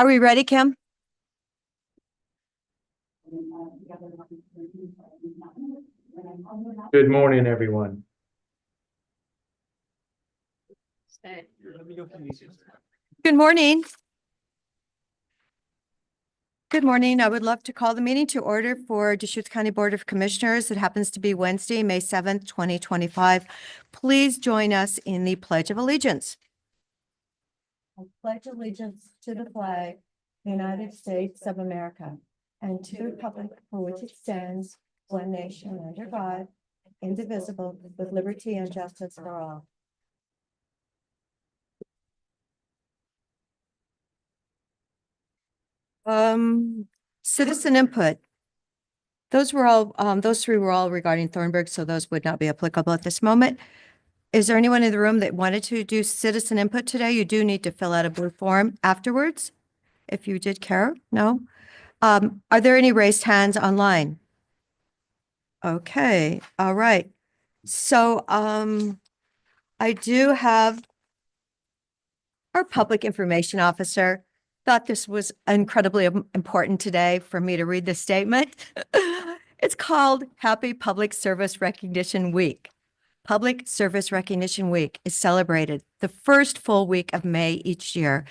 Are we ready, Kim? Good morning, everyone. Good morning. Good morning. I would love to call the meeting to order for Deschutes County Board of Commissioners. It happens to be Wednesday, May 7th, 2025. Please join us in the Pledge of Allegiance. I pledge allegiance to the flag, United States of America, and to the republic for which it stands, one nation under God, indivisible, with liberty and justice for all. Citizen input. Those three were all regarding Thornburg, so those would not be applicable at this moment. Is there anyone in the room that wanted to do citizen input today? You do need to fill out a blue form afterwards, if you did care. No? Are there any raised hands online? Okay, all right. So, I do have our public information officer thought this was incredibly important today for me to read this statement. It's called Happy Public Service Recognition Week. Public Service Recognition Week is celebrated the first full week of May each year.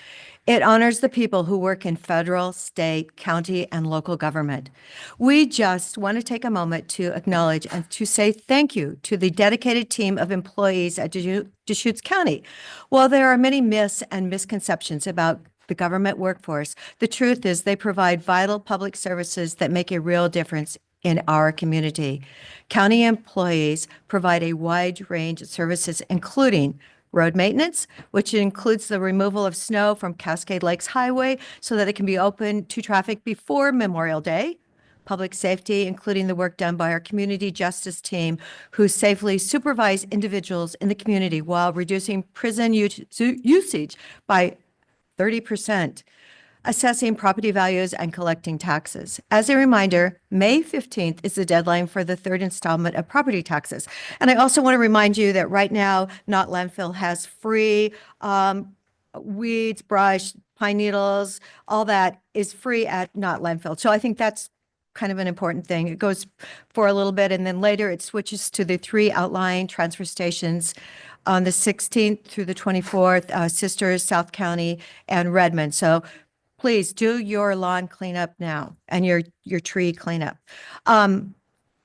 It honors the people who work in federal, state, county, and local government. We just want to take a moment to acknowledge and to say thank you to the dedicated team of employees at Deschutes County. While there are many myths and misconceptions about the government workforce, the truth is they provide vital public services that make a real difference in our community. County employees provide a wide range of services, including road maintenance, which includes the removal of snow from Cascade Lakes Highway so that it can be open to traffic before Memorial Day. Public safety, including the work done by our community justice team, who safely supervise individuals in the community while reducing prison usage by 30%. Assessing property values and collecting taxes. As a reminder, May 15th is the deadline for the third installment of property taxes. And I also want to remind you that right now, Not Landfill has free weeds, brush, pine needles, all that is free at Not Landfill. So I think that's kind of an important thing. It goes for a little bit, and then later it switches to the 3 outlying transfer stations on the 16th through the 24th, Sisters, South County, and Redmond. So please do your lawn cleanup now and your tree cleanup.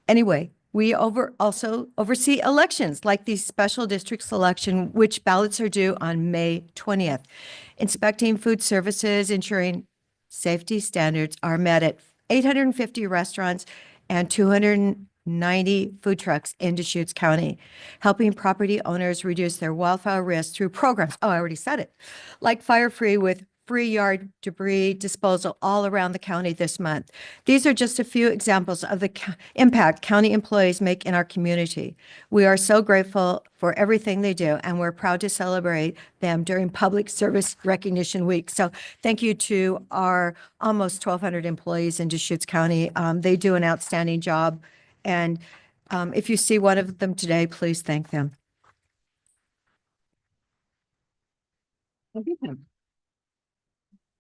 Anyway, we also oversee elections like the special district selection, which ballots are due on May 20th. Inspecting food services, ensuring safety standards are met at 850 restaurants and 290 food trucks in Deschutes County, helping property owners reduce their wildfire risk through programs. Oh, I already said it. Like Fire Free with free yard debris disposal all around the county this month. These are just a few examples of the impact county employees make in our community. We are so grateful for everything they do, and we're proud to celebrate them during Public Service Recognition Week. So thank you to our almost 1,200 employees in Deschutes County. They do an outstanding job. And if you see one of them today, please thank them.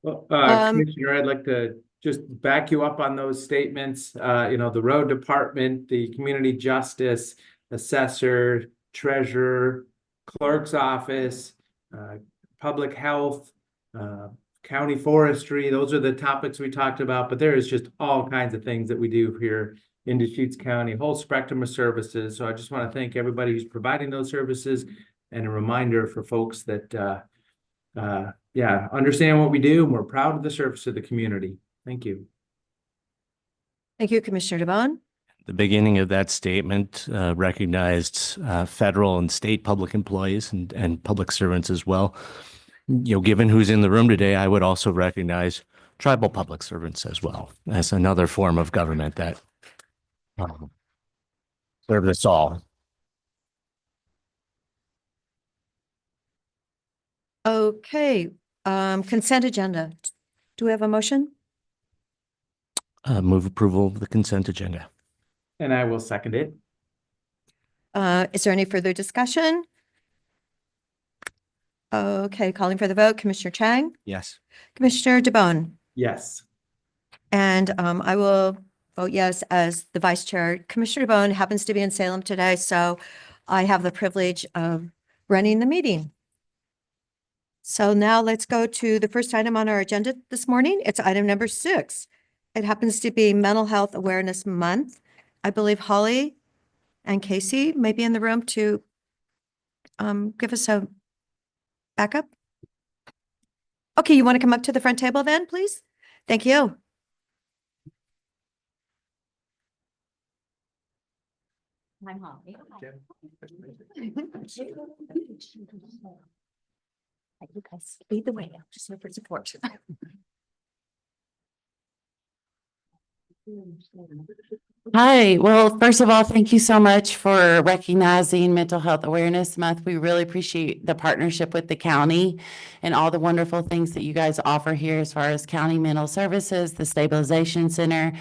Well, Commissioner, I'd like to just back you up on those statements. The road department, the community justice, assessor, treasurer, clerk's office, public health, county forestry. Those are the topics we talked about, but there is just all kinds of things that we do here in Deschutes County, a whole spectrum of services. So I just want to thank everybody who's providing those services, and a reminder for folks that understand what we do, and we're proud of the service to the community. Thank you. Thank you, Commissioner DeBonne. The beginning of that statement recognized federal and state public employees and public servants as well. Given who's in the room today, I would also recognize tribal public servants as well as another form of government that serves us all. Okay, consent agenda. Do we have a motion? Move approval of the consent agenda. And I will second it. Is there any further discussion? Okay, calling for the vote, Commissioner Chang, Yes. Commissioner DeBonne, Yes. and I will vote yes as the vice chair. Commissioner DeBonne happens to be in Salem today, so I have the privilege of running the meeting. So now let's go to the first item on our agenda this morning. It's item number 6. It happens to be Mental Health Awareness Month. I believe Holly and Casey may be in the room to give us a backup. Okay, you want to come up to the front table then, please? Thank you. I'm Holly. You guys lead the way. I'm just here for support. Hi, well, first of all, thank you so much for recognizing Mental Health Awareness Month. We really appreciate the partnership with the county and all the wonderful things that you guys offer here as far as county mental services, the stabilization center,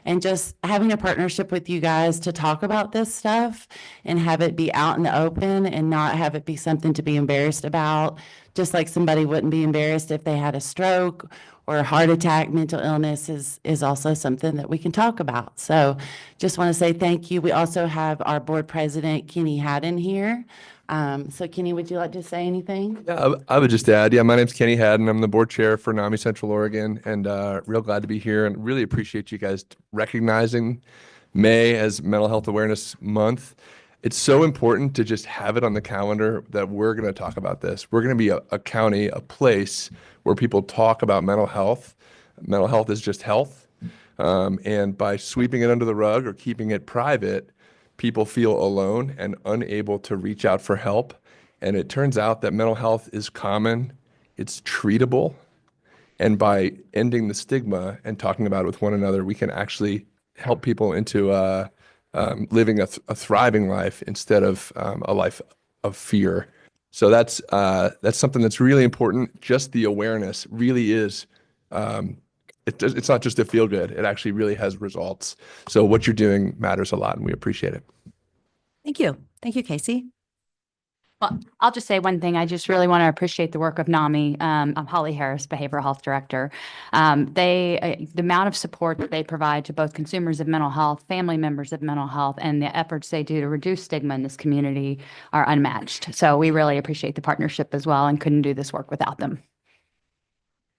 and just having a partnership with you guys to talk about this stuff and have it be out in the open and not have it be something to be embarrassed about. Just like somebody wouldn't be embarrassed if they had a stroke or a heart attack, mental illness is also something that we can talk about. So just want to say thank you. We also have our board president, Kenny Haddon, here. So Kenny, would you like to say anything? Yeah, I would just add, my name's Kenny Haddon. I'm the board chair for NAMI Central Oregon, and real glad to be here and really appreciate you guys recognizing May as Mental Health Awareness Month. It's so important to just have it on the calendar that we're going to talk about this. We're going to be a county, a place where people talk about mental health. Mental health is just health. And by sweeping it under the rug or keeping it private, people feel alone and unable to reach out for help. And it turns out that mental health is common, it's treatable. And by ending the stigma and talking about it with one another, we can actually help people into living a thriving life instead of a life of fear. So that's something that's really important. Just the awareness really is, it's not just a feel good. It actually really has results. So what you're doing matters a lot, and we appreciate it. Thank you. Thank you, Casey. Well, I'll just say one thing. I just really want to appreciate the work of NAMI. I'm Holly Harris, Behavioral Health Director. The amount of support that they provide to both consumers of mental health, family members of mental health, and the efforts they do to reduce stigma in this community are unmatched. So we really appreciate the partnership as well and couldn't do this work without them.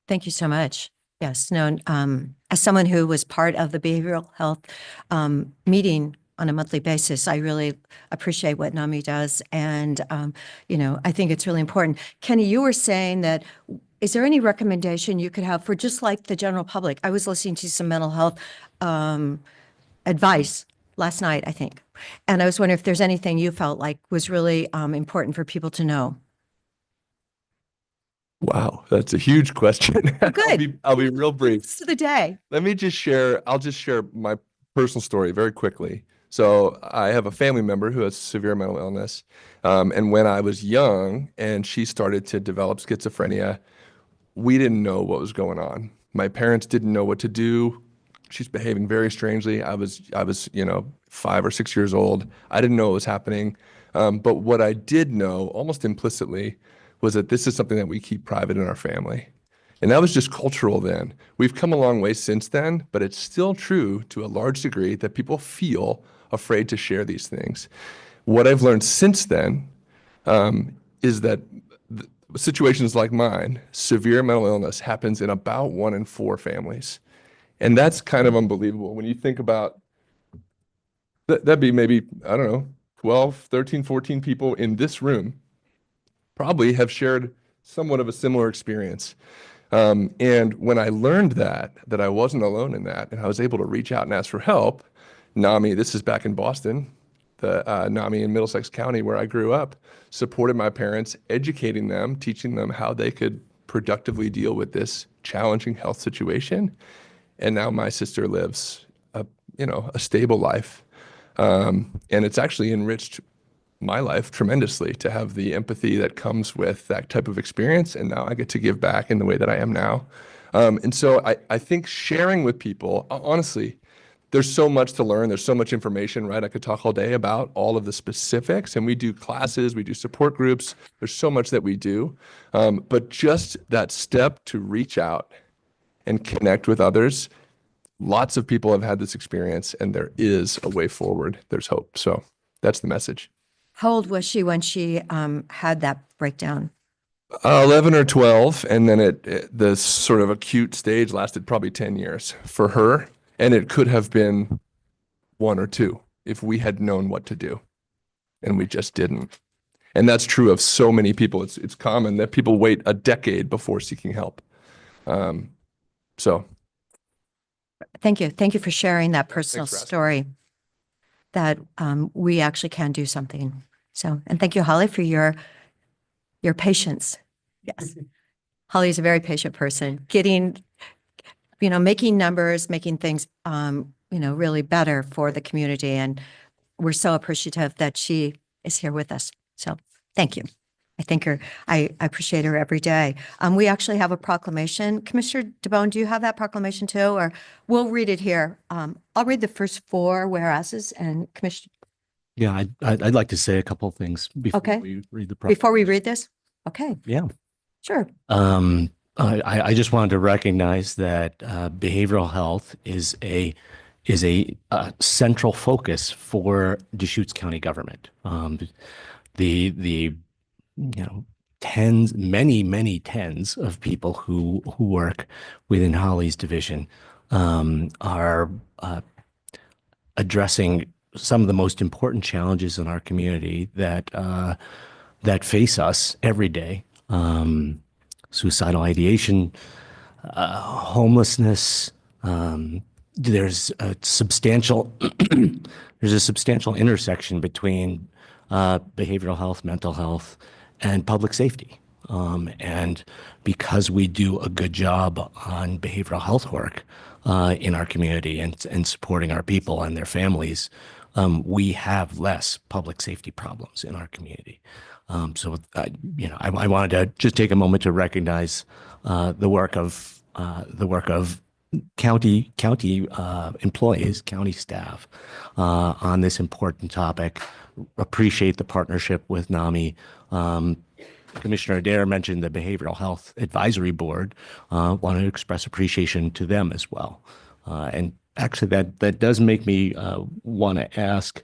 Thank you so much. Yes, no, as someone who was part of the behavioral health meeting on a monthly basis, I really appreciate what NAMI does. And, I think it's really important. Kenny, you were saying that, is there any recommendation you could have for just like the general public? I was listening to some mental health advice last night, I think. And I was wondering if there's anything you felt like was really important for people to know. Wow, that's a huge question. Good. I'll be real brief. It's the day. Let me just share, I'll just share my personal story very quickly. So I have a family member who has severe mental illness. And when I was young and she started to develop schizophrenia, we didn't know what was going on. My parents didn't know what to do. She's behaving very strangely. I was 5 or 6 years old. I didn't know what was happening. But what I did know almost implicitly was that this is something that we keep private in our family. And that was just cultural then. We've come a long way since then, but it's still true to a large degree that people feel afraid to share these things. What I've learned since then is that situations like mine, severe mental illness, happens in about 1 in 4 families. And that's kind of unbelievable. When you think about, that'd be maybe, 12, 13, 14 people in this room probably have shared somewhat of a similar experience. And when I learned that I wasn't alone in that, and I was able to reach out and ask for help, NAMI, this is back in Boston, the NAMI in Middlesex County where I grew up, supported my parents, educating them, teaching them how they could productively deal with this challenging health situation. And now my sister lives a stable life. And it's actually enriched my life tremendously to have the empathy that comes with that type of experience. And now I get to give back in the way that I am now. And so I think sharing with people, honestly, there's so much to learn. There's so much information, right? I could talk all day about all of the specifics, and we do classes, we do support groups. There's so much that we do. But just that step to reach out and connect with others, lots of people have had this experience, and there is a way forward. There's hope. So that's the message. How old was she when she had that breakdown? 11 or 12, and then the sort of acute stage lasted probably 10 years for her, and it could have been 1 or 2 if we had known what to do, and we just didn't. And that's true of so many people. It's common that people wait a decade before seeking help. So Thank you. Thank you for sharing that personal for asking. story that we actually can do something. So, and thank you, Holly, for your patience. Yes. Holly's a very patient person, making numbers, making things, really better for the community. And we're so appreciative that she is here with us. So thank you. I appreciate her every day. We actually have a proclamation. Commissioner DeBonne, do you have that proclamation too? Or we'll read it here. I'll read the first 4 whereases and Commissioner, Yeah, I'd like to say a couple of things before Okay. we read the. before we read this? Okay, Yeah. sure. I just wanted to recognize that behavioral health is a central focus for Deschutes County government. The many tens of people who work within Holly's division are addressing some of the most important challenges in our community that face us every day. Suicidal ideation, homelessness. There's a substantial intersection between behavioral health, mental health, and public safety. And because we do a good job on behavioral health work in our community and supporting our people and their families, we have less public safety problems in our community. So I wanted to just take a moment to recognize the work of county employees, county staff on this important topic. Appreciate the partnership with NAMI. Commissioner Adair mentioned the Behavioral Health Advisory Board. Want to express appreciation to them as well. And actually, that does make me want to ask,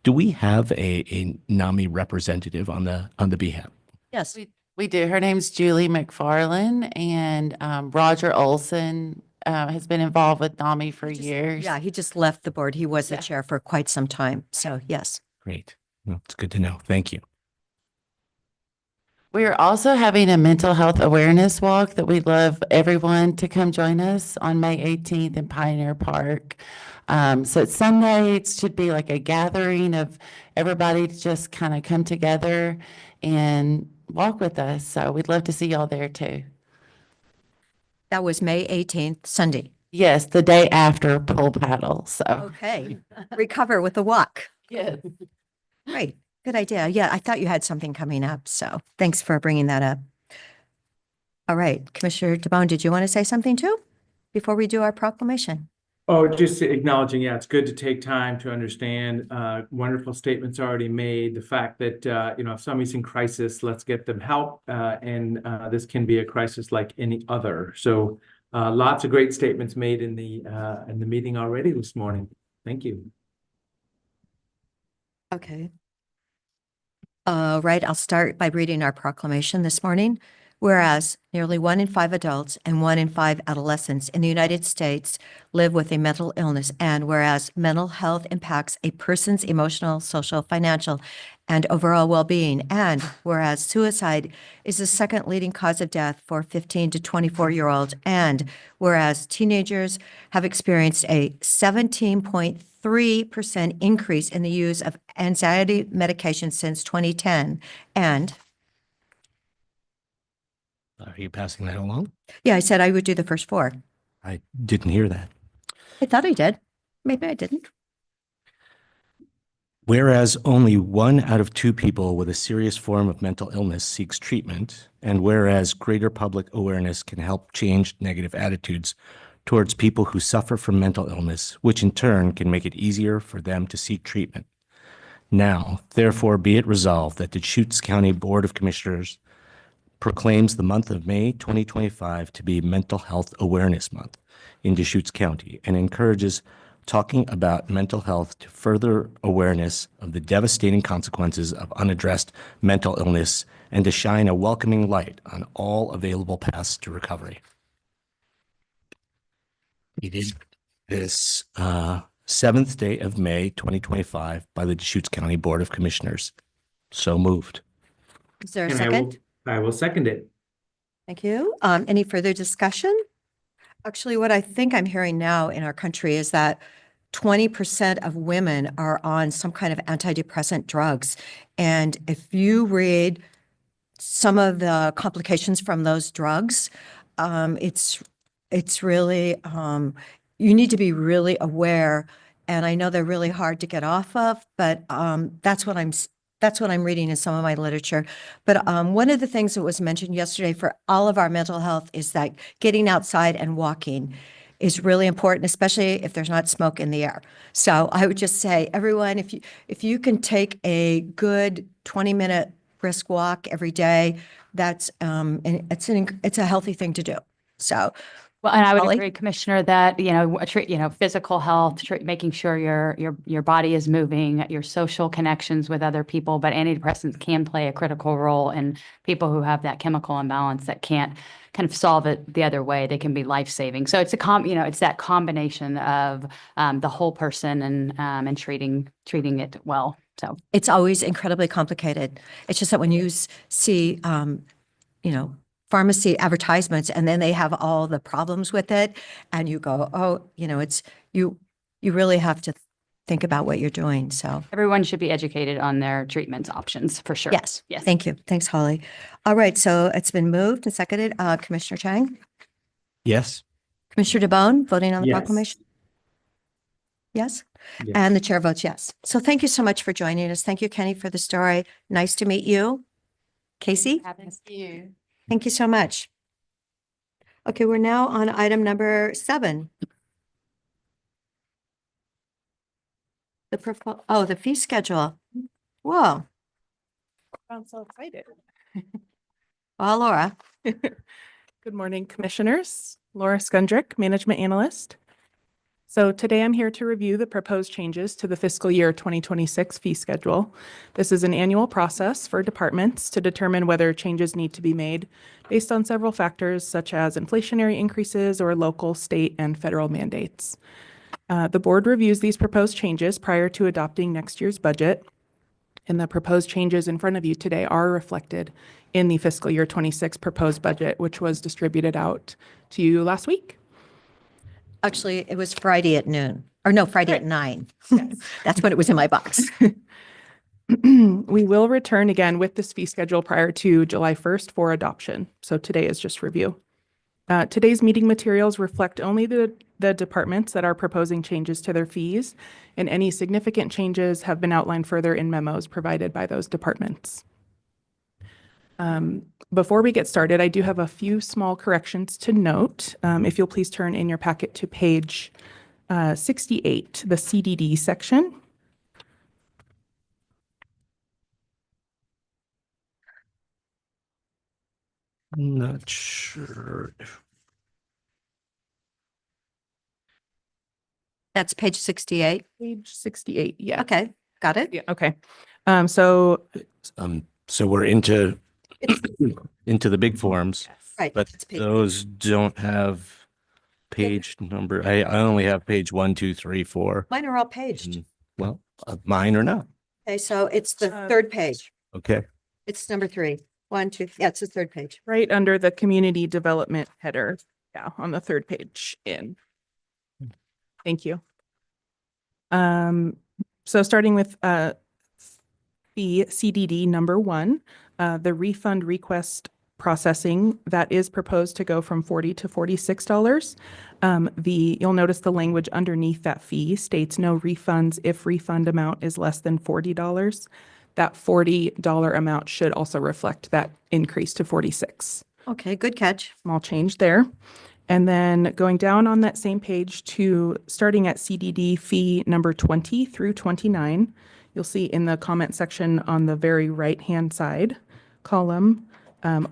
do we have a NAMI representative on the BHAP? Yes. We do. Her name's Julie McFarland, and Roger Olson has been involved with NAMI for years. Yeah, he just left the board. He was the Yeah. chair for quite some time. So yes. Great. Well, it's good to know. Thank you. We are also having a mental health awareness walk that we'd love everyone to come join us on May 18th in Pioneer Park. So it's Sunday. It should be like a gathering of everybody to just kind of come together and walk with us. So we'd love to see y'all there too. That was May 18th, Sunday. Yes, the day after Pull Paddle. So Okay. Recover with a walk. yes. Right. Good idea. Yeah, I thought you had something coming up. So thanks for bringing that up. All right. Commissioner DeBonne, did you want to say something too before we do our proclamation? Oh, just acknowledging, yeah, it's good to take time to understand, wonderful statements already made, the fact that, if somebody's in crisis, let's get them help, and this can be a crisis like any other. So lots of great statements made in the meeting already this morning. Thank you. Okay. Right, I'll start by reading our proclamation this morning. Whereas nearly 1 in 5 adults and 1 in 5 adolescents in the United States live with a mental illness, and whereas mental health impacts a person's emotional, social, financial, and overall well-being, and whereas suicide is the second leading cause of death for 15 to 24-year-olds, and whereas teenagers have experienced a 17.3% increase in the use of anxiety medication since 2010, and Are you passing that along? yeah, I said I would do the first 4. I didn't hear that. I thought I did. Maybe I didn't. Whereas only 1 out of 2 people with a serious form of mental illness seeks treatment, and whereas greater public awareness can help change negative attitudes towards people who suffer from mental illness, which in turn can make it easier for them to seek treatment. Now, therefore, be it resolved that the Deschutes County Board of Commissioners proclaims the month of May 2025 to be Mental Health Awareness Month in Deschutes County and encourages talking about mental health to further awareness of the devastating consequences of unaddressed mental illness and to shine a welcoming light on all available paths to recovery. Dated this 7th day of May 2025 by the Deschutes County Board of Commissioners. So moved. Is there a And second? I will second it. Thank you. Any further discussion? Actually, what I think I'm hearing now in our country is that 20% of women are on some kind of antidepressant drugs. And if you read some of the complications from those drugs, it's really, you need to be really aware. And I know they're really hard to get off of, but that's what I'm reading in some of my literature. But one of the things that was mentioned yesterday for all of our mental health is that getting outside and walking is really important, especially if there's not smoke in the air. So I would just say, everyone, if you can take a good 20-minute brisk walk every day, that's and it's a healthy thing to do. So. Well, and I would Holly? agree, Commissioner, that, physical health, making sure your body is moving, your social connections with other people, but antidepressants can play a critical role in people who have that chemical imbalance that can't kind of solve it the other way. They can be life-saving. So it's it's that combination of the whole person and treating it well. So It's always incredibly complicated. It's just that when you see, pharmacy advertisements and then they have all the problems with it and you go, oh, it's, you really have to think about what you're doing. So, everyone should be educated on their treatment options for sure. yes. Yes. Thank you. Thanks, Holly. All right. So it's been moved and seconded. Commissioner Chang, Yes. Commissioner DeBonne, voting on the Yes. proclamation? Yes. Yes. And the chair votes yes. So thank you so much for joining us. Thank you, Kenny, for the story. Nice to meet you. Casey? Thank you. Thank you so much. Okay, we're now on item number 7. The fee schedule. Whoa. I'm so excited. Well, Laura, Good morning, Commissioners. Laura Skundrick, Management Analyst. So today I'm here to review the proposed changes to the fiscal year 2026 fee schedule. This is an annual process for departments to determine whether changes need to be made based on several factors such as inflationary increases or local, state, and federal mandates. The board reviews these proposed changes prior to adopting next year's budget. And the proposed changes in front of you today are reflected in the fiscal year 26 proposed budget, which was distributed out to you last week. actually, it was Friday at noon, or no, Friday at 9. That's when it was in my box. We will return again with this fee schedule prior to July 1st for adoption. So today is just review. Today's meeting materials reflect only the departments that are proposing changes to their fees, and any significant changes have been outlined further in memos provided by those departments. Before we get started, I do have a few small corrections to note. If you'll please turn in your packet to page 68, the CDD section. I'm not sure. That's page 68. Page 68, yeah. Okay, got it. Yeah, okay. So So we're into the big forms, Right. but it's page- those don't have page number. I only have page 1, 2, 3, 4. Mine are all paged. And, well, mine or not. Okay, so it's the Uh, third page. Okay. It's number 3. 1, 2, yeah, it's the third page. right under the community development header, yeah, on the third page in. Thank you. So starting with fee CDD number 1, the refund request processing that is proposed to go from $40 to $46. You'll notice the language underneath that fee states no refunds if refund amount is less than $40. That $40 amount should also reflect that increase to $46. Okay, good catch. Small change there. And then going down on that same page to starting at CDD fee number 20 through 29, you'll see in the comment section on the very right-hand side column,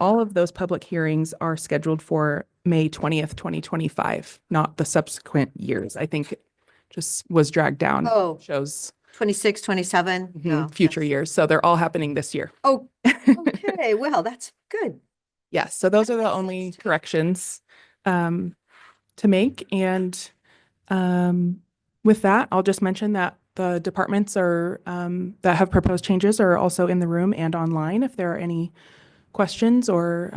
all of those public hearings are scheduled for May 20th, 2025, not the subsequent years. I think it just was dragged down. Oh. Shows 26, 27? No, future that's- years. So they're all happening this year. Oh, okay, well, that's good. Yes, so those are the only corrections to make. And with that, I'll just mention that the departments are that have proposed changes are also in the room and online if there are any questions or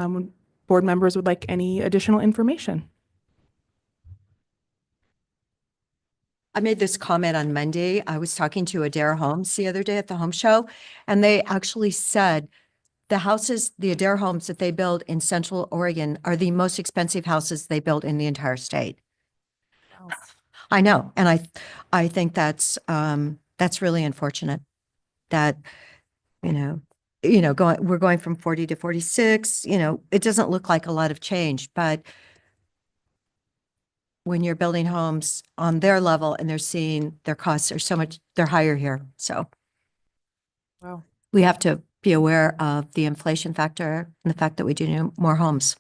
board members would like any additional information. I made this comment on Monday. I was talking to Adair Homes the other day at the home show, and they actually said the houses, the Adair homes that they build in Central Oregon are the most expensive houses they built in the entire state. I know, and I think that's really unfortunate that, we're going from 40 to 46, it doesn't look like a lot of change, but when you're building homes on their level and they're seeing their costs are they're higher here. So Wow. we have to be aware of the inflation factor and the fact that we do need more homes.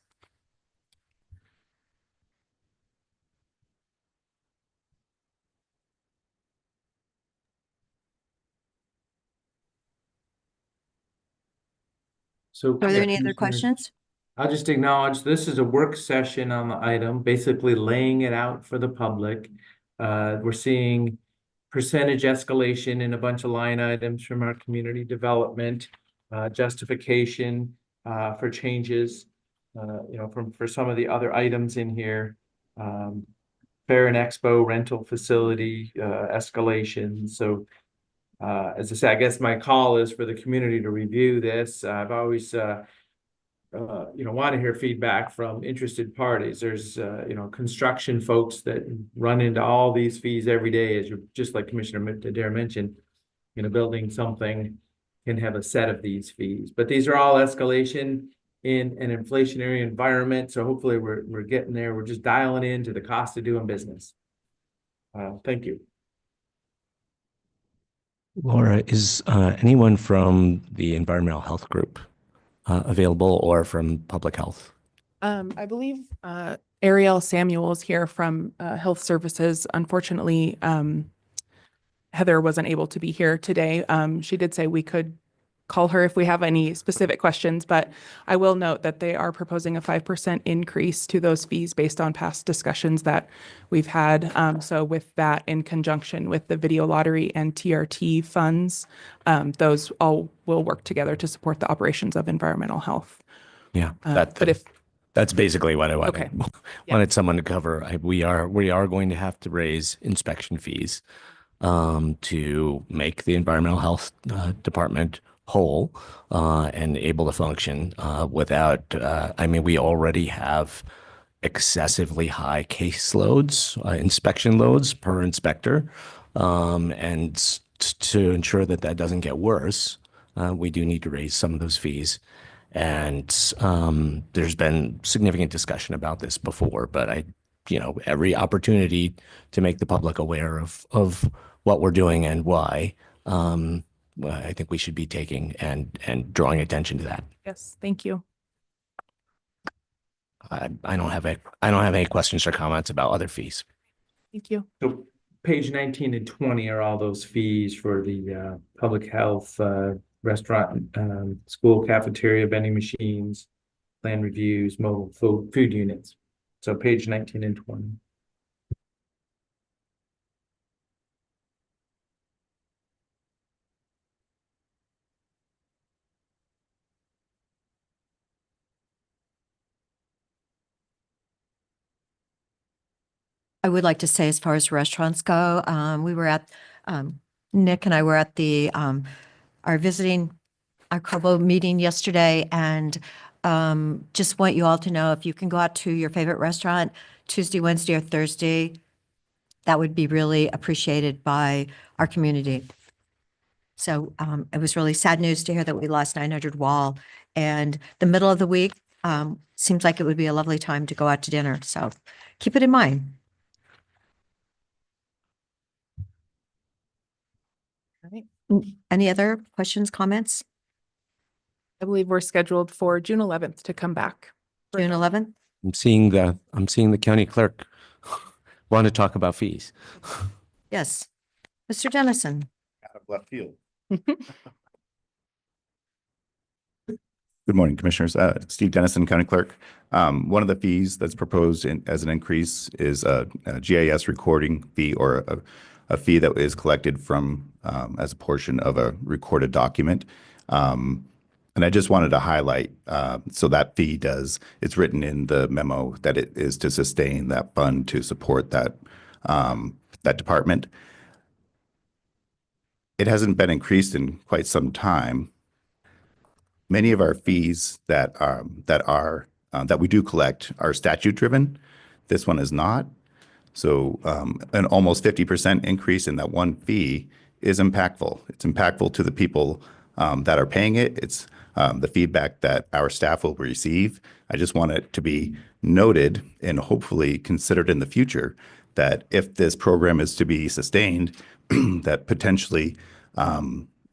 So. Are there yeah, any other Commissioners, questions? I'll just acknowledge this is a work session on the item, basically laying it out for the public. We're seeing percentage escalation in a bunch of line items from our community development, justification for changes, for some of the other items in here. Fair and Expo rental facility escalation. So as I say, I guess my call is for the community to review this. I've always want to hear feedback from interested parties. There's, construction folks that run into all these fees every day, as you're just like Commissioner Adair mentioned, building something can have a set of these fees, but these are all escalation in an inflationary environment. So hopefully we're getting there. We're just dialing into the cost of doing business. Thank you. Laura, is anyone from the environmental health group available or from public health? I believe Ariel Samuels here from Health Services. Unfortunately, Heather wasn't able to be here today. She did say we could call her if we have any specific questions, but I will note that they are proposing a 5% increase to those fees based on past discussions that we've had. So with that, in conjunction with the video lottery and TRT funds, those all will work together to support the operations of environmental health. Yeah, But if that's basically what I wanted. Okay. Wanted someone to cover. We are going to have to raise inspection fees to make the environmental health department whole and able to function without. We already have excessively high caseloads, inspection loads per inspector, and to ensure that that doesn't get worse, we do need to raise some of those fees. And there's been significant discussion about this before, but every opportunity to make the public aware of what we're doing and why, I think we should be taking and drawing attention to that. yes, thank you. I don't have any questions or comments about other fees. Thank you. So page 19 and 20 are all those fees for the public health, restaurant, school cafeteria, vending machines, plan reviews, mobile food units. So page 19 and 20. I would like to say, as far as restaurants go, we were at, Nick and I were at the, our COBO meeting yesterday, and just want you all to know, if you can go out to your favorite restaurant Tuesday, Wednesday, or Thursday, that would be really appreciated by our community. So it was really sad news to hear that we lost 900 Wall, and the middle of the week, seems like it would be a lovely time to go out to dinner. So keep it in mind. All right. Any other questions, comments? I believe we're scheduled for June 11th to come back. June 11th? I'm seeing the county clerk want to talk about fees. Yes. Mr. Dennison. Out of left field. Good morning, Commissioners. Steve Dennison, County Clerk. One of the fees that's proposed as an increase is a GIS recording fee, or a fee that is collected from as a portion of a recorded document. And I just wanted to highlight, so that fee it's written in the memo that it is to sustain that fund to support that department. It hasn't been increased in quite some time. Many of our fees that we do collect are statute driven. This one is not. So an almost 50% increase in that one fee is impactful. It's impactful to the people that are paying it. It's the feedback that our staff will receive. I just want it to be noted and hopefully considered in the future that if this program is to be sustained, that potentially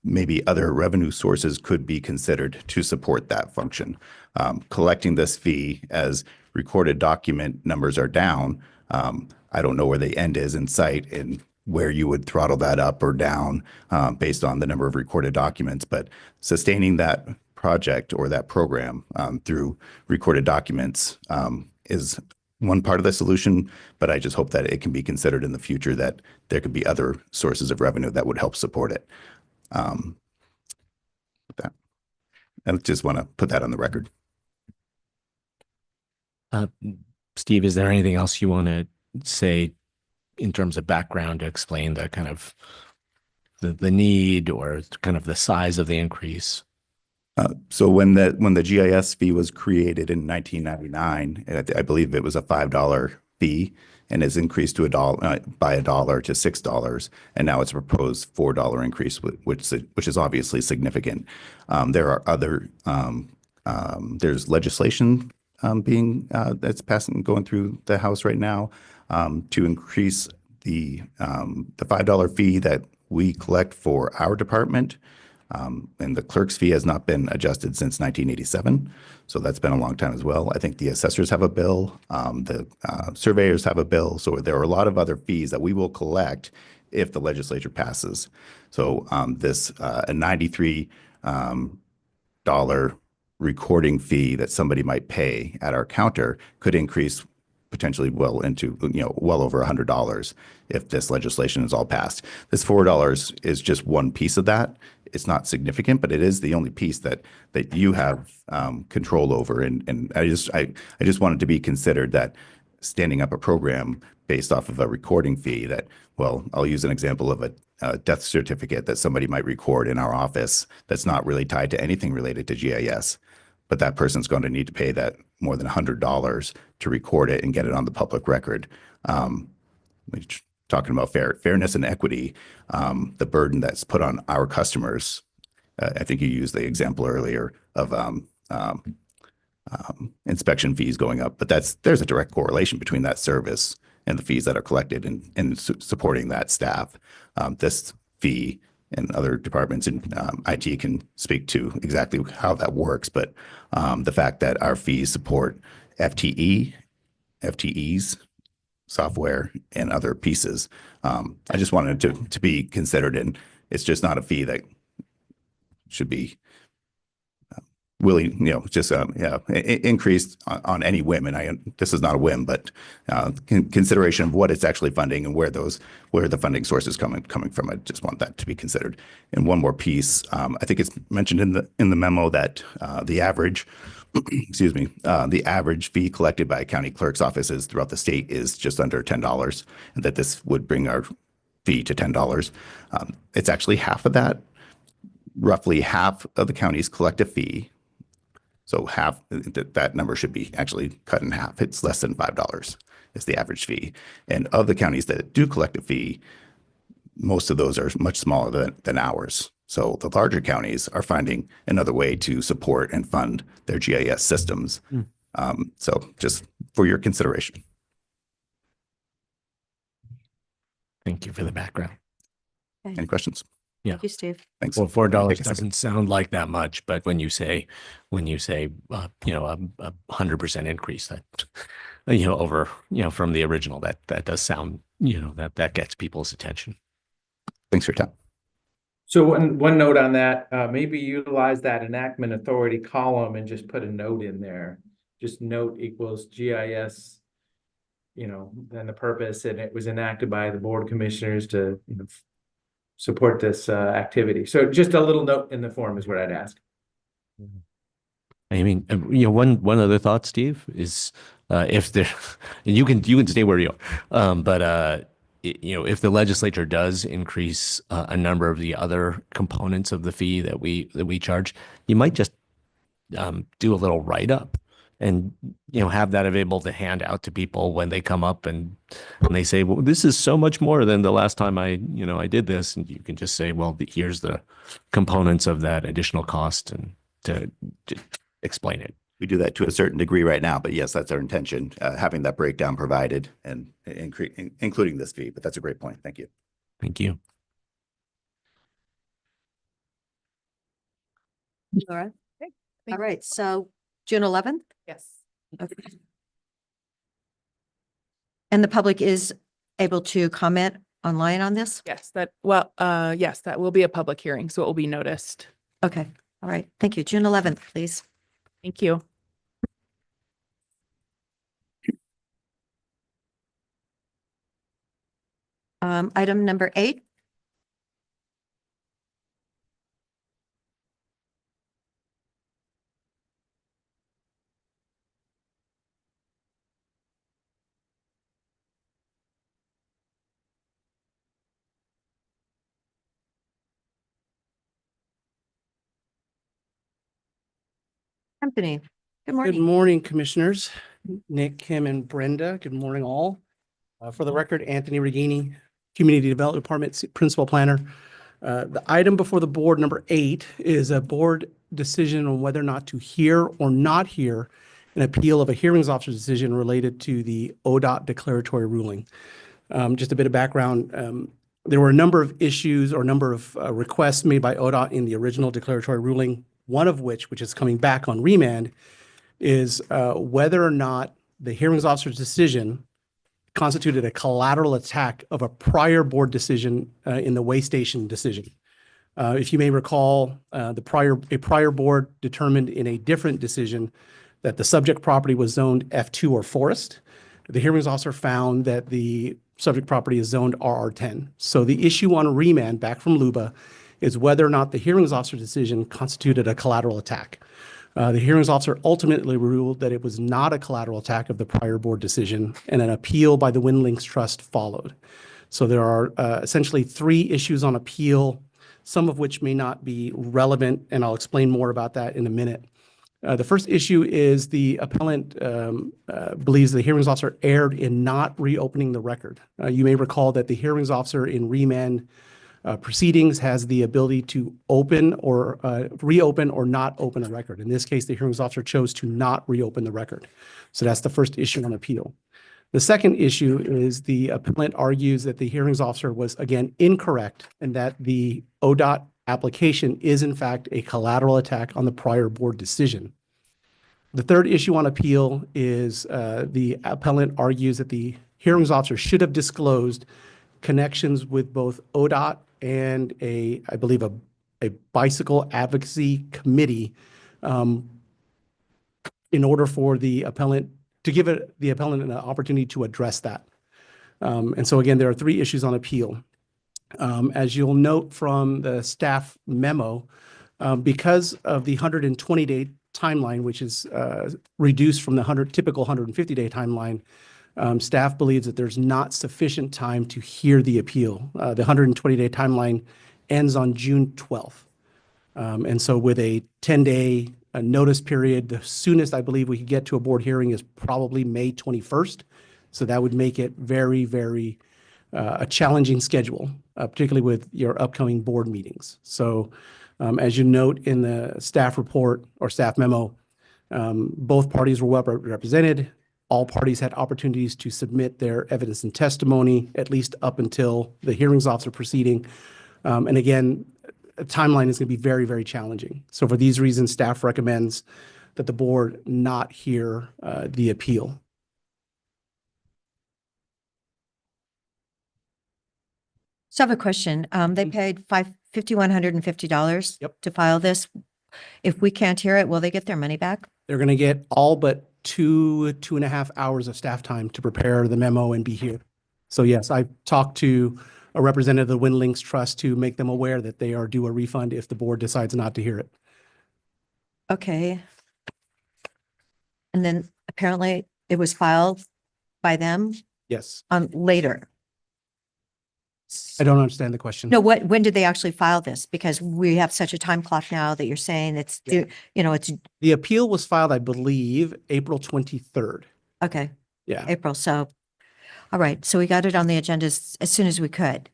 maybe other revenue sources could be considered to support that function. Collecting this fee as recorded document numbers are down, I don't know where the end is in sight and where you would throttle that up or down based on the number of recorded documents, but sustaining that project or that program through recorded documents is one part of the solution, but I just hope that it can be considered in the future that there could be other sources of revenue that would help support it. That. I just want to put that on the record. Steve, is there anything else you want to say in terms of background to explain the kind of the need or kind of the size of the increase? So when the GIS fee was created in 1999, I believe it was a $5 fee, and is increased to by $1 to $6, and now it's a proposed $4 increase, which is obviously significant. There are other there's legislation that's passing, going through the House right now to increase the $5 fee that we collect for our department. And the clerk's fee has not been adjusted since 1987. So that's been a long time as well. I think the assessors have a bill, the surveyors have a bill. So there are a lot of other fees that we will collect if the legislature passes. So this a $93 recording fee that somebody might pay at our counter could increase potentially well into, well over $100 if this legislation is all passed. This $4 is just one piece of that. It's not significant, but it is the only piece that you have control over. And I just wanted to be considered that standing up a program based off of a recording fee that, well, I'll use an example of a death certificate that somebody might record in our office that's not really tied to anything related to GIS. But that person's going to need to pay that more than $100 to record it and get it on the public record. Talking about fairness and equity, the burden that's put on our customers. I think you used the example earlier of inspection fees going up, but there's a direct correlation between that service and the fees that are collected and supporting that staff. This fee and other departments in IT can speak to exactly how that works, but the fact that our fees support FTEs, software, and other pieces, I just wanted to be considered, and it's just not a fee that should be increased on any whim. And this is not a whim, but consideration of what it's actually funding and where the funding source is coming from. I just want that to be considered. And one more piece, I think it's mentioned in the memo that the average, the average fee collected by county clerk's offices throughout the state is just under $10, and that this would bring our fee to $10. It's actually half of that. Roughly half of the counties collect a fee. So half, that number should be actually cut in half. It's less than $5 is the average fee. And of the counties that do collect a fee, most of those are much smaller than ours. So the larger counties are finding another way to support and fund their GIS systems. So just for your consideration. Thank you for the background. Any questions? Thank you, Steve. Thanks. Well, $4 Take a second. doesn't sound like that much, but when you say, you know, a 100% increase that, you know, over, you know, from the original, that does sound, you know, that gets people's attention. Thanks for your time. So one note on that, maybe utilize that enactment authority column and just put a note in there. Just note equals GIS, you know, then the purpose, and it was enacted by the board of commissioners to, you know, support this activity. So just a little note in the form is what I'd ask. I mean, you know, one other thought, Steve, is if there, and you can stay where you are, but you know, if the legislature does increase a number of the other components of the fee that we charge, you might just do a little write up and, you know, have that available to hand out to people when they come up and they say, well, this is so much more than the last time I did this. And you can just say, well, here's the components of that additional cost, and to explain it. We do that to a certain degree right now, but yes, that's our intention, having that breakdown provided and including this fee. But that's a great point. Thank you. Thank you. Laura? All right, so June 11th? Yes. Okay. And the public is able to comment online on this? Yes, yes, that will be a public hearing, so it will be noticed. Okay, all right, thank you. June 11th, please. Thank you. Item number 8. Company, good Good morning. morning, Commissioners. Nick, Kim, and Brenda. Good morning, all. For the record, Anthony Regini, Community Development Department Principal Planner. The item before the board, number 8, is a board decision on whether or not to hear or not hear an appeal of a hearings officer's decision related to the ODOT declaratory ruling. Just a bit of background. There were a number of issues or a number of requests made by ODOT in the original declaratory ruling, one of which is coming back on remand, is whether or not the hearings officer's decision constituted a collateral attack of a prior board decision in the Way Station decision. If you may recall, a prior board determined in a different decision that the subject property was zoned F2 or forest. The hearings officer found that the subject property is zoned RR10. So the issue on remand back from LUBA is whether or not the hearings officer's decision constituted a collateral attack. The hearings officer ultimately ruled that it was not a collateral attack of the prior board decision, and an appeal by the Wind Links Trust followed. So there are essentially 3 issues on appeal, some of which may not be relevant, and I'll explain more about that in a minute. The first issue is the appellant believes the hearings officer erred in not reopening the record. You may recall that the hearings officer in remand proceedings has the ability to open or reopen or not open a record. In this case, the hearings officer chose to not reopen the record. So that's the first issue on appeal. The second issue is the appellant argues that the hearings officer was, again, incorrect and that the ODOT application is, in fact, a collateral attack on the prior board decision. The third issue on appeal is the appellant argues that the hearings officer should have disclosed connections with both ODOT and I believe a bicycle advocacy committee in order for the appellant to give the appellant an opportunity to address that. And so again, there are 3 issues on appeal. As you'll note from the staff memo, because of the 120-day timeline, which is reduced from the typical 150-day timeline, staff believes that there's not sufficient time to hear the appeal. The 120-day timeline ends on June 12th. And so with a 10-day notice period, the soonest I believe we could get to a board hearing is probably May 21st. So that would make it very, very a challenging schedule, particularly with your upcoming board meetings. So as you note in the staff report or staff memo, both parties were well represented. All parties had opportunities to submit their evidence and testimony, at least up until the hearings officer proceeding. And again, a timeline is going to be very, very challenging. So for these reasons, staff recommends that the board not hear the appeal. So I have a question. They paid $5,150 Yep. to file this. If we can't hear it, will they get their money back? They're going to get all but 2.5 hours of staff time to prepare the memo and be here. So yes, I talked to a representative of the Wind Links Trust to make them aware that they are due a refund if the board decides not to hear it. Okay. And then apparently it was filed by them Yes, later. I don't understand the question. No, when did they actually file this? Because we have such a time clock now that you're saying it's due, it's, The appeal was filed, I believe, April 23rd. okay, Yeah, April. So, all right. So we got it on the agenda as soon as we could.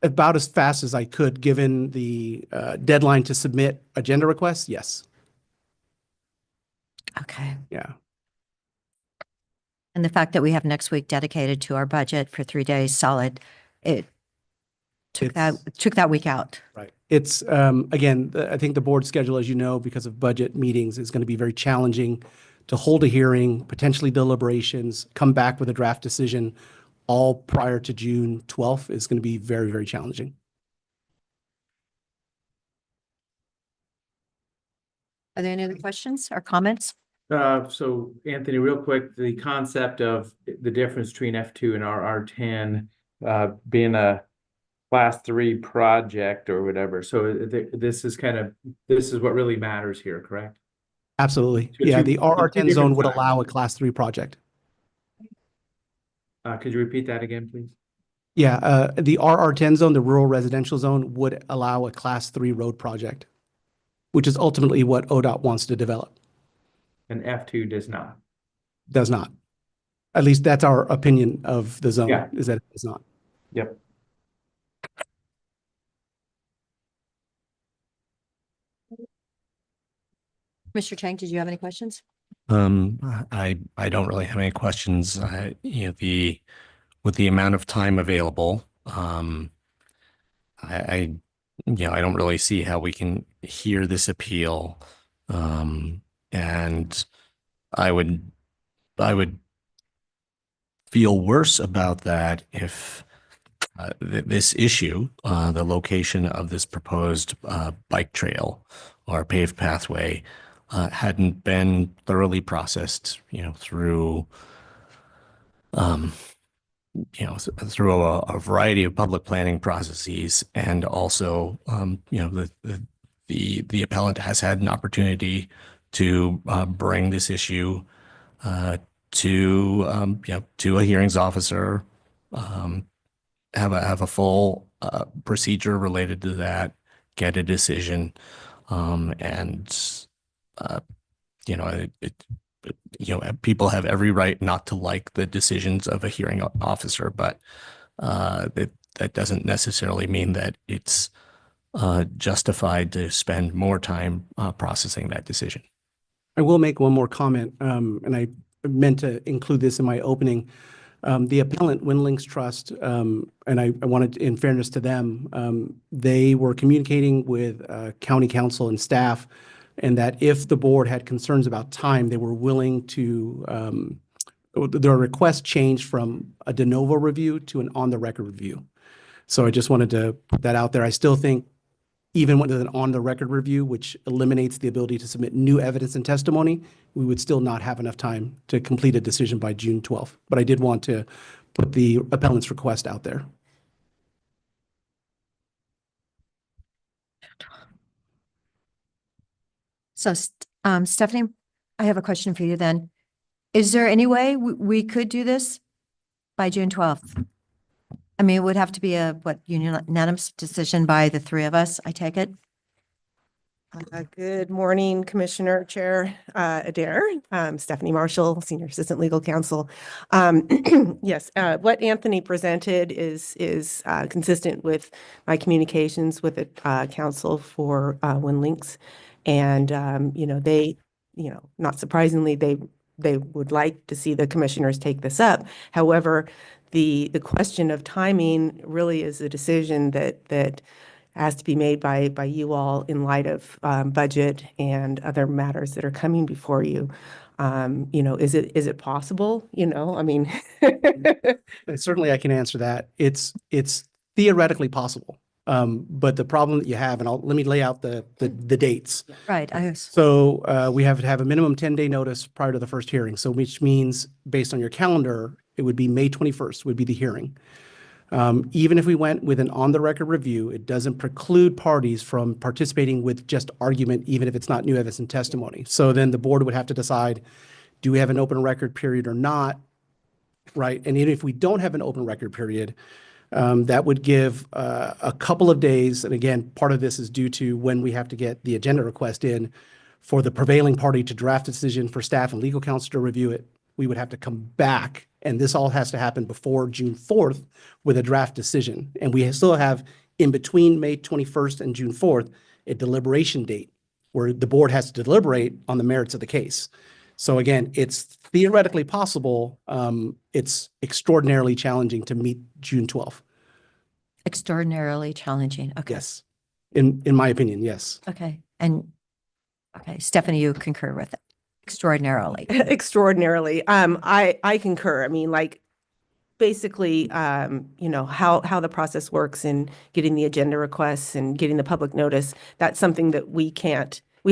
about as fast as I could, given the deadline to submit agenda requests. Yes, Okay. yeah. And the fact that we have next week dedicated to our budget for 3 days solid, it took that week out. Right. It's, again, I think the board schedule, as you know, because of budget meetings, is going to be very challenging to hold a hearing, potentially deliberations, come back with a draft decision, all prior to June 12th is going to be very, very challenging. Are there any other questions or comments? So Anthony, real quick, the concept of the difference between F2 and RR10 being a class 3 project or whatever. So this is what really matters here, correct? Absolutely. Two- Yeah, two- the two RR10 different zone would sides. allow a class 3 project. Could you repeat that again, please? Yeah, the RR10 zone, the rural residential zone, would allow a class 3 road project, which is ultimately what ODOT wants to develop. And F2 does not. Does not. At least that's our opinion of the zone, Yeah. is that it does not. Yep. Mr. Chang, did you have any questions? I don't really have any questions. With the amount of time available, I don't really see how we can hear this appeal. And I would feel worse about that if this issue, the location of this proposed bike trail or paved pathway, hadn't been thoroughly processed, through through a variety of public planning processes, and also, the appellant has had an opportunity to bring this issue to a hearings officer, have a full procedure related to that, get a decision, and people have every right not to like the decisions of a hearing officer, but that doesn't necessarily mean that it's justified to spend more time processing that decision. I will make one more comment, and I meant to include this in my opening. The appellant, Wind Links Trust, and I wanted, in fairness to them, they were communicating with county council and staff, and that if the board had concerns about time, they were willing to, their request changed from a de novo review to an on-the-record review. So I just wanted to put that out there. I still think even with an on-the-record review, which eliminates the ability to submit new evidence and testimony, we would still not have enough time to complete a decision by June 12th. But I did want to put the appellant's request out there. So, Stephanie, I have a question for you then. Is there any way we could do this by June 12th? I mean, it would have to be a unanimous decision by the three of us, I take it? Good morning, Commissioner Chair Adair. Stephanie Marshall, Senior Assistant Legal Counsel. Yes, what Anthony presented is consistent with my communications with the council for WinLinks. And, they, not surprisingly, they would like to see the commissioners take this up. However, the question of timing really is a decision that has to be made by you all in light of budget and other matters that are coming before you. Is it possible? I mean. Certainly I can answer that. It's theoretically possible. But the problem that you have, and let me lay out the dates. Right, So we have to have a minimum 10-day notice prior to the first hearing. So which means based on your calendar, it would be May 21st would be the hearing. Even if we went with an on-the-record review, it doesn't preclude parties from participating with just argument, even if it's not new evidence and testimony. So then the board would have to decide, do we have an open record period or not? Right. And even if we don't have an open record period, that would give a couple of days. And again, part of this is due to when we have to get the agenda request in for the prevailing party to draft a decision, for staff and legal counsel to review it. We would have to come back, and this all has to happen before June 4th with a draft decision. And we still have, in between May 21st and June 4th, a deliberation date where the board has to deliberate on the merits of the case. So again, it's theoretically possible. It's extraordinarily challenging to meet June 12th. Extraordinarily challenging. Okay. Yes. In my opinion, yes. Okay. And, okay, Stephanie, you concur with it? Extraordinarily. Extraordinarily. I concur. I mean, like, basically, how the process works in getting the agenda requests and getting the public notice, that's something that we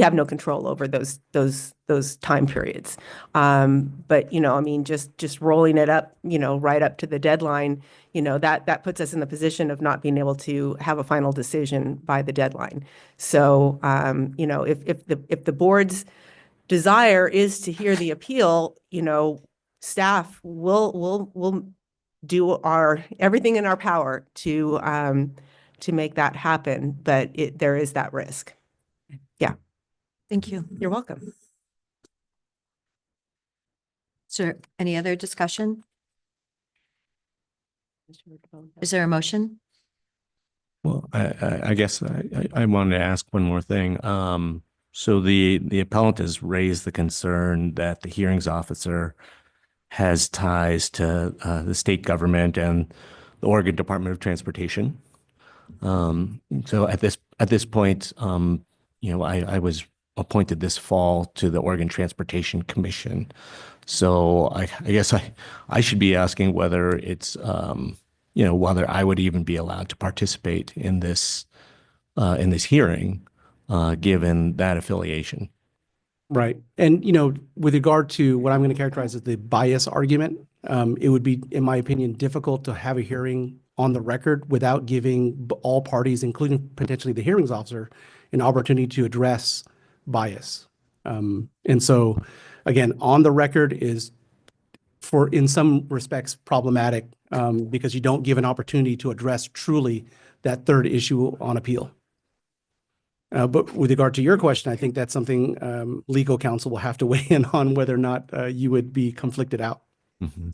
have no control over those time periods. But, I mean, just rolling it up, right up to the deadline, that puts us in the position of not being able to have a final decision by the deadline. So, if the board's desire is to hear the appeal, staff will do everything in our power to make that happen, but there is that risk. Yeah. Thank you. You're welcome. Is there any other discussion? Is there a motion? Well, I guess I wanted to ask one more thing. So the appellant has raised the concern that the hearings officer has ties to the state government and the Oregon Department of Transportation. So at this point, I was appointed this fall to the Oregon Transportation Commission. So I guess I should be asking whether it's whether I would even be allowed to participate in this hearing, given that affiliation. Right. And, with regard to what I'm going to characterize as the bias argument, it would be, in my opinion, difficult to have a hearing on the record without giving all parties, including potentially the hearings officer, an opportunity to address bias. And so, again, on the record is, in some respects, problematic because you don't give an opportunity to address truly that third issue on appeal. But with regard to your question, I think that's something legal counsel will have to weigh in on whether or not you would be conflicted out. Mm-hmm.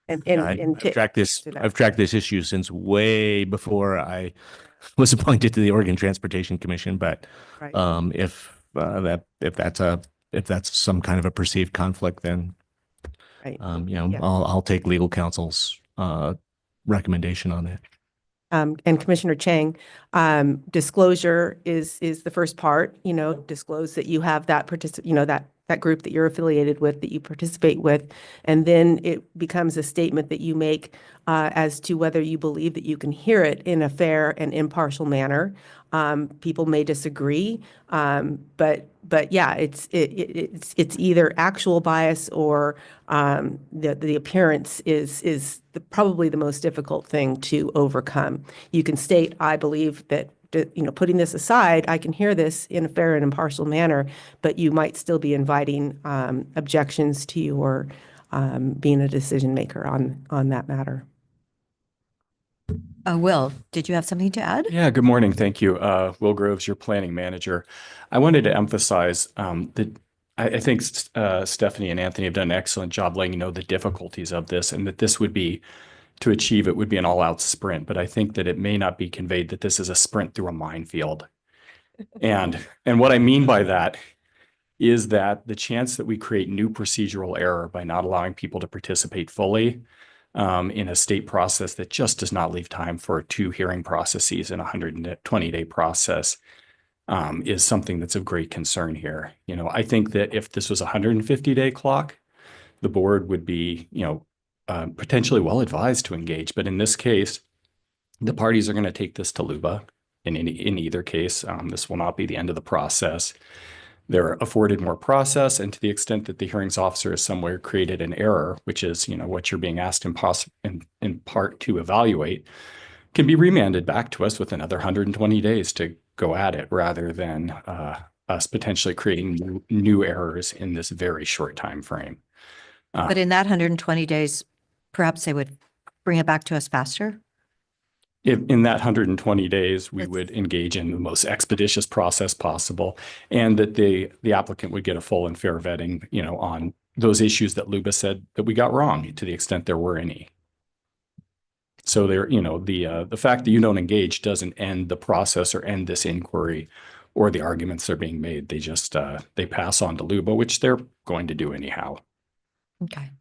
I've I've tracked this issue since way before I was appointed to the Oregon Transportation Commission. But Right. If that's some kind of a perceived conflict, then Right. I'll take legal counsel's recommendation on it. And Commissioner Chang, disclosure is the first part, disclose that you have that that group that you're affiliated with, that you participate with. And then it becomes a statement that you make as to whether you believe that you can hear it in a fair and impartial manner. People may disagree, but yeah, it's either actual bias or the appearance is probably the most difficult thing to overcome. You can state, I believe that, putting this aside, I can hear this in a fair and impartial manner, but you might still be inviting objections to you or being a decision maker on that matter. Will, did you have something to add? Yeah, good morning. Thank you. Will Groves, your planning manager. I wanted to emphasize that I think Stephanie and Anthony have done an excellent job letting you know the difficulties of this, and that this would be, to achieve it would be an all-out sprint. But I think that it may not be conveyed that this is a sprint through a minefield. And what I mean by that is that the chance that we create new procedural error by not allowing people to participate fully in a state process that just does not leave time for 2 hearing processes in a 120-day process is something that's of great concern here. You know, I think that if this was a 150-day clock, the board would be, potentially well advised to engage. But in this case, the parties are going to take this to LUBA. In either case, this will not be the end of the process. They're afforded more process, and to the extent that the hearings officer has somewhere created an error, which is, what you're being asked in part to evaluate, can be remanded back to us with another 120 days to go at it, rather than us potentially creating new errors in this very short time frame. But in that 120 days, perhaps they would bring it back to us faster? If in that 120 days, we would engage in the most expeditious process possible, and that the applicant would get a full and fair vetting, on those issues that LUBA said that we got wrong, to the extent there were any. So there, the fact that you don't engage doesn't end the process or end this inquiry or the arguments that are being made. They just, they pass on to LUBA, which they're going to do anyhow. Okay.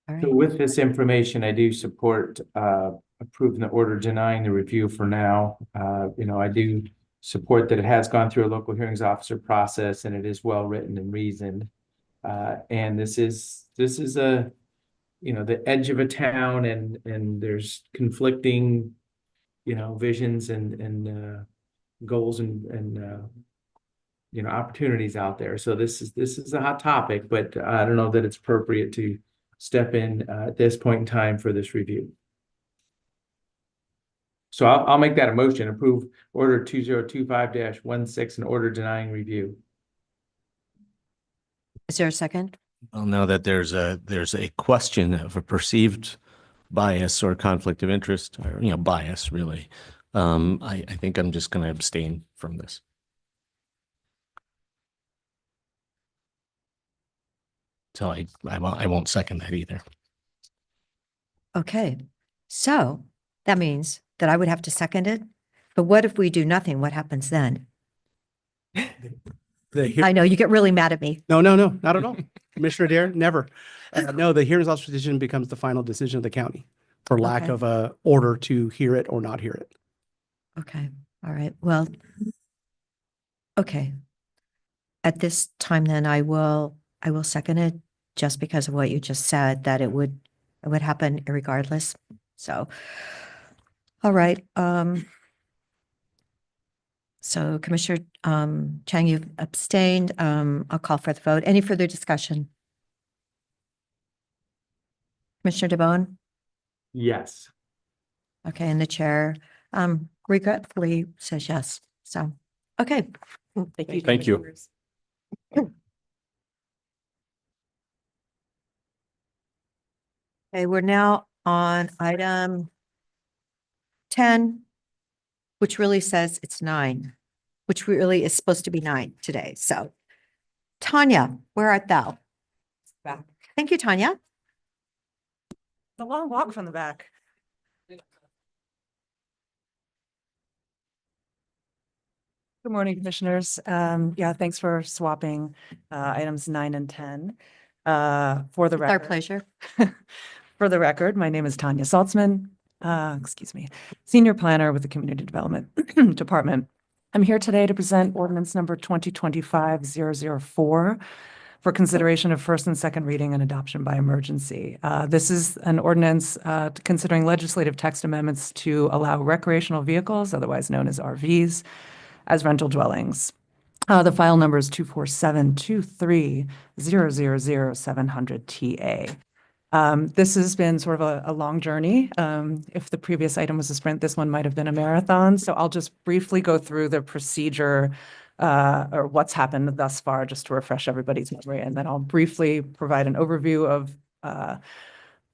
All So right. with this information, I do support approving the order denying the review for now. I do support that it has gone through a local hearings officer process and it is well written and reasoned. And this is a, the edge of a town, and there's conflicting, visions and goals and opportunities out there. So this is a hot topic, but I don't know that it's appropriate to step in at this point in time for this review. So I'll make that a motion, approve order 2025-16 and order denying review. Is there a second? I'll know that there's a question of a perceived bias or conflict of interest, or, bias really. I think I'm just going to abstain from this. So I won't second that either. Okay. So that means that I would have to second it. But what if we do nothing? What happens then? I know you get really mad at me. No, not at all. Commissioner Dare, never. No, the hearings officer's decision becomes the final decision of the county for lack Okay. of a order to hear it or not hear it. Okay. All right. Well, okay. At this time, then I will second it, just because of what you just said, that it would happen regardless. So, all right. So Commissioner Chang, you've abstained. I'll call for the vote. Any further discussion? Commissioner DeBonne? Yes. Okay, and the chair regretfully says yes. So, okay. Thank you. Thank you. Commissioners. Okay, we're now on item 10, which really says it's 9, which really is supposed to be 9 today. So Tanya, where art thou? Back. Thank you, Tanya. A long walk from the back. Good morning, Commissioners. Thanks for swapping items 9 and 10. For the It's our record, pleasure. for the record, my name is Tanya Saltzman, Senior Planner with the Community Development Department. I'm here today to present ordinance number 2025-004 for consideration of first and second reading and adoption by emergency. This is an ordinance considering legislative text amendments to allow recreational vehicles, otherwise known as RVs, as rental dwellings. The file number is 247-23000-700 TA. This has been sort of a long journey. If the previous item was a sprint, this one might have been a marathon. So I'll just briefly go through the procedure or what's happened thus far, just to refresh everybody's memory. And then I'll briefly provide an overview of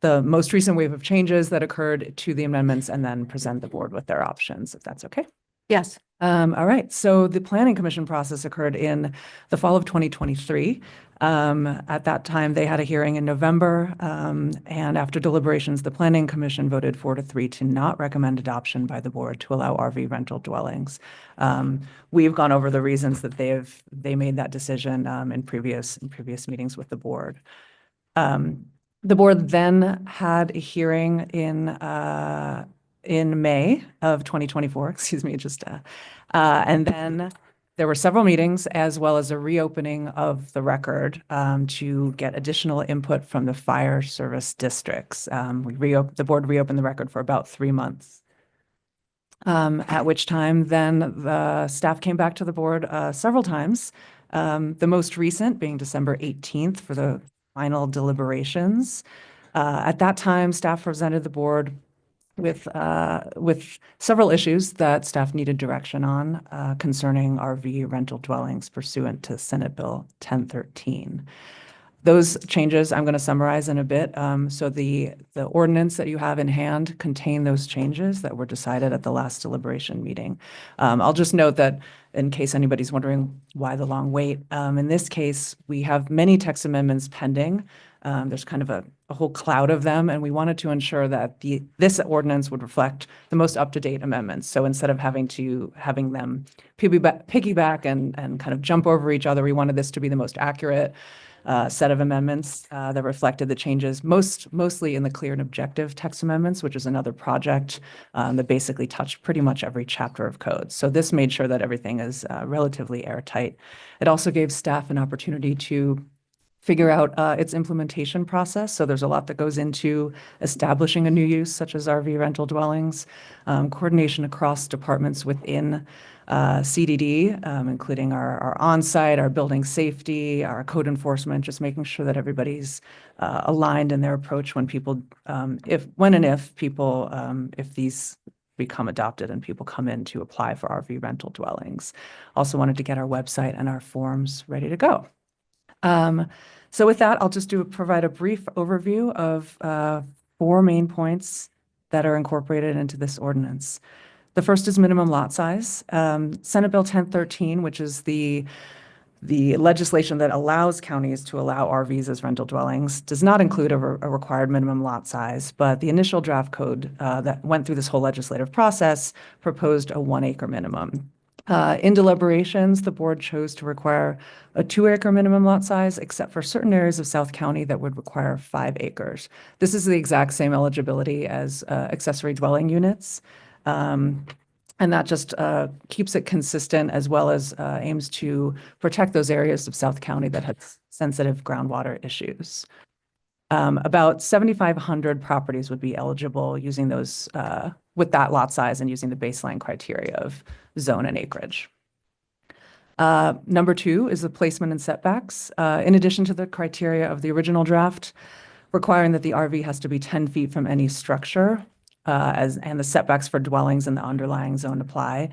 the most recent wave of changes that occurred to the amendments and then present the board with their options, if that's okay. Yes. All right, so the planning commission process occurred in the fall of 2023. At that time, they had a hearing in November, and after deliberations, the planning commission voted 4-3 to not recommend adoption by the board to allow RV rental dwellings. We've gone over the reasons that they made that decision in previous meetings with the board. The board then had a hearing in May of 2024, excuse me, and then there were several meetings as well as a reopening of the record to get additional input from the fire service districts. The board reopened the record for about 3 months. At which time then the staff came back to the board several times. The most recent being December 18th for the final deliberations. At that time, staff presented the board with several issues that staff needed direction on concerning RV rental dwellings pursuant to Senate Bill 1013. Those changes I'm going to summarize in a bit. So the ordinance that you have in hand contain those changes that were decided at the last deliberation meeting. I'll just note that in case anybody's wondering why the long wait, in this case, we have many text amendments pending. There's kind of a whole cloud of them, and we wanted to ensure that this ordinance would reflect the most up-to-date amendments. So instead of having them piggyback and kind of jump over each other, we wanted this to be the most accurate set of amendments that reflected the changes, mostly in the clear and objective text amendments, which is another project that basically touched pretty much every chapter of code. So this made sure that everything is relatively airtight. It also gave staff an opportunity to figure out its implementation process. So there's a lot that goes into establishing a new use, such as RV rental dwellings, coordination across departments within CDD, including our on-site, our building safety, our code enforcement, just making sure that everybody's aligned in their approach when if these become adopted and people come in to apply for RV rental dwellings. Also wanted to get our website and our forms ready to go. So with that, I'll just provide a brief overview of 4 main points that are incorporated into this ordinance. The first is minimum lot size. Senate Bill 1013, which is the legislation that allows counties to allow RVs as rental dwellings, does not include a required minimum lot size, but the initial draft code that went through this whole legislative process proposed a 1-acre minimum. In deliberations, the board chose to require a 2-acre minimum lot size, except for certain areas of South County that would require 5 acres. This is the exact same eligibility as accessory dwelling units. And that just keeps it consistent as well as aims to protect those areas of South County that have sensitive groundwater issues. About 7,500 properties would be eligible using those with that lot size and using the baseline criteria of zone and acreage. Number 2 is the placement and setbacks. In addition to the criteria of the original draft, requiring that the RV has to be 10 feet from any structure, and the setbacks for dwellings in the underlying zone apply.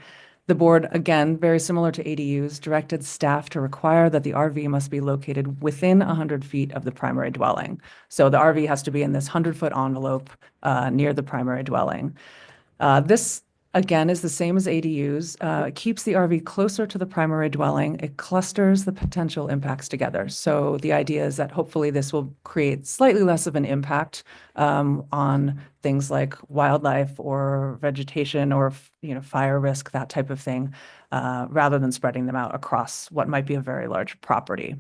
The board, again, very similar to ADUs, directed staff to require that the RV must be located within 100 feet of the primary dwelling. So the RV has to be in this 100-foot envelope near the primary dwelling. This, again, is the same as ADUs. It keeps the RV closer to the primary dwelling. It clusters the potential impacts together. So the idea is that hopefully this will create slightly less of an impact on things like wildlife or vegetation or fire risk, that type of thing, rather than spreading them out across what might be a very large property.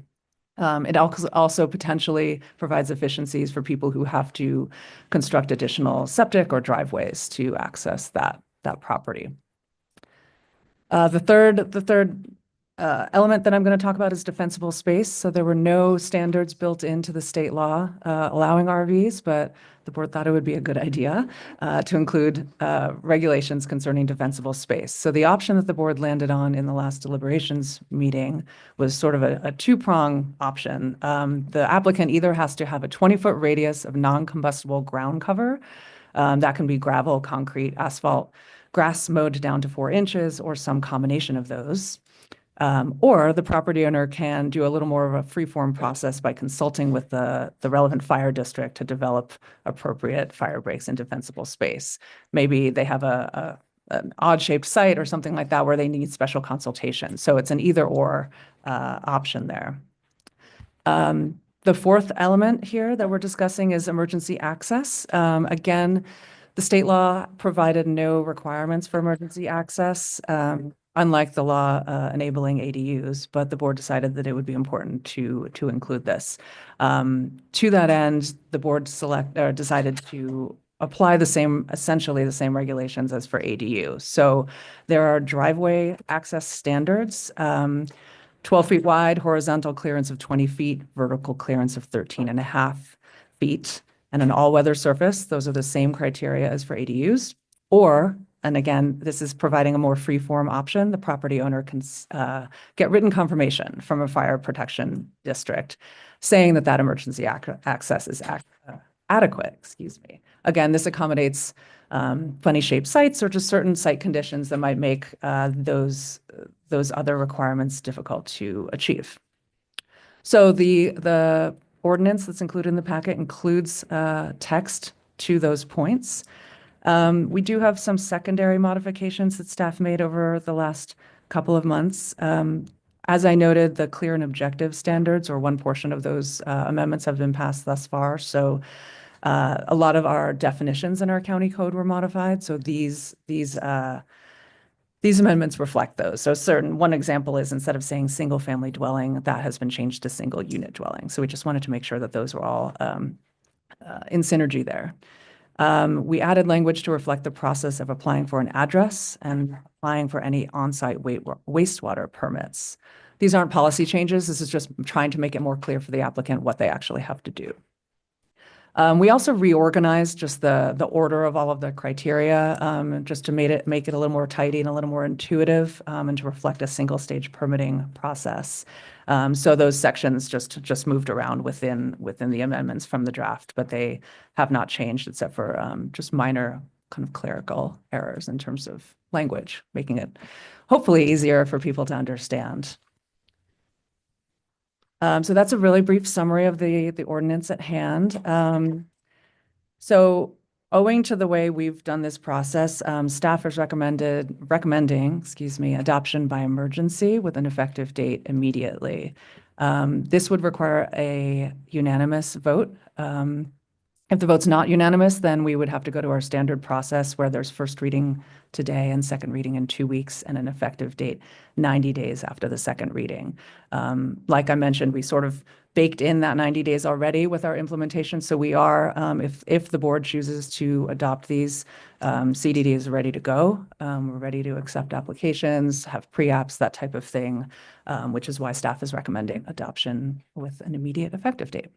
It also potentially provides efficiencies for people who have to construct additional septic or driveways to access that property. The third element that I'm going to talk about is defensible space. So there were no standards built into the state law allowing RVs, but the board thought it would be a good idea to include regulations concerning defensible space. So the option that the board landed on in the last deliberations meeting was sort of a 2-prong option. The applicant either has to have a 20-foot radius of non-combustible ground cover. That can be gravel, concrete, asphalt, grass mowed down to 4 inches, or some combination of those. Or the property owner can do a little more of a free-form process by consulting with the relevant fire district to develop appropriate fire breaks in defensible space. Maybe they have an odd-shaped site or something like that where they need special consultation. So it's an either-or option there. The fourth element here that we're discussing is emergency access. Again, the state law provided no requirements for emergency access, unlike the law enabling ADUs, but the board decided that it would be important to include this. To that end, the board decided to apply essentially the same regulations as for ADU. So there are driveway access standards, 12 feet wide, horizontal clearance of 20 feet, vertical clearance of 13.5 feet, and an all-weather surface. Those are the same criteria as for ADUs. Or, and again, this is providing a more free-form option, the property owner can get written confirmation from a fire protection district saying that that emergency access is adequate, excuse me. Again, this accommodates funny shaped sites or just certain site conditions that might make those other requirements difficult to achieve. So the ordinance that's included in the packet includes text to those points. We do have some secondary modifications that staff made over the last couple of months. As I noted, the clear and objective standards, or one portion of those amendments, have been passed thus far. So a lot of our definitions in our county code were modified. So these amendments reflect those. So one example is, instead of saying single family dwelling, that has been changed to single unit dwelling. So we just wanted to make sure that those were all in synergy there. We added language to reflect the process of applying for an address and applying for any on-site wastewater permits. These aren't policy changes. This is just trying to make it more clear for the applicant what they actually have to do. We also reorganized just the order of all of the criteria, just to make it a little more tidy and a little more intuitive, and to reflect a single stage permitting process. So those sections just moved around within the amendments from the draft, but they have not changed except for just minor kind of clerical errors in terms of language, making it hopefully easier for people to understand. So that's a really brief summary of the ordinance at hand. So owing to the way we've done this process, staff is recommending, excuse me, adoption by emergency with an effective date immediately. This would require a unanimous vote. If the vote's not unanimous, then we would have to go to our standard process where there's first reading today and second reading in 2 weeks and an effective date 90 days after the second reading. Like I mentioned, we sort of baked in that 90 days already with our implementation. So we are, if the board chooses to adopt these, CDD is ready to go. We're ready to accept applications, have pre-apps, that type of thing, which is why staff is recommending adoption with an immediate effective date.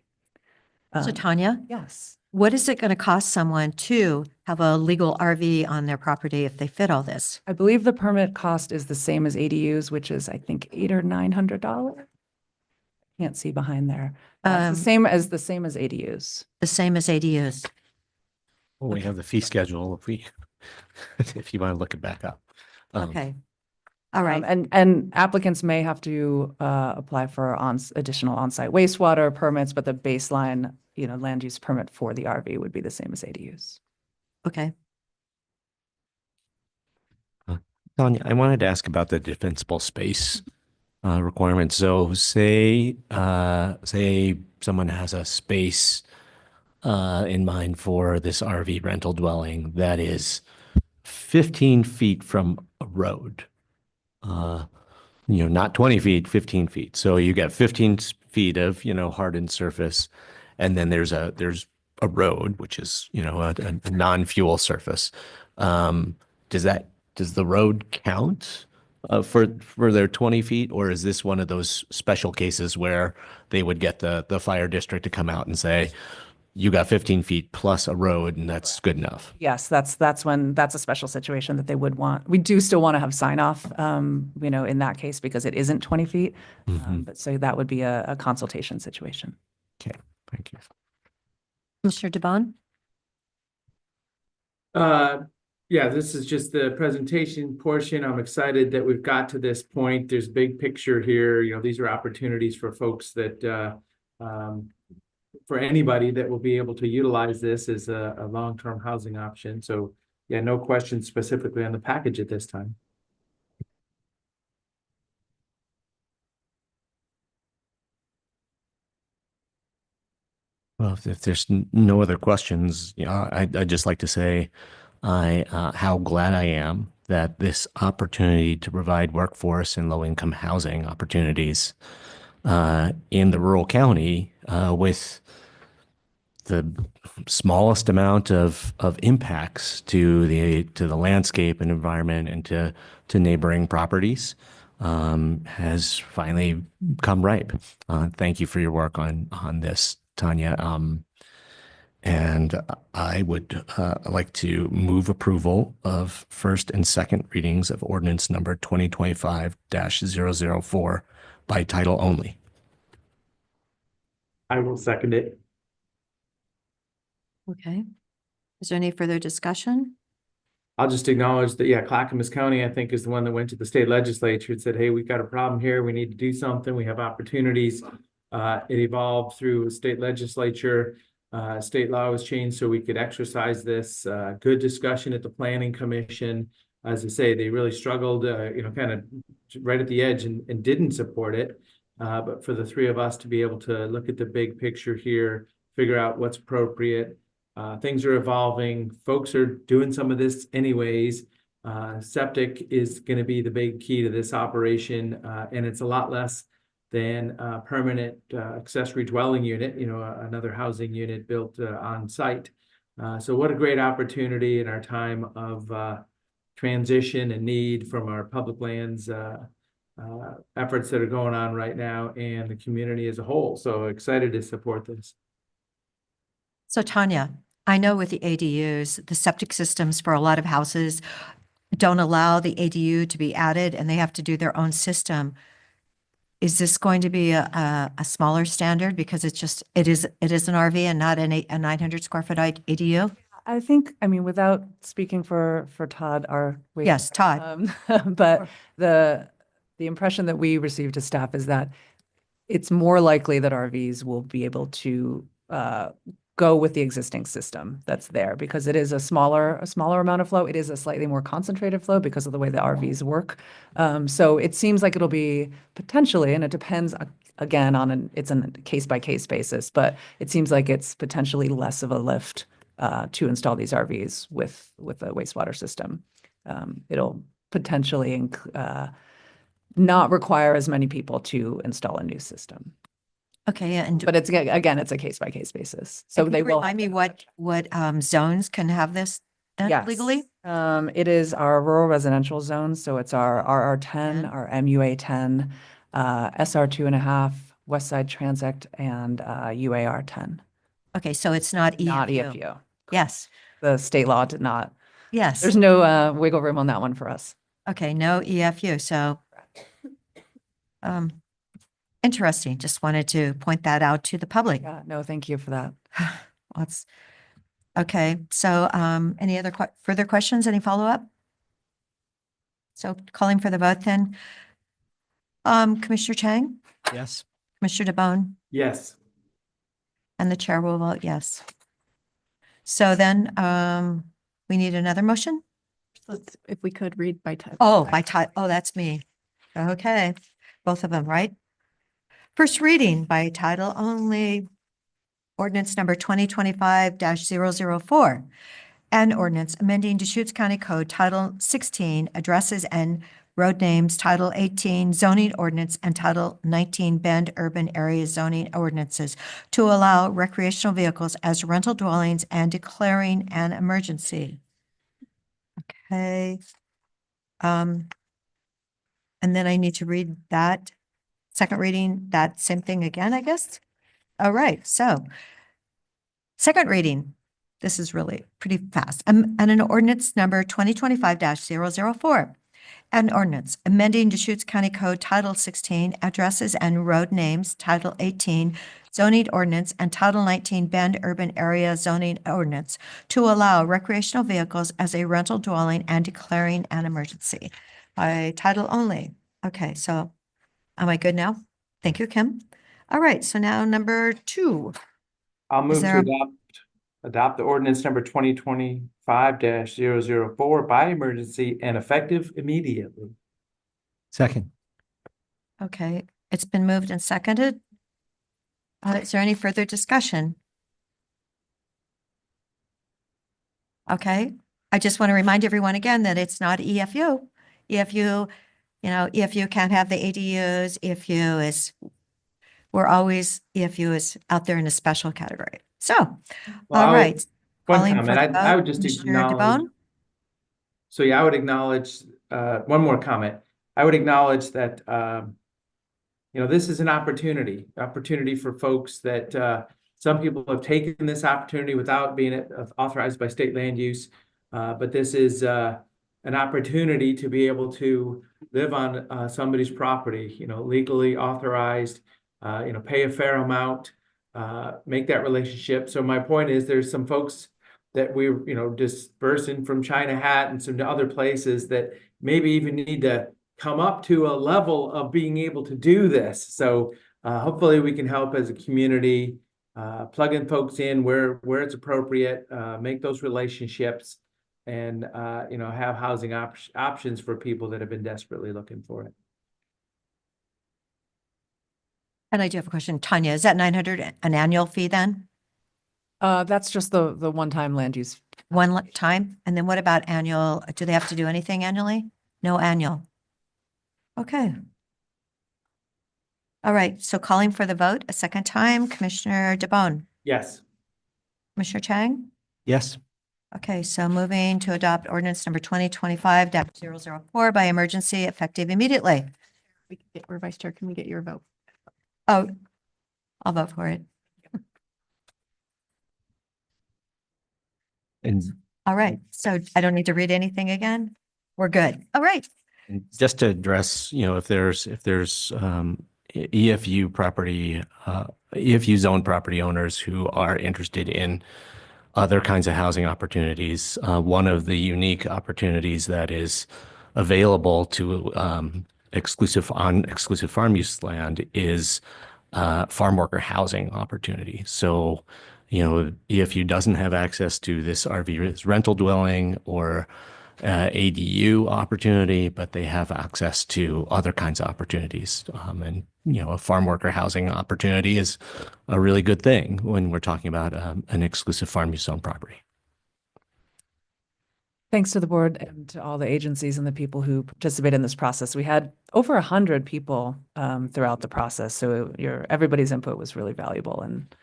So Tanya, Yes. what is it going to cost someone to have a legal RV on their property if they fit all this? I believe the permit cost is the same as ADUs, which is, I think, $800 or $900. Can't see behind there. It's the same as ADUs. The same as ADUs. Well, we have the fee schedule if you want to look it back up. Okay. All right. And applicants may have to apply for additional on-site wastewater permits, but the baseline, land use permit for the RV would be the same as ADUs. Okay. Tanya, I wanted to ask about the defensible space requirement. So say someone has a space in mind for this RV rental dwelling that is 15 feet from a road. Not 20 feet, 15 feet. So you get 15 feet of, hardened surface. And then there's a road, which is, a non-fuel surface. Does the road count for their 20 feet? Or is this one of those special cases where they would get the fire district to come out and say, you got 15 feet plus a road and that's good enough? Yes, that's a special situation that they would want. We do still want to have sign off, in that case, because it isn't 20 feet. But so that would be a consultation situation. Okay, thank you. Commissioner DeBon? Yeah, this is just the presentation portion. I'm excited that we've got to this point. There's big picture here. You know, these are opportunities for folks that, for anybody that will be able to utilize this as a long-term housing option. So yeah, no questions specifically on the package at this time. Well, if there's no other questions, I'd just like to say how glad I am that this opportunity to provide workforce and low-income housing opportunities in the rural county with the smallest amount of impacts to the landscape and environment and to neighboring properties has finally come ripe. Thank you for your work on this, Tanya. And I would like to move approval of first and second readings of ordinance number 2025-004 by title only. I will second it. Okay. Is there any further discussion? I'll just acknowledge that, yeah, Clackamas County, I think, is the one that went to the state legislature and said, hey, we've got a problem here. We need to do something. We have opportunities. It evolved through state legislature. State law was changed so we could exercise this. Good discussion at the Planning Commission. As I say, they really struggled, kind of right at the edge and didn't support it. But for the three of us to be able to look at the big picture here, figure out what's appropriate. Things are evolving. Folks are doing some of this anyways. Septic is going to be the big key to this operation, and it's a lot less than a permanent accessory dwelling unit, another housing unit built on site. So what a great opportunity in our time of transition and need from our public lands efforts that are going on right now and the community as a whole. So excited to support this. So Tanya, I know with the ADUs, the septic systems for a lot of houses don't allow the ADU to be added and they have to do their own system. Is this going to be a smaller standard because it is an RV and not a 900 square foot ADU? I think, without speaking for Todd, Yes, Todd. But the impression that we received as staff is that it's more likely that RVs will be able to go with the existing system that's there because it is a smaller amount of flow. It is a slightly more concentrated flow because of the way the RVs work. So it seems like it'll be potentially, and it depends again it's a case by case basis, but it seems like it's potentially less of a lift to install these RVs with a wastewater system. It'll potentially not require as many people to install a new system. Okay, and But it's a case by case basis. So can they you will. remind me what zones can have this then Yes. legally? It is our rural residential zone. So it's our RR10, Yeah. our MUA 10, SR 2.5, West Side Transit, and UAR 10. Okay, so it's not EFU. Not EFU. Yes, The state law did not. yes. There's no wiggle room on that one for us. Okay, no EFU, so interesting. Just wanted to point that out to the public. Yeah, no, thank you for that. Let's, okay, so any other further questions, any follow-up? So calling for the vote then. Commissioner Chang, Yes. Commissioner DeBonne, Yes. and the chair will vote yes. So then we need another motion? If we could read by title. Oh, by title, oh, that's me. Okay, both of them, right? First reading by title only, ordinance number 2025-004. An ordinance amending Deschutes County Code Title 16, addresses and road names, Title 18, zoning ordinance, and Title 19, Bend urban area zoning ordinances to allow recreational vehicles as rental dwellings and declaring an emergency. Okay. And then I need to read that second reading, that same thing again, I guess. All right, so second reading, this is really pretty fast. And an ordinance number 2025-004. An ordinance amending Deschutes County Code Title 16, Addresses and Road Names, Title 18, Zoning Ordinance, and Title 19, Bend Urban Area Zoning Ordinance to allow recreational vehicles as a rental dwelling and declaring an emergency by title only. Okay, so am I good now? Thank you, Kim. All right, so now number 2. I'll move there to a- adopt the ordinance number 2025-004 by emergency and effective immediately. Second. Okay, it's been moved and seconded. Is there any further discussion? Okay, I just want to remind everyone again that it's not EFU. EFU can't have the ADUs. EFU is out there in a special category. So, Well, all right. One Calling for comment, the I vote, would just Commissioner acknowledge. DeBonne? So yeah, I would acknowledge, one more comment. I would acknowledge that, this is an opportunity for folks that, some people have taken this opportunity without being authorized by state land use. But this is, an opportunity to be able to live on, somebody's property, legally authorized, pay a fair amount, make that relationship. So my point is there's some folks that we're, dispersing from China Hat and some other places that maybe even need to come up to a level of being able to do this. So hopefully we can help as a community, plug in folks in where it's appropriate, make those relationships and, have housing options for people that have been desperately looking for it. And I do have a question. Tanya, is that 900 an annual fee then? That's just the one-time land use. Time? And then what about annual? Do they have to do anything annually? No annual. Okay. All right, so calling for the vote a second time, Commissioner DeBonne, Yes. Commissioner Chang? Yes. Okay, so moving to adopt ordinance number 2025-004 by emergency effective immediately. Or Vice Chair, can we get your vote? Oh, I'll vote for it. And All right, so I don't need to read anything again? We're good. All right. And just to address, if there's EFU property, EFU zone property owners who are interested in other kinds of housing opportunities, one of the unique opportunities that is available to exclusive farm use land is farm worker housing opportunity. So, EFU doesn't have access to this RV rental dwelling or ADU opportunity, but they have access to other kinds of opportunities. And, a farm worker housing opportunity is a really good thing when we're talking about an exclusive farm use zone property. Thanks to the board and to all the agencies and the people who participate in this process. We had over 100 people throughout the process. So everybody's input was really valuable. And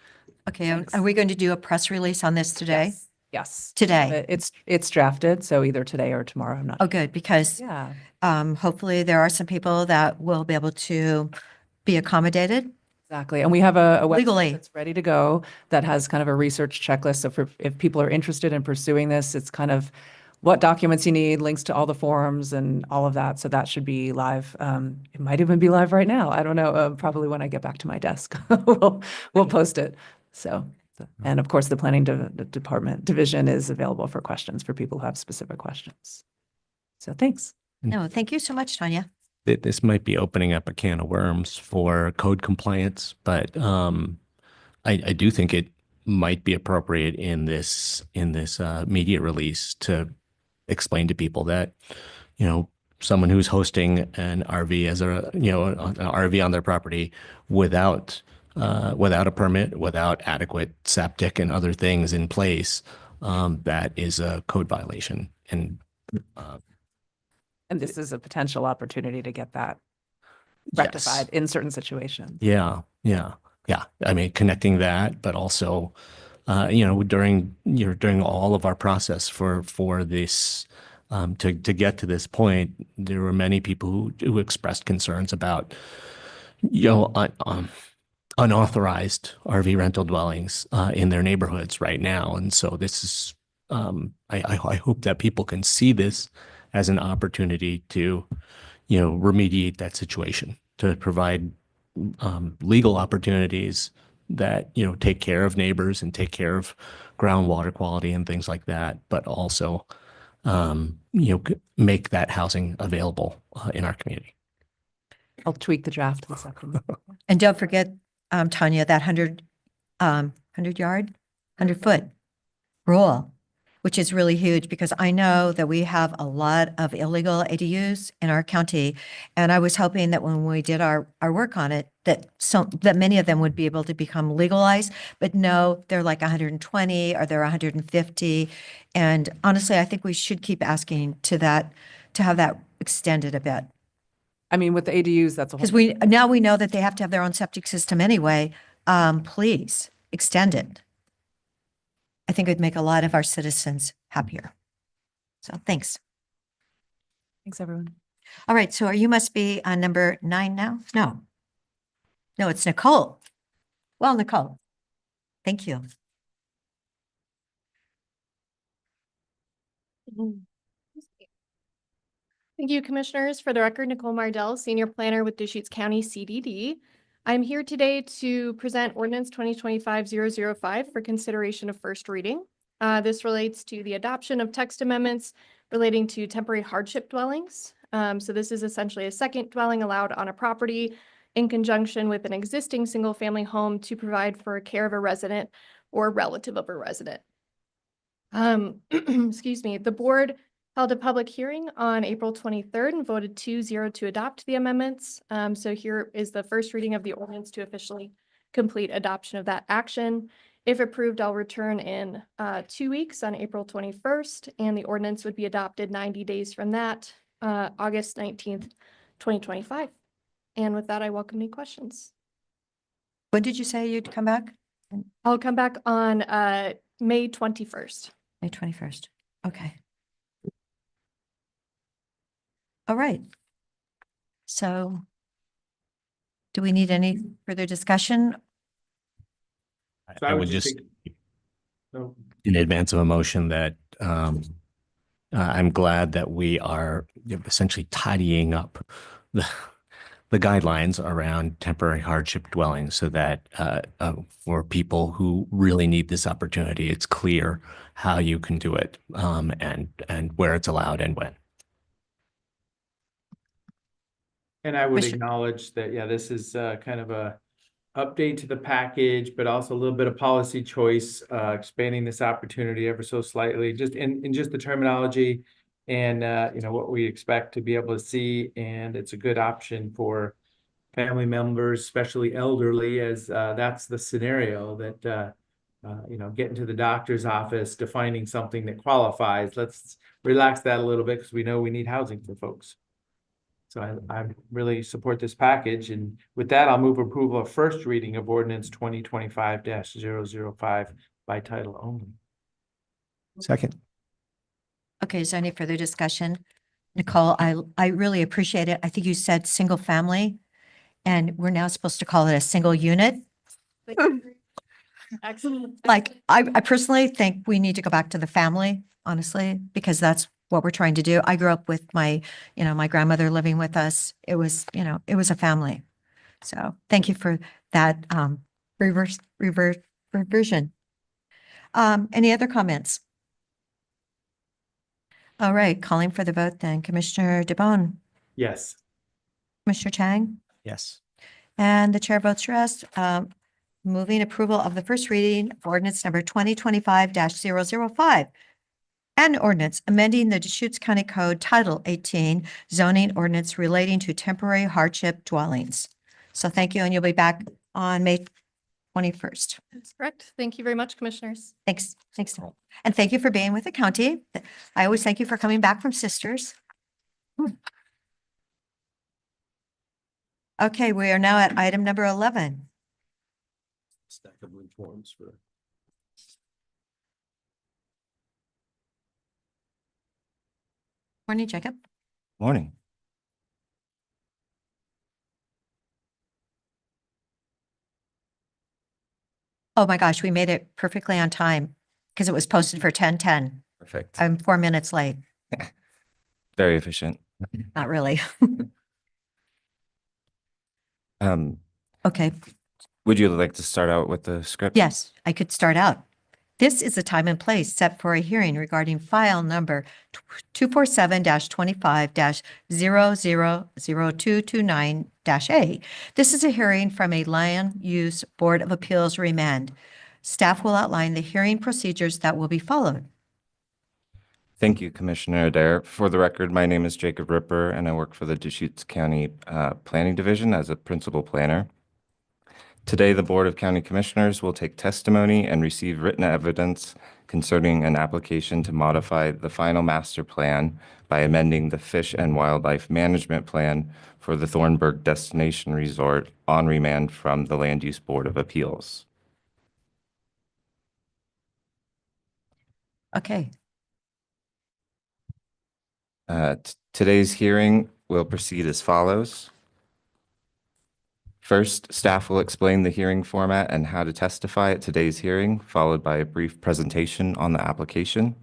Okay, are we going to do a press release on this today? yes, Today? it's drafted. So either today or tomorrow. I'm not. Oh, good, because Yeah. hopefully there are some people that will be able to be accommodated. Exactly. And we have a website Legally. that's ready to go that has kind of a research checklist. So if people are interested in pursuing this, it's kind of what documents you need, links to all the forums and all of that. So that should be live. It might even be live right now. I don't know. Probably when I get back to my desk, we'll post it. So, and of course, the planning department division is available for questions for people who have specific questions. So thanks. No, thank you so much, Tanya. This might be opening up a can of worms for code compliance, but I do think it might be appropriate in this media release to explain to people that, someone who's hosting an RV as an RV on their property without a permit, without adequate septic and other things in place, that is a code violation. And this is a potential opportunity to get that rectified in certain situations. Yeah. I mean, connecting that, but also, during all of our process for this, to get to this point, there were many people who expressed concerns about, unauthorized RV rental dwellings in their neighborhoods right now. And so this is, I hope that people can see this as an opportunity to, you know, remediate that situation, to provide legal opportunities that, you know, take care of neighbors and take care of groundwater quality and things like that, but also, you know, make that housing available in our community. I'll tweak the draft this afternoon. And don't forget, Tanya, that 100-foot rule, which is really huge because I know that we have a lot of illegal ADUs in our county. And I was hoping that when we did our work on it, that many of them would be able to become legalized, but no, they're like 120 or they're 150. And honestly, I think we should keep asking to have that extended a bit. I mean, with the ADUs, that's a whole. Because now we know that they have to have their own septic system anyway. Please extend it. I think it would make a lot of our citizens happier. So thanks. Thanks, everyone. All right, so you must be on number 9 now? No. No, it's Nicole. Well, Nicole, thank you. Thank you, Commissioners. For the record, Nicole Mardell, Senior Planner with Deschutes County CDD. I'm here today to present Ordinance 2025-005 for consideration of first reading. This relates to the adoption of text amendments relating to temporary hardship dwellings. So this is essentially a second dwelling allowed on a property in conjunction with an existing single-family home to provide for care of a resident or relative of a resident. Excuse me, the board held a public hearing on April 23rd and voted 2-0 to adopt the amendments. So here is the first reading of the ordinance to officially complete adoption of that action. If approved, I'll return in 2 weeks on April 21st, and the ordinance would be adopted 90 days from that, August 19th, 2025. And with that, I welcome any questions. When did you say you'd come back? I'll come back on May 21st. May 21st. Okay. All right. So do we need any further discussion? So I I would would just just, think- So, in advance of a motion, that I'm glad that we are essentially tidying up the guidelines around temporary hardship dwellings so that for people who really need this opportunity, it's clear how you can do it and where it's allowed and when. And I would Commissioner- acknowledge that, yeah, this is kind of a update to the package, but also a little bit of policy choice, expanding this opportunity ever so slightly, just in just the terminology and, you know, what we expect to be able to see. And it's a good option for family members, especially elderly, as that's the scenario that, you know, getting to the doctor's office, defining something that qualifies. Let's relax that a little bit because we know we need housing for folks. So I really support this package, and with that, I'll move approval of first reading of ordinance 2025-005 by title only. Second. Okay, is there any further discussion? Nicole, I really appreciate it. I think you said single family, and we're now supposed to call it a single unit. Excellent. Like, I personally think we need to go back to the family, honestly, because that's what we're trying to do. I grew up with my grandmother living with us. It was a family. So thank you for that reversion. Any other comments? All right, calling for the vote then. Commissioner DeBonne, Yes. Commissioner Chang, Yes. and the chair votes yes. Moving approval of the first reading of ordinance number 2025-005. An ordinance amending the Deschutes County Code Title 18 zoning ordinance relating to temporary hardship dwellings. So thank you, and you'll be back on May 21st. That's correct. Thank you very much, Commissioners. Thanks. And thank you for being with the county. I always thank you for coming back from Sisters. Okay, we are now at item number 11. Stack of reforms for. Morning, Jacob. Morning. Oh my gosh, we made it perfectly on time because it was posted for 10:10. Perfect. I'm 4 minutes late. Very efficient. Not really. Um, Okay, would you like to start out with the script? yes, I could start out. This is a time and place set for a hearing regarding file number 247-25-000229-A. This is a hearing from a Land Use Board of Appeals remand. Staff will outline the hearing procedures that will be followed. Thank you, Commissioner Adair. For the record, my name is Jacob Ripper, and I work for the Deschutes County Planning Division as a principal planner. Today, the Board of County Commissioners will take testimony and receive written evidence concerning an application to modify the final master plan by amending the Fish and Wildlife Management Plan for the Thornburg Destination Resort on remand from the Land Use Board of Appeals. Okay, Today's hearing will proceed as follows. First, staff will explain the hearing format and how to testify at today's hearing, followed by a brief presentation on the application.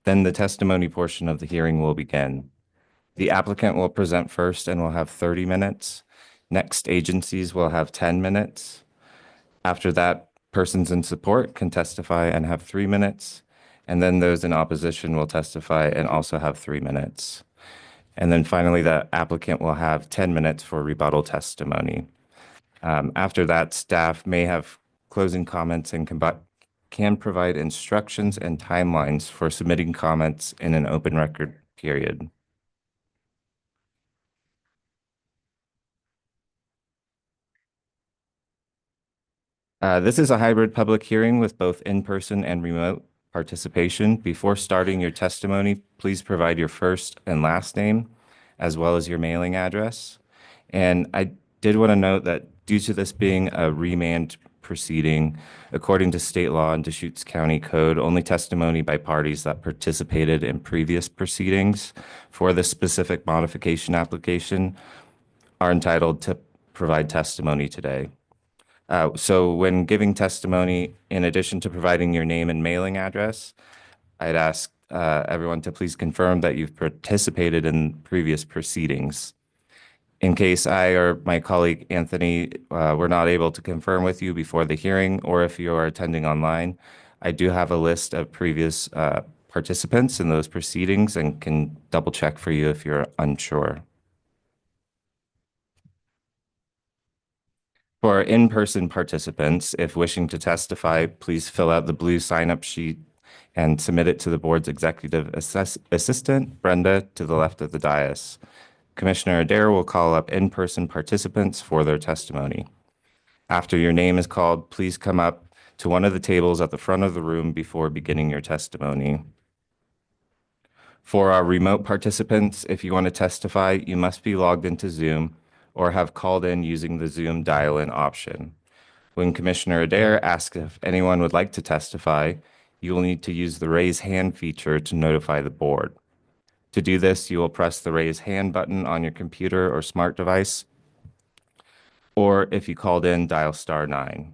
Then the testimony portion of the hearing will begin. The applicant will present first and will have 30 minutes. Next, agencies will have 10 minutes. After that, persons in support can testify and have 3 minutes. And then those in opposition will testify and also have 3 minutes. And then finally, the applicant will have 10 minutes for rebuttal testimony. After that, staff may have closing comments and can provide instructions and timelines for submitting comments in an open record period. This is a hybrid public hearing with both in-person and remote participation. Before starting your testimony, please provide your first and last name, as well as your mailing address. And I did want to note that due to this being a remand proceeding, according to state law and Deschutes County Code, only testimony by parties that participated in previous proceedings for the specific modification application are entitled to provide testimony today. So when giving testimony, in addition to providing your name and mailing address, I'd ask everyone to please confirm that you've participated in previous proceedings. In case I or my colleague Anthony were not able to confirm with you before the hearing, or if you are attending online, I do have a list of previous participants in those proceedings and can double check for you if you're unsure. For in-person participants, if wishing to testify, please fill out the blue sign-up sheet and submit it to the board's executive assistant, Brenda, to the left of the dais. Commissioner Adair will call up in-person participants for their testimony. After your name is called, please come up to one of the tables at the front of the room before beginning your testimony. For our remote participants, if you want to testify, you must be logged into Zoom or have called in using the Zoom dial-in option. When Commissioner Adair asks if anyone would like to testify, you will need to use the raise hand feature to notify the board. To do this, you will press the raise hand button on your computer or smart device, or if you called in, dial *9.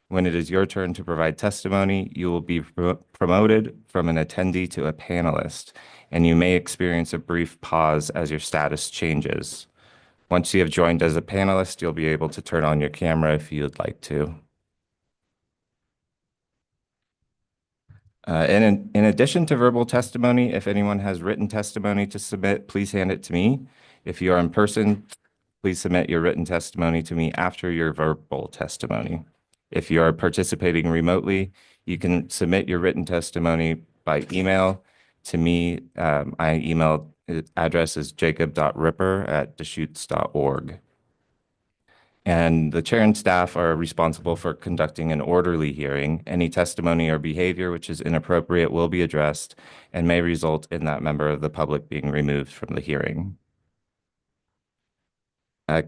When it is your turn to provide testimony, you will be promoted from an attendee to a panelist, and you may experience a brief pause as your status changes. Once you have joined as a panelist, you'll be able to turn on your camera if you would like to. In addition to verbal testimony, if anyone has written testimony to submit, please hand it to me. If you are in person, please submit your written testimony to me after your verbal testimony. If you are participating remotely, you can submit your written testimony by email to me. My email address is jacob.ripper@deschutes.org. And the chair and staff are responsible for conducting an orderly hearing. Any testimony or behavior which is inappropriate will be addressed and may result in that member of the public being removed from the hearing.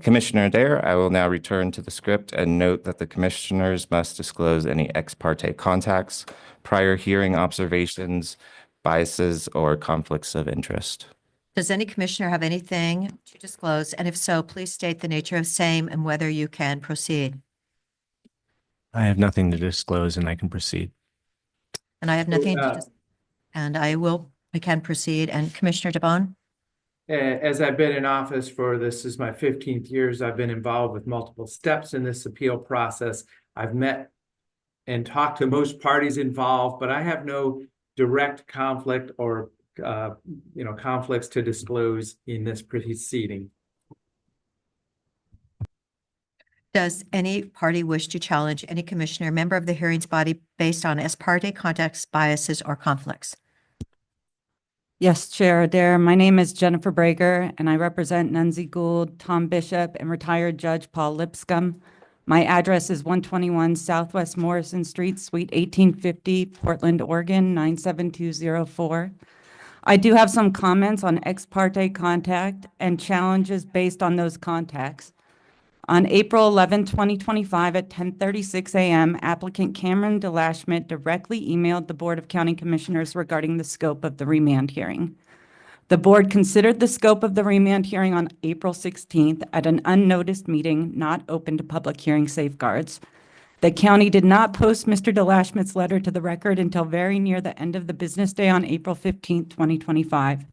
Commissioner Adair, I will now return to the script and note that the commissioners must disclose any ex parte contacts, prior hearing observations, biases, or conflicts of interest. Does any commissioner have anything to disclose? And if so, please state the nature of same and whether you can proceed. I have nothing to disclose and I can proceed. And I have nothing to and I we can proceed. And Commissioner DeBonne? As I've been in office for this is my 15th years, I've been involved with multiple steps in this appeal process. I've met and talked to most parties involved, but I have no direct conflict or conflicts to disclose in this proceeding. Does any party wish to challenge any commissioner, member of the hearings body based on ex parte contacts, biases, or conflicts? Yes, Chair Adair. My name is Jennifer Brager, and I represent Nunzi Gould, Tom Bishop, and retired Judge Paul Lipscomb. My address is 121 Southwest Morrison Street, Suite 1850, Portland, Oregon, 97204. I do have some comments on ex parte contact and challenges based on those contacts. On April 11, 2025 at 10:36 a.m., applicant Cameron DeLashmutt directly emailed the Board of County Commissioners regarding the scope of the remand hearing. The board considered the scope of the remand hearing on April 16th at an unnoticed meeting not open to public hearing safeguards. The county did not post Mr. DeLashmutt's letter to the record until very near the end of the business day on April 15th, 2025.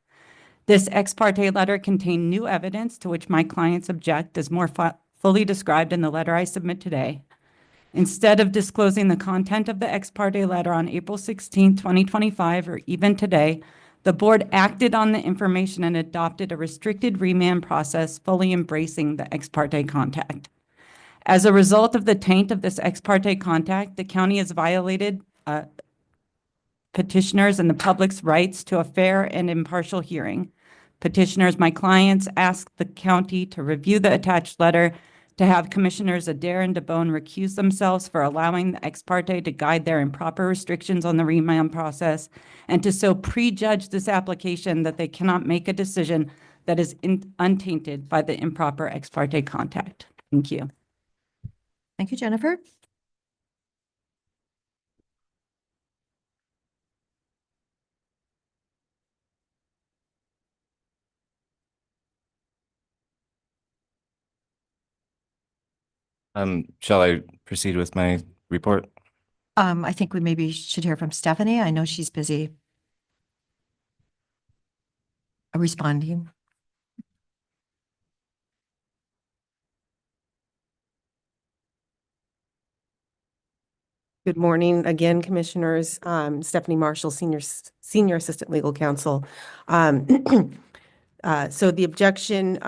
This ex parte letter contained new evidence to which my clients object as more fully described in the letter I submit today. Instead of disclosing the content of the ex parte letter on April 16, 2025, or even today, the board acted on the information and adopted a restricted remand process, fully embracing the ex parte contact. As a result of the taint of this ex parte contact, the county has violated petitioners and the public's rights to a fair and impartial hearing. Petitioners, my clients, asked the county to review the attached letter, to have Commissioners Adair and DeBonne recuse themselves for allowing the ex parte to guide their improper restrictions on the remand process, and to so prejudge this application that they cannot make a decision that is untainted by the improper ex parte contact. Thank you. Thank you, Jennifer. Shall I proceed with my report? I think we maybe should hear from Stephanie. I know she's busy responding. Good morning again, Commissioners. Stephanie Marshall, Senior Assistant Legal Counsel. So the objection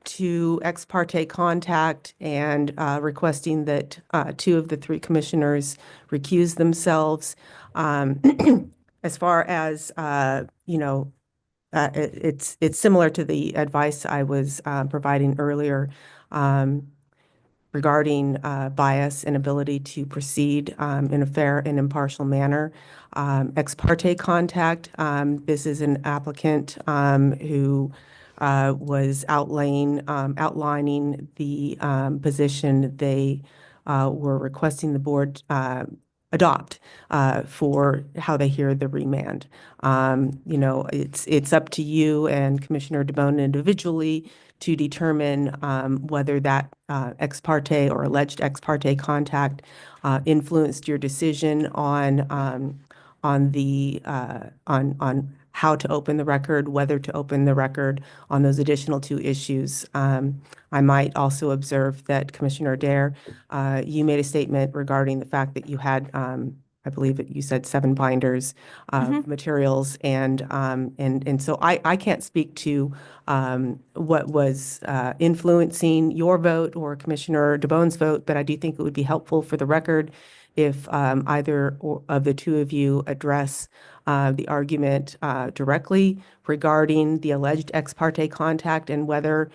to ex parte contact and requesting that two of the three commissioners recuse themselves. As far as, it's similar to the advice I was providing earlier regarding bias and ability to proceed in a fair and impartial manner. Ex parte contact, this is an applicant who was outlining the position they were requesting the board adopt for how they hear the remand. It's up to you and Commissioner DeBonne individually to determine whether that ex parte or alleged ex parte contact influenced your decision on how to open the record, whether to open the record on those additional two issues. I might also observe that Commissioner Adair, you made a statement regarding the fact that you had, I believe that you said 7 binders of materials, and so I can't speak to what was influencing your vote or Commissioner DeBonne's vote, but I do think it would be helpful for the record if either of the two of you address the argument directly regarding the alleged ex parte contact and whether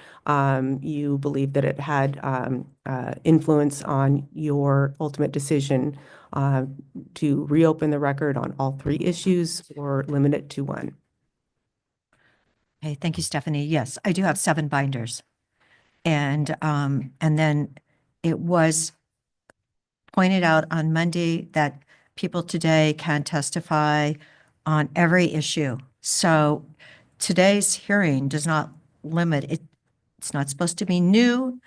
you believe that it had influence on your ultimate decision to reopen the record on all 3 issues or limit it to 1. Okay, thank you, Stephanie. Yes, I do have 7 binders. And then it was pointed out on Monday that people today can testify on every issue. So today's hearing does not limit it. It's not supposed to be new,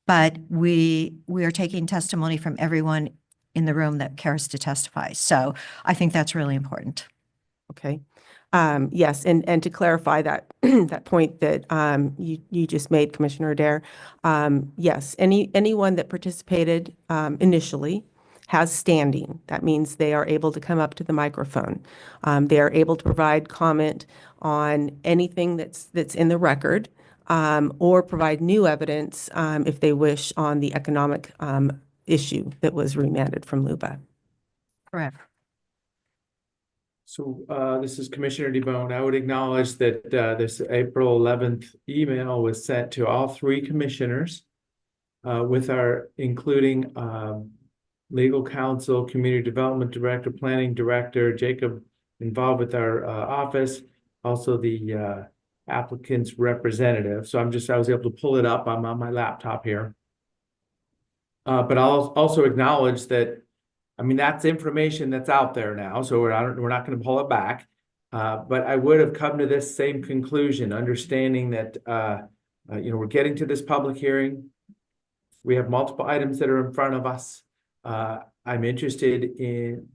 but we are taking testimony from everyone in the room that cares to testify. So I think that's really important. Okay. Yes, and to clarify that, that point that you just made, Commissioner Adair, yes, anyone that participated initially has standing. That means they are able to come up to the microphone. They are able to provide comment on anything that's in the record, or provide new evidence if they wish on the economic issue that was remanded from LUBA. Correct. So this is Commissioner DeBonne. I would acknowledge that this April 11th email was sent to all three commissioners with our including legal counsel, community development director, planning director, Jacob involved with our office, also the applicant's representative. So I was able to pull it up. I'm on my laptop here. But I'll also acknowledge that, I mean, that's information that's out there now, so we're not going to pull it back. But I would have come to this same conclusion, understanding that we're getting to this public hearing. We have multiple items that are in front of us. I'm interested in,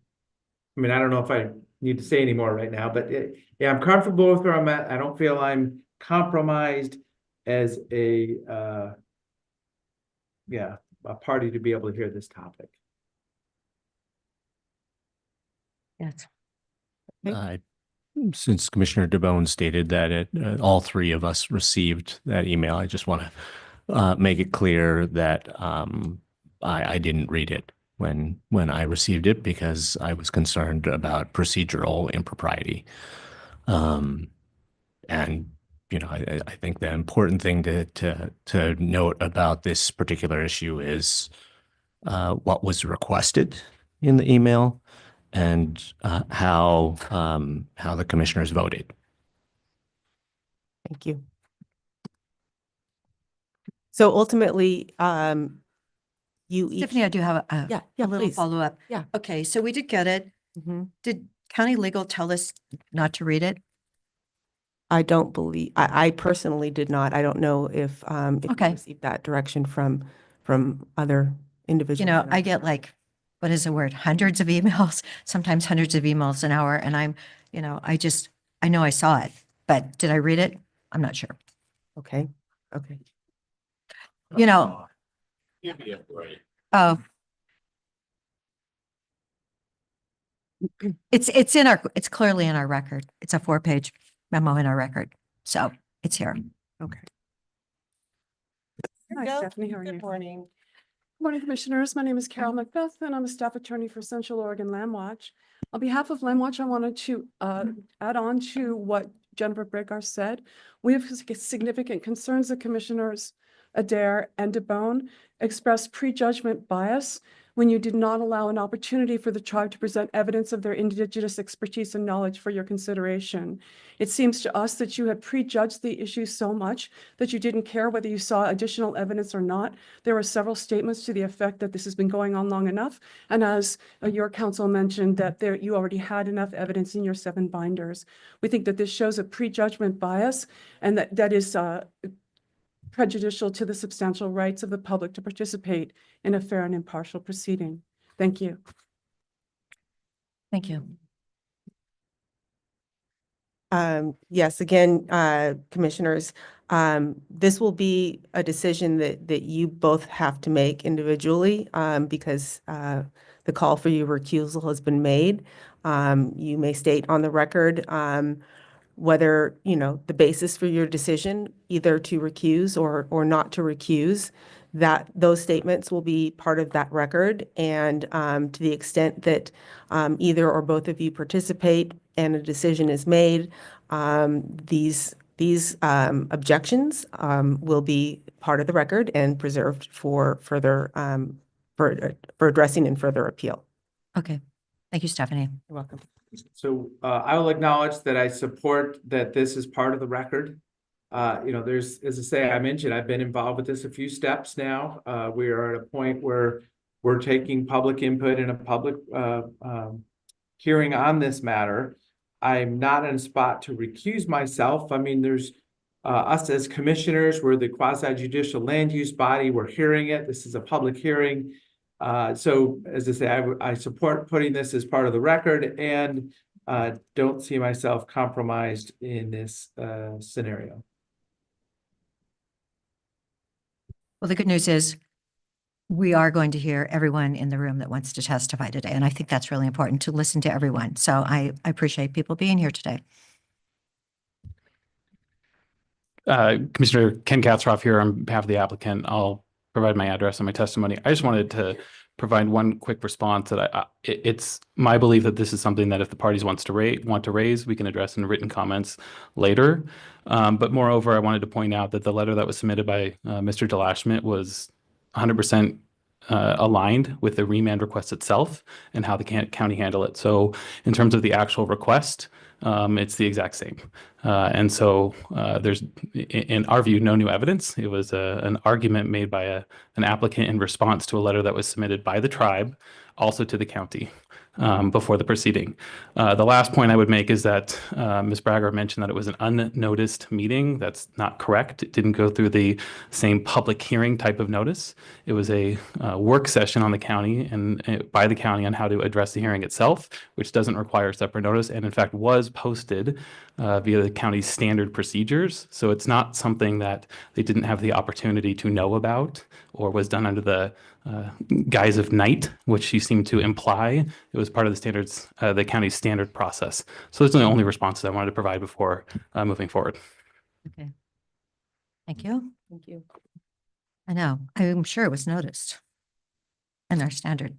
I mean, I don't know if I need to say any more right now, but yeah, I'm comfortable with where I'm at. I don't feel I'm compromised as a party to be able to hear this topic. Yes. Since Commissioner DeBonne stated that all three of us received that email, I just want to make it clear that I didn't read it when I received it because I was concerned about procedural impropriety. And I think the important thing to note about this particular issue is what was requested in the email and how the commissioners voted. Thank you. So ultimately, you each. Tiffany, I do have a little please. follow-up. Yeah. Okay, so we did get it. Did county legal tell us not to read it? I don't believe, I personally did not. I don't know if you Okay. received that direction from other individuals. I get like, what is the word? Hundreds of emails, sometimes hundreds of emails an hour. And I'm, I know I saw it, but did I read it? I'm not sure. Okay. Oh. It's clearly in our record. It's a 4-page memo in our record. So it's here. Okay. Hi, Stephanie. How are you? Good morning. Good morning, Commissioners. My name is Carol Macbeth, and I'm a staff attorney for Central Oregon Land Watch. On behalf of Land Watch, I wanted to add on to what Jennifer Bragar said. We have significant concerns that Commissioners Adair and DeBonne expressed prejudgment bias when you did not allow an opportunity for the tribe to present evidence of their Indigenous expertise and knowledge for your consideration. It seems to us that you had prejudged the issue so much that you didn't care whether you saw additional evidence or not. There were several statements to the effect that this has been going on long enough. And as your counsel mentioned, that you already had enough evidence in your 7 binders. We think that this shows a prejudgment bias and that is prejudicial to the substantial rights of the public to participate in a fair and impartial proceeding. Thank you. Thank you. Yes, again, Commissioners, this will be a decision that you both have to make individually because the call for your recusal has been made. You may state on the record whether, the basis for your decision, either to recuse or not to recuse, that those statements will be part of that record. And to the extent that either or both of you participate and a decision is made, these objections will be part of the record and preserved for further for addressing and further appeal. Okay. Thank you, Stephanie. You're welcome. So I will acknowledge that I support that this is part of the record. There's, as I say, I mentioned, I've been involved with this a few steps now. We are at a point where we're taking public input in a public hearing on this matter. I'm not in a spot to recuse myself. I mean, there's us as commissioners, we're the quasi judicial land use body. We're hearing it. This is a public hearing. So as I say, I support putting this as part of the record. And don't see myself compromised in this scenario. Well, the good news is we are going to hear everyone in the room that wants to testify today. And I think that's really important to listen to everyone. So I appreciate people being here today. Commissioner Ken Katzroff here on behalf of the applicant. I'll provide my address and my testimony. I just wanted to provide one quick response that it's my belief that this is something that if the parties want to raise, we can address in written comments later. But moreover, I wanted to point out that the letter that was submitted by Mr. DeLashmutt was 100% aligned with the remand request itself and how the county handle it. So in terms of the actual request, it's the exact same. And so there's, in our view, no new evidence. It was an argument made by an applicant in response to a letter that was submitted by the tribe, also to the county, before the proceeding. The last point I would make is that Ms. Bragger mentioned that it was an unnoticed meeting. That's not correct. It didn't go through the same public hearing type of notice. It was a work session on the county and by the county on how to address the hearing itself, which doesn't require separate notice, and in fact was posted via the county's standard procedures. So it's not something that they didn't have the opportunity to know about or was done under the guise of night, which you seem to imply. It was part of the standards, the county's standard process. So those are the only responses I wanted to provide before moving forward. Okay. Thank you. Thank you. I know, I'm sure it was noticed in our standard.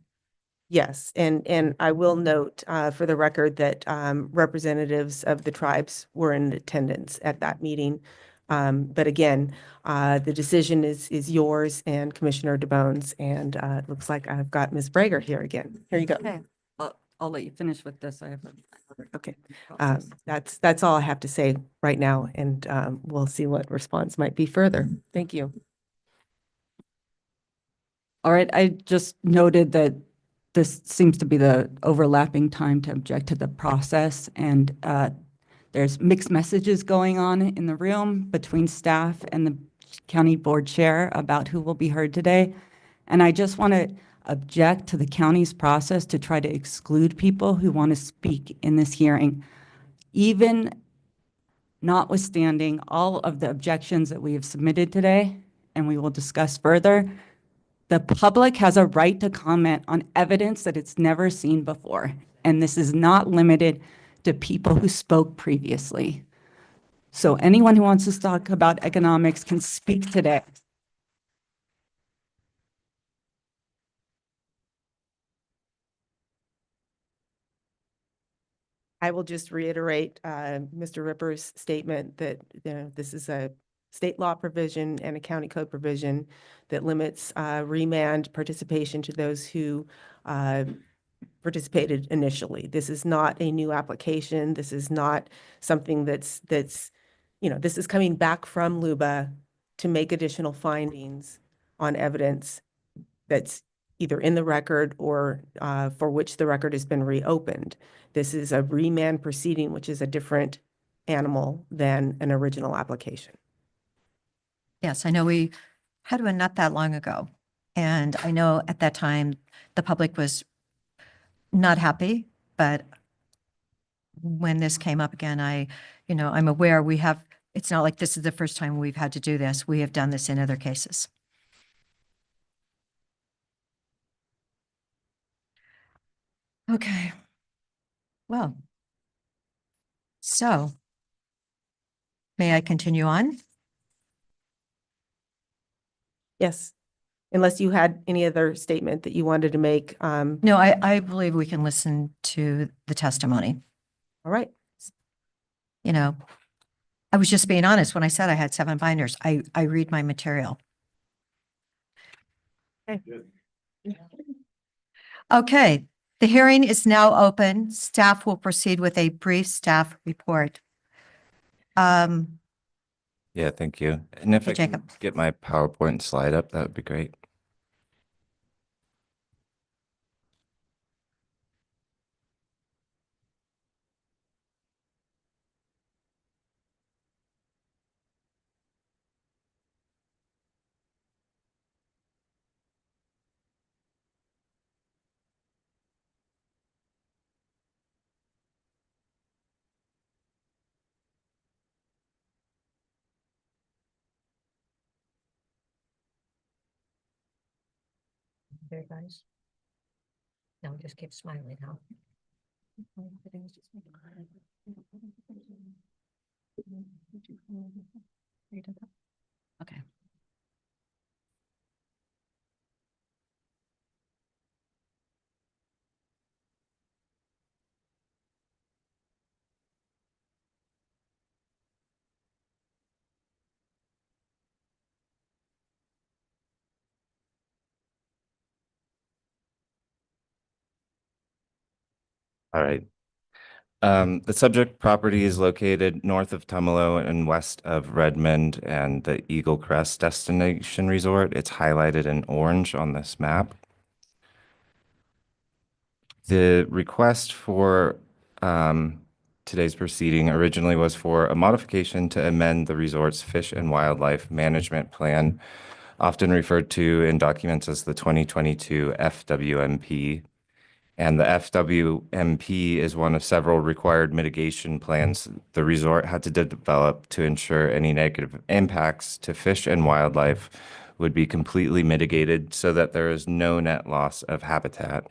Yes, and I will note for the record that representatives of the tribes were in attendance at that meeting. But again, the decision is yours and Commissioner DeBones, and it looks like I've got Ms. Brager here again. Here you go. Okay, I'll let you finish with this. I have Okay, that's all I have to say right now, and we'll see what response might be further. Thank you. All right, I just noted that this seems to be the overlapping time to object to the process, and there's mixed messages going on in the room between staff and the county board chair about who will be heard today. And I just want to object to the county's process to try to exclude people who want to speak in this hearing. Even notwithstanding all of the objections that we have submitted today, and we will discuss further, the public has a right to comment on evidence that it's never seen before. And this is not limited to people who spoke previously. So anyone who wants to talk about economics can speak today. I will just reiterate Mr. Ripper's statement that this is a state law provision and a county code provision that limits remand participation to those who participated initially. This is not a new application. This is not something that's this is coming back from LUBA to make additional findings on evidence that's either in the record or for which the record has been reopened. This is a remand proceeding, which is a different animal than an original application. Yes, I know we had one not that long ago. And I know at that time, the public was not happy, but when this came up again, I'm aware it's not like this is the first time we've had to do this. We have done this in other cases. Okay. Well, so may I continue on? Yes, unless you had any other statement that you wanted to make. No, I believe we can listen to the testimony. All right. I was just being honest when I said I had 7 binders. I read my material. Okay, the hearing is now open. Staff will proceed with a brief staff report. Yeah, thank you. And if Hey, I can Jacob. get my PowerPoint slide up, that would be great. There, guys. No, just keep smiling, huh? Okay. All right. The subject property is located north of Tumalo and west of Redmond and the Eagle Crest Destination Resort. It's highlighted in orange on this map. The request for today's proceeding originally was for a modification to amend the resort's fish and wildlife management plan, often referred to in documents as the 2022 FWMP. And the FWMP is one of several required mitigation plans the resort had to develop to ensure any negative impacts to fish and wildlife would be completely mitigated so that there is no net loss of habitat.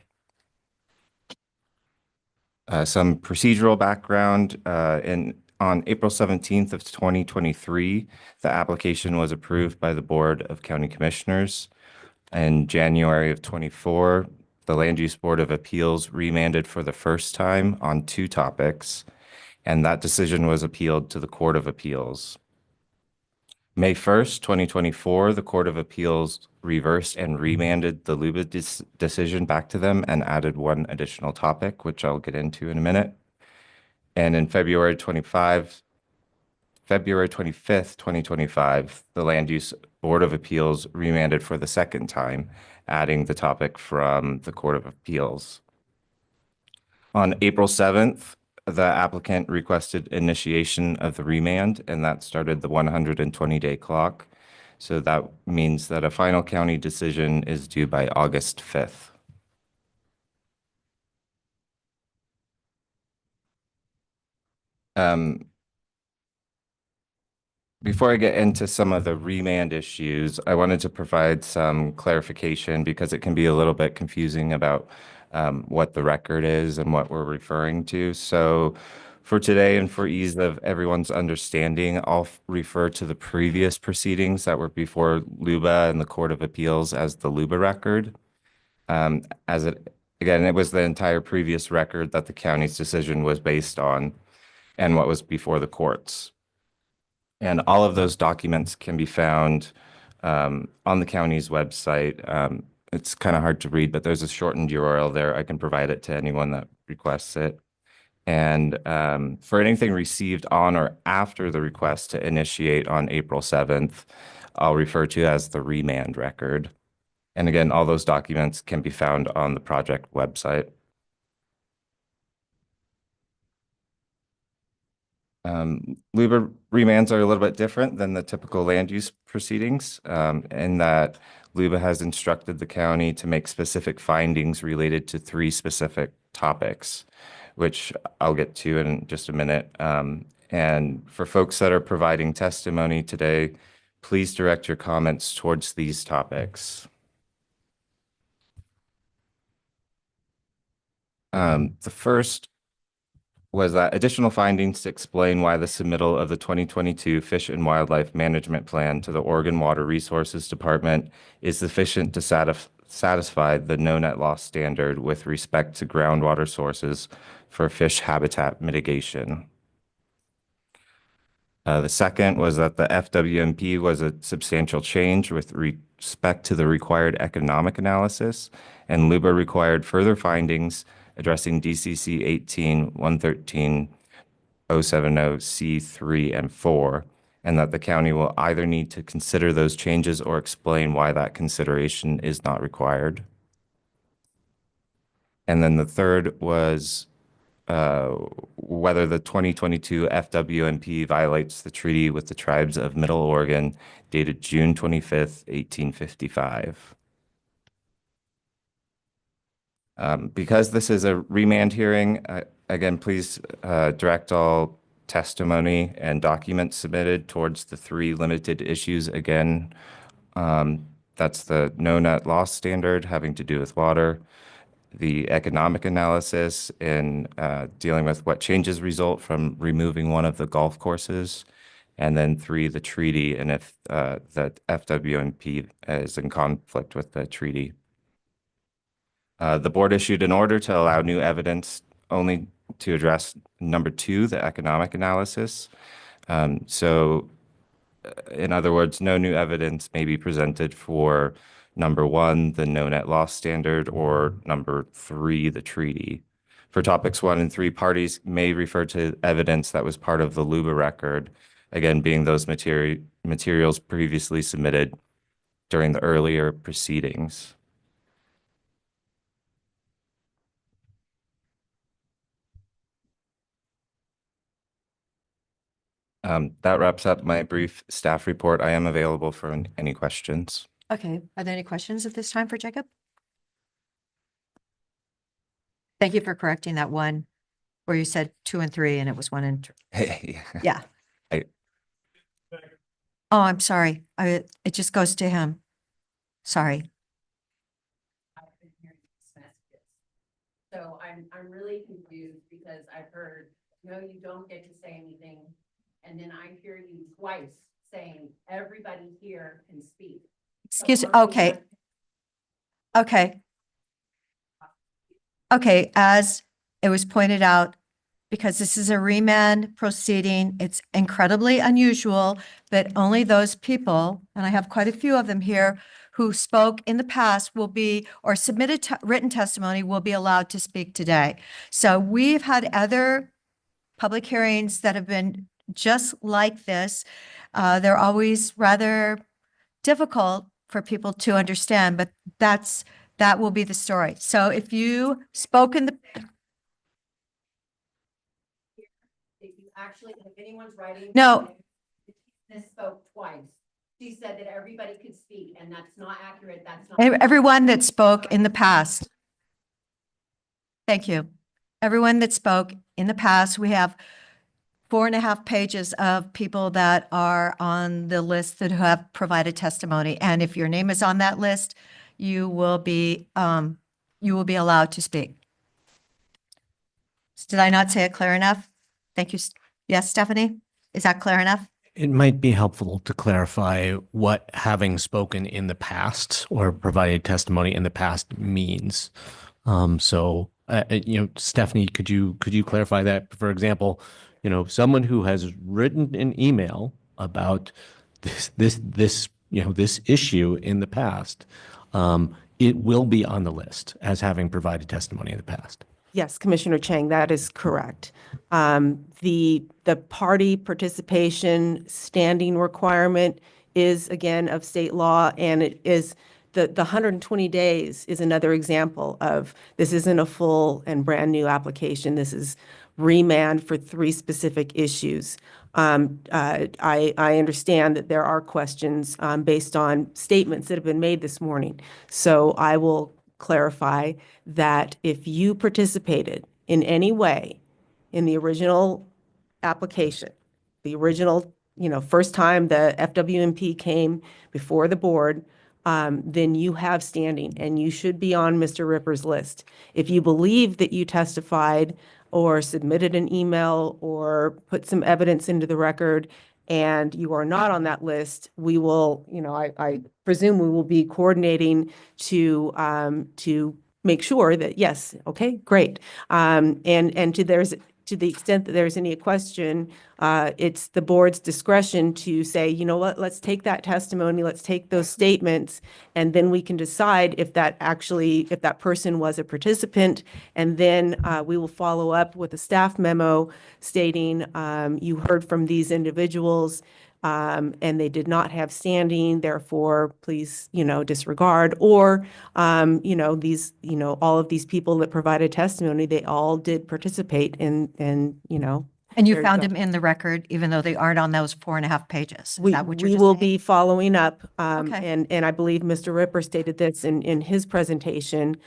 Some procedural background, on April 17th of 2023, the application was approved by the Board of County Commissioners. In January of 24, the Land Use Board of Appeals remanded for the first time on 2 topics, and that decision was appealed to the Court of Appeals. May 1st, 2024, the Court of Appeals reversed and remanded the LUBA decision back to them and added 1 additional topic, which I'll get into in a minute. And in February 25th, 2025, the Land Use Board of Appeals remanded for the second time, adding the topic from the Court of Appeals. On April 7th, the applicant requested initiation of the remand, and that started the 120-day clock. So that means that a final county decision is due by August 5th. Before I get into some of the remand issues, I wanted to provide some clarification because it can be a little bit confusing about what the record is and what we're referring to. So for today and for ease of everyone's understanding, I'll refer to the previous proceedings that were before LUBA and the Court of Appeals as the LUBA record. Again, it was the entire previous record that the county's decision was based on and what was before the courts. And all of those documents can be found on the county's website. It's kind of hard to read, but there's a shortened URL there. I can provide it to anyone that requests it. And for anything received on or after the request to initiate on April 7th, I'll refer to as the remand record. And again, all those documents can be found on the project website. LUBA remands are a little bit different than the typical land use proceedings in that LUBA has instructed the county to make specific findings related to 3 specific topics, which I'll get to in just a minute. And for folks that are providing testimony today, please direct your comments towards these topics. The first was that additional findings to explain why the submittal of the 2022 Fish and Wildlife Management Plan to the Oregon Water Resources Department is sufficient to satisfy the no net loss standard with respect to groundwater sources for fish habitat mitigation. The second was that the FWMP was a substantial change with respect to the required economic analysis, and LUBA required further findings addressing DCC 18-113-070C3 and 4, and that the county will either need to consider those changes or explain why that consideration is not required. And then the third was whether the 2022 FWMP violates the treaty with the tribes of Middle Oregon dated June 25th, 1855. Because this is a remand hearing, again, please direct all testimony and documents submitted towards the 3 limited issues again That's the no net loss standard having to do with water, the economic analysis in dealing with what changes result from removing one of the golf courses, and then 3, the treaty, and if the FWMP is in conflict with the treaty. The board issued an order to allow new evidence only to address number 2, the economic analysis. So in other words, no new evidence may be presented for number 1, the no net loss standard, or number 3, the treaty. For topics 1 and 3, parties may refer to evidence that was part of the LUBA record, again, being those materials previously submitted during the earlier proceedings. That wraps up my brief staff report. I am available for any questions. Okay, are there any questions at this time for Jacob? Thank you for correcting that one where you said 2 and 3 and it was 1 and yeah. Oh, I'm sorry. It just goes to him. Sorry. So I'm really confused because I've heard, no, you don't get to say anything. And then I hear you twice saying, everybody here can speak. Excuse, okay. Okay. Okay, as it was pointed out, because this is a remand proceeding, it's incredibly unusual that only those people, and I have quite a few of them here, who spoke in the past will be, or submitted written testimony will be allowed to speak today. So we've had other public hearings that have been just like this. They're always rather difficult for people to understand, but that will be the story. So if you spoke in the Actually, if anyone's writing. No. Misspoke twice. She said that everybody could speak, and that's not accurate. That's not. everyone that spoke in the past. Thank you. Everyone that spoke in the past, we have 4.5 pages of people that are on the list that have provided testimony. And if your name is on that list, you will be allowed to speak. Did I not say it clear enough? Thank you. Yes, Stephanie, is that clear enough? It might be helpful to clarify what having spoken in the past or provided testimony in the past means. Stephanie, could you clarify that? For example, someone who has written an email about this issue in the past, it will be on the list as having provided testimony in the past. Yes, Commissioner Chang, that is correct. The party participation standing requirement is again of state law, and it is the 120 days is another example of this isn't a full and brand new application. This is remand for 3 specific issues. I understand that there are questions based on statements that have been made this morning. So I will clarify that if you participated in any way in the original application, the original, first time the FWMP came before the board, then you have standing and you should be on Mr. Ripper's list. If you believe that you testified or submitted an email or put some evidence into the record and you are not on that list, we will, I presume we will be coordinating to make sure that, yes, okay, great. And to the extent that there's any question, it's the board's discretion to say, you know what, let's take that testimony, let's take those statements, and then we can decide if that person was a participant, and then we will follow up with a staff memo stating you heard from these individuals and they did not have standing, therefore please, disregard, or, all of these people that provided testimony, they all did participate in, And you there found go. them in the record, even though they aren't on those 4.5 pages. Is We that what you're we just will saying? be following up, Okay. and I believe Mr. Ripper stated this in his presentation.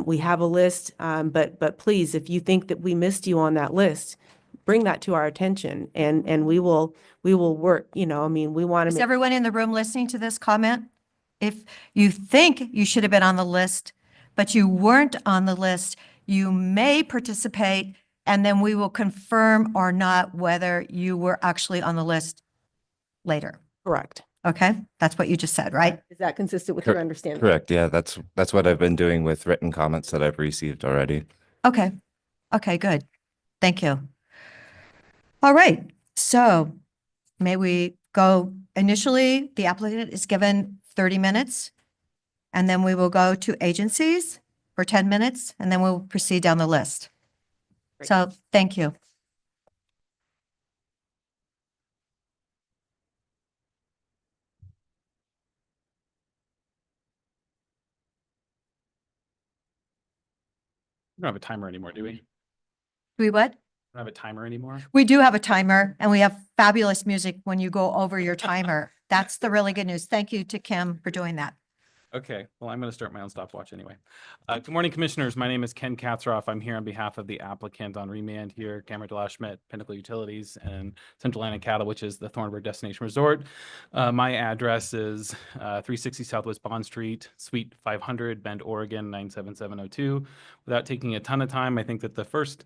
We have a list, but please, if you think that we missed you on that list, bring that to our attention, and we will work, we want to Is make. everyone in the room listening to this comment? If you think you should have been on the list, but you weren't on the list, you may participate, and then we will confirm or not whether you were actually on the list later. Correct. Okay? That's what you just said, right? Is that consistent with Cor- your understanding? Correct. Yeah, that's what I've been doing with written comments that I've received already. Okay. Okay, good. Thank you. All right. So may we go initially, the applicant is given 30 minutes, and then we will go to agencies for 10 minutes, and then we'll proceed down the list. Great. So thank you. We don't have a timer anymore, do we? Do we what? We don't have a timer anymore? We do have a timer, and we have fabulous music when you go over your timer. That's the really good news. Thank you to Kim for doing that. Okay, well, I'm going to start my own stopwatch anyway. Good morning, Commissioners. My name is Ken Katzroff. I'm here on behalf of the applicant on remand here, Cameron DeLaschmidt, Pinnacle Utilities, and Central Atlantic Cattle, which is the Thornburg Destination Resort. My address is 360 Southwest Bond Street, Suite 500, Bend, Oregon, 97702. Without taking a ton of time, I think that the first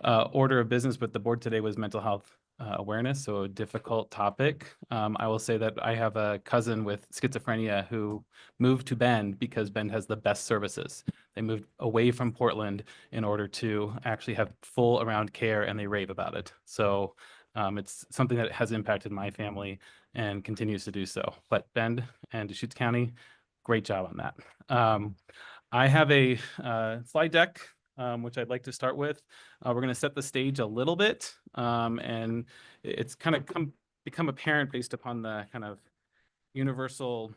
order of business with the board today was mental health awareness, so a difficult topic. I will say that I have a cousin with schizophrenia who moved to Bend because Bend has the best services. They moved away from Portland in order to actually have full around care, and they rave about it. So it's something that has impacted my family and continues to do so. But Bend and Deschutes County, great job on that. I have a slide deck which I'd like to start with. We're going to set the stage a little bit, and it's kind of become apparent based upon the kind of universal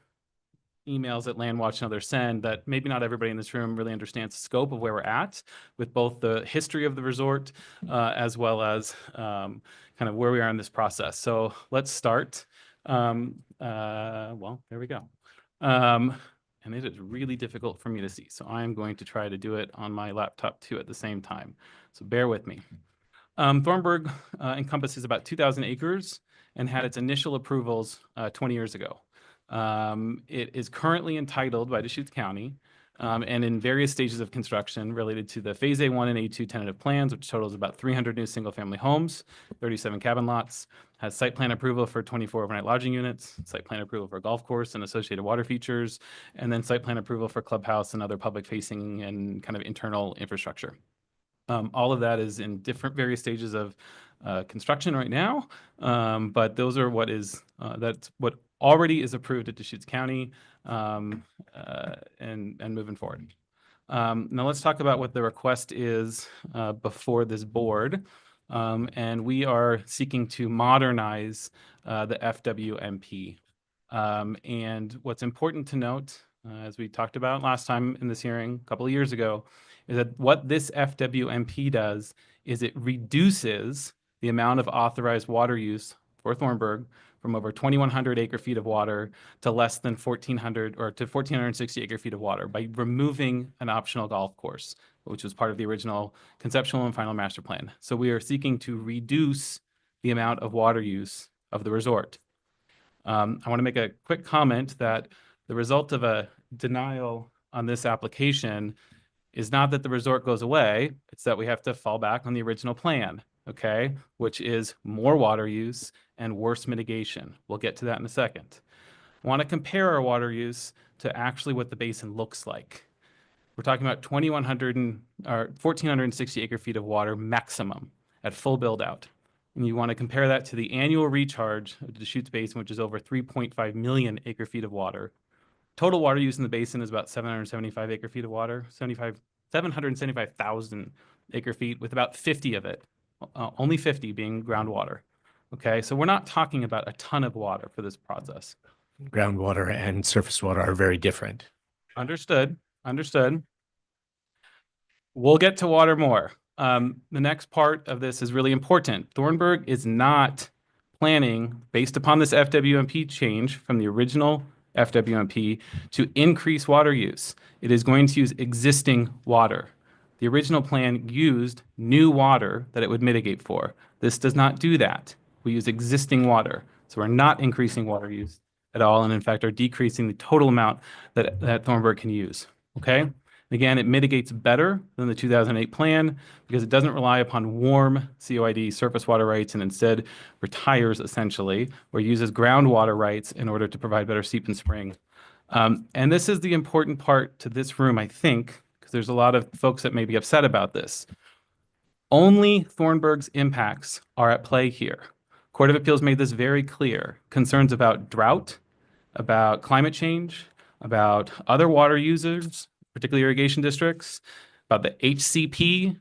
emails that Landwatch and others send that maybe not everybody in this room really understands the scope of where we're at with both the history of the resort as well as kind of where we are in this process. So let's start. Well, there we go. And it is really difficult for me to see. So I'm going to try to do it on my laptop too at the same time. So bear with me. Thornburg encompasses about 2,000 acres and had its initial approvals 20 years ago. It is currently entitled by Deschutes County and in various stages of construction related to the Phase A1 and A2 tentative plans, which totals about 300 new single-family homes, 37 cabin lots, has site plan approval for 24 overnight lodging units, site plan approval for a golf course and associated water features, and then site plan approval for clubhouse and other public-facing and kind of internal infrastructure. All of that is in different various stages of construction right now, but those are that's what already is approved at Deschutes County and moving forward. Now let's talk about what the request is before this board. And we are seeking to modernize the FWMP. And what's important to note, as we talked about last time in this hearing a couple of years ago, is that what this FWMP does is it reduces the amount of authorized water use for Thornburg from over 2,100 acre feet of water to less than 1,400 or to 1,460 acre feet of water by removing an optional golf course, which was part of the original conceptual and final master plan. So we are seeking to reduce the amount of water use of the resort. I want to make a quick comment that the result of a denial on this application is not that the resort goes away, it's that we have to fall back on the original plan, okay, which is more water use and worse mitigation. We'll get to that in a second. I want to compare our water use to actually what the basin looks like. We're talking about 1,460 acre feet of water maximum at full build out. And you want to compare that to the annual recharge of the Deschutes Basin, which is over 3.5 million acre feet of water. Total water use in the basin is about 775 acre feet of water, 775,000 acre feet, with about 50 of it, only 50 being groundwater. Okay, so we're not talking about a ton of water for this process. Groundwater and surface water are very different. Understood. Understood. We'll get to water more. The next part of this is really important. Thornburg is not planning, based upon this FWMP change from the original FWMP, to increase water use. It is going to use existing water. The original plan used new water that it would mitigate for. This does not do that. We use existing water. So we're not increasing water use at all, and in fact are decreasing the total amount that Thornburg can use. Okay. Again, it mitigates better than the 2008 plan because it doesn't rely upon warm COID surface water rights and instead retires essentially or uses groundwater rights in order to provide better seep and spring. And this is the important part to this room, I think, because there's a lot of folks that may be upset about this. Only Thornburg's impacts are at play here. Court of Appeals made this very clear. Concerns about drought, about climate change, about other water users, particularly irrigation districts, about the HCP,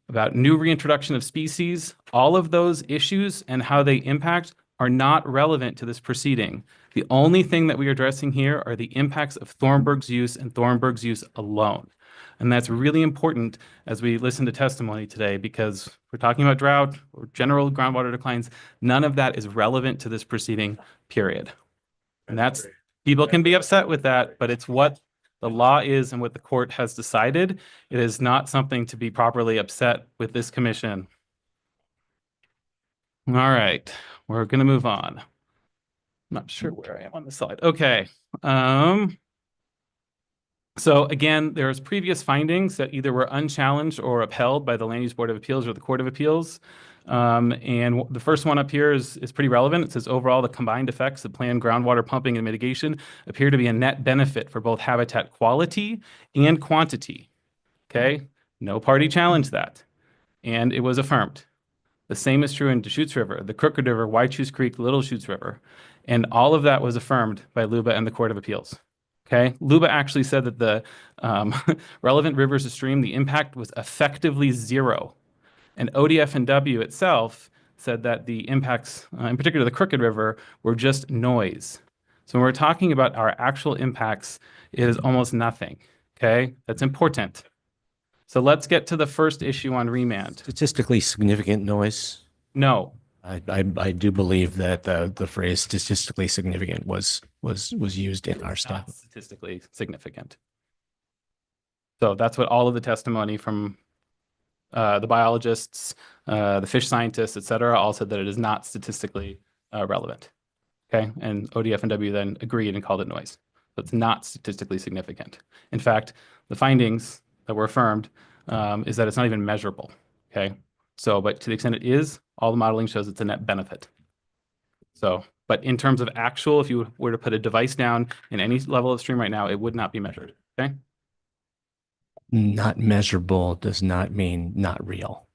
about new reintroduction of species, all of those issues and how they impact are not relevant to this proceeding. The only thing that we are addressing here are the impacts of Thornburg's use and Thornburg's use alone. And that's really important as we listen to testimony today because we're talking about drought or general groundwater declines. None of that is relevant to this proceeding, period. And that's, people can be upset with that, but it's what the law is and what the court has decided. It is not something to be properly upset with this commission. All right, we're going to move on. I'm not sure where I am on the slide. Okay. So again, there's previous findings that either were unchallenged or upheld by the Land Use Board of Appeals or the Court of Appeals. And the first one up here is pretty relevant. It says overall, the combined effects of planned groundwater pumping and mitigation appear to be a net benefit for both habitat quality and quantity. Okay, no party challenged that. And it was affirmed. The same is true in Deschutes River, the Crooked River, Whychus Creek, Little Chutes River. And all of that was affirmed by LUBA and the Court of Appeals. Okay, LUBA actually said that the relevant rivers of stream, the impact was effectively zero. And ODF&W itself said that the impacts, in particular the Crooked River, were just noise. So when we're talking about our actual impacts, it is almost nothing. Okay, that's important. So let's get to the first issue on remand. Statistically significant noise? No. I do believe that the phrase statistically significant was used in our stuff. Not statistically significant. So that's what all of the testimony from the biologists, the fish scientists, et cetera, all said that it is not statistically relevant. Okay, and ODF&W then agreed and called it noise. So it's not statistically significant. In fact, the findings that were affirmed is that it's not even measurable. Okay, so but to the extent it is, all the modeling shows it's a net benefit. So, but in terms of actual, if you were to put a device down in any level of stream right now, it would not be measured. Okay. Not measurable does not mean not real.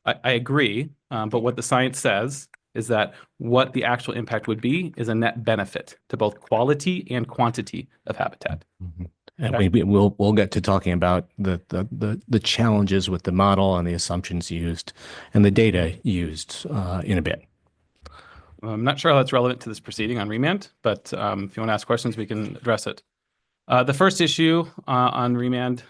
I agree, but what the science says is that what the actual impact would be is a net benefit to both quality and quantity of habitat. Mm-hmm. And we'll get to talking about the challenges with the model and the assumptions used and the data used in a bit. I'm not sure how that's relevant to this proceeding on remand, but if you want to ask questions, we can address it. The first issue on remand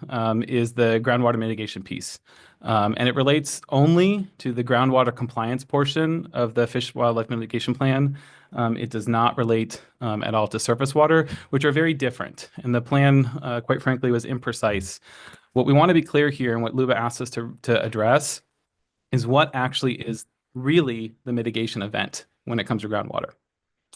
is the groundwater mitigation piece. And it relates only to the groundwater compliance portion of the Fish Wildlife Mitigation Plan. It does not relate at all to surface water, which are very different. And the plan, quite frankly, was imprecise. What we want to be clear here and what LUBA asked us to address is what actually is really the mitigation event when it comes to groundwater.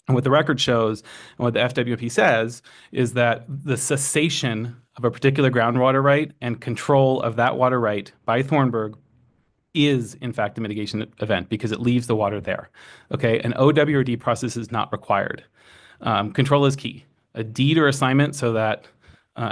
And what the record shows and what the FWP says is that the cessation of a particular groundwater right and control of that water right by Thornburg is in fact a mitigation event because it leaves the water there. Okay, an OWRD process is not required. Control is key. A deed or assignment so that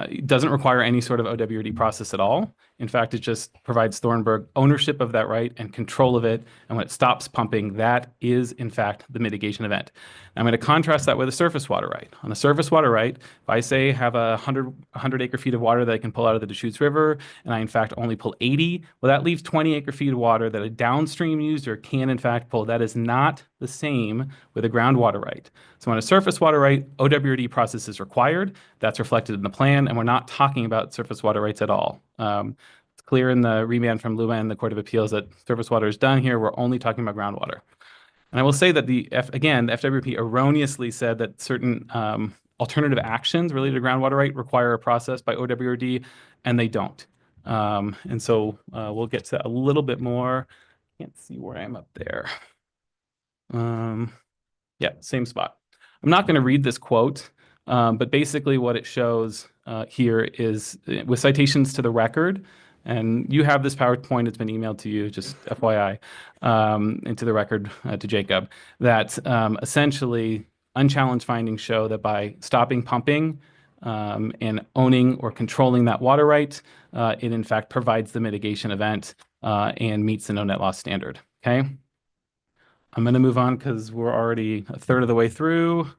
it doesn't require any sort of OWRD process at all. In fact, it just provides Thornburg ownership of that right and control of it. And when it stops pumping, that is, in fact, the mitigation event. Now, I'm going to contrast that with a surface water right. On a surface water right, if I say have 100 acre feet of water that I can pull out of the Deschutes River, and I, in fact, only pull 80, well, that leaves 20 acre feet of water that a downstream user can, in fact, pull. That is not the same with a groundwater right. So on a surface water right, OWRD process is required. That's reflected in the plan, and we're not talking about surface water rights at all. It's clear in the remand from LUBA and the Court of Appeals that surface water is done here. We're only talking about groundwater. And I will say that the FWP erroneously said that certain alternative actions related to groundwater right require a process by OWRD, and they don't. And so we'll get to a little bit more. Can't see where I am up there. Yeah, same spot. I'm not going to read this quote, but basically what it shows here is with citations to the record, and you have this PowerPoint, it's been emailed to you, just FYI, into the record to Jacob, that essentially unchallenged findings show that by stopping pumping and owning or controlling that water right, it in fact provides the mitigation event and meets the no net loss standard. Okay. I'm going to move on because we're already a third of the way through.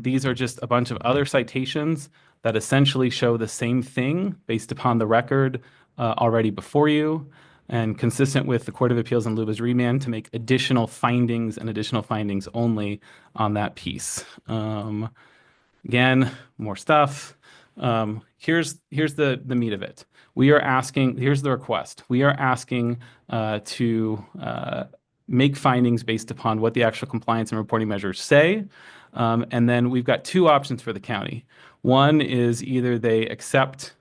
These are just a bunch of other citations that essentially show the same thing based upon the record already before you, and consistent with the Court of Appeals and LUBA's remand to make additional findings and additional findings only on that piece. Again, more stuff. Here's the meat of it. We are asking, here's the request. We are asking to make findings based upon what the actual compliance and reporting measures say. And then we've got two options for the county. One is either they accept,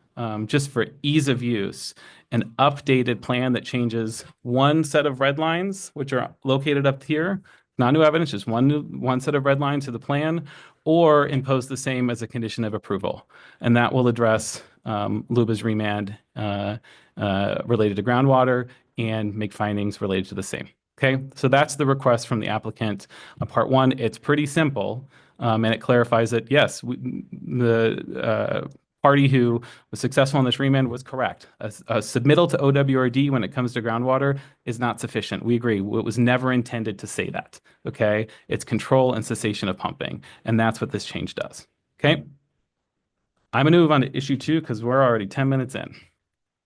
just for ease of use, an updated plan that changes one set of red lines, which are located up here, not new evidence, just one set of red lines to the plan, or impose the same as a condition of approval. And that will address LUBA's remand related to groundwater and make findings related to the same. Okay, so that's the request from the applicant. Part one, it's pretty simple, and it clarifies that, yes, the party who was successful in this remand was correct. A submittal to OWRD when it comes to groundwater is not sufficient. We agree. It was never intended to say that, okay? It's control and cessation of pumping, and that's what this change does, okay? I'm going to move on to issue 2 because we're already 10 minutes in,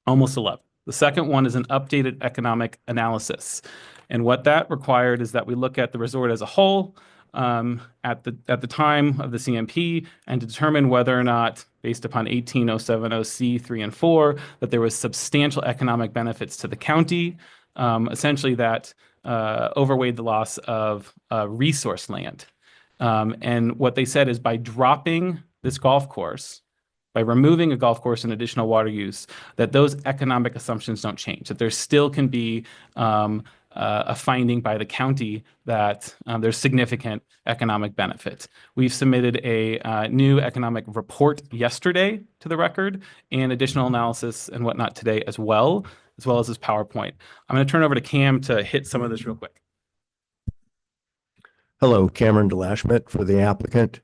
almost 11. The second one is an updated economic analysis. And what that required is that we look at the resort as a whole at the time of the CMP and determine whether or not, based upon 18070C 3 and 4, that there was substantial economic benefits to the county, essentially that overweighed the loss of resource land. And what they said is by dropping this golf course, by removing a golf course and additional water use, that those economic assumptions don't change, that there still can be a finding by the county that there's significant economic benefit. We've submitted a new economic report yesterday to the record and additional analysis and whatnot today as well as this PowerPoint. I'm going to turn over to Cam to hit some of this real quick. Hello, Cameron DeLashmet for the applicant.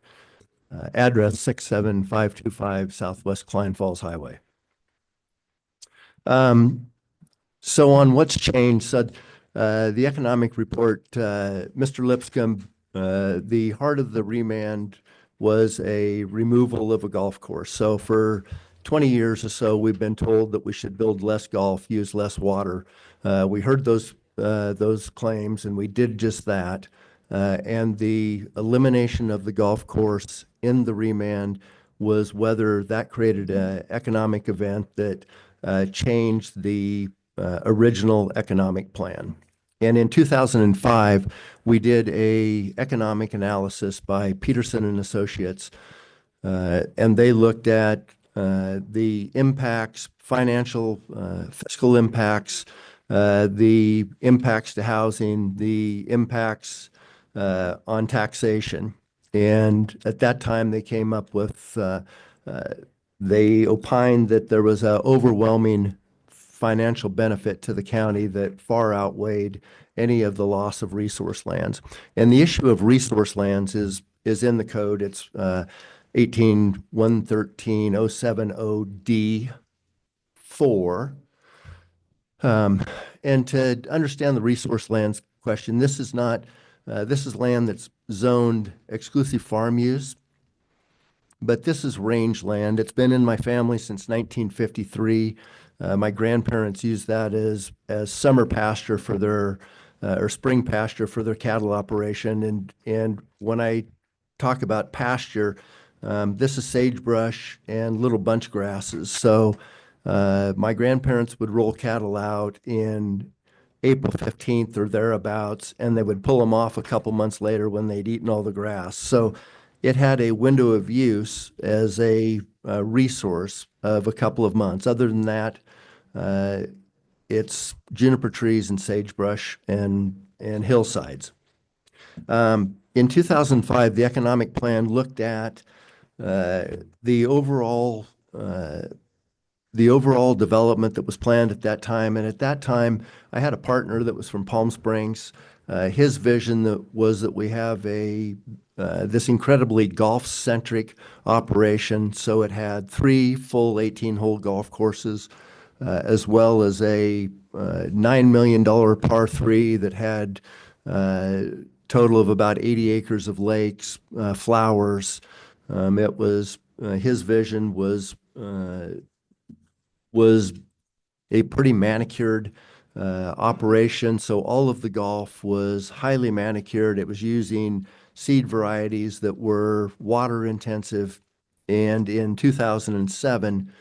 Address 67525 Southwest Klein Falls Highway. So on what's changed, the economic report, Mr. Lipscomb, the heart of the remand was a removal of a golf course. So for 20 years or so, we've been told that we should build less golf, use less water. We heard those claims, and we did just that. And the elimination of the golf course in the remand was whether that created an economic event that changed the original economic plan. And in 2005, we did an economic analysis by Peterson and Associates, and they looked at the impacts, financial, fiscal impacts, the impacts to housing, the impacts on taxation. And at that time, they came up with, they opined that there was an overwhelming financial benefit to the county that far outweighed any of the loss of resource lands. And the issue of resource lands is in the code. It's 18113.070D4. And to understand the resource lands question, this is not, this is land that's zoned exclusive farm use, but this is range land. It's been in my family since 1953. My grandparents used that as summer pasture for their, or spring pasture for their cattle operation. And when I talk about pasture, this is sagebrush and little bunch grasses. So my grandparents would roll cattle out in April 15th or thereabouts, and they would pull them off a couple months later when they'd eaten all the grass. So it had a window of use as a resource of a couple of months. Other than that, it's juniper trees and sagebrush and hillsides. In in 2005, the economic plan looked at the overall development that was planned at that time. And at that time, I had a partner that was from Palm Springs. His vision was that we have this incredibly golf-centric operation. So it had 3 full 18-hole golf courses, as well as a $9 million par 3 that had total of about 80 acres of lakes, flowers. It was his vision was a pretty manicured operation. So all of the golf was highly manicured. It was using seed varieties that were water intensive. And in 2007,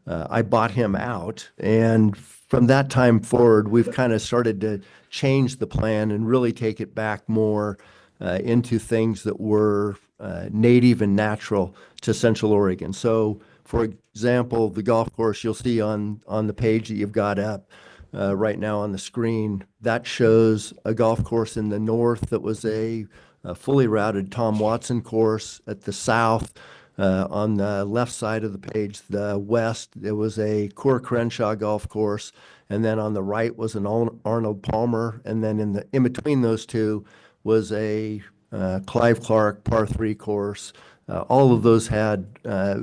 I bought him out. And from that time forward, we've kind of started to change the plan and really take it back more into things that were native and natural to Central Oregon. So, for example, the golf course you'll see on the page that you've got up right now on the screen, that shows a golf course in the north that was a fully routed Tom Watson course. At the south, on the left side of the page, the west, there was a Coeur Crenshaw golf course, and then on the right was an Arnold Palmer, and then in between those two was a Clive Clark par 3 course. All of those had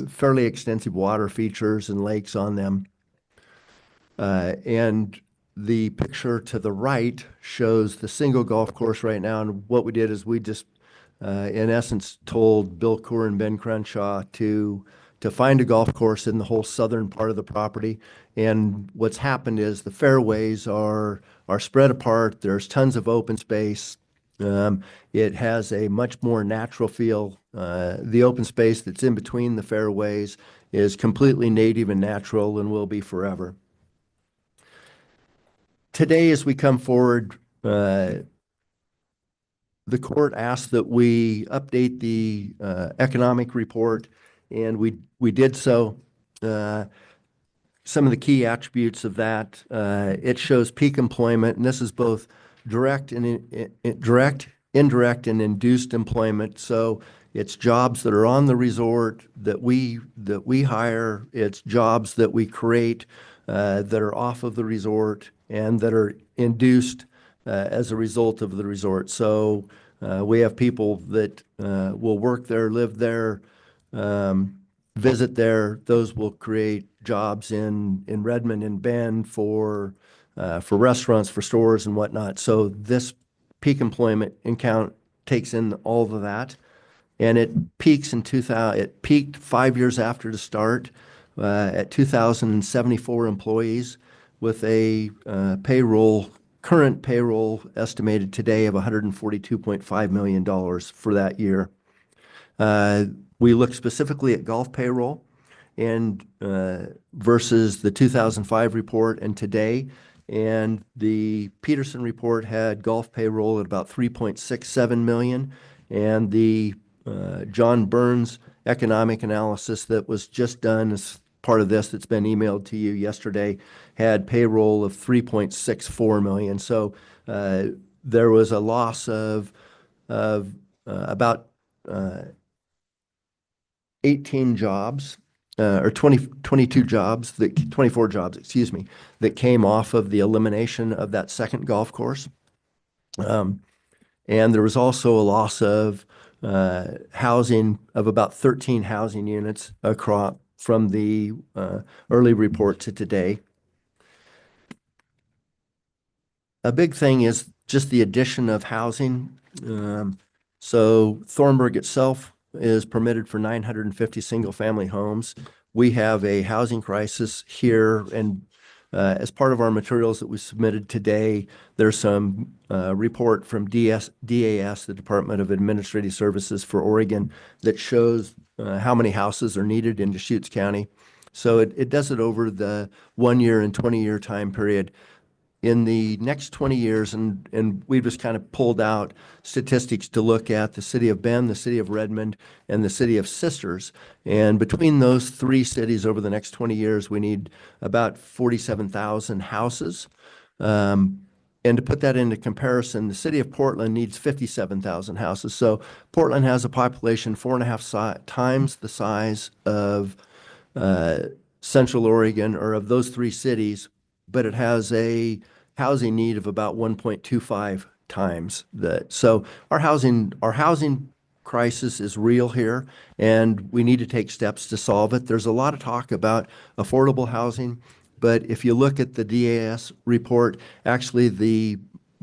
fairly extensive water features and lakes on them. And the picture to the right shows the single golf course right now. And what we did is we just, in essence, told Bill Coeur and Ben Crenshaw to find a golf course in the whole southern part of the property. And what's happened is the fairways are spread apart. There's tons of open space. It has a much more natural feel. The open space that's in between the fairways is completely native and natural and will be forever. Today, as we come forward, the court asked that we update the economic report, and we did so. Some of the key attributes of that, it shows peak employment, and this is both direct, indirect, and induced employment. So it's jobs that are on the resort that we hire. It's jobs that we create that are off of the resort and that are induced as a result of the resort. So we have people that will work there, live there, visit there. Those will create jobs in Redmond and Bend for restaurants, for stores and whatnot. So this peak employment count takes in all of that. And it peaks in 2000, it peaked 5 years after the start at 2,074 employees with a current payroll estimated today of $142.5 million for that year. We look specifically at golf payroll and versus the 2005 report and today. And the Peterson report had golf payroll at about 3.67 million, and the John Burns economic analysis that was just done as part of this that's been emailed to you yesterday had payroll of 3.64 million. So there was a loss of about 18 jobs or 24 jobs, excuse me, that came off of the elimination of that second golf course. And there was also a loss of housing of about 13 housing units across from the early report to today. A big thing is just the addition of housing. So Thornburg itself is permitted for 950 single-family homes. We have a housing crisis here, and as part of our materials that we submitted today, there's some report from DAS, the Department of Administrative Services for Oregon, that shows how many houses are needed in Deschutes County. So it does it over the 1 year and 20-year time period. In the next 20 years, and we've just kind of pulled out statistics to look at the city of Bend, the city of Redmond, and the city of Sisters. And between those 3 cities over the next 20 years, we need about 47,000 houses. 47,000 houses And to put that into comparison, the city of Portland needs 57,000 houses. So Portland has a population 4.5 times the size of Central Oregon, or of those three cities, but it has a housing need of about 1.25 times that. So our housing crisis is real here, and we need to take steps to solve it. There's a lot of talk about affordable housing, but if you look at the DAS report, actually the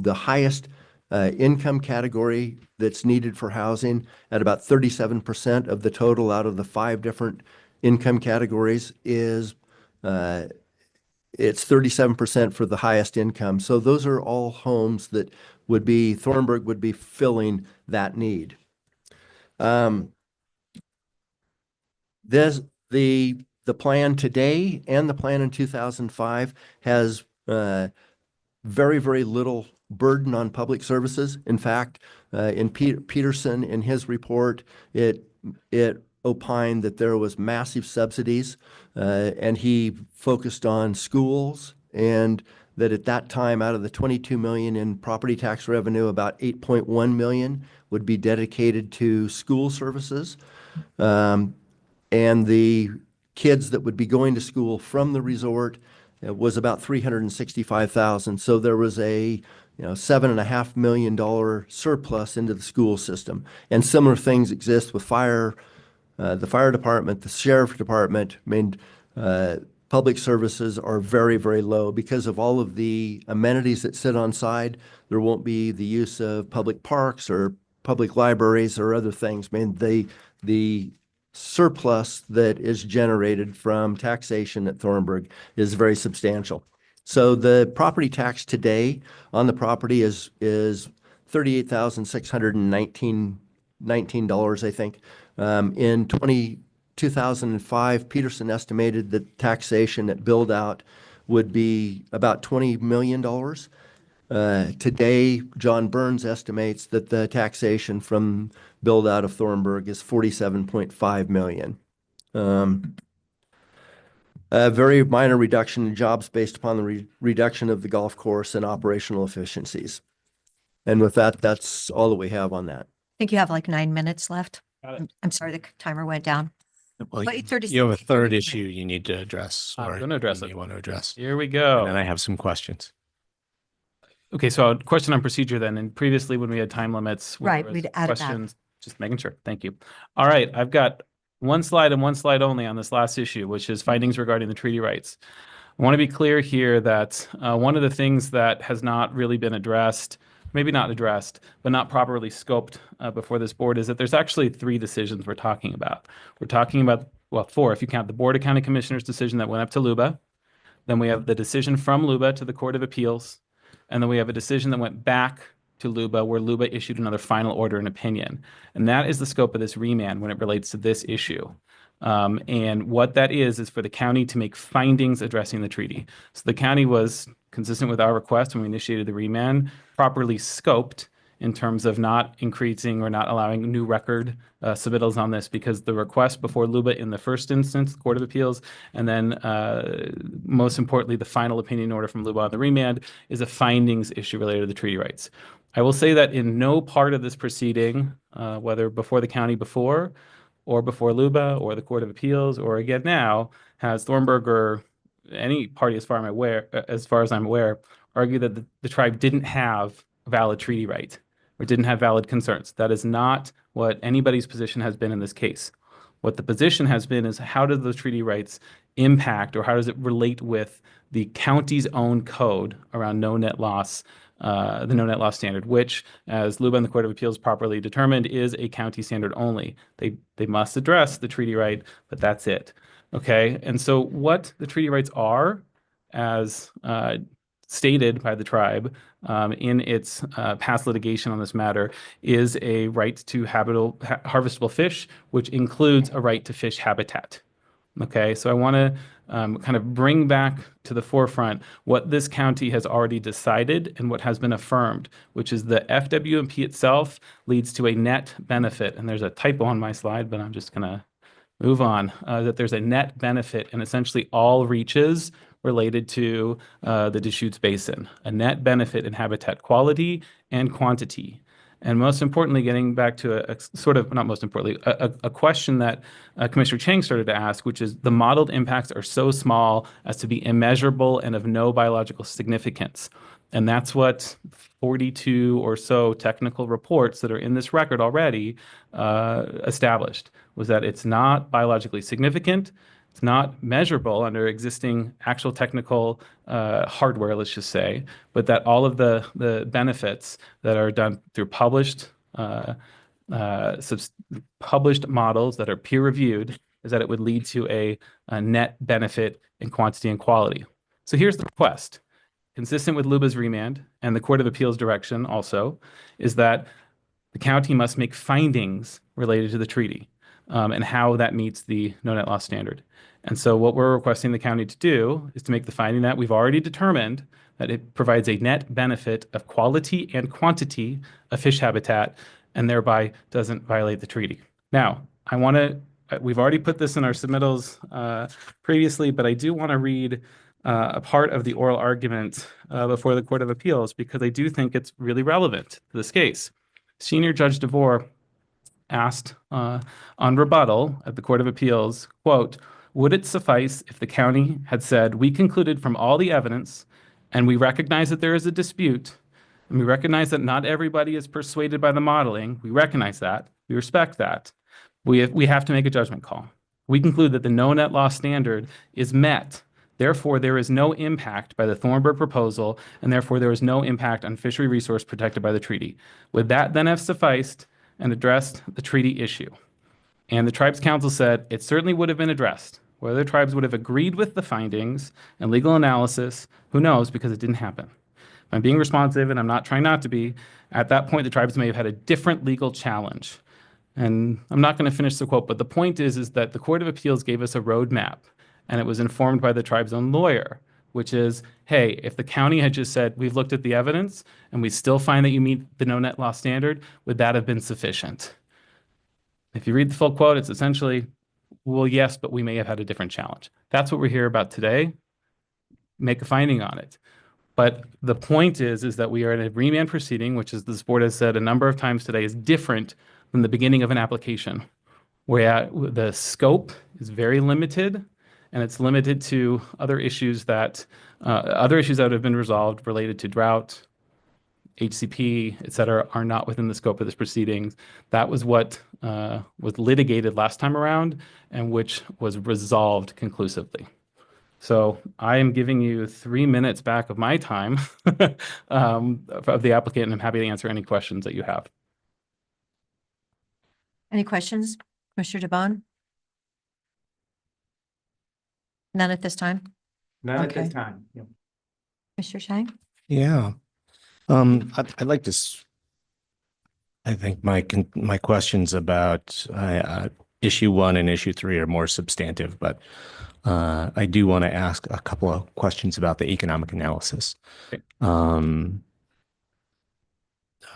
highest income category that's needed for housing at about 37% of the total out of the 5 different income categories is it's 37% for the highest income. So those are all homes that would be, Thornburg would be filling that need. The plan today and the plan in 2005 has very, very little burden on public services. In fact, in Peterson, in his report, it opined that there was massive subsidies, and he focused on schools, and that at that time, out of the 22 million in property tax revenue, about 8.1 million would be dedicated to school services. And the kids that would be going to school from the resort was about 365,000. So there was a $7.5 million surplus into the school system. And similar things exist with the fire department, the sheriff department. I mean, public services are very, very low because of all of the amenities that sit on side. There won't be the use of public parks or public libraries or other things. I mean, the surplus that is generated from taxation at Thornburg is very substantial. So the property tax today on the property is $38,619, I think. In 2005, Peterson estimated that taxation at build out would be about $20 million. Today, John Burns estimates that the taxation from build out of Thornburg is $47.5 million. A very minor reduction in jobs based upon the reduction of the golf course and operational efficiencies. And with that, that's all that we have on that. I think you have like 9 minutes left. I'm sorry, the timer went down. Well, But 30 you have a third issue you need to address. I'm going to address it. You want to address. Here we go. And then I have some questions. Okay, so a question on procedure then. And previously when we had time limits, when Right, there was we'd added that. questions, just making sure. Thank you. All right, I've got one slide and one slide only on this last issue, which is findings regarding the treaty rights. I want to be clear here that one of the things that has not really been addressed, maybe not addressed, but not properly scoped before this board is that there's actually 3 decisions we're talking about. We're talking about, well, 4 if you count the Board of County Commissioners decision that went up to LUBA. Then we have the decision from LUBA to the Court of Appeals. And then we have a decision that went back to LUBA where LUBA issued another final order and opinion. And that is the scope of this remand when it relates to this issue. And what that is for the county to make findings addressing the treaty. So the county was consistent with our request when we initiated the remand, properly scoped in terms of not increasing or not allowing new record submittals on this, because the request before LUBA in the first instance, the Court of Appeals, and then most importantly, the final opinion order from LUBA on the remand is a findings issue related to the treaty rights. I will say that in no part of this proceeding, whether before the county before, or before LUBA, or the Court of Appeals, or again now, has Thornburg or any party as far as I'm aware, argued that the tribe didn't have a valid treaty right or didn't have valid concerns. That is not what anybody's position has been in this case. What the position has been is how do those treaty rights impact, or how does it relate with the county's own code around no net loss, the no net loss standard, which, as LUBA and the Court of Appeals properly determined, is a county standard only. They must address the treaty right, but that's it. Okay, and so what the treaty rights are, as stated by the tribe in its past litigation on this matter, is a right to harvestable fish, which includes a right to fish habitat. Okay, so I want to kind of bring back to the forefront what this county has already decided and what has been affirmed, which is the FWMP itself leads to a net benefit. And there's a typo on my slide, but I'm just going to move on, that there's a net benefit in essentially all reaches related to the Deschutes Basin, a net benefit in habitat quality and quantity. And most importantly, getting back to a sort of, not most importantly, a question that Commissioner Chang started to ask, which is the modeled impacts are so small as to be immeasurable and of no biological significance. And that's what 42 or so technical reports that are in this record already established, was that it's not biologically significant. It's not measurable under existing actual technical hardware, let's just say, but that all of the benefits that are done through published models that are peer-reviewed is that it would lead to a net benefit in quantity and quality. So here's the request. Consistent with LUBA's remand and the Court of Appeals direction also, is that the county must make findings related to the treaty and how that meets the no net loss standard. And so what we're requesting the county to do is to make the finding that we've already determined that it provides a net benefit of quality and quantity of fish habitat and thereby doesn't violate the treaty. Now, we've already put this in our submittals previously, but I do want to read a part of the oral argument before the Court of Appeals because I do think it's really relevant to this case. Senior Judge DeVore asked on rebuttal at the Court of Appeals, quote, "Would it suffice if the county had said, we concluded from all the evidence and we recognize that there is a dispute and we recognize that not everybody is persuaded by the modeling. We recognize that. We respect that. We have to make a judgment call. We conclude that the no net loss standard is met. Therefore, there is no impact by the Thornburg proposal and therefore there is no impact on fishery resource protected by the treaty. Would that then have sufficed and addressed the treaty issue?" And the Tribes Council said it certainly would have been addressed. Whether the tribes would have agreed with the findings and legal analysis, who knows, because it didn't happen. If I'm being responsive, and I'm not trying not to be, at that point the tribes may have had a different legal challenge. And I'm not going to finish the quote, but the point is that the Court of Appeals gave us a roadmap, and it was informed by the tribe's own lawyer, which is, hey, if the county had just said, we've looked at the evidence, and we still find that you meet the no net loss standard, would that have been sufficient? If you read the full quote, it's essentially, well, yes, but we may have had a different challenge. That's what we're here about today. Make a finding on it. But the point is that we are in a remand proceeding, which, as this board has said a number of times today, is different than the beginning of an application, where the scope is very limited, and it's limited to other issues that have been resolved related to drought, HCP, et cetera, are not within the scope of this proceedings. That was what was litigated last time around and which was resolved conclusively. So I am giving you 3 minutes back of my time of the applicant, and I'm happy to answer any questions that you have. Any questions, Commissioner DeBonne? None at this time? None at this Okay. time. Yeah. Commissioner Chang? Yeah. I'd like to, I think my questions about issue 1 and issue 3 are more substantive, but I do want to ask a couple of questions about the economic analysis. Okay.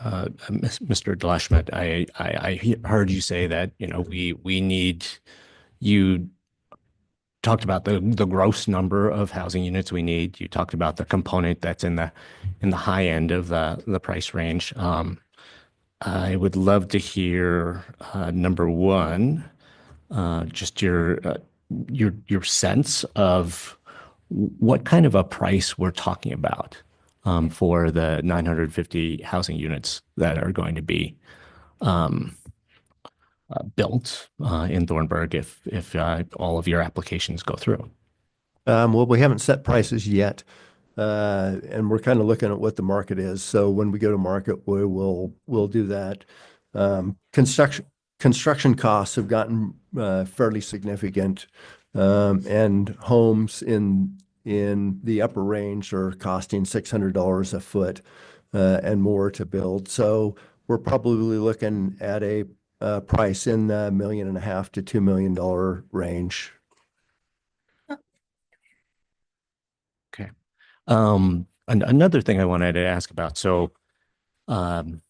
Mr. Delaschmidt, I heard you say that, we need, you talked about the gross number of housing units we need. You talked about the component that's in the high end of the price range. I would love to hear number 1, just your sense of what kind of a price we're talking about for the 950 housing units that are going to be built in Thornburg if all of your applications go through. Well, we haven't set prices yet, and we're kind of looking at what the market is. So when we go to market, we'll do that. Construction costs have gotten fairly significant, and homes in the upper range are costing $600 a foot and more to build. So we're probably looking at a price in the $1.5 million to $2 million range. Okay. Another thing I wanted to ask about, so to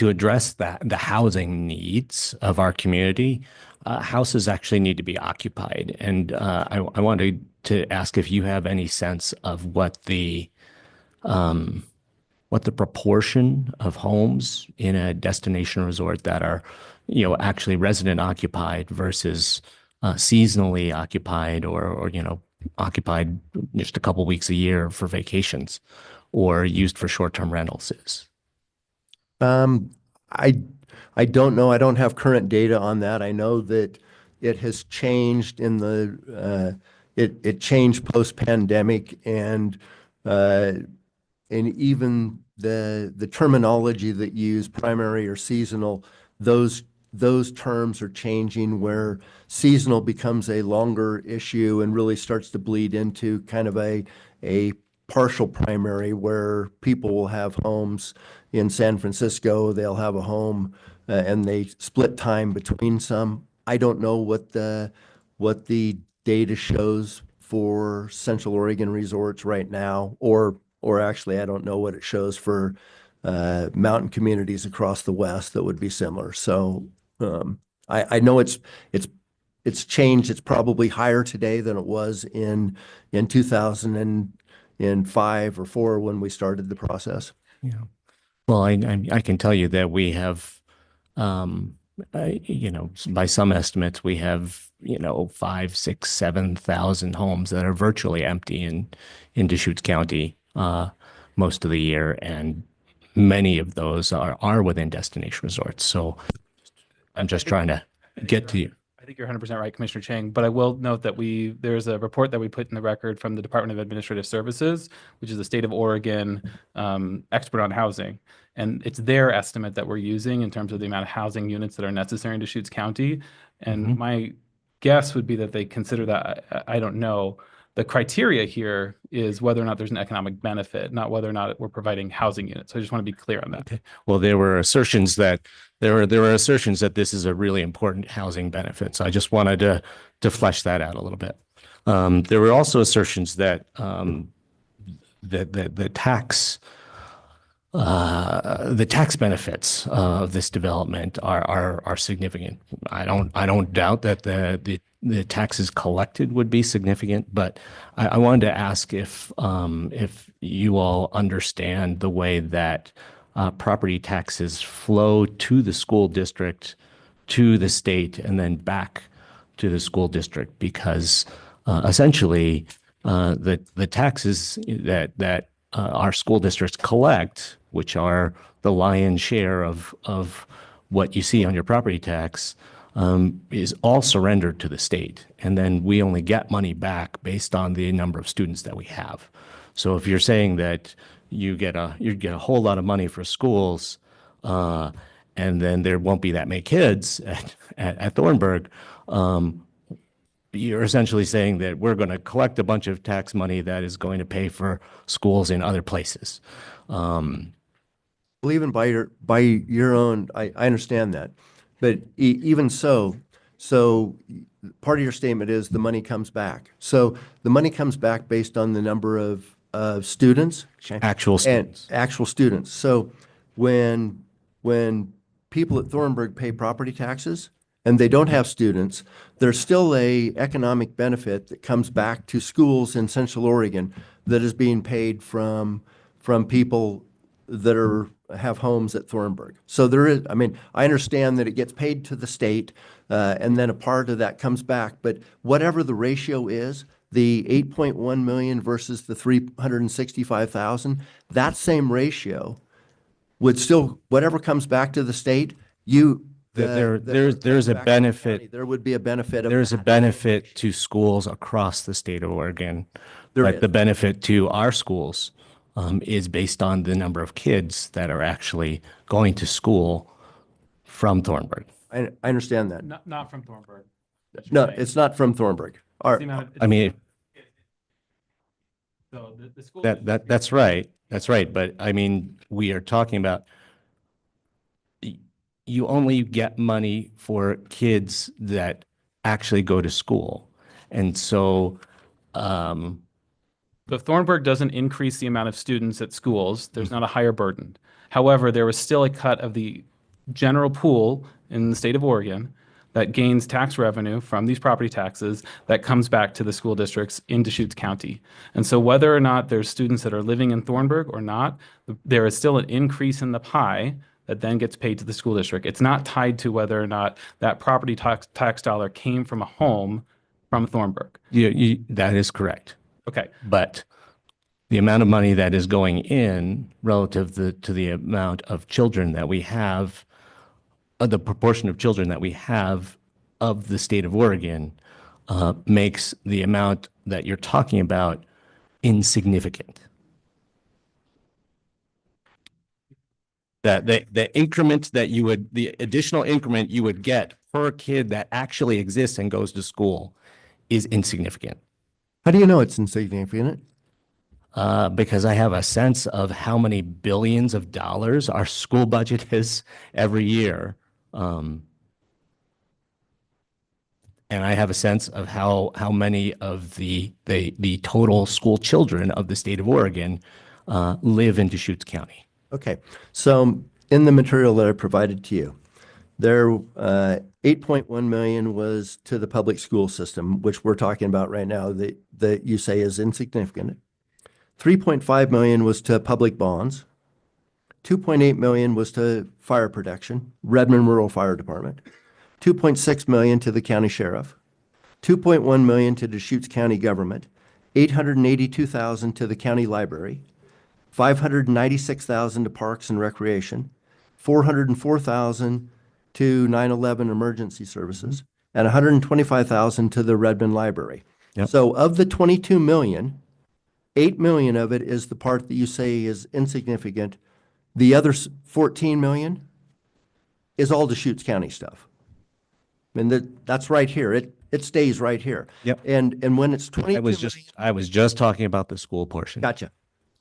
address the housing needs of our community, houses actually need to be occupied. And I want to to ask if you have any sense of what the proportion of homes in a destination resort that are, actually resident occupied versus seasonally occupied or occupied just a couple weeks a year for vacations or used for short-term rentals is. I don't know. I don't have current data on that. I know that it has changed in the, it changed post-pandemic and even the terminology that you use, primary or seasonal, those terms are changing where seasonal becomes a longer issue and really starts to bleed into kind of a partial primary where people will have homes in San Francisco, they'll have a home and they split time between some. I don't know what the data shows for Central Oregon resorts right now, or actually I don't know what it shows for mountain communities across the West that would be similar. So I know it's changed. It's probably higher today than it was in 2005 or 4 when we started the process. Yeah. Well, I can tell you that we have, by some estimates, we have, 5, 6, 7,000 homes that are virtually empty in Deschutes County most of the year, and many of those are within destination resorts. So I'm just trying to get to you. I think you're 100% right, Commissioner Chang, but I will note that there's a report that we put in the record from the Department of Administrative Services, which is the state of Oregon expert on housing. And it's their estimate that we're using in terms of the amount of housing units that are necessary in Deschutes County. And my guess would be that they consider that, I don't know. The criteria here is whether or not there's an economic benefit, not whether or not we're providing housing units. So I just want to be clear on that. Okay. Well, there were assertions that this is a really important housing benefit. So I just wanted to flesh that out a little bit. There were also assertions that the tax benefits of this development are significant. I don't doubt that the taxes collected would be significant, but I wanted to ask if you all understand the way that property taxes flow to the school district, to the state, and then back to the school district, because essentially the taxes that our school districts collect, which are the lion's share of what you see on your property tax, is all surrendered to the state. And then we only get money back based on the number of students that we have. So if you're saying that you get a whole lot of money for schools, and then there won't be that many kids at Thornburg, you're essentially saying that we're going to collect a bunch of tax money that is going to pay for schools in other places. Well, even by your own, I understand that, but even so part of your statement is the money comes back. So the money comes back based on the number of students, actual students. So when people at Thornburg pay property taxes and they don't have students, there's still a economic benefit that comes back to schools in Central Oregon that is being paid from people that have homes at Thornburg. So there is, I understand that it gets paid to the state, and then a part of that comes back, but whatever the ratio is, the 8.1 million versus the 365,000, that same ratio would still, whatever comes back to the state, there's a benefit. There would be a benefit. There's a benefit to schools across the state of Oregon. But the benefit to our schools is based on the number of kids that are actually going to school from Thornburg. I understand that. Not from Thornburg. No, it's not from Thornburg. So the school that's right. That's right. But we are talking about you only get money for kids that actually go to school. And so if Thornburg doesn't increase the amount of students at schools, there's not a higher burden. However, there was still a cut of the general pool in the state of Oregon that gains tax revenue from these property taxes that comes back to the school districts in Deschutes County. And so whether or not there's students that are living in Thornburg or not, there is still an increase in the pie that then gets paid to the school district. It's not tied to whether or not that property tax dollar came from a home from Thornburg. That is correct. Okay. But the amount of money that is going in relative to the amount of children that we have, the proportion of children that we have of the state of Oregon, makes the amount that you're talking about insignificant. That the increment that the additional increment you would get per kid that actually exists and goes to school is insignificant. How do you know it's insignificant? Because I have a sense of how many billions of dollars our school budget is every year. And I have a sense of how many of the total school children of the state of Oregon live in Deschutes County. Okay, so in the material that I provided to you, there 8.1 million was to the public school system, which we're talking about right now that you say is insignificant. 3.5 million was to public bonds. 2.8 million was to fire protection, Redmond Rural Fire Department. 2.6 million to the county sheriff. 2.1 million to Deschutes County government. 882,000 to the county library. 596,000 to parks and recreation. 404,000 to 9/11 emergency services, and 125,000 to the Redmond Library. Yep. So of the 22 million, 8 million of it is the part that you say is insignificant. The other 14 million is all Deschutes County stuff. And that's right here. It stays right here. Yep. And when it's 22 I was just talking about the school portion. Gotcha.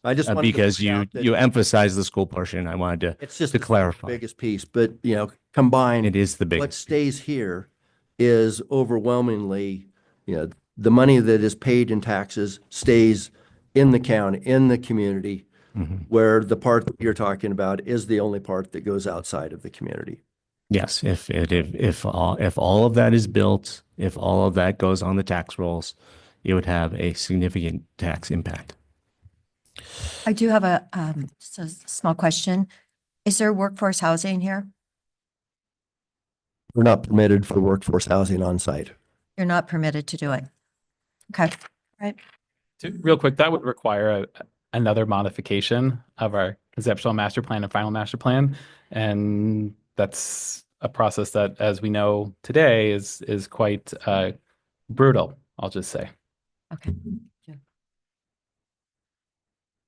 I just wanted to because point out that you emphasized the school portion. I wanted it's just to the clarify. biggest piece, but combined, It is the what biggest. stays here is overwhelmingly, the money that is paid in taxes stays in the county, in the community, where the part that you're talking about is the only part that goes outside of the community. Yes, if all of that is built, if all of that goes on the tax rolls, it would have a significant tax impact. I do have just a small question. Is there workforce housing here? We're not permitted for workforce housing on site. You're not permitted to do it. Okay, right. Real quick, that would require another modification of our conceptual master plan and final master plan. And that's a process that, as we know today, is quite brutal, I'll just say. Okay.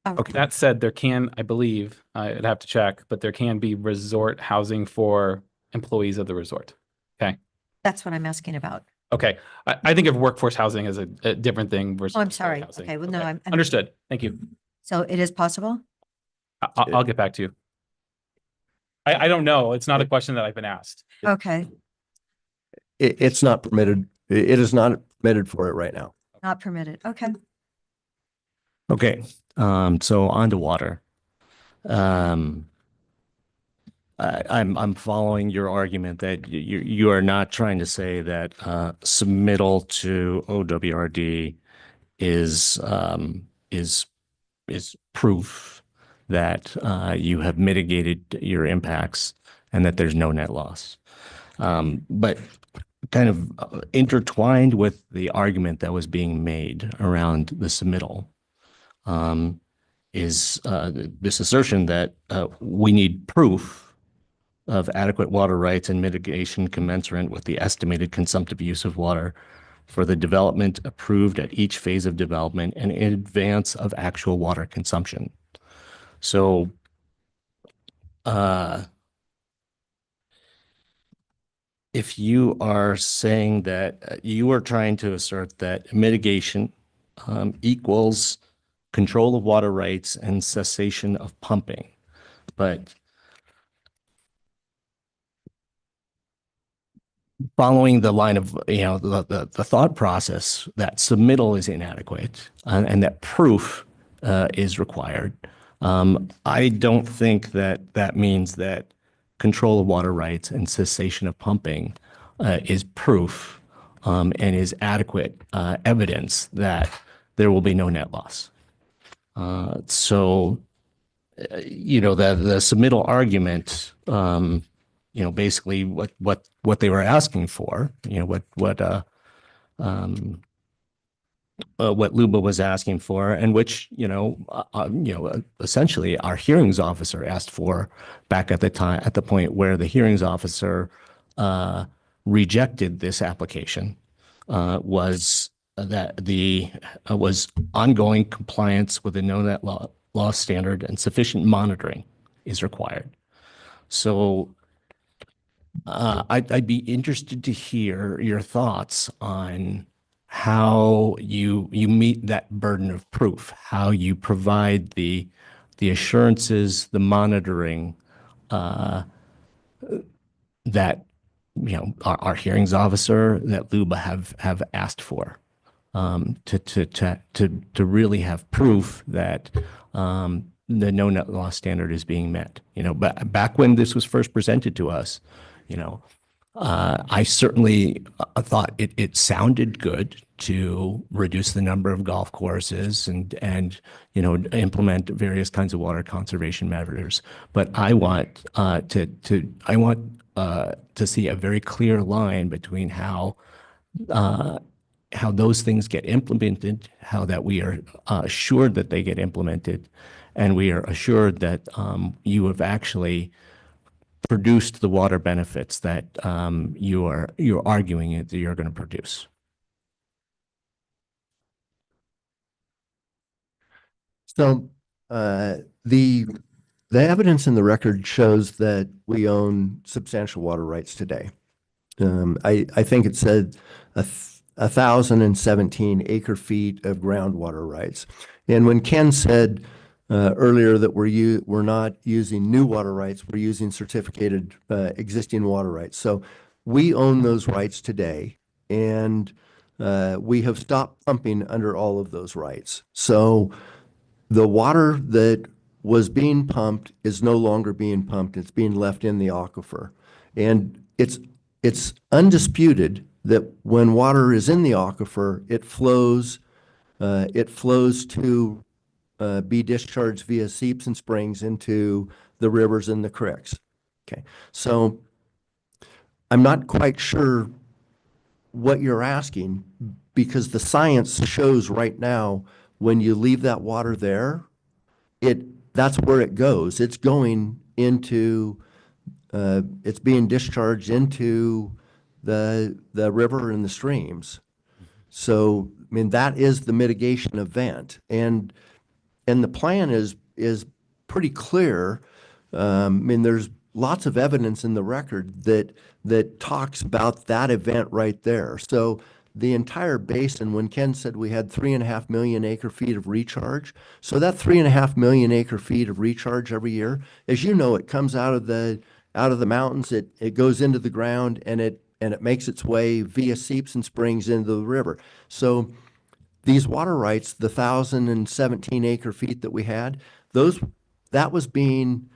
Okay. That said, there can, I believe, I'd have to check, but there can be resort housing for employees of the resort. Okay. That's what I'm asking about. Okay. I think of workforce housing as a different thing versus. Oh, I'm resort sorry. housing. Okay, well, no, I'm. Understood. Thank you. So it is possible? I'll get back to you. I don't know. It's not a question that I've been asked. Okay, It's not permitted. It is not permitted for it right now. not permitted. Okay. Okay, so on to water. I'm following your argument that you are not trying to say that submittal to OWRD is proof that you have mitigated your impacts and that there's no net loss. But kind of intertwined with the argument that was being made around the submittal is this assertion that we need proof of adequate water rights and mitigation commensurate with the estimated consumptive use of water for the development approved at each phase of development and in advance of actual water consumption. So if you are saying that you are trying to assert that mitigation equals control of water rights and cessation of pumping, but following the line of, the thought process that submittal is inadequate and that proof is required, I don't think that means that control of water rights and cessation of pumping is proof and is adequate evidence that there will be no net loss. So, you know, the submittal argument, you know, basically what they were asking for, you know, what Luba was asking for, and which, essentially our hearings officer asked for back at the point where the hearings officer rejected this application, was ongoing compliance with the no net law standard and sufficient monitoring is required. So I'd be interested to hear your thoughts on how you meet that burden of proof, how you provide the assurances, the monitoring that our hearings officer, that Luba have asked for, to really have proof that the no net loss standard is being met. But back when this was first presented to us, I certainly thought it sounded good to reduce the number of golf courses and implement various kinds of water conservation measures. But I want to see a very clear line between how those things get implemented, how that we are assured that they get implemented, and we are assured that you have actually produced the water benefits that you're arguing that you're going to produce. So the evidence in the record shows that we own substantial water rights today. I think it said 1,017 acre feet of groundwater rights. And when Ken said earlier that we're not using new water rights, we're using certificated existing water rights. So we own those rights today, and we have stopped pumping under all of those rights. So the water that was being pumped is no longer being pumped. It's being left in the aquifer. And it's undisputed that when water is in the aquifer, it flows to be discharged via seeps and springs into the rivers and the creeks. Okay, so I'm not quite sure what you're asking, because the science shows right now when you leave that water there, that's where it goes. It's going into, it's being discharged into the river and the streams. So, I mean, that is the mitigation event. And the plan is pretty clear. I mean, there's lots of evidence in the record that talks about that event right there. So the entire basin, when Ken said we had 3.5 million acre feet of recharge, so that 3.5 million acre feet of recharge every year, as you know, it comes out of the mountains, it goes into the ground, and it makes its way via seeps and springs into the river. So these water rights, the 1,017 acre feet that we had, that was being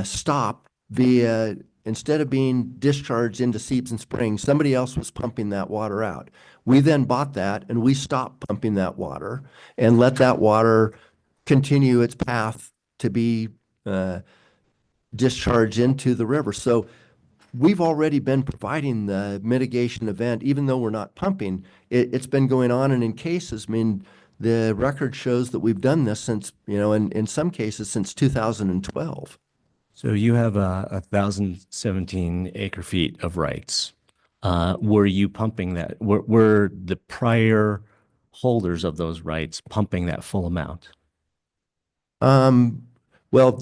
stopped via, instead of being discharged into seeps and springs, somebody else was pumping that water out. We then bought that, and we stopped pumping that water and let that water continue its path to be discharged into the river. So we've already been providing the mitigation event, even though we're not pumping. It's been going on, and in cases, I mean, the record shows that we've done this since, in some cases since 2012. So you have 1,017 acre feet of rights. Were you pumping that? Were the prior holders of those rights pumping that full amount? Well,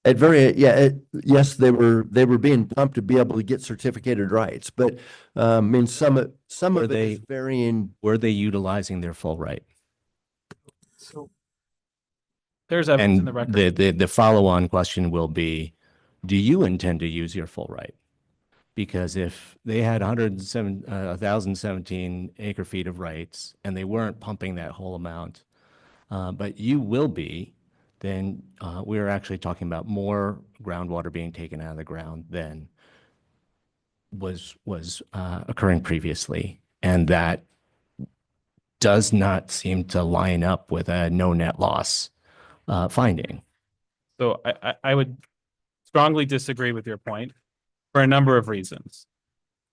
yes, they were being pumped to be able to get certificated rights, but I mean, some of it is varying. Were they utilizing their full right? So there's evidence in the record. The follow-on question will be, do you intend to use your full right? Because if they had 1,017 acre feet of rights and they weren't pumping that whole amount, but you will be, then we're actually talking about more groundwater being taken out of the ground than was occurring previously, and that does not seem to line up with a no net loss finding. So I would strongly disagree with your point for a number of reasons.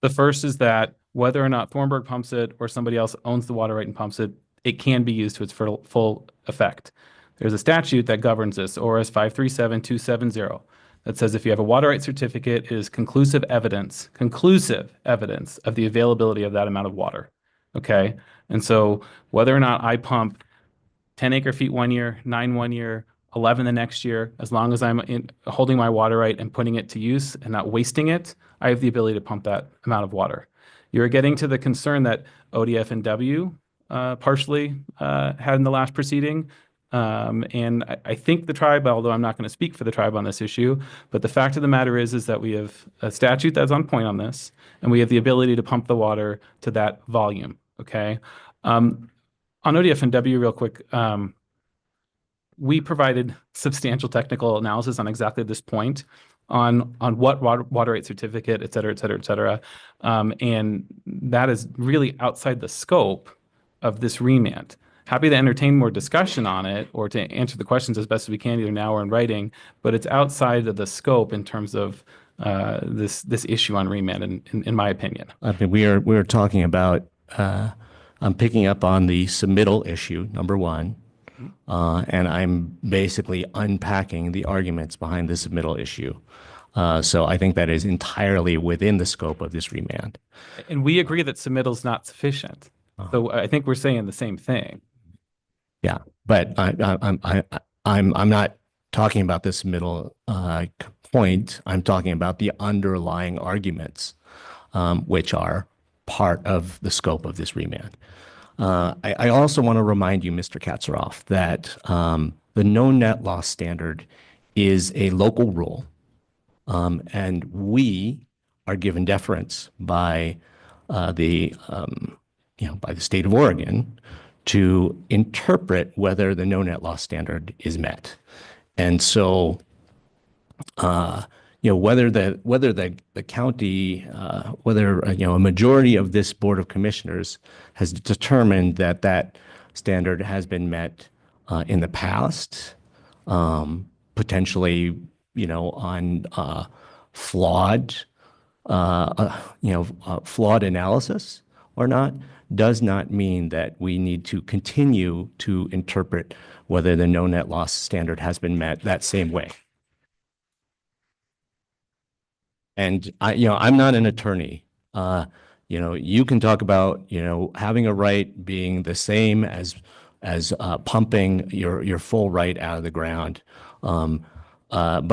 The first is that whether or not Thornburg pumps it or somebody else owns the water right and pumps it, it can be used to its full effect. There's a statute that governs this, ORS 537270, that says if you have a water right certificate, it is conclusive evidence of the availability of that amount of water. Okay. And so whether or not I pump 10 acre feet 1 year, 9 1 year, 11 the next year, as long as I'm holding my water right and putting it to use and not wasting it, I have the ability to pump that amount of water. You're getting to the concern that ODF and W partially had in the last proceeding. And I think the tribe, although I'm not going to speak for the tribe on this issue, but the fact of the matter is that we have a statute that's on point on this, and we have the ability to pump the water to that volume. Okay. On ODF and W real quick, we provided substantial technical analysis on exactly this point on what water rate certificate, et cetera, et cetera, et cetera. And that is really outside the scope of this remand. Happy to entertain more discussion on it or to answer the questions as best as we can, either now or in writing, but it's outside of the scope in terms of this issue on remand, in my opinion. I mean, we're talking about, I'm picking up on the submittal issue, number one, and I'm basically unpacking the arguments behind the submittal issue. So I think that is entirely within the scope of this remand. And we agree that submittal is not sufficient. So I think we're saying the same thing. Yeah, but I'm not talking about this middle point. I'm talking about the underlying arguments, which are part of the scope of this remand. I also want to remind you, Mr. Katsaroff, that the no net loss standard is a local rule, and we are given deference by the state of Oregon to interpret whether the no net loss standard is met. And so, whether the county, whether a majority of this Board of Commissioners has determined that that standard has been met in the past, potentially, on flawed analysis or not, does not mean that we need to continue to interpret whether the no net loss standard has been met that same way. And I'm not an attorney. You can talk about, having a right being the same as pumping your full right out of the ground. But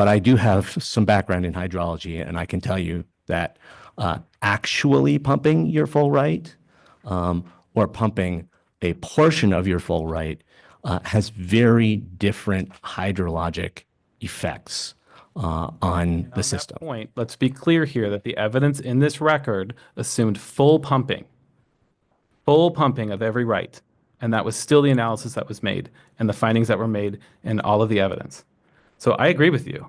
I do have some background in hydrology, and I can tell you that actually pumping your full right or pumping a portion of your full right has very different hydrologic effects on the system. At that point, let's be clear here that the evidence in this record assumed full pumping of every right. And that was still the analysis that was made and the findings that were made in all of the evidence. So I agree with you.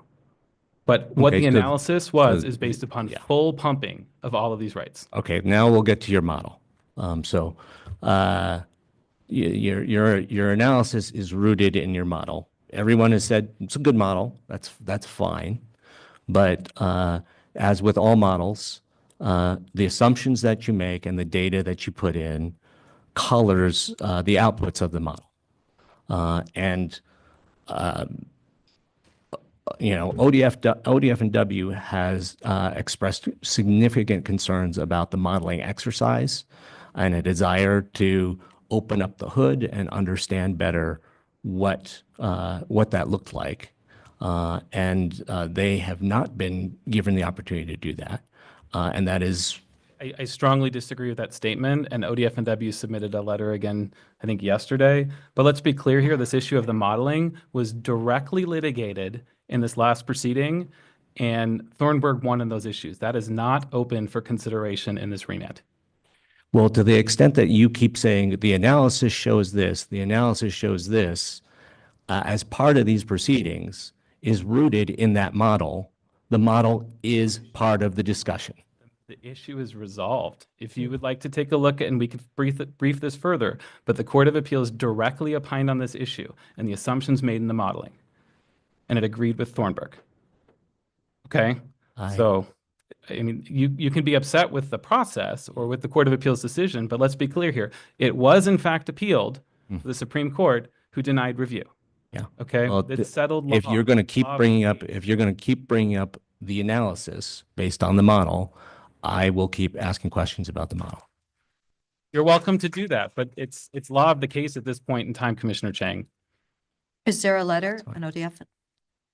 But what the analysis is based upon full pumping of all of these rights. Okay, now we'll get to your model. Your analysis is rooted in your model. Everyone has said it's a good model. That's fine. But as with all models, the assumptions that you make and the data that you put in colors the outputs of the model. ODF and W has expressed significant concerns about the modeling exercise and a desire to open up the hood and understand better what that looked like. They have not been given the opportunity to do that. And that is... I strongly disagree with that statement, and ODF and W submitted a letter again, I think yesterday. But let's be clear here, this issue of the modeling was directly litigated in this last proceeding, and Thornburg won in those issues. That is not open for consideration in this remand. Well, to the extent that you keep saying the analysis shows this, the analysis shows this, as part of these proceedings is rooted in that model. The model is part of the discussion. The issue is resolved. If you would like to take a look, and we could brief this further, but the Court of Appeals directly opined on this issue and the assumptions made in the modeling, and it agreed with Thornburg. Okay? So, I mean, you can be upset with the process or with the Court of Appeals decision, but let's be clear here. It was in fact appealed to the Supreme Court, who denied review. Yeah. Okay? Well, It's settled law. if you're going to keep Law of bringing the up, if you're going to keep bringing up the analysis based on the model, I will keep asking questions about the model. You're welcome to do that, but it's law of the case at this point in time, Commissioner Chang. Is there a letter, an ODF?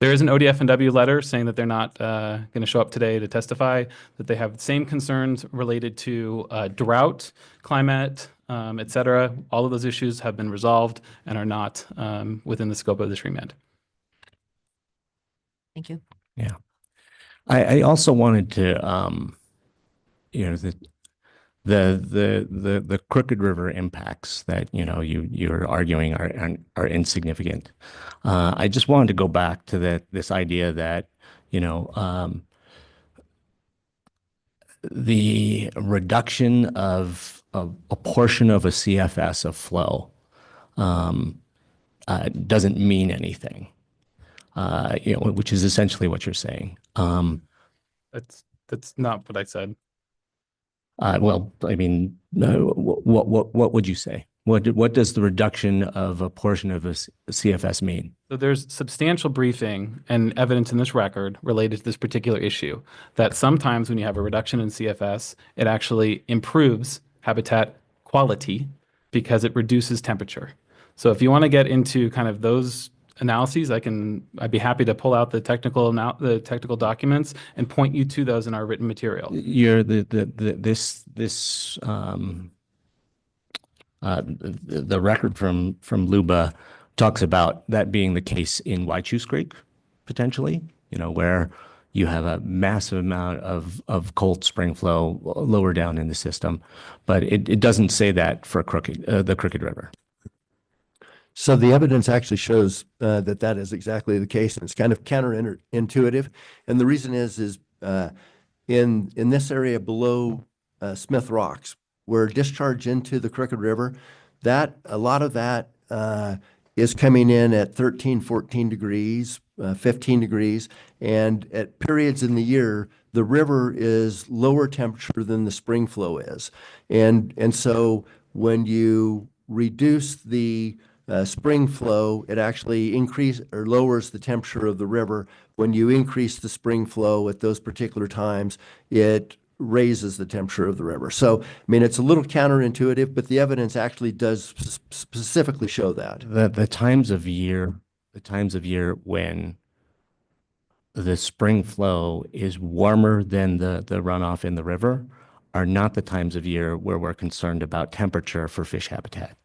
There is an ODF&W letter saying that they're not going to show up today to testify, that they have the same concerns related to drought, climate, et cetera. All of those issues have been resolved and are not within the scope of this remand. Thank you. Yeah. I also wanted to, you know, the Crooked River impacts that, you know, you're arguing are insignificant. I just wanted to go back to this idea that, you know, the reduction of a portion of a CFS of flow doesn't mean anything, you know, which is essentially what you're saying. That's not what I said. Well, I mean, what would you say? What does the reduction of a portion of a CFS mean? So there's substantial briefing and evidence in this record related to this particular issue, that sometimes when you have a reduction in CFS, it actually improves habitat quality because it reduces temperature. So if you want to get into kind of those analyses, I'd be happy to pull out the technical documents and point you to those in our written material. The record from Luba talks about that being the case in Waichus Creek, potentially, you know, where you have a massive amount of cold spring flow lower down in the system, but it doesn't say that for the Crooked River. So the evidence actually shows that is exactly the case, and it's kind of counterintuitive. And the reason is in this area below Smith Rocks, where discharge into the Crooked River, a lot of that is coming in at 13, 14 degrees, 15 degrees, and at periods in the year, the river is lower temperature than the spring flow is. And so when you reduce the spring flow, it actually lowers the temperature of the river. When you increase the spring flow at those particular times, it raises the temperature of the river. So, I mean, it's a little counterintuitive, but the evidence actually does specifically show that. The times of year when the spring flow is warmer than the runoff in the river are not the times of year where we're concerned about temperature for fish habitat.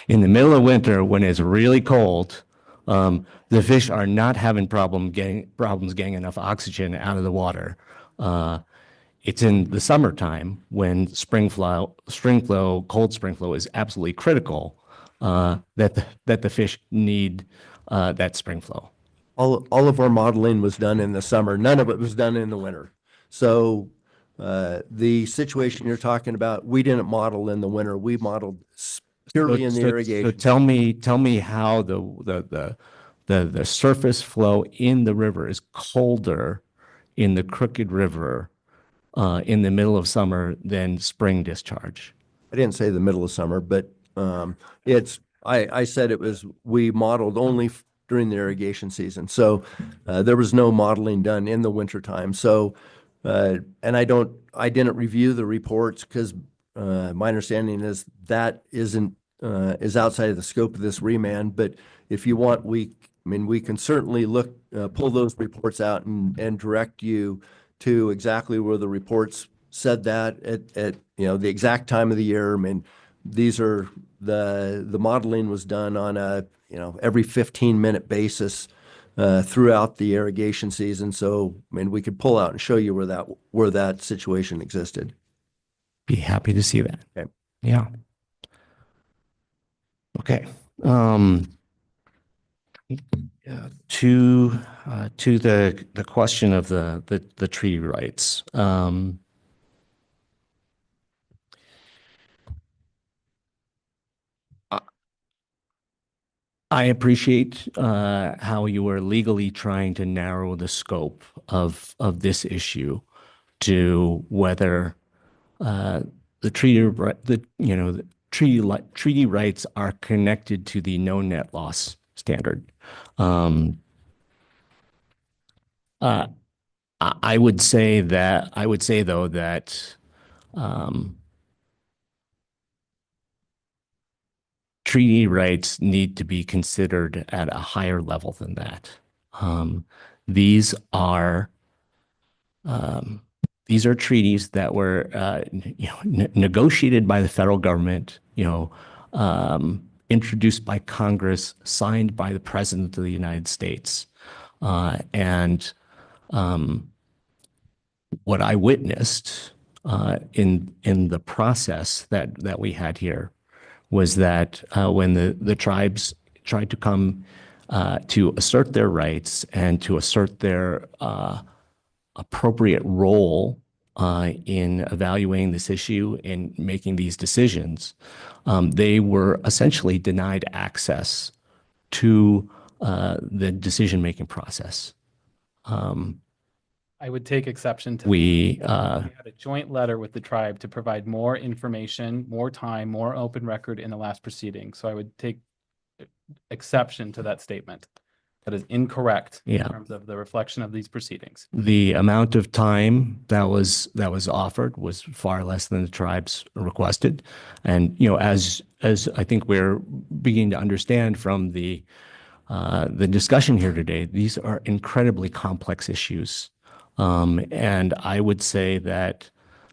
In the middle of winter, when it's really cold, the fish are not having problems getting enough oxygen out of the water. It's in the summertime when cold spring flow is absolutely critical, that the fish need that spring flow. All of our modeling was done in the summer. None of it was done in the winter. So the situation you're talking about, we didn't model in the winter. We modeled purely in the irrigation. So tell me how the surface flow in the river is colder in the Crooked River in the middle of summer than spring discharge. I didn't say the middle of summer, but I said we modeled only during the irrigation season. So there was no modeling done in the wintertime. So, and I didn't review the reports because my understanding is that is outside of the scope of this remand. But if you want, we can certainly pull those reports out and direct you to exactly where the reports said that at the exact time of the year. I mean, these are the modeling was done on a every 15-minute basis throughout the irrigation season. So, I mean, we could pull out and show you where that situation existed. Be happy to see that. Okay. Yeah. Okay. To the question of the treaty rights. I appreciate how you are legally trying to narrow the scope of this issue to whether the treaty rights are connected to the no net loss standard. I would say though that treaty rights need to be considered at a higher level than that. These are treaties that were negotiated by the federal government, introduced by Congress, signed by the President of the United States. And what I witnessed in the process that we had here was that when the tribes tried to come to assert their rights and to assert their appropriate role in evaluating this issue and making these decisions, they were essentially denied access to the decision-making process. I would take exception to. We had a joint letter with the tribe to provide more information, more time, more open record in the last proceeding. So I would take exception to that statement. That is incorrect in terms of the reflection of these proceedings. The amount of time that was offered was far less than the tribes requested. And, as I think we're beginning to understand from the discussion here today, these are incredibly complex issues. And I would say that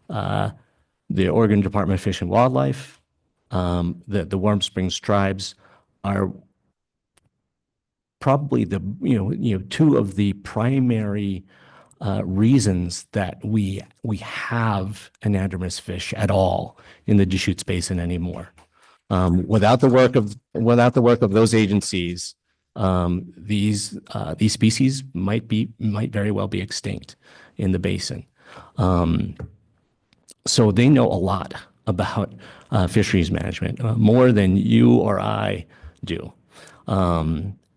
the Oregon Department of Fish and Wildlife, the Warm Springs tribes are probably two of the primary reasons that we have anadromous fish at all in the Deschutes Basin anymore. Without the work of those agencies, these species might very well be extinct in the basin. So they know a lot about fisheries management, more than you or I do.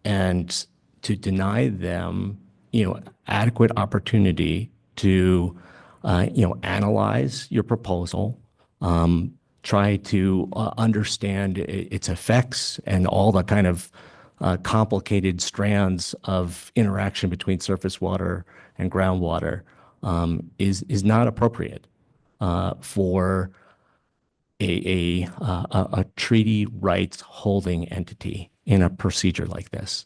And to deny them, adequate opportunity to, analyze your proposal, try to understand its effects and all the kind of complicated strands of interaction between surface water and groundwater is not appropriate for a treaty rights holding entity in a procedure like this.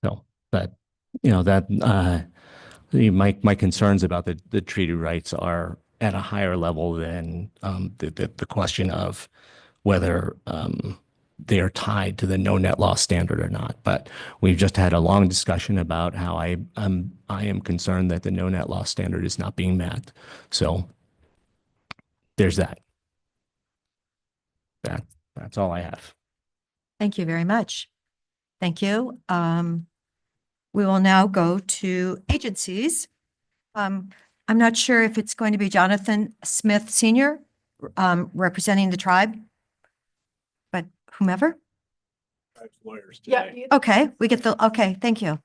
So my concerns about the treaty rights are at a higher level than the question of whether they are tied to the no net loss standard or not. But we've just had a long discussion about how I am concerned that the no net loss standard is not being met. So there's that. That's all I have. Thank you very much. Thank you. We will now go to agencies. I'm not sure if it's going to be Jonathan Smith Sr. Representing the tribe, but whomever. Lawyers today. Yeah. Okay, okay, thank you.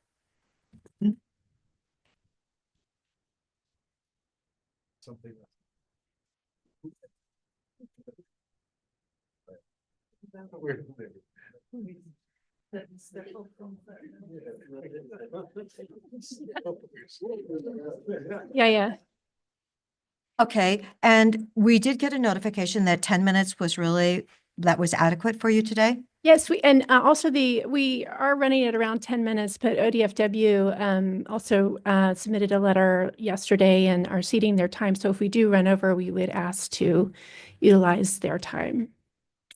Something. Yeah. Okay, and we did get a notification that 10 minutes that was adequate for you today? Yes, also we are running at around 10 minutes, but ODFW also submitted a letter yesterday and are ceding their time. So if we do run over, we would ask to utilize their time.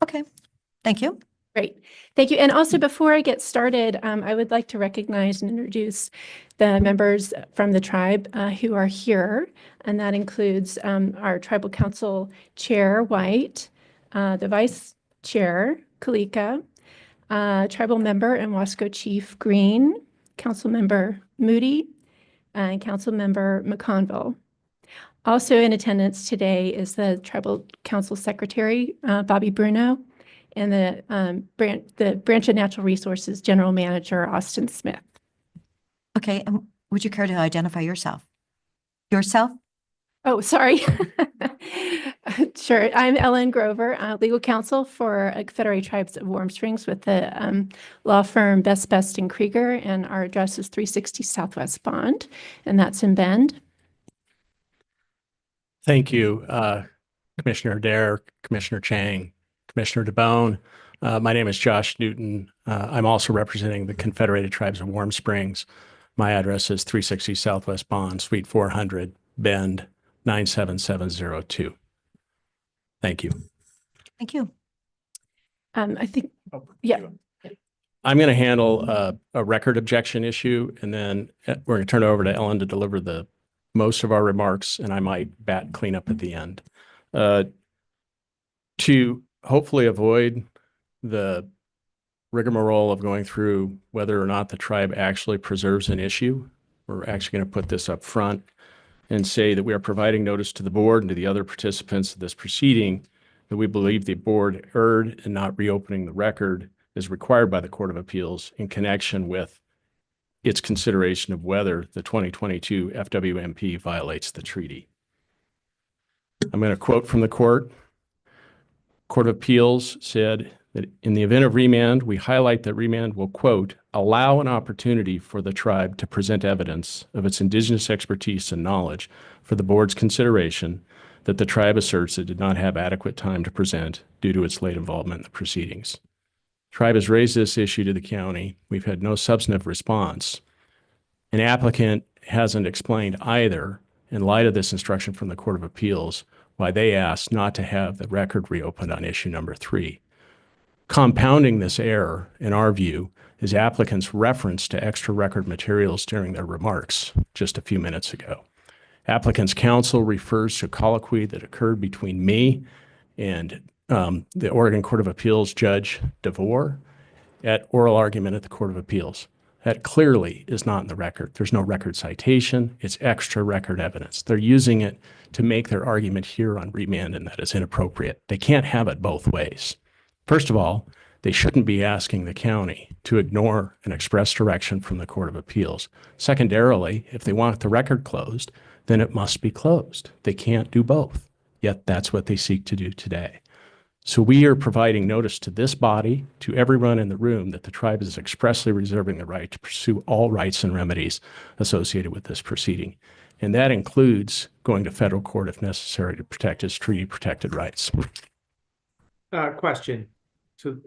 Okay, thank you. Great. Thank you. And also, before I get started, I would like to recognize and introduce the members from the tribe who are here. And that includes our Tribal Council Chair, White, the Vice Chair, Kalika, Tribal Member and Wasco Chief Green, Council Member Moody, and Council Member McConville. Also in attendance today is the Tribal Council Secretary, Bobby Bruno, and the Branch of Natural Resources General Manager, Austin Smith. Okay, and would you care to identify yourself? Yourself? Oh, sorry. Sure. I'm Ellen Grover, legal counsel for Confederate Tribes of Warm Springs with the law firm Best and Krieger, and our address is 360 Southwest Bond, and that's in Bend. Thank you, Commissioner Dare, Commissioner Chang, Commissioner DeBone. My name is Josh Newton. I'm also representing the Confederated Tribes of Warm Springs. My address is 360 Southwest Bond, Suite 400, Bend, 97702. Thank you. Thank you. I think, yeah. I'm going to handle a record objection issue, and then we're going to turn it over to Ellen to deliver the most of our remarks, and I might clean up at the end. To hopefully avoid the rigmarole of going through whether or not the tribe actually preserves an issue, we're actually going to put this up front and say that we are providing notice to the board and to the other participants of this proceeding that we believe the board erred in not reopening the record as required by the Court of Appeals in connection with its consideration of whether the 2022 FWMP violates the treaty. I'm going to quote from the court. Court of Appeals said that in the event of remand, we highlight that remand will, quote, allow an opportunity for the tribe to present evidence of its indigenous expertise and knowledge for the board's consideration that the tribe asserts it did not have adequate time to present due to its late involvement in the proceedings. Tribe has raised this issue to the county. We've had no substantive response. An applicant hasn't explained either, in light of this instruction from the Court of Appeals, why they asked not to have the record reopened on issue number 3. Compounding this error, in our view, is applicants' reference to extra record materials during their remarks just a few minutes ago. Applicants' counsel refers to a colloquy that occurred between me and the Oregon Court of Appeals Judge DeVore at oral argument at the Court of Appeals. That clearly is not in the record. There's no record citation. It's extra record evidence. They're using it to make their argument here on remand, and that is inappropriate. They can't have it both ways. First of all, they shouldn't be asking the county to ignore an express direction from the Court of Appeals. Secondarily, if they want the record closed, then it must be closed. They can't do both, yet that's what they seek to do today. So we are providing notice to this body, to everyone in the room, that the tribe is expressly reserving the right to pursue all rights and remedies associated with this proceeding. And that includes going to federal court if necessary to protect its treaty-protected rights. Question to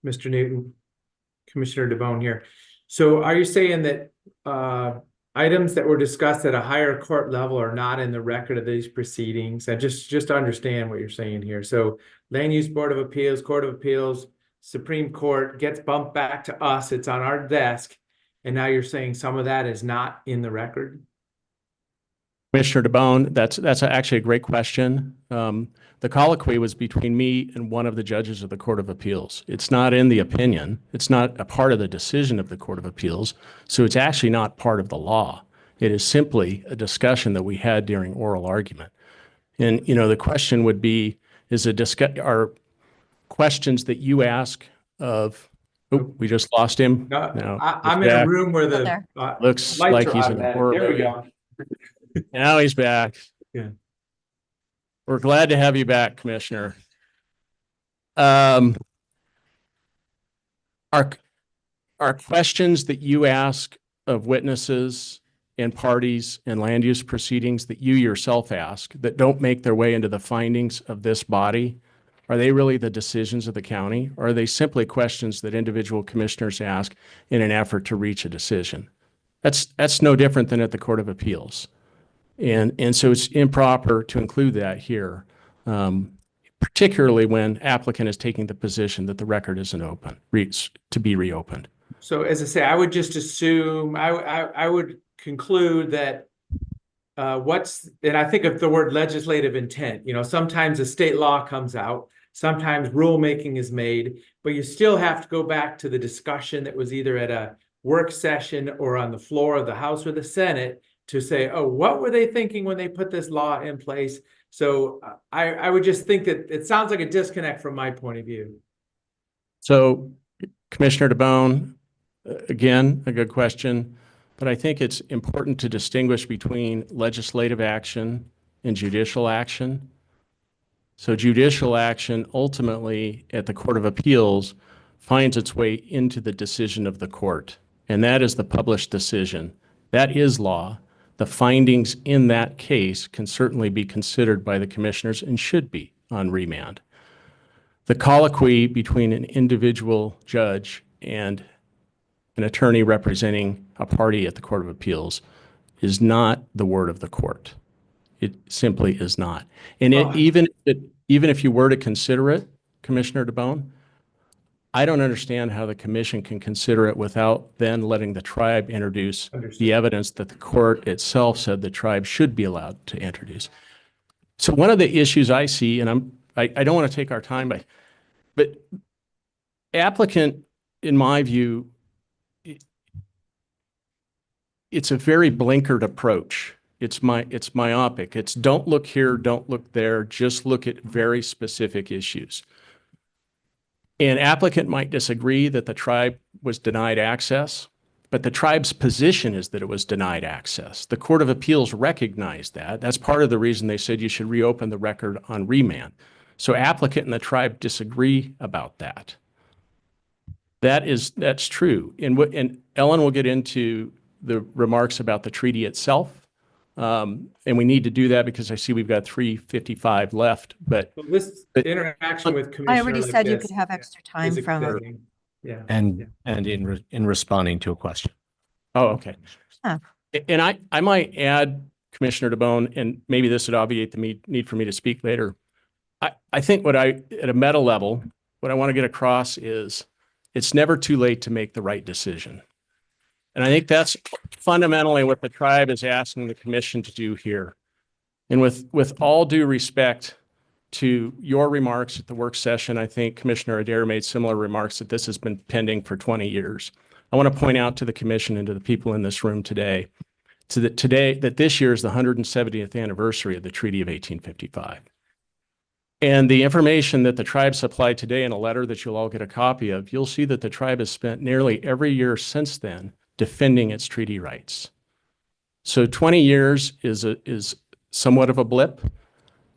Mr. Newton, Commissioner DeBone here. So are you saying that items that were discussed at a higher court level are not in the record of these proceedings? I just understand what you're saying here. So Land Use Board of Appeals, Court of Appeals, Supreme Court gets bumped back to us. It's on our desk. And now you're saying some of that is not in the record? Commissioner DeBone, that's actually a great question. The colloquy was between me and one of the judges of the Court of Appeals. It's not in the opinion. It's not a part of the decision of the Court of Appeals. So it's actually not part of the law. It is simply a discussion that we had during oral argument. And, you know, the question would be, are questions that you ask of, oh, we just lost him. No, I'm in a room where the looks lights like are he's on in that. horror. There we go. Now he's back. Yeah. We're glad to have you back, Commissioner. Are questions that you ask of witnesses and parties and land use proceedings that you yourself ask that don't make their way into the findings of this body, are they really the decisions of the county? Or are they simply questions that individual commissioners ask in an effort to reach a decision? That's no different than at the Court of Appeals. And so it's improper to include that here, particularly when applicant is taking the position that the record isn't open, to be reopened. So as I say, I would just assume, I would conclude that and I think of the word legislative intent, sometimes a state law comes out, sometimes rulemaking is made, but you still have to go back to the discussion that was either at a work session or on the floor of the House or the Senate to say, oh, what were they thinking when they put this law in place? So I would just think that it sounds like a disconnect from my point of view. So Commissioner DeBonne, again, a good question, but I think it's important to distinguish between legislative action and judicial action. So judicial action ultimately at the Court of Appeals finds its way into the decision of the court, and that is the published decision. That is law. The findings in that case can certainly be considered by the commissioners and should be on remand. The colloquy between an individual judge and an attorney representing a party at the Court of Appeals is not the word of the court. It simply is not. And even if you were to consider it, Commissioner DeBonne, I don't understand how the commission can consider it without then letting the tribe introduce the evidence that the court itself said the tribe should be allowed to introduce. So one of the issues I see, and I don't want to take our time, but applicant, in my view, it's a very blinkered approach. It's myopic. It's don't look here, don't look there, just look at very specific issues. An applicant might disagree that the tribe was denied access, but the tribe's position is that it was denied access. The Court of Appeals recognized that. That's part of the reason they said you should reopen the record on remand. So applicant and the tribe disagree about that. That's true. And Ellen will get into the remarks about the treaty itself. And we need to do that because I see we've got 3:55 left, but this interaction with commissioner I already like said you this could have extra time is from. exciting. Yeah. And in responding to a question. Oh, okay. Huh. And I might add, Commissioner DeBonne, and maybe this would obviate the need for me to speak later. I think at a meta level, what I want to get across is it's never too late to make the right decision. And I think that's fundamentally what the tribe is asking the commission to do here. And with all due respect to your remarks at the work session, I think Commissioner Adair made similar remarks that this has been pending for 20 years. I want to point out to the commission and to the people in this room today, that this year is the 170th anniversary of the Treaty of 1855. And the information that the tribe supplied today in a letter that you'll all get a copy of, you'll see that the tribe has spent nearly every year since then defending its treaty rights. So 20 years is somewhat of a blip.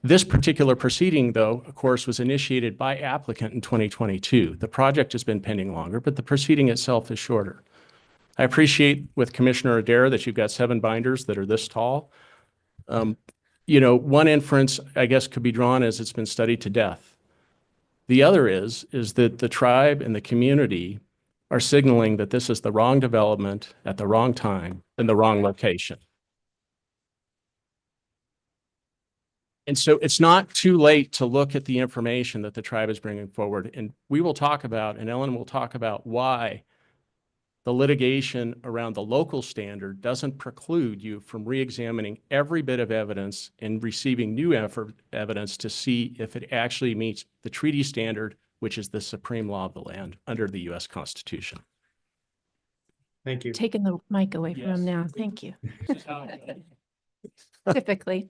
This particular proceeding, though, of course, was initiated by applicant in 2022. The project has been pending longer, but the proceeding itself is shorter. I appreciate with Commissioner Adair that you've got 7 binders that are this tall. One inference, I guess, could be drawn as it's been studied to death. The other is that the tribe and the community are signaling that this is the wrong development at the wrong time in the wrong location. And so it's not too late to look at the information that the tribe is bringing forward. And we will talk about, and Ellen will talk about why the litigation around the local standard doesn't preclude you from re-examining every bit of evidence and receiving new evidence to see if it actually meets the treaty standard, which is the supreme law of the land under the U.S. Constitution. Thank you. Taking the mic away from him now. Thank you. Typically.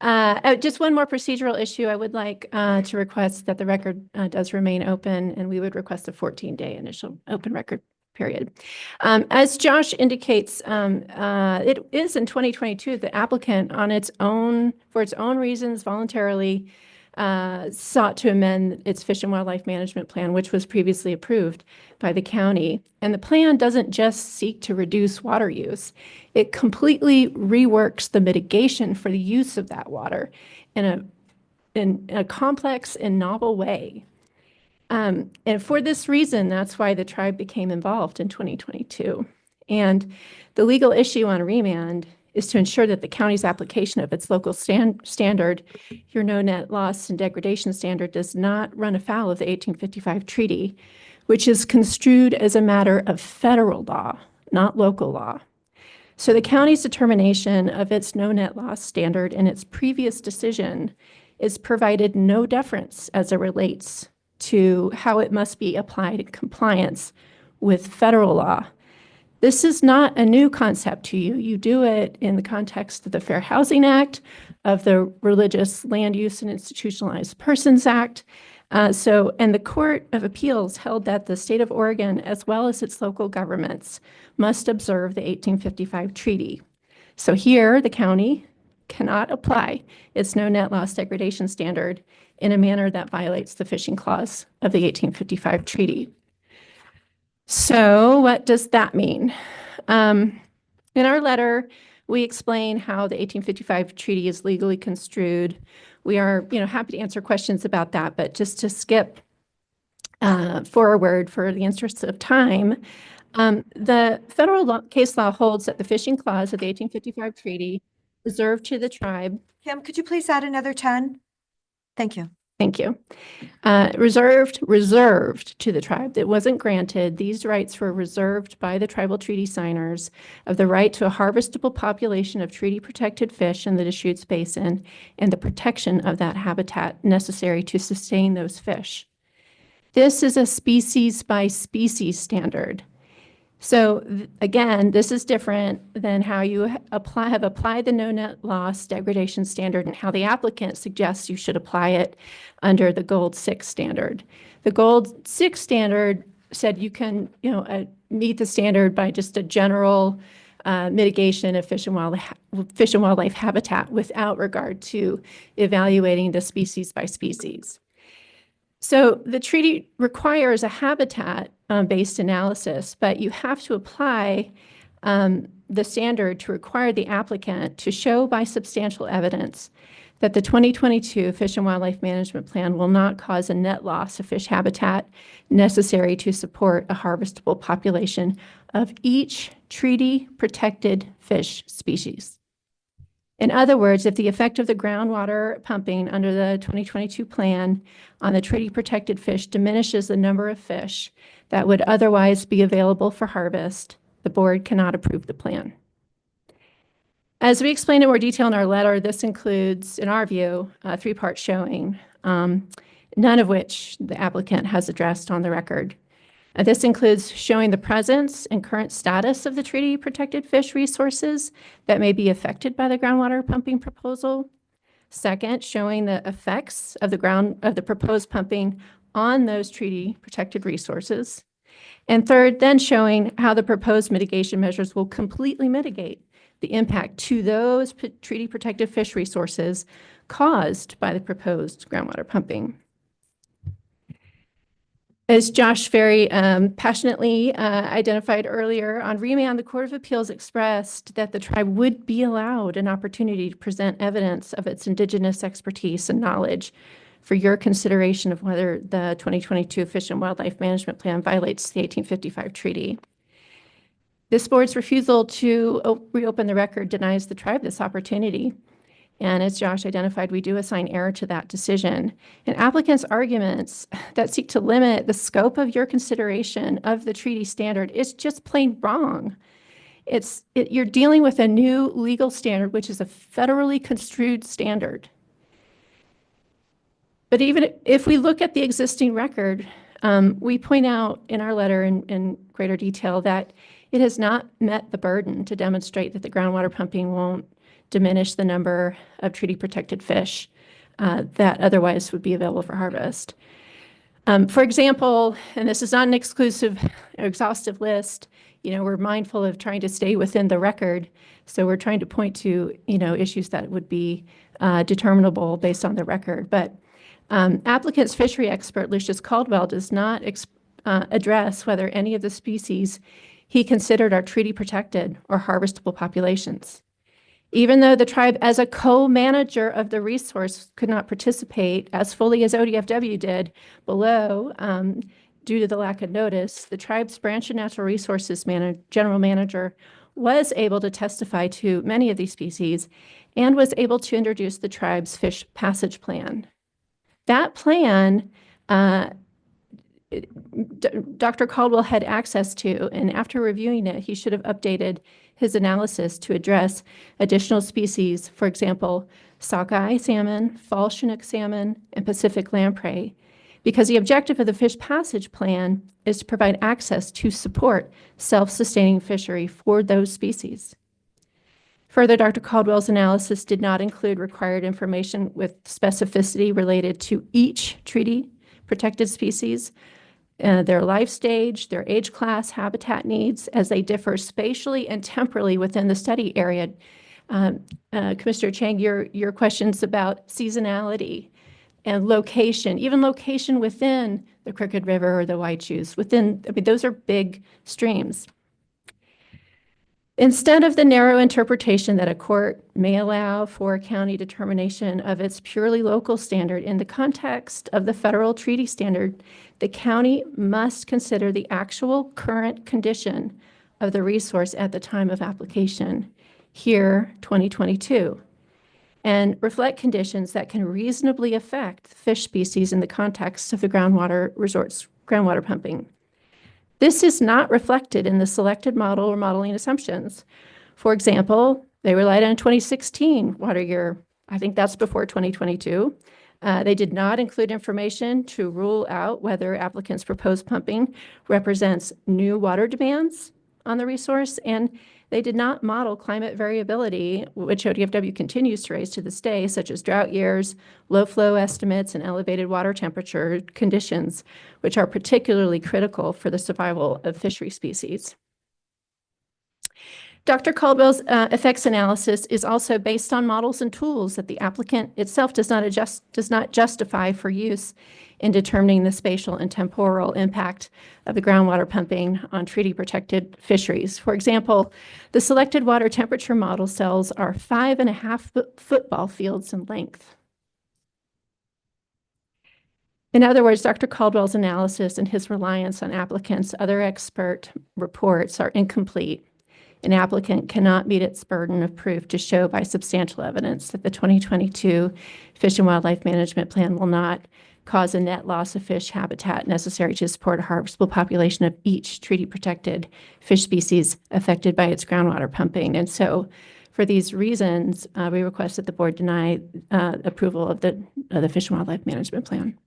Just one more procedural issue. I would like to request that the record does remain open, and we would request a 14-day initial open record period. As Josh indicates, it is in 2022 the applicant for its own reasons voluntarily sought to amend its Fish and Wildlife Management Plan, which was previously approved by the county. And the plan doesn't just seek to reduce water use. It completely reworks the mitigation for the use of that water in a complex and novel way. And for this reason, that's why the tribe became involved in 2022. And the legal issue on remand is to ensure that the county's application of its local standard, your no net loss and degradation standard, does not run afoul of the 1855 treaty, which is construed as a matter of federal law, not local law. So the county's determination of its no net loss standard in its previous decision is provided no deference as it relates to how it must be applied in compliance with federal law. This is not a new concept to you. You do it in the context of the Fair Housing Act, of the Religious Land Use and Institutionalized Persons Act. And the Court of Appeals held that the state of Oregon, as well as its local governments, must observe the 1855 treaty. So here, the county cannot apply its no net loss degradation standard in a manner that violates the fishing clause of the 1855 treaty. So what does that mean? In our letter, we explain how the 1855 treaty is legally construed. We are, happy to answer questions about that, but just to skip forward for the interest of time, the federal case law holds that the fishing clause of the 1855 treaty reserved to the tribe. Kim, could you please add another 10? Thank you. Thank you. Reserved to the tribe. That wasn't granted. These rights were reserved by the tribal treaty signers of the right to a harvestable population of treaty-protected fish in the Deschutes Basin and the protection of that habitat necessary to sustain those fish. This is a species-by-species standard. So again, this is different than how you have applied the no net loss degradation standard and how the applicant suggests you should apply it under the Gold 6 standard. The Gold 6 standard said you can, meet the standard by just a general mitigation of fish and wildlife habitat without regard to evaluating the species by species. So the treaty requires a habitat-based analysis, but you have to apply the standard to require the applicant to show by substantial evidence that the 2022 Fish and Wildlife Management Plan will not cause a net loss of fish habitat necessary to support a harvestable population of each treaty-protected fish species. In other words, if the effect of the groundwater pumping under the 2022 plan on the treaty-protected fish diminishes the number of fish that would otherwise be available for harvest, the board cannot approve the plan. As we explain in more detail in our letter, this includes, in our view, a three-part showing, none of which the applicant has addressed on the record. This includes showing the presence and current status of the treaty-protected fish resources that may be affected by the groundwater pumping proposal. Second, showing the effects of the proposed pumping on those treaty-protected resources. And third, then showing how the proposed mitigation measures will completely mitigate the impact to those treaty-protected fish resources caused by the proposed groundwater pumping. As Josh very passionately identified earlier, on remand, the Court of Appeals expressed that the tribe would be allowed an opportunity to present evidence of its indigenous expertise and knowledge for your consideration of whether the 2022 Fish and Wildlife Management Plan violates the 1855 treaty. This board's refusal to reopen the record denies the tribe this opportunity. And as Josh identified, we do assign error to that decision. And applicants' arguments that seek to limit the scope of your consideration of the treaty standard is just plain wrong. You're dealing with a new legal standard, which is a federally construed standard. But even if we look at the existing record, we point out in our letter in greater detail that it has not met the burden to demonstrate that the groundwater pumping won't diminish the number of treaty-protected fish that otherwise would be available for harvest. For example, and this is not an exhaustive list, we're mindful of trying to stay within the record, so we're trying to point to, issues that would be determinable based on the record. But applicant's fishery expert, Lucius Caldwell, does not address whether any of the species he considered are treaty-protected or harvestable populations. Even though the tribe, as a co-manager of the resource, could not participate as fully as ODFW did below due to the lack of notice, the tribe's Branch of Natural Resources general manager was able to testify to many of these species and was able to introduce the tribe's fish passage plan. That plan, Dr. Caldwell had access to, and after reviewing it, he should have updated his analysis to address additional species, for example, sockeye salmon, fall Chinook salmon, and Pacific lamprey, because the objective of the Fish Passage Plan is to provide access to support self-sustaining fishery for those species. Further, Dr. Caldwell's analysis did not include required information with specificity related to each treaty protected species, their life stage, their age class, habitat needs, as they differ spatially and temporally within the study area. Commissioner Chang, your questions about seasonality and location, even location within the Crooked River or the Waichus, those are big streams. Instead of the narrow interpretation that a court may allow for a county determination of its purely local standard in the context of the federal treaty standard, the county must consider the actual current condition of the resource at the time of application, here 2022, and reflect conditions that can reasonably affect fish species in the context of the groundwater resorts, groundwater pumping. This is not reflected in the selected model or modeling assumptions. For example, they relied on 2016 water year. I think that's before 2022. They did not include information to rule out whether applicants' proposed pumping represents new water demands on the resource, and they did not model climate variability, which ODFW continues to raise to this day, such as drought years, low flow estimates, and elevated water temperature conditions, which are particularly critical for the survival of fishery species. Dr. Caldwell's effects analysis is also based on models and tools that the applicant itself does not justify for use in determining the spatial and temporal impact of the groundwater pumping on treaty-protected fisheries. For example, the selected water temperature model cells are 5.5 football fields in length. In other words, Dr. Caldwell's analysis and his reliance on applicants' other expert reports are incomplete. An applicant cannot meet its burden of proof to show by substantial evidence that the 2022 Fish and Wildlife Management Plan will not cause a net loss of fish habitat necessary to support a harvestable population of each treaty-protected fish species affected by its groundwater pumping. And so for these reasons, we request that the board deny approval of the Fish and Wildlife Management Plan.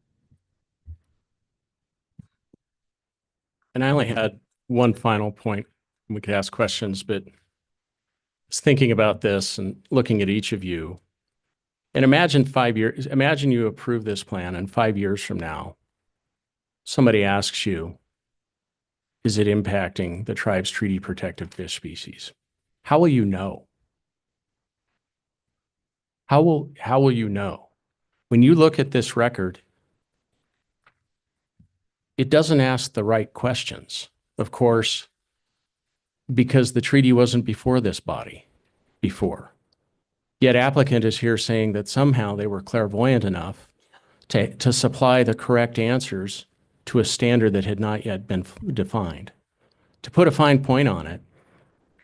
And I only had one final point. We could ask questions, but I was thinking about this and looking at each of you. And imagine 5 years, imagine you approve this plan and 5 years from now, somebody asks you, is it impacting the tribe's treaty protected fish species? How will you know? How will you know? When you look at this record, it doesn't ask the right questions. Of course, because the treaty wasn't before this body before. Yet applicant is here saying that somehow they were clairvoyant enough to supply the correct answers to a standard that had not yet been defined. To put a fine point on it,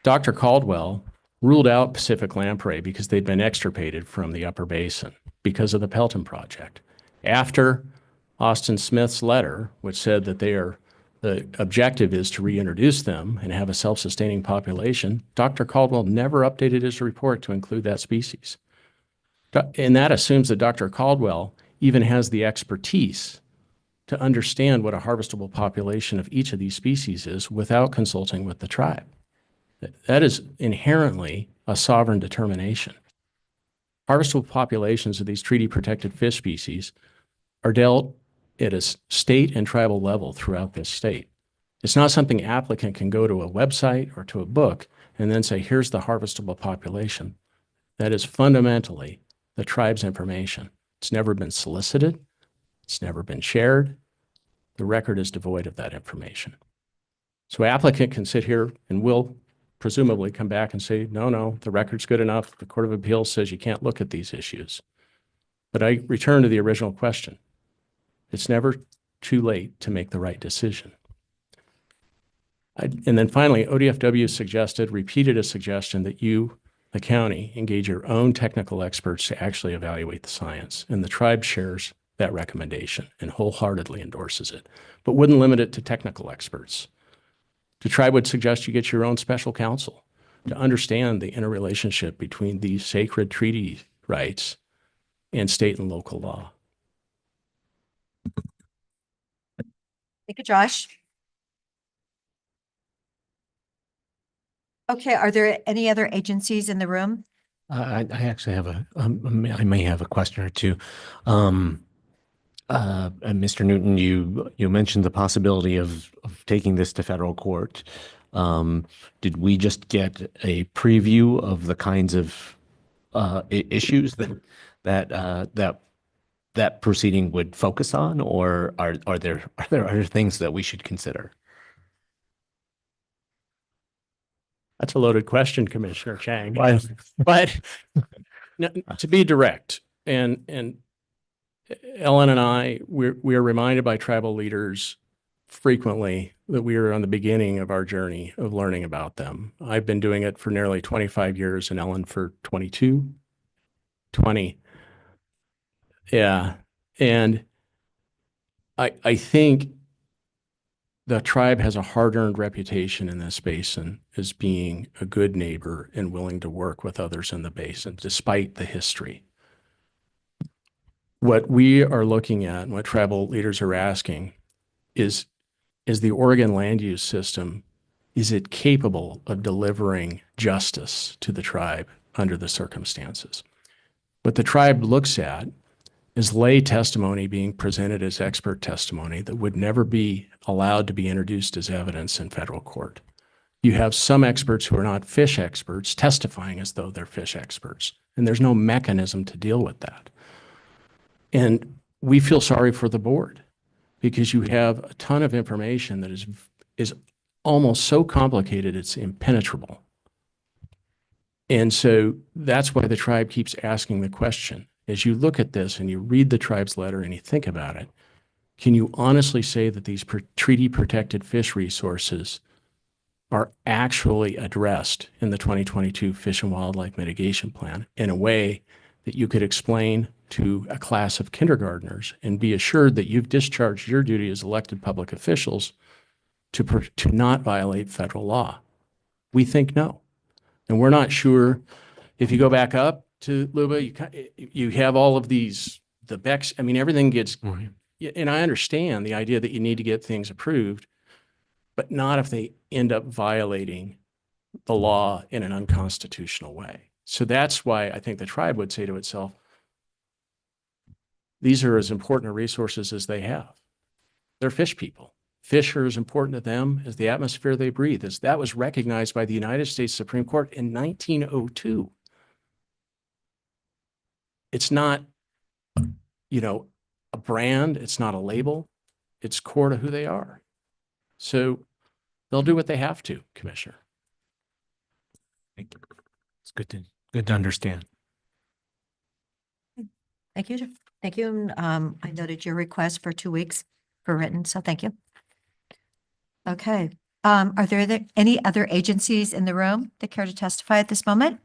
Dr. Caldwell ruled out Pacific lamprey because they'd been extirpated from the upper basin because of the Pelton Project. After Austin Smith's letter, which said that the objective is to reintroduce them and have a self-sustaining population, Dr. Caldwell never updated his report to include that species. And that assumes that Dr. Caldwell even has the expertise to understand what a harvestable population of each of these species is without consulting with the tribe. That is inherently a sovereign determination. Harvestable populations of these treaty-protected fish species are dealt at a state and tribal level throughout this state. It's not something applicant can go to a website or to a book and then say, here's the harvestable population. That is fundamentally the tribe's information. It's never been solicited. It's never been shared. The record is devoid of that information. So applicant can sit here and will presumably come back and say, no, the record's good enough. The Court of Appeals says you can't look at these issues. But I return to the original question. It's never too late to make the right decision. And then finally, ODFW repeated a suggestion that you, the county, engage your own technical experts to actually evaluate the science. And the tribe shares that recommendation and wholeheartedly endorses it, but wouldn't limit it to technical experts. The tribe would suggest you get your own special counsel to understand the interrelationship between these sacred treaty rights and state and local law. Thank you, Josh. Okay, are there any other agencies in the room? I actually have I may have a question or two. Mr. Newton, you mentioned the possibility of taking this to federal court. Did we just get a preview of the kinds of issues that proceeding would focus on, or are there other things that we should consider? That's a loaded question, Commissioner Chang. But no, to be direct, and Ellen and I, we're reminded by tribal leaders frequently that we are on the beginning of our journey of learning about them. I've been doing it for nearly 25 years and Ellen for 20. Yeah. And I think the tribe has a hard-earned reputation in this basin as being a good neighbor and willing to work with others in the basin, despite the history. What we are looking at and what tribal leaders are asking is the Oregon land use system, is it capable of delivering justice to the tribe under the circumstances? What the tribe looks at is lay testimony being presented as expert testimony that would never be allowed to be introduced as evidence in federal court. You have some experts who are not fish experts testifying as though they're fish experts, and there's no mechanism to deal with that. And we feel sorry for the board because you have a ton of information that is almost so complicated it's impenetrable. And so that's why the tribe keeps asking the question. As you look at this and you read the tribe's letter and you think about it, can you honestly say that these treaty protected fish resources are actually addressed in the 2022 Fish and Wildlife Mitigation Plan in a way that you could explain to a class of kindergartners and be assured that you've discharged your duty as elected public officials to not violate federal law? We think no. And we're not sure. If you go back up to Luba, you have all of these, the BECs, I mean, everything gets, and I understand the idea that you need to get things approved, but not if they end up violating the law in an unconstitutional way. So that's why I think the tribe would say to itself, these are as important a resources as they have. They're fish people. Fish are as important to them as the atmosphere they breathe. As that was recognized by the United States Supreme Court in 1902. It's not, a brand. It's not a label. It's core to who they are. So they'll do what they have to, Commissioner. Thank you. It's good to understand. Thank you. Thank you. I noted your request for 2 weeks for written, so thank you. Okay. Are there any other agencies in the room that care to testify at this moment?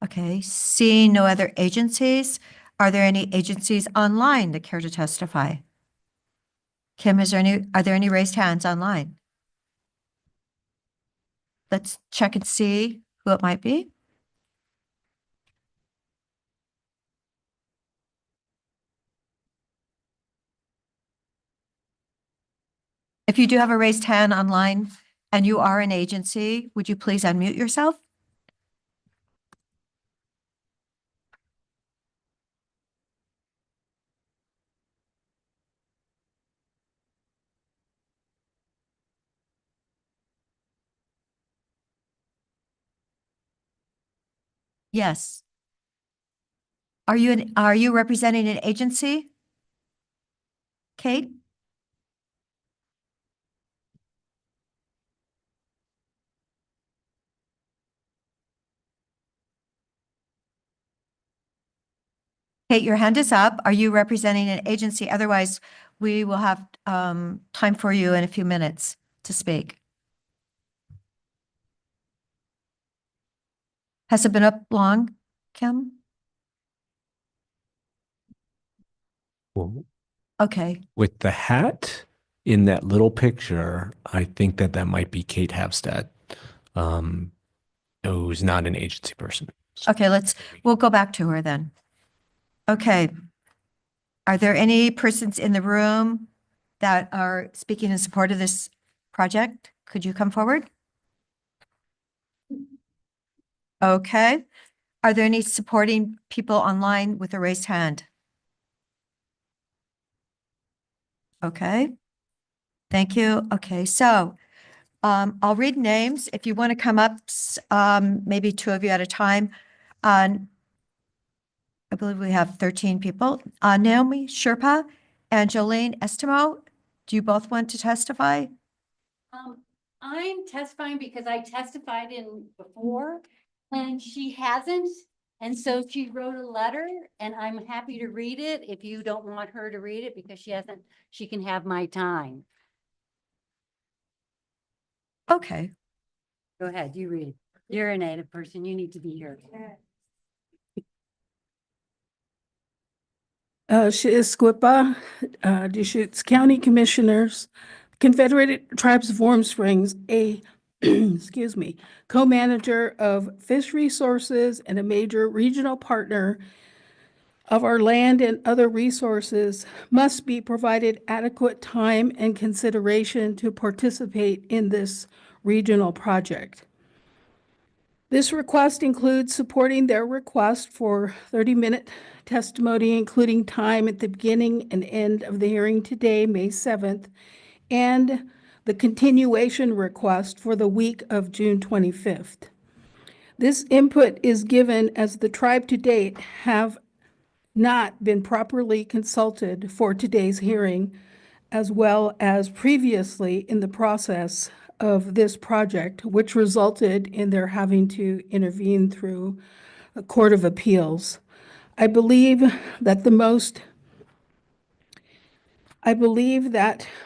Okay, seeing no other agencies, are there any agencies online that care to testify? Kim, are there any raised hands online? Let's check and see who it might be. If you do have a raised hand online and you are an agency, would you please unmute yourself? Yes. Are you representing an agency? Kate? Kate, your hand is up. Are you representing an agency? Otherwise, we will have time for you in a few minutes to speak. Has it been up long, Kim? Well, okay. With the hat in that little picture, I think that might be Kate Havstad. who's not an agency person. Okay, we'll go back to her then. Okay. Are there any persons in the room that are speaking in support of this project? Could you come forward? Okay. Are there any supporting people online with a raised hand? Okay. Thank you. Okay, so I'll read names. If you want to come up, maybe 2 of you at a time. I believe we have 13 people. Naomi Sherpa and Jolene Estimo, do you both want to testify? I'm testifying because I testified in before and she hasn't. And so she wrote a letter and I'm happy to read it. If you don't want her to read it because she hasn't, she can have my time. Okay. Go ahead, you read. You're a native person. You need to be here. Shiisquipa, Deschutes County Commissioners, Confederated Tribes of Warm Springs, excuse me, co-manager of fish resources and a major regional partner of our land and other resources, must be provided adequate time and consideration to participate in this regional project. This request includes supporting their request for 30-minute testimony, including time at the beginning and end of the hearing today, May 7th, and the continuation request for the week of June 25th. This input is given as the tribe to date have not been properly consulted for today's hearing, as well as previously in the process of this project, which resulted in their having to intervene through a court of appeals. I believe that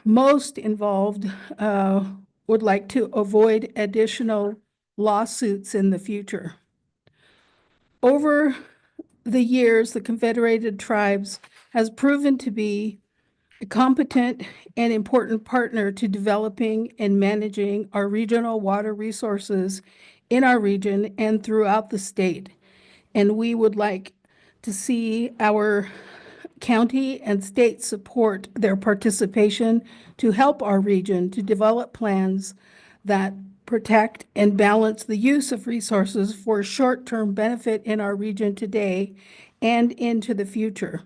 most involved would like to avoid additional lawsuits in the future. Over the years, the Confederated Tribes has proven to be a competent and important partner to developing and managing our regional water resources in our region and throughout the state. And we would like to see our county and state support their participation to help our region to develop plans that protect and balance the use of resources for short-term benefit in our region today and into the future.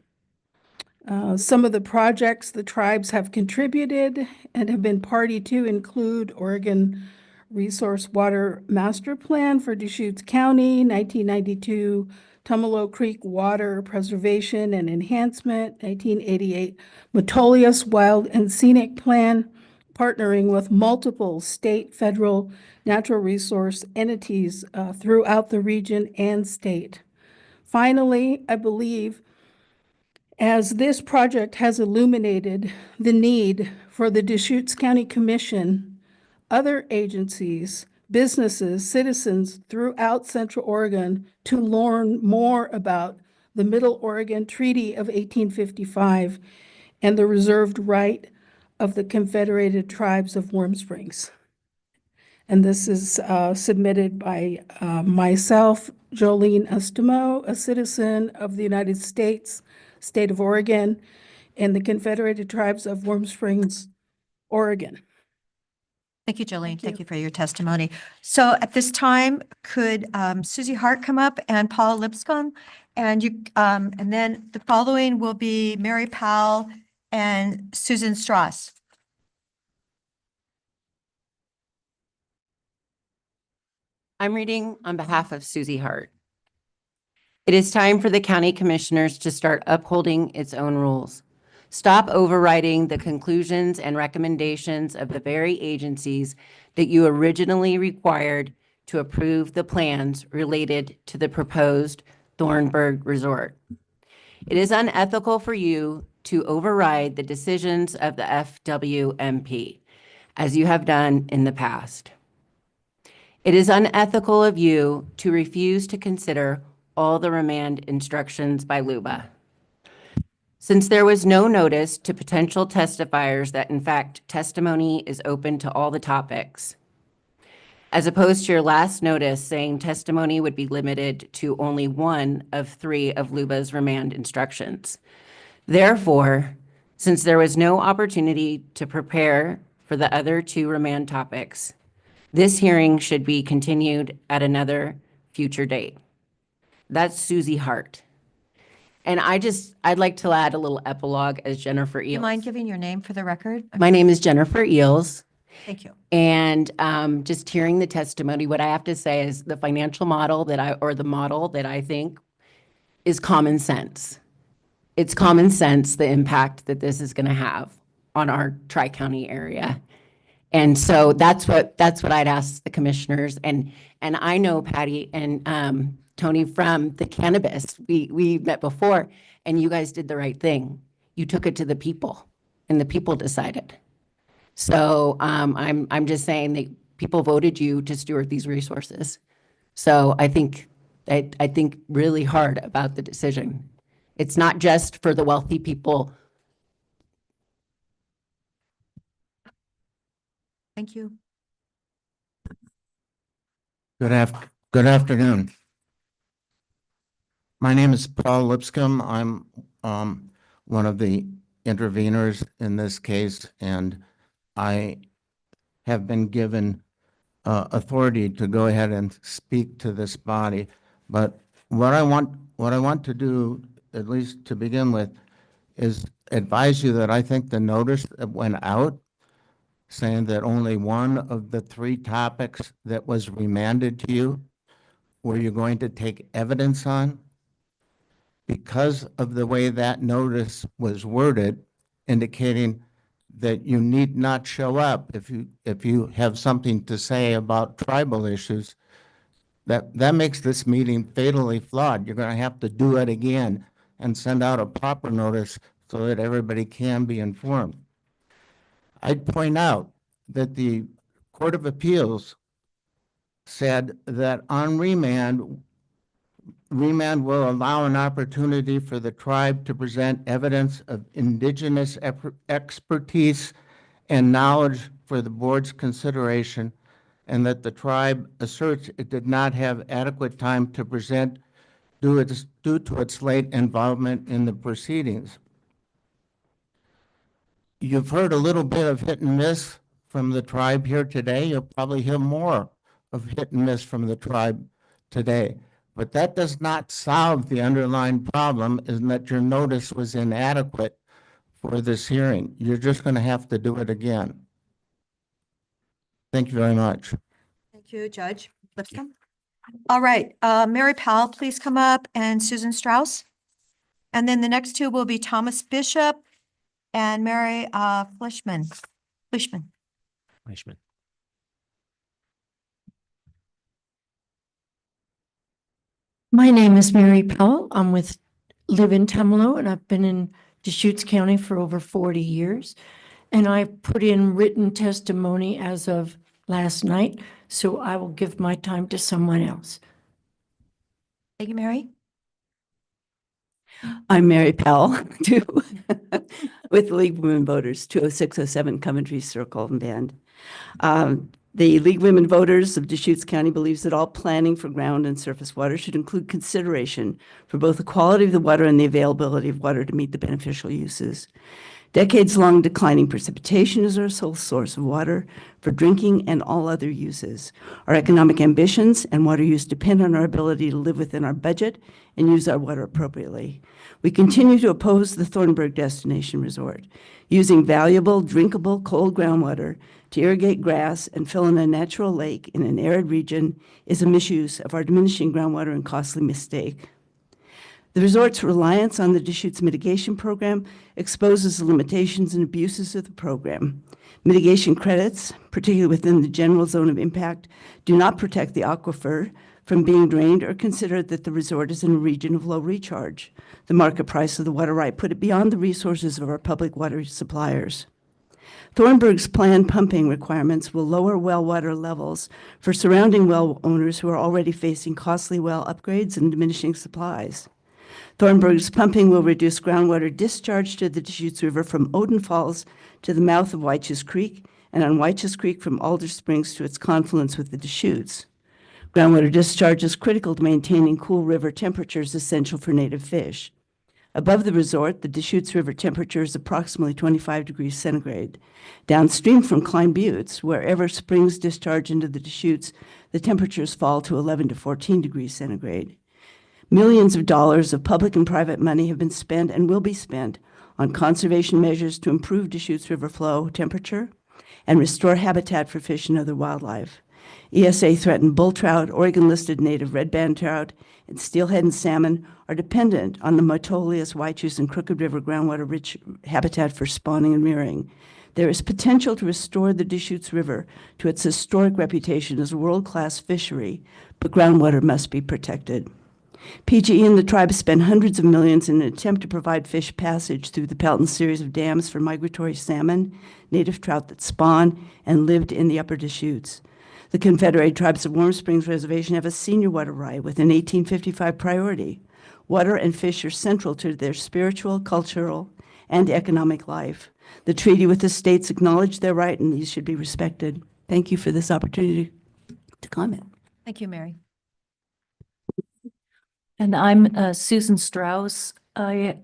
Some of the projects the tribes have contributed and have been party to include Oregon Resource Water Master Plan for Deschutes County, 1992 Tumalo Creek Water Preservation and Enhancement, 1988 Metolius Wild and Scenic Plan, partnering with multiple state, federal, natural resource entities throughout the region and state. Finally, I believe as this project has illuminated the need for the Deschutes County Commission, other agencies, businesses, citizens throughout Central Oregon to learn more about the Middle Oregon Treaty of 1855 and the reserved right of the Confederated Tribes of Warm Springs. And this is submitted by myself, Jolene Estimo, a citizen of the United States, State of Oregon, and the Confederated Tribes of Warm Springs, Oregon. Thank you, Jolene. Thank you for your testimony. So at this time, could Susie Hart come up and Paul Lipscomb? And then the following will be Mary Powell and Susan Strauss. I'm reading on behalf of Susie Hart. It is time for the county commissioners to start upholding its own rules. Stop overriding the conclusions and recommendations of the very agencies that you originally required to approve the plans related to the proposed Thornburg Resort. It is unethical for you to override the decisions of the FWMP, as you have done in the past. It is unethical of you to refuse to consider all the remand instructions by LUBA. Since there was no notice to potential testifiers that in fact testimony is open to all the topics, as opposed to your last notice saying testimony would be limited to only one of 3 of LUBA's remand instructions. Therefore, since there was no opportunity to prepare for the other 2 remand topics, this hearing should be continued at another future date. That's Susie Hart. And I'd like to add a little epilogue as Jennifer Do you Eels. mind giving your name for the record? My name is Jennifer Eels. Thank you. And just hearing the testimony, what I have to say is the financial model the model that I think is common sense. It's common sense, the impact that this is going to have on our Tri-County area. And so that's what I'd ask the commissioners. And I know Patty and Tony from the cannabis. We met before, and you guys did the right thing. You took it to the people, and the people decided. So I'm just saying that people voted you to steward these resources. So I think really hard about the decision. It's not just for the wealthy people. Thank you. Good afternoon. My name is Paul Lipscomb. I'm one of the interveners in this case, and I have been given authority to go ahead and speak to this body. But what I want to do, at least to begin with, is advise you that I think the notice that went out saying that only one of the 3 topics that was remanded to you were you going to take evidence on, because of the way that notice was worded, indicating that you need not show up if you have something to say about tribal issues, that makes this meeting fatally flawed. You're going to have to do it again and send out a proper notice so that everybody can be informed. I'd point out that the Court of Appeals said that on remand will allow an opportunity for the tribe to present evidence of indigenous expertise and knowledge for the board's consideration, and that the tribe asserts it did not have adequate time to present due to its late involvement in the proceedings. You've heard a little bit of hit and miss from the tribe here today. You'll probably hear more of hit and miss from the tribe today. But that does not solve the underlying problem, in that your notice was inadequate for this hearing. You're just going to have to do it again. Thank you very much. Thank you, Judge Lipscomb. All right, Mary Powell, please come up, and Susan Strauss. And then the next 2 will be Thomas Bishop and Mary Fleischman. My name is Mary Powell. Live in Tumalo, and I've been in Deschutes County for over 40 years. And I put in written testimony as of last night, so I will give my time to someone else. Thank you, Mary. I'm Mary Powell, too, with the League of Women Voters, 20607 Coventry Circle and Bend. The League of Women Voters of Deschutes County believes that all planning for ground and surface water should include consideration for both the quality of the water and the availability of water to meet the beneficial uses. Decades-long declining precipitation is our sole source of water for drinking and all other uses. Our economic ambitions and water use depend on our ability to live within our budget and use our water appropriately. We continue to oppose the Thornburg Destination Resort. Using valuable, drinkable, cold groundwater to irrigate grass and fill in a natural lake in an arid region is a misuse of our diminishing groundwater and costly mistake. The resort's reliance on the Deschutes Mitigation Program exposes the limitations and abuses of the program. Mitigation credits, particularly within the general zone of impact, do not protect the aquifer from being drained or consider that the resort is in a region of low recharge. The market price of the water right put it beyond the resources of our public water suppliers. Thornburg's planned pumping requirements will lower well water levels for surrounding well owners who are already facing costly well upgrades and diminishing supplies. Thornburg's pumping will reduce groundwater discharge to the Deschutes River from Odin Falls to the mouth of Weiches Creek and on White's Creek from Alder Springs to its confluence with the Deschutes. Groundwater discharge is critical to maintaining cool river temperatures essential for native fish. Above the resort, the Deschutes River temperature is approximately 25 degrees centigrade. Downstream from Klein Buttes, wherever springs discharge into the Deschutes, the temperatures fall to 11 to 14 degrees centigrade. Millions of dollars of public and private money have been spent and will be spent on conservation measures to improve Deschutes River flow temperature and restore habitat for fish and other wildlife. ESA threatened bull trout, Oregon-listed native red band trout, and steelhead and salmon are dependent on the Metolius, Waichus, and Crooked River groundwater-rich habitat for spawning and rearing. There is potential to restore the Deschutes River to its historic reputation as a world-class fishery, but groundwater must be protected. PGE and the tribe spend hundreds of millions in an attempt to provide fish passage through the Pelton series of dams for migratory salmon, native trout that spawn and lived in the upper Deschutes. The Confederated Tribes of Warm Springs Reservation have a senior water right with an 1855 priority. Water and fish are central to their spiritual, cultural, and economic life. The treaty with the states acknowledge their right, and these should be respected. Thank you for this opportunity to comment. Thank you, Mary. And I'm Susan Strauss. I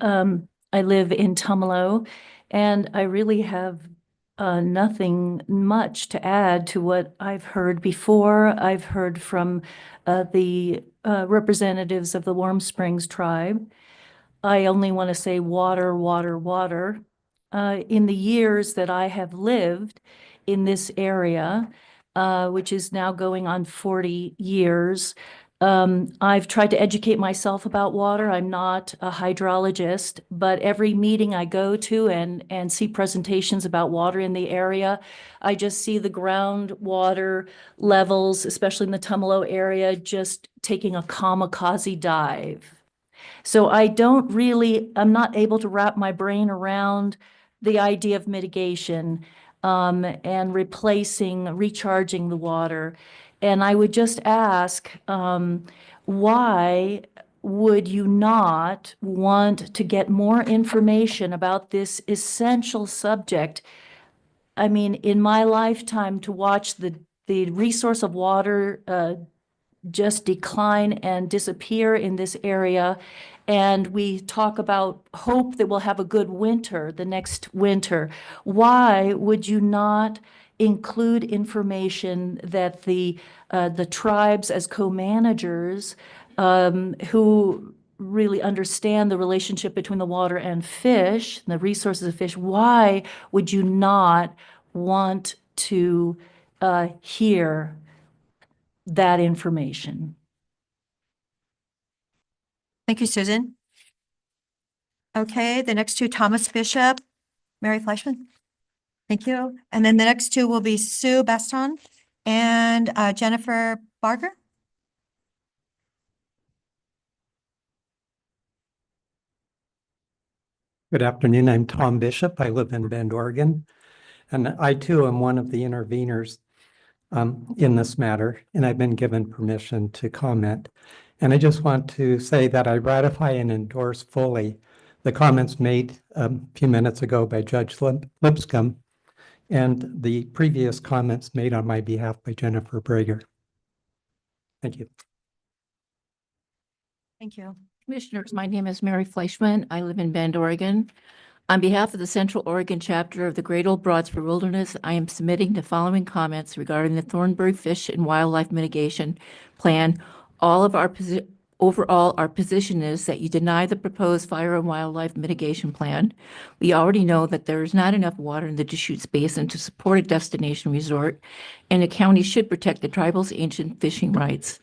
live in Tumalo, and I really have nothing much to add to what I've heard before. I've heard from the representatives of the Warm Springs tribe. I only want to say water, water, water. In the years that I have lived in this area, which is now going on 40 years, I've tried to educate myself about water. I'm not a hydrologist, but every meeting I go to and see presentations about water in the area, I just see the groundwater levels, especially in the Tumalo area, just taking a kamikaze dive. So I'm not able to wrap my brain around the idea of mitigation and recharging the water. And I would just ask, why would you not want to get more information about this essential subject? I mean, in my lifetime, to watch the resource of water just decline and disappear in this area, and we talk about hope that we'll have a good winter the next winter. Why would you not include information that the tribes as co-managers who really understand the relationship between the water and fish, the resources of fish, why would you not want to hear that information? Thank you, Susan. Okay, the next two, Thomas Bishop, Mary Fleischman. Thank you. And then the next two will be Sue Baston and Jennifer Barger. Good afternoon. I'm Tom Bishop. I live in Bend, Oregon. And I too am one of the interveners in this matter, and I've been given permission to comment. And I just want to say that I ratify and endorse fully the comments made a few minutes ago by Judge Lipscomb and the previous comments made on my behalf by Jennifer Brager. Thank you. Thank you. Commissioners, my name is Mary Fleischman. I live in Bend, Oregon. On behalf of the Central Oregon chapter of the Great Old Broadsford Wilderness, I am submitting the following comments regarding the Thornburg Fish and Wildlife Mitigation Plan. Overall, our position is that you deny the proposed fire and wildlife mitigation plan. We already know that there is not enough water in the Deschutes Basin to support a destination resort, and the county should protect the tribal's ancient fishing rights.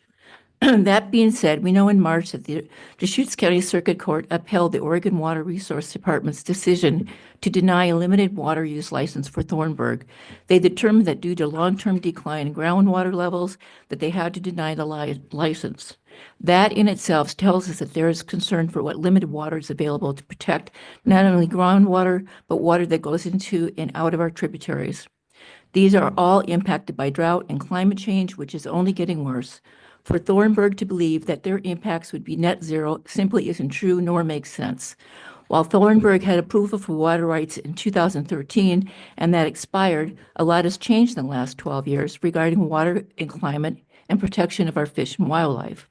That being said, we know in March that the Deschutes County Circuit Court upheld the Oregon Water Resource Department's decision to deny a limited water use license for Thornburg. They determined that due to long-term decline in groundwater levels, that they had to deny the license. That in itself tells us that there is concern for what limited water is available to protect not only groundwater, but water that goes into and out of our tributaries. These are all impacted by drought and climate change, which is only getting worse. For Thornburg to believe that their impacts would be net zero simply isn't true nor makes sense. While Thornburg had approval for water rights in 2013 and that expired, a lot has changed in the last 12 years regarding water and climate and protection of our fish and wildlife.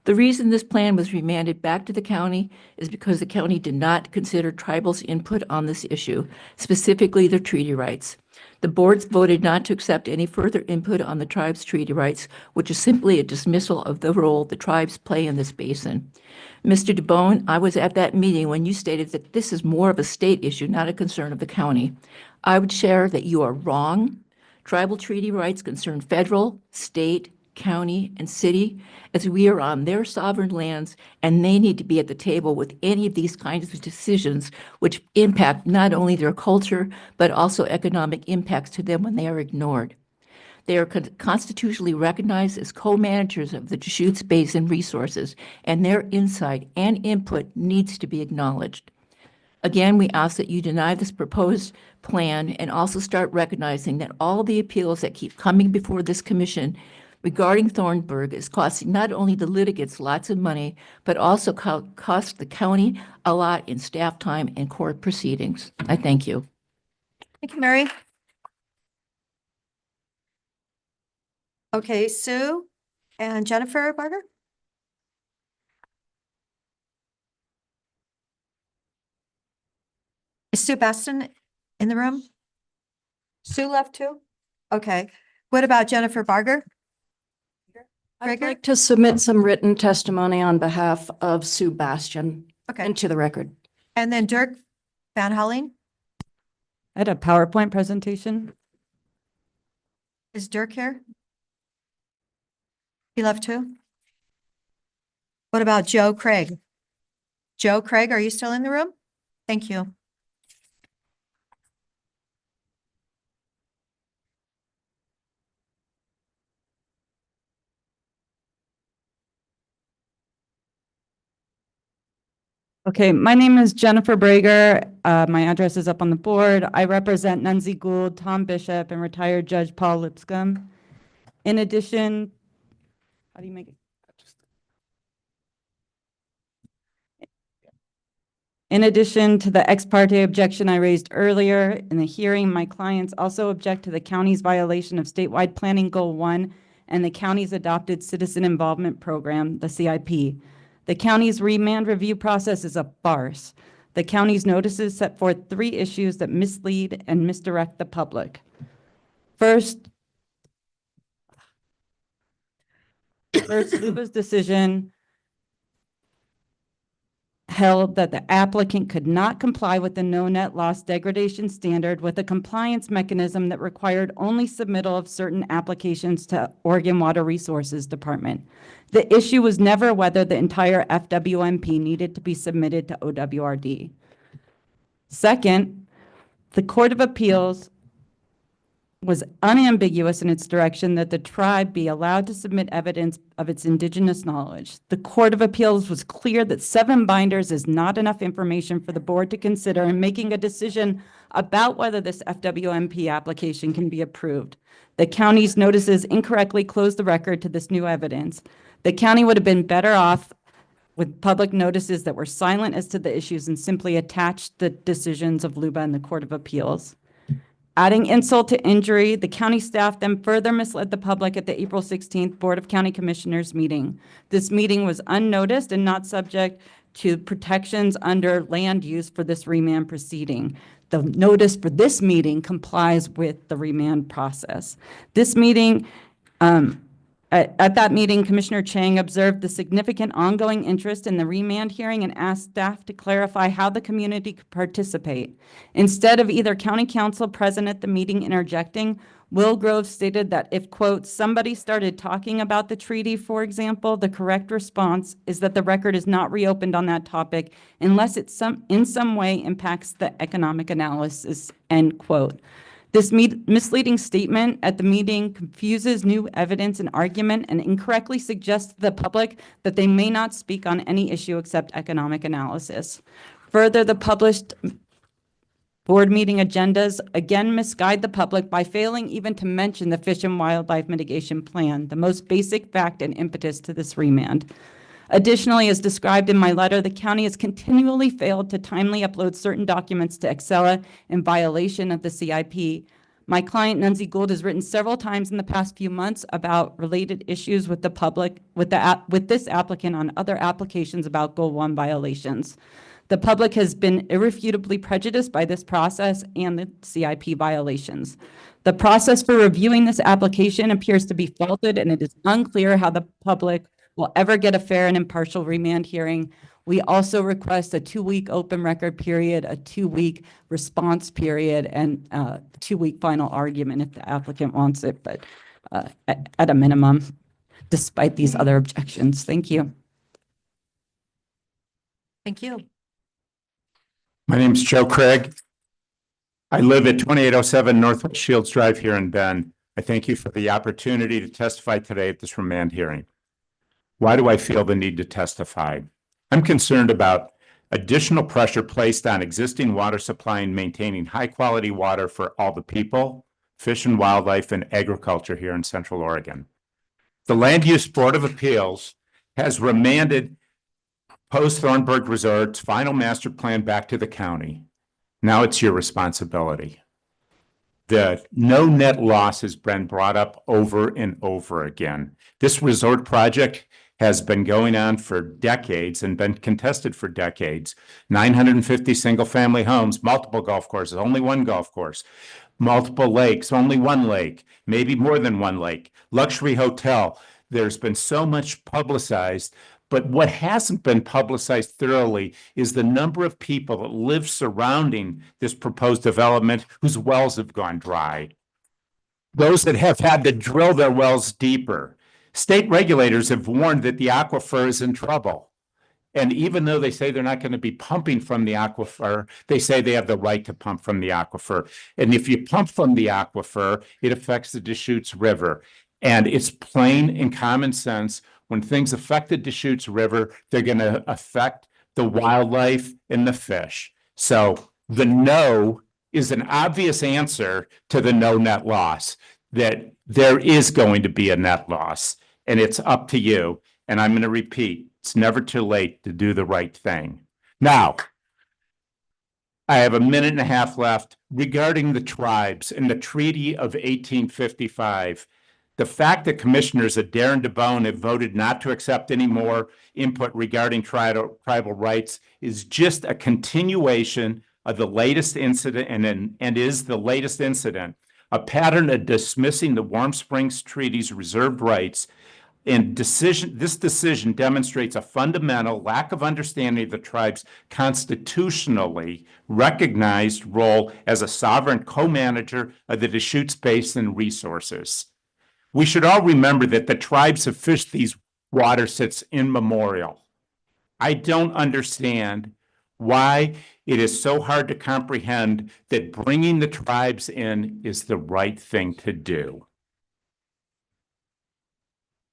The reason this plan was remanded back to the county is because the county did not consider tribals' input on this issue, specifically their treaty rights. The boards voted not to accept any further input on the tribe's treaty rights, which is simply a dismissal of the role the tribes play in this basin. Mr. DeBone, I was at that meeting when you stated that this is more of a state issue, not a concern of the county. I would share that you are wrong. Tribal treaty rights concern federal, state, county, and city, as we are on their sovereign lands, and they need to be at the table with any of these kinds of decisions which impact not only their culture, but also economic impacts to them when they are ignored. They are constitutionally recognized as co-managers of the Deschutes Basin resources, and their insight and input needs to be acknowledged. Again, we ask that you deny this proposed plan and also start recognizing that all the appeals that keep coming before this commission regarding Thornburg is costing not only the litigants lots of money, but also cost the county a lot in staff time and court proceedings. I thank you. Thank you, Mary. Okay, Sue and Jennifer Barger. Is Sue Baston in the room? Sue left too? Okay. What about Jennifer Barger? I'd like to submit some written testimony on behalf of Sue Bastion into the record. And then Dirk Van Helling? I had a PowerPoint presentation. Is Dirk here? He left too? What about Joe Craig? Joe Craig, are you still in the room? Thank you. Okay, my name is Jennifer Brager. My address is up on the board. I represent Nunzi Gould, Tom Bishop, and retired Judge Paul Lipscomb. In addition, how do you make it? In addition to the ex parte objection I raised earlier in the hearing, my clients also object to the county's violation of statewide planning goal 1 and the county's adopted citizen involvement program, the CIP. The county's remand review process is a farce. The county's notices set forth 3 issues that mislead and misdirect the public. First, LUBA's decision held that the applicant could not comply with the no net loss degradation standard with a compliance mechanism that required only submittal of certain applications to Oregon Water Resources Department. The issue was never whether the entire FWMP needed to be submitted to OWRD. Second, the Court of Appeals was unambiguous in its direction that the tribe be allowed to submit evidence of its indigenous knowledge. The Court of Appeals was clear that 7 binders is not enough information for the board to consider in making a decision about whether this FWMP application can be approved. The county's notices incorrectly closed the record to this new evidence. The county would have been better off with public notices that were silent as to the issues and simply attached the decisions of LUBA and the Court of Appeals. Adding insult to injury, the county staff then further misled the public at the April 16th Board of County Commissioners meeting. This meeting was unnoticed and not subject to protections under land use for this remand proceeding. The notice for this meeting complies with the remand process. This meeting, at that meeting, Commissioner Chang observed the significant ongoing interest in the remand hearing and asked staff to clarify how the community could participate. Instead of either county council present at the meeting interjecting, Will Grove stated that if, quote, somebody started talking about the treaty, for example, the correct response is that the record is not reopened on that topic unless it in some way impacts the economic analysis, end quote. This misleading statement at the meeting confuses new evidence and argument and incorrectly suggests to the public that they may not speak on any issue except economic analysis. Further, the published board meeting agendas again misguide the public by failing even to mention the Fish and Wildlife Mitigation Plan, the most basic fact and impetus to this remand. Additionally, as described in my letter, the county has continually failed to timely upload certain documents to Excella in violation of the CIP. My client, Nunzi Gould, has written several times in the past few months about related issues with the public, with this applicant on other applications about Goal 1 violations. The public has been irrefutably prejudiced by this process and the CIP violations. The process for reviewing this application appears to be faulted, and it is unclear how the public will ever get a fair and impartial remand hearing. We also request a 2-week open record period, a 2-week response period, and a 2-week final argument if the applicant wants it, but at a minimum, despite these other objections. Thank you. Thank you. My name is Joe Craig. I live at 2807 Northwest Shields Drive here in Bend. I thank you for the opportunity to testify today at this remand hearing. Why do I feel the need to testify? I'm concerned about additional pressure placed on existing water supply and maintaining high-quality water for all the people, fish and wildlife, and agriculture here in Central Oregon. The Land Use Board of Appeals has remanded Post-Thornburg Resort's final master plan back to the county. Now it's your responsibility. The no net loss has been brought up over and over again. This resort project has been going on for decades and been contested for decades. 950 single-family homes, multiple golf courses, only one golf course, multiple lakes, only one lake, maybe more than one lake, luxury hotel. There's been so much publicized, but what hasn't been publicized thoroughly is the number of people that live surrounding this proposed development whose wells have gone dry. Those that have had to drill their wells deeper. State regulators have warned that the aquifer is in trouble. And even though they say they're not going to be pumping from the aquifer, they say they have the right to pump from the aquifer. And if you pump from the aquifer, it affects the Deschutes River. And it's plain and common sense. When things affect the Deschutes River, they're going to affect the wildlife and the fish. So the no is an obvious answer to the no net loss, that there is going to be a net loss, and it's up to you. And I'm going to repeat, it's never too late to do the right thing. Now, I have a minute and a half left regarding the tribes and the Treaty of 1855. The fact that Commissioners Adair and DeBone have voted not to accept any more input regarding tribal rights is just a continuation of the latest incident and is the latest incident, a pattern of dismissing the Warm Springs Treaty's reserved rights. And this decision demonstrates a fundamental lack of understanding of the tribe's constitutionally recognized role as a sovereign co-manager of the Deschutes Basin resources. We should all remember that the tribes have fished these waters since immemorial. I don't understand why it is so hard to comprehend that bringing the tribes in is the right thing to do.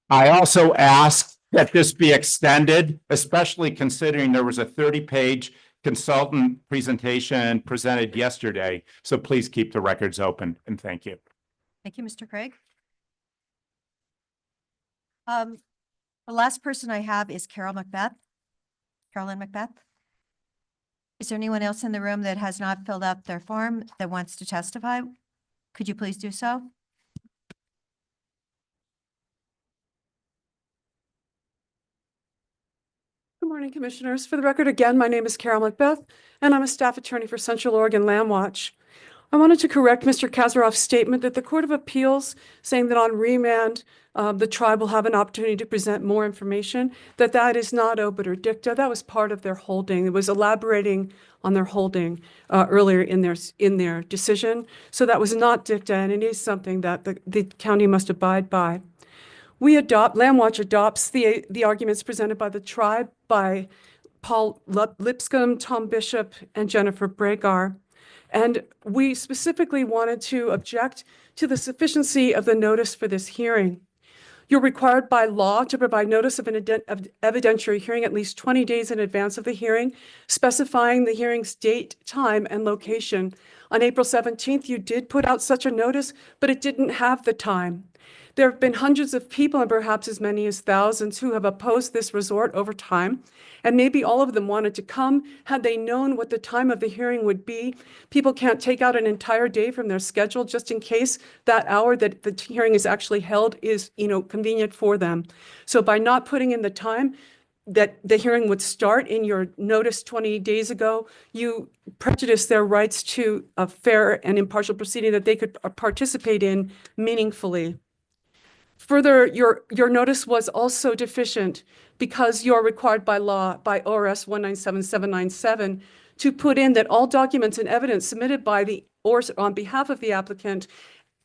I also ask that this be extended, especially considering there was a 30-page consultant presentation presented yesterday. So please keep the records open, and thank you. Thank you, Mr. Craig. The last person I have is Carolyn Macbeth. Is there anyone else in the room that has not filled out their form that wants to testify? Could you please do so? Good morning, Commissioners. For the record, again, my name is Carol Macbeth, and I'm a staff attorney for Central Oregon Land Watch. I wanted to correct Mr. Kazaroff's statement that the Court of Appeals saying that on remand, the tribe will have an opportunity to present more information, that is not obit or dicta. That was part of their holding. It was elaborating on their holding earlier in their decision. So that was not dicta, and it is something that the county must abide by. Land Watch adopts the arguments presented by the tribe by Paul Lipscomb, Tom Bishop, and Jennifer Bragar. And we specifically wanted to object to the sufficiency of the notice for this hearing. You're required by law to provide notice of an evidentiary hearing at least 20 days in advance of the hearing, specifying the hearing's date, time, and location. On April 17th, you did put out such a notice, but it didn't have the time. There have been hundreds of people and perhaps as many as thousands who have opposed this resort over time. And maybe all of them wanted to come had they known what the time of the hearing would be. People can't take out an entire day from their schedule just in case that hour that the hearing is actually held is, convenient for them. So by not putting in the time that the hearing would start in your notice 20 days ago, you prejudice their rights to a fair and impartial proceeding that they could participate in meaningfully. Further, your notice was also deficient because you're required by law, by ORS 197797, to put in that all documents and evidence submitted by the or on behalf of the applicant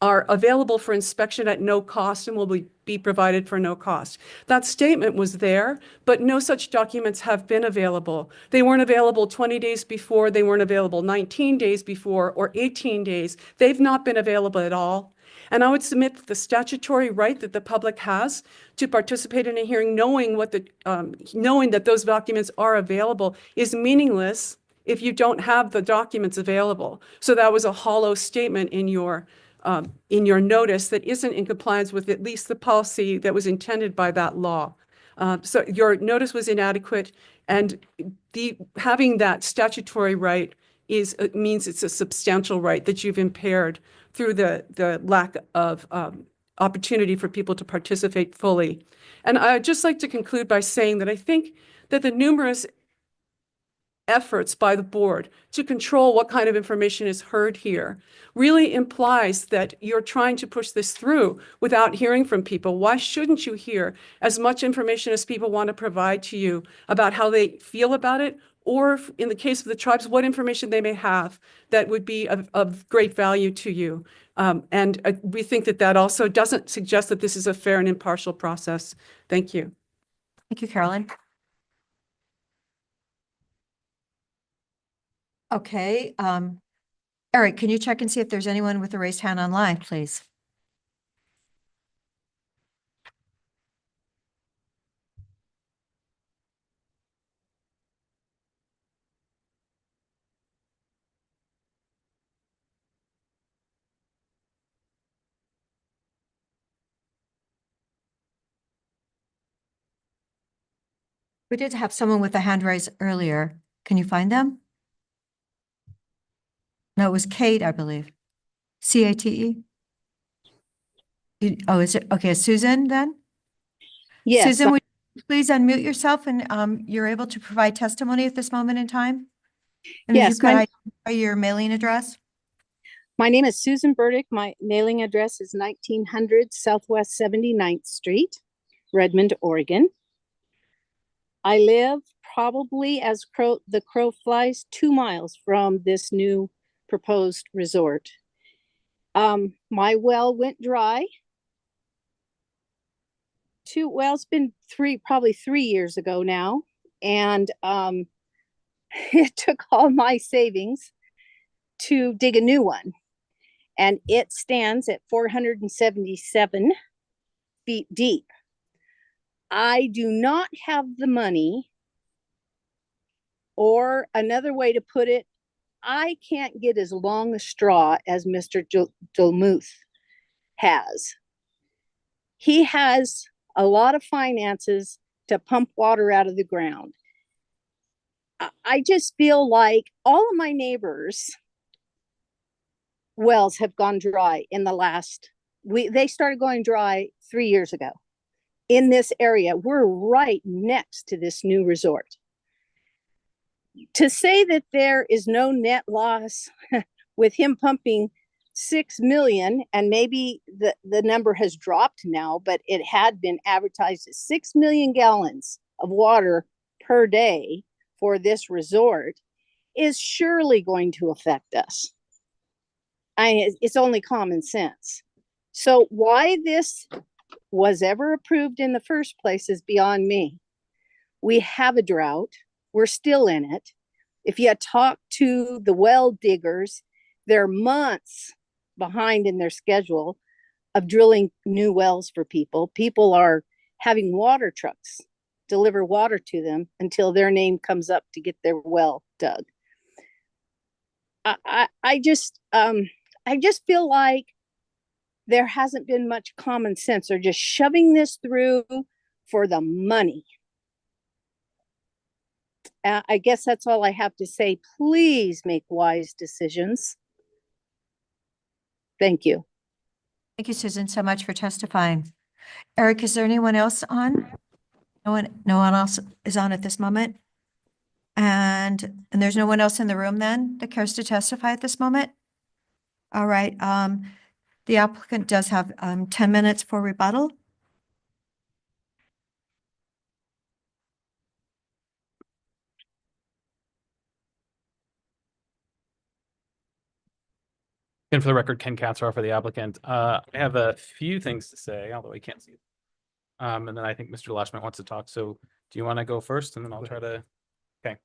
are available for inspection at no cost and will be provided for no cost. That statement was there, but no such documents have been available. They weren't available 20 days before, they weren't available 19 days before, or 18 days. They've not been available at all. And I would submit that the statutory right that the public has to participate in a hearing, knowing that those documents are available, is meaningless if you don't have the documents available. So that was a hollow statement in your notice that isn't in compliance with at least the policy that was intended by that law. So your notice was inadequate, and having that statutory right means it's a substantial right that you've impaired through the lack of opportunity for people to participate fully. And I'd just like to conclude by saying that I think that the numerous efforts by the board to control what kind of information is heard here really implies that you're trying to push this through without hearing from people. Why shouldn't you hear as much information as people want to provide to you about how they feel about it, or in the case of the tribes, what information they may have that would be of great value to you? And we think that also doesn't suggest that this is a fair and impartial process. Thank you. Thank you, Carolyn. Okay, Eric, can you check and see if there's anyone with a raised hand online, please? We did have someone with a hand raised earlier. Can you find them? No, it was Kate, I believe. C-A-T-E? Oh, is it? Okay, Susan then? Yes. Susan, would you please unmute yourself and you're able to provide testimony at this moment in time? And if you Yes, could identify your mailing address? My name is Susan Burdick. My mailing address is 1900 Southwest 79th Street, Redmond, Oregon. I live probably as the crow flies 2 miles from this new proposed resort. My well went dry. It's been probably 3 years ago now. And it took all my savings to dig a new one. And it stands at 477 feet deep. I do not have the money, or another way to put it, I can't get as long a straw as Mr. Duluth has. He has a lot of finances to pump water out of the ground. I just feel like all of my neighbors' wells have gone dry in the last, they started going dry 3 years ago. In this area, we're right next to this new resort. To say that there is no net loss with him pumping 6 million, and maybe the number has dropped now, but it had been advertised as 6 million gallons of water per day for this resort, is surely going to affect us. It's only common sense. So why this was ever approved in the first place is beyond me. We have a drought. We're still in it. If you talk to the well diggers, they're months behind in their schedule of drilling new wells for people. People are having water trucks deliver water to them until their name comes up to get their well dug. I just feel like there hasn't been much common sense. They're just shoving this through for the money. I guess that's all I have to say. Please make wise decisions. Thank you. Thank you, Susan, so much for testifying. Eric, is there anyone else on? No one else is on at this moment? And there's no one else in the room then that cares to testify at this moment? All right, the applicant does have 10 minutes for rebuttal. And for the record, Ken Katzroff for the applicant. I have a few things to say, although I can't see it. And then I think Mr. Lashman wants to talk. So do you want to go first and then I'll try to, okay.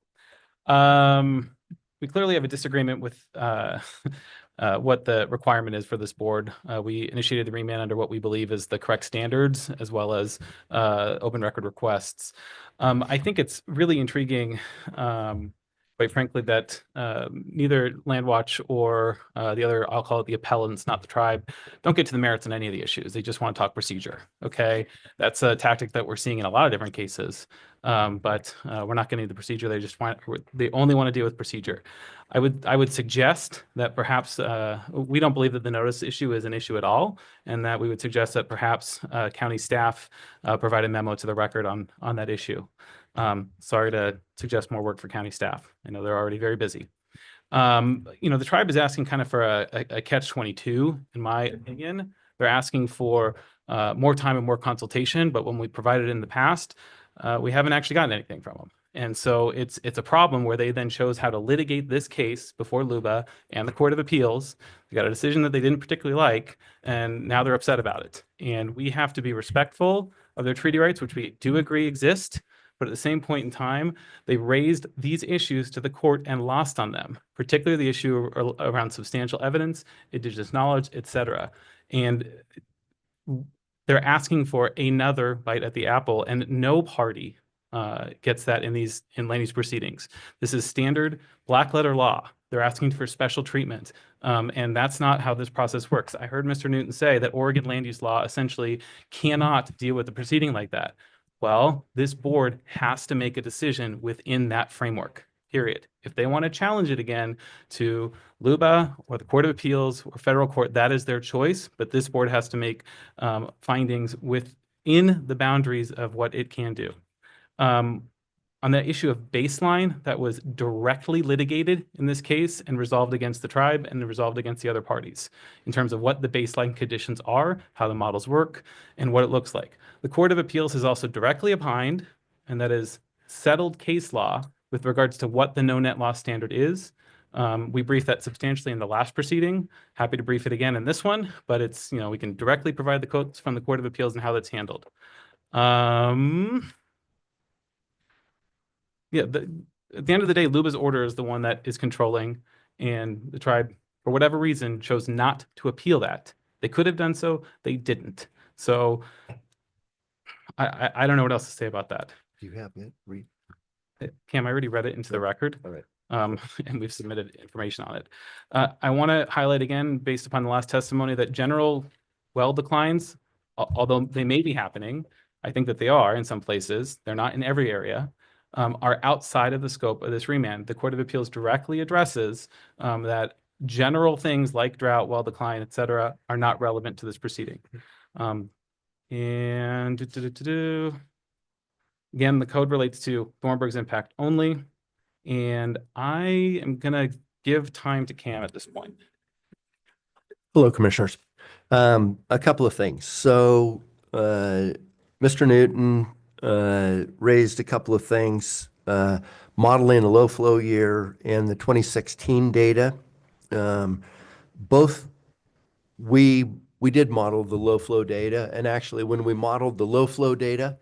We clearly have a disagreement with what the requirement is for this board. We initiated the remand under what we believe is the correct standards, as well as open record requests. I think it's really intriguing, quite frankly, that neither Landwatch or the other, I'll call it the appellants, not the tribe, don't get to the merits on any of the issues. They just want to talk procedure. Okay, that's a tactic that we're seeing in a lot of different cases. But we're not getting the procedure. They only want to deal with procedure. I would suggest that perhaps we don't believe that the notice issue is an issue at all, and that we would suggest that perhaps county staff provide a memo to the record on that issue. Sorry to suggest more work for county staff. I know they're already very busy. The tribe is asking kind of for a catch-22, in my opinion. They're asking for more time and more consultation, but when we provided in the past, we haven't actually gotten anything from them. And so it's a problem where they then chose how to litigate this case before LUBA and the Court of Appeals. They got a decision that they didn't particularly like, and now they're upset about it. And we have to be respectful of their treaty rights, which we do agree exist. But at the same point in time, they raised these issues to the court and lost on them, particularly the issue around substantial evidence, indigenous knowledge, etc. And they're asking for another bite at the apple, and no party gets that in land use proceedings. This is standard black letter law. They're asking for special treatment, and that's not how this process works. I heard Mr. Newton say that Oregon land use law essentially cannot deal with a proceeding like that. Well, this board has to make a decision within that framework, period. If they want to challenge it again to LUBA or the Court of Appeals or federal court, that is their choice, but this board has to make findings within the boundaries of what it can do. On the issue of baseline, that was directly litigated in this case and resolved against the tribe and resolved against the other parties in terms of what the baseline conditions are, how the models work, and what it looks like. The Court of Appeals has also directly opined, and that is settled case law with regards to what the no net loss standard is. We briefed that substantially in the last proceeding. Happy to brief it again in this one, but it's, we can directly provide the quotes from the Court of Appeals and how that's handled. Yeah, at the end of the day, LUBA's order is the one that is controlling, and the tribe, for whatever reason, chose not to appeal that. They could have done so, they didn't. So I don't know what else to say about that. Do you have it? Read. Cam, I already read it into the record. All right. And we've submitted information on it. I want to highlight again, based upon the last testimony, that general well declines, although they may be happening, I think that they are in some places, they're not in every area, are outside of the scope of this remand. The Court of Appeals directly addresses that general things like drought, well decline, et cetera, are not relevant to this proceeding. And again, the code relates to Thornburg's impact only. And I am going to give time to Cam at this point. Hello, Commissioners. A couple of things. So, Mr. Newton raised a couple of things, modeling a low flow year and the 2016 data. Both we did model the low flow data, and actually when we modeled the low flow data,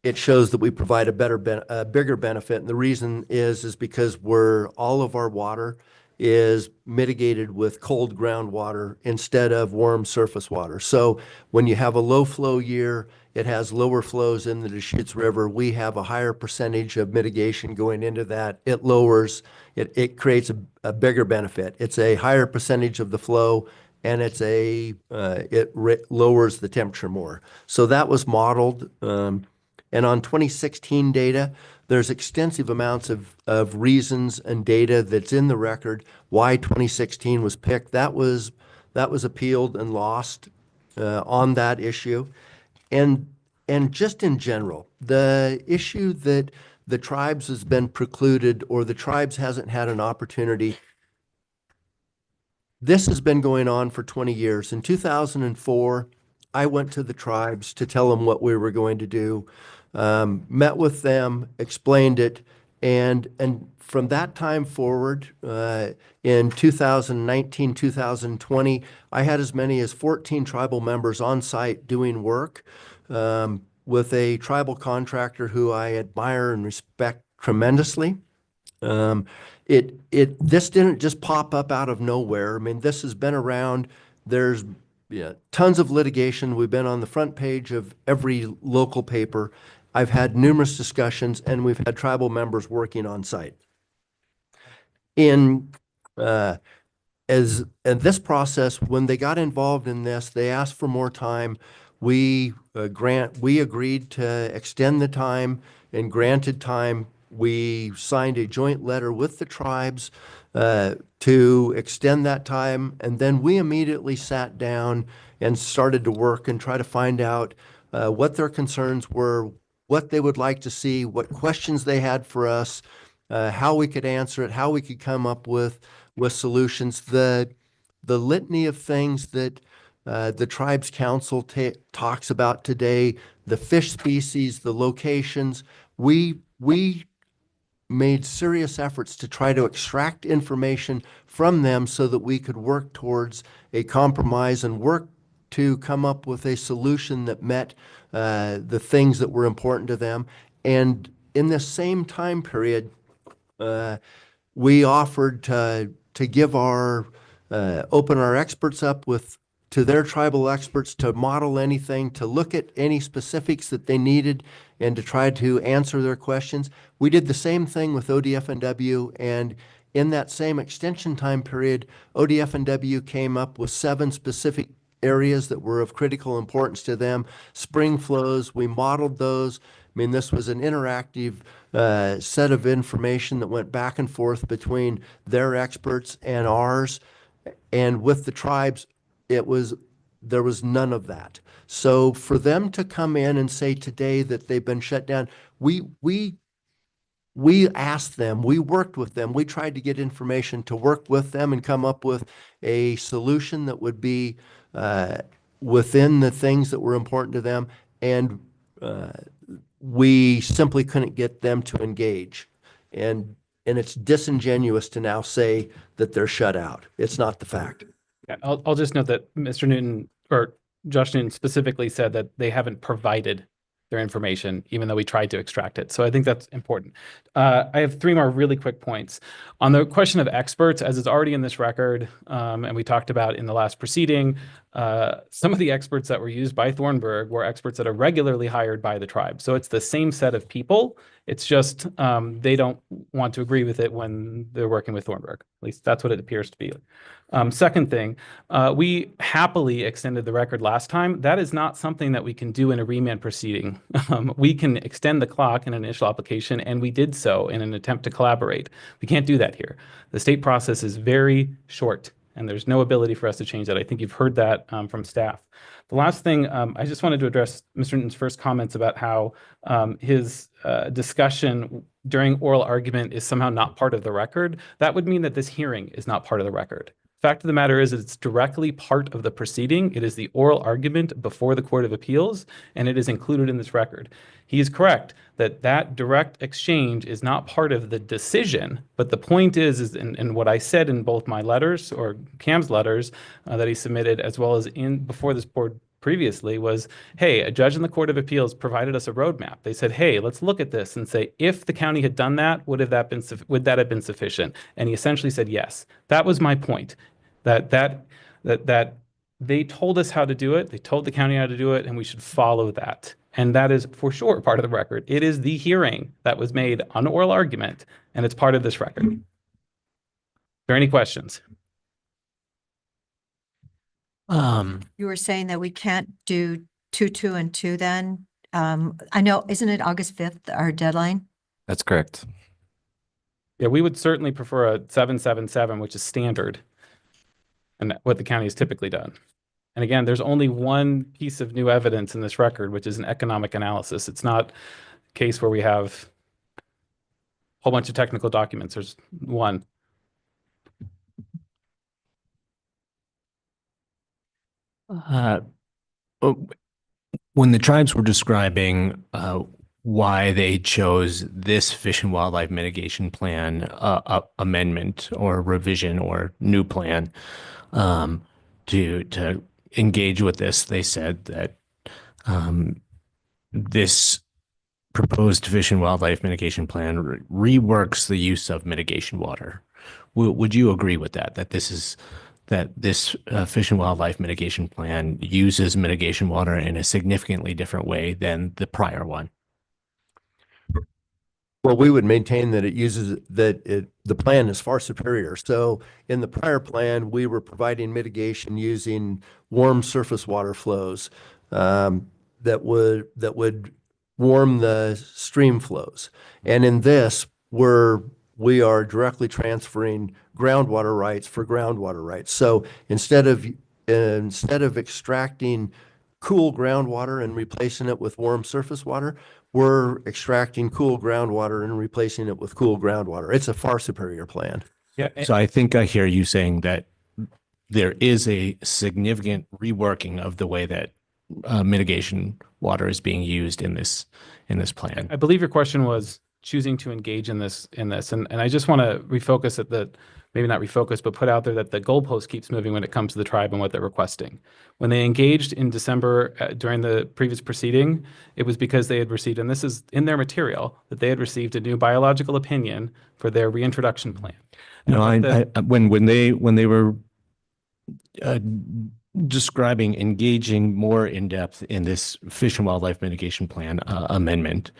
it shows that we provide a bigger benefit. And the reason is because all of our water is mitigated with cold groundwater instead of warm surface water. So when you have a low flow year, it has lower flows in the Deschutes River. We have a higher percentage of mitigation going into that. It creates a bigger benefit. It's a higher percentage of the flow and it lowers the temperature more. So that was modeled. And on 2016 data, there's extensive amounts of reasons and data that's in the record why 2016 was picked. That was appealed and lost on that issue. And just in general, the issue that the tribes has been precluded or the tribes hasn't had an opportunity, this has been going on for 20 years. In 2004, I went to the tribes to tell them what we were going to do, met with them, explained it, and from that time forward, in 2019, 2020, I had as many as 14 tribal members on site doing work with a tribal contractor who I admire and respect tremendously. This didn't just pop up out of nowhere. I mean, this has been around. There's tons of litigation. We've been on the front page of every local paper. I've had numerous discussions, and we've had tribal members working on site. In this process, when they got involved in this, they asked for more time. We agreed to extend the time and granted time. We signed a joint letter with the tribes to extend that time, and then we immediately sat down and started to work and try to find out what their concerns were, what they would like to see, what questions they had for us, how we could answer it, how we could come up with solutions. The litany of things that the Tribes Council talks about today, the fish species, the locations, we made serious efforts to try to extract information from them so that we could work towards a compromise and work to come up with a solution that met the things that were important to them. And in this same time period, we offered to give open our experts up to their tribal experts to model anything, to look at any specifics that they needed and to try to answer their questions. We did the same thing with ODF&W, and in that same extension time period, ODF&W came up with 7 specific areas that were of critical importance to them. Spring flows, we modeled those. I mean, this was an interactive set of information that went back and forth between their experts and ours. And with the tribes, there was none of that. So for them to come in and say today that they've been shut down, we asked them, we worked with them, we tried to get information to work with them and come up with a solution that would be within the things that were important to them. And we simply couldn't get them to engage. And it's disingenuous to now say that they're shut out. It's not the fact. Yeah, I'll just note that Mr. Newton, or Josh Newton specifically said that they haven't provided their information, even though we tried to extract it. So I think that's important. I have 3 more really quick points. On the question of experts, as is already in this record, and we talked about in the last proceeding, some of the experts that were used by Thornburg were experts that are regularly hired by the tribe. So it's the same set of people. It's just they don't want to agree with it when they're working with Thornburg. At least that's what it appears to be. Second thing, we happily extended the record last time. That is not something that we can do in a remand proceeding. We can extend the clock in an initial application, and we did so in an attempt to collaborate. We can't do that here. The state process is very short, and there's no ability for us to change that. I think you've heard that from staff. The last thing, I just wanted to address Mr. Newton's first comments about how his discussion during oral argument is somehow not part of the record. That would mean that this hearing is not part of the record. Fact of the matter is it's directly part of the proceeding. It is the oral argument before the Court of Appeals, and it is included in this record. He is correct that that direct exchange is not part of the decision, but the point is and what I said in both my letters, or Cam's letters that he submitted, as well as before this board previously, was, hey, a judge in the Court of Appeals provided us a roadmap. They said, hey, let's look at this and say, if the county had done that, would that have been sufficient? And he essentially said yes. That was my point, that they told us how to do it, they told the county how to do it, and we should follow that. And that is for sure part of the record. It is the hearing that was made on oral argument, and it's part of this record. Are there any questions? You were saying that we can't do 2, and 2 then? I know, isn't it August 5th, our deadline? That's correct. Yeah, we would certainly prefer a 777, which is standard and what the county has typically done. And again, there's only one piece of new evidence in this record, which is an economic analysis. It's not a case where we have a whole bunch of technical documents. There's one. When the tribes were describing why they chose this Fish and Wildlife Mitigation Plan amendment or revision or new plan to engage with this, they said that this proposed Fish and Wildlife Mitigation Plan reworks the use of mitigation water. Would you agree with that? That this Fish and Wildlife Mitigation Plan uses mitigation water in a significantly different way than the prior one? Well, we would maintain that the plan is far superior. So in the prior plan, we were providing mitigation using warm surface water flows that would warm the stream flows. And in this, we are directly transferring groundwater rights for groundwater rights. So instead of extracting cool groundwater and replacing it with warm surface water, we're extracting cool groundwater and replacing it with cool groundwater. It's a far superior plan. Yeah. So I think I hear you saying that there is a significant reworking of the way that mitigation water is being used in this plan. I believe your question was choosing to engage in this. And I just want to refocus maybe not refocus, but put out there that the goalpost keeps moving when it comes to the tribe and what they're requesting. When they engaged in December during the previous proceeding, it was because they had received, and this is in their material, that they had received a new biological opinion for their reintroduction plan. No, when they were describing engaging more in depth in this Fish and Wildlife Mitigation Plan amendment,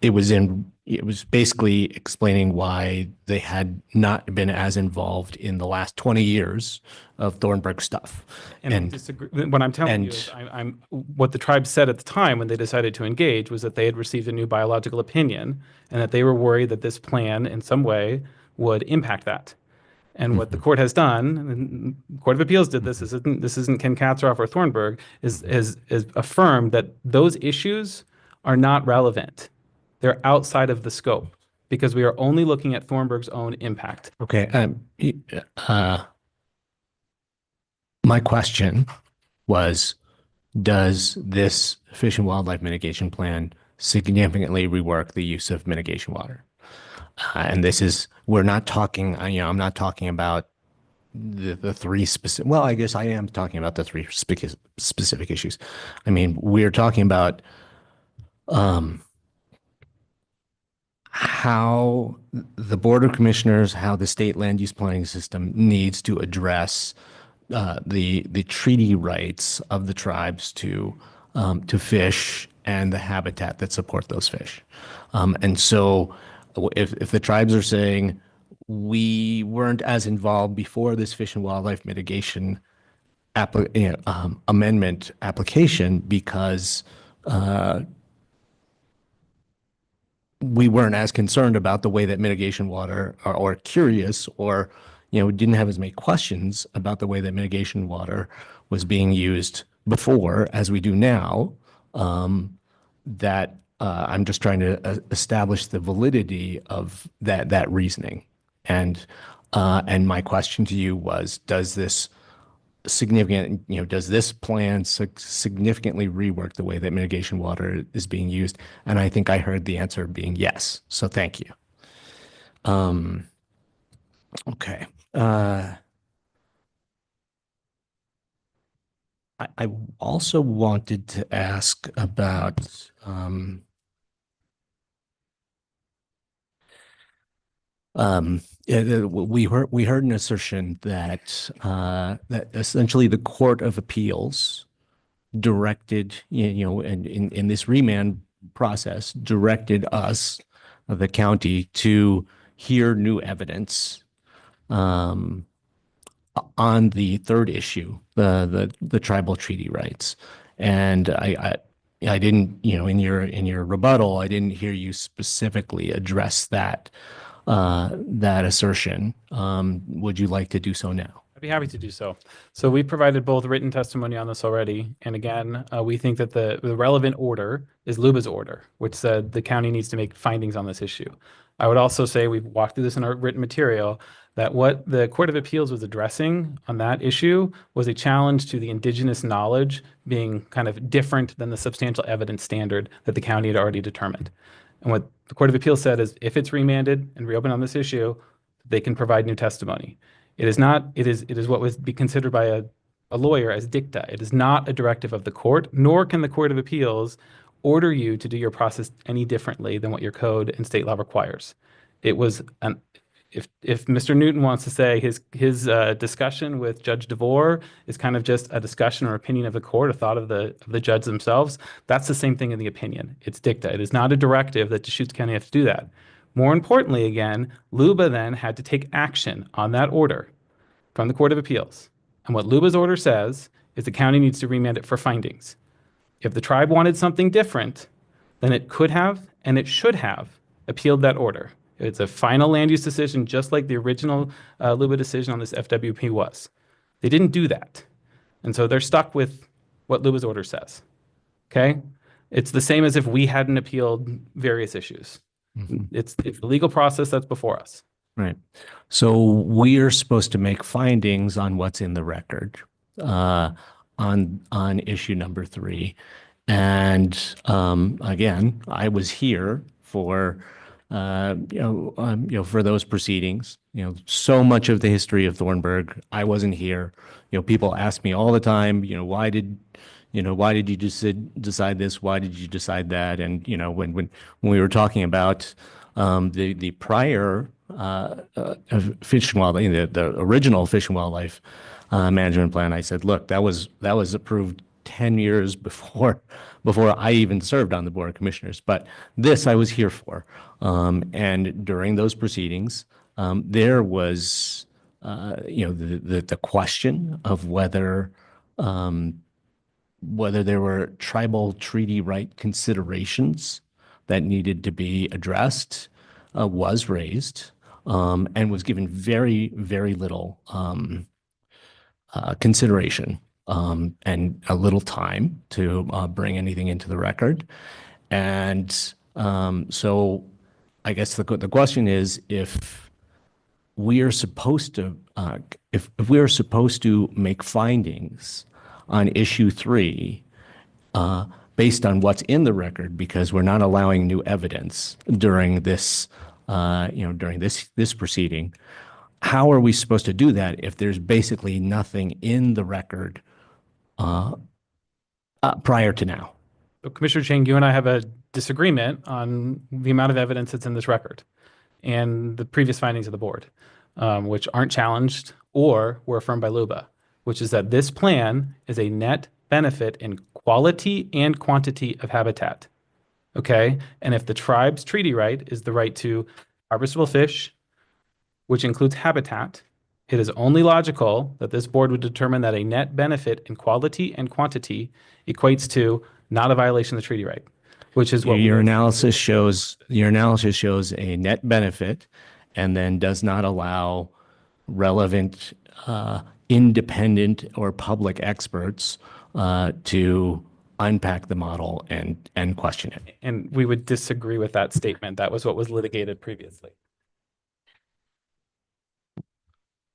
it was basically explaining why they had not been as involved in the last 20 years of Thornburg stuff. And I disagree. What I'm telling you is what the tribe said at the time when they decided to engage was that they had received a new biological opinion and that they were worried that this plan in some way would impact that. And what the court has done, and the Court of Appeals did this isn't Ken Katzeroff or Thornburg, is affirmed that those issues are not relevant. They're outside of the scope because we are only looking at Thornburg's own impact. Okay. My question was, does this Fish and Wildlife Mitigation Plan significantly rework the use of mitigation water? And we're not talking, I'm not talking about the three specific, well, I guess I am talking about the three specific issues. I mean, we're talking about how the Board of Commissioners, how the state land use planning system needs to address the treaty rights of the tribes to fish and the habitat that support those fish. And so if the tribes are saying we weren't as involved before this Fish and Wildlife Mitigation amendment application because we weren't as concerned about the way that mitigation water or curious or didn't have as many questions about the way that mitigation water was being used before as we do now, that I'm just trying to establish the validity of that reasoning. And my question to you was, does this plan significantly rework the way that mitigation water is being used? And I think I heard the answer being yes. So thank you. Okay. I also wanted to ask about we heard an assertion that that essentially the Court of Appeals directed, in this remand process, directed us, the county, to hear new evidence on the third issue, the tribal treaty rights. And I didn't, in your rebuttal, I didn't hear you specifically address that assertion. Would you like to do so now? I'd be happy to do so. So we provided both written testimony on this already. And again, we think that the relevant order is LUBA's order, which said the county needs to make findings on this issue. I would also say, we've walked through this in our written material, that what the Court of Appeals was addressing on that issue was a challenge to the indigenous knowledge being kind of different than the substantial evidence standard that the county had already determined. And what the Court of Appeals said is, if it's remanded and reopened on this issue, they can provide new testimony. It is what would be considered by a lawyer as dicta. It is not a directive of the court, nor can the Court of Appeals order you to do your process any differently than what your code and state law requires. It was if Mr. Newton wants to say his discussion with Judge DeVore is kind of just a discussion or opinion of the court, a thought of the judge themselves, that's the same thing in the opinion. It's dicta. It is not a directive that Deschutes County has to do that. More importantly, again, LUBA then had to take action on that order from the Court of Appeals. And what LUBA's order says is the county needs to remand it for findings. If the tribe wanted something different, then it could have and it should have appealed that order. It's a final land use decision, just like the original LUBA decision on this FWP was. They didn't do that. And so they're stuck with what LUBA's order says. Okay? It's the same as if we hadn't appealed various issues. It's the legal process that's before us. Right. So we are supposed to make findings on what's in the record on issue number 3. And again, I was here for for those proceedings. So much of the history of Thornburg, I wasn't here. People ask me all the time, why did you decide this? Why did you decide that? And when we were talking about the prior fish and wildlife, the original Fish and Wildlife management plan, I said, look, that was approved 10 years before I even served on the Board of Commissioners. But this I was here for. And during those proceedings, there was the question of whether there were tribal treaty right considerations that needed to be addressed, was raised, and was given very, very little consideration and a little time to bring anything into the record. And so I guess the question is, if we are supposed to make findings on issue 3 based on what's in the record, because we're not allowing new evidence during this this proceeding, how are we supposed to do that if there's basically nothing in the record prior to now? So Commissioner Chang, you and I have a disagreement on the amount of evidence that's in this record and the previous findings of the board, which aren't challenged or were affirmed by LUBA, which is that this plan is a net benefit in quality and quantity of habitat. Okay? And if the tribe's treaty right is the right to harvestable fish, which includes habitat, it is only logical that this board would determine that a net benefit in quality and quantity equates to not a violation of the treaty right, which is what your analysis shows. Your analysis shows a net benefit, and then does not allow relevant, independent or public experts to unpack the model and question it. And we would disagree with that statement. That was what was litigated previously.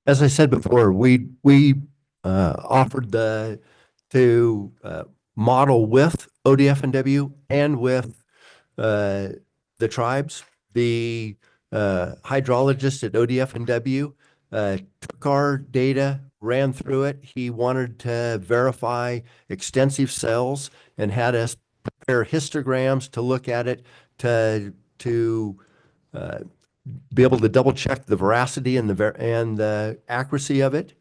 As I said before, we offered to model with ODF&W and with the tribes. The hydrologist at ODF&W took our data, ran through it. He wanted to verify extensive cells and had us prepare histograms to look at it to be able to double check the veracity and the accuracy of it.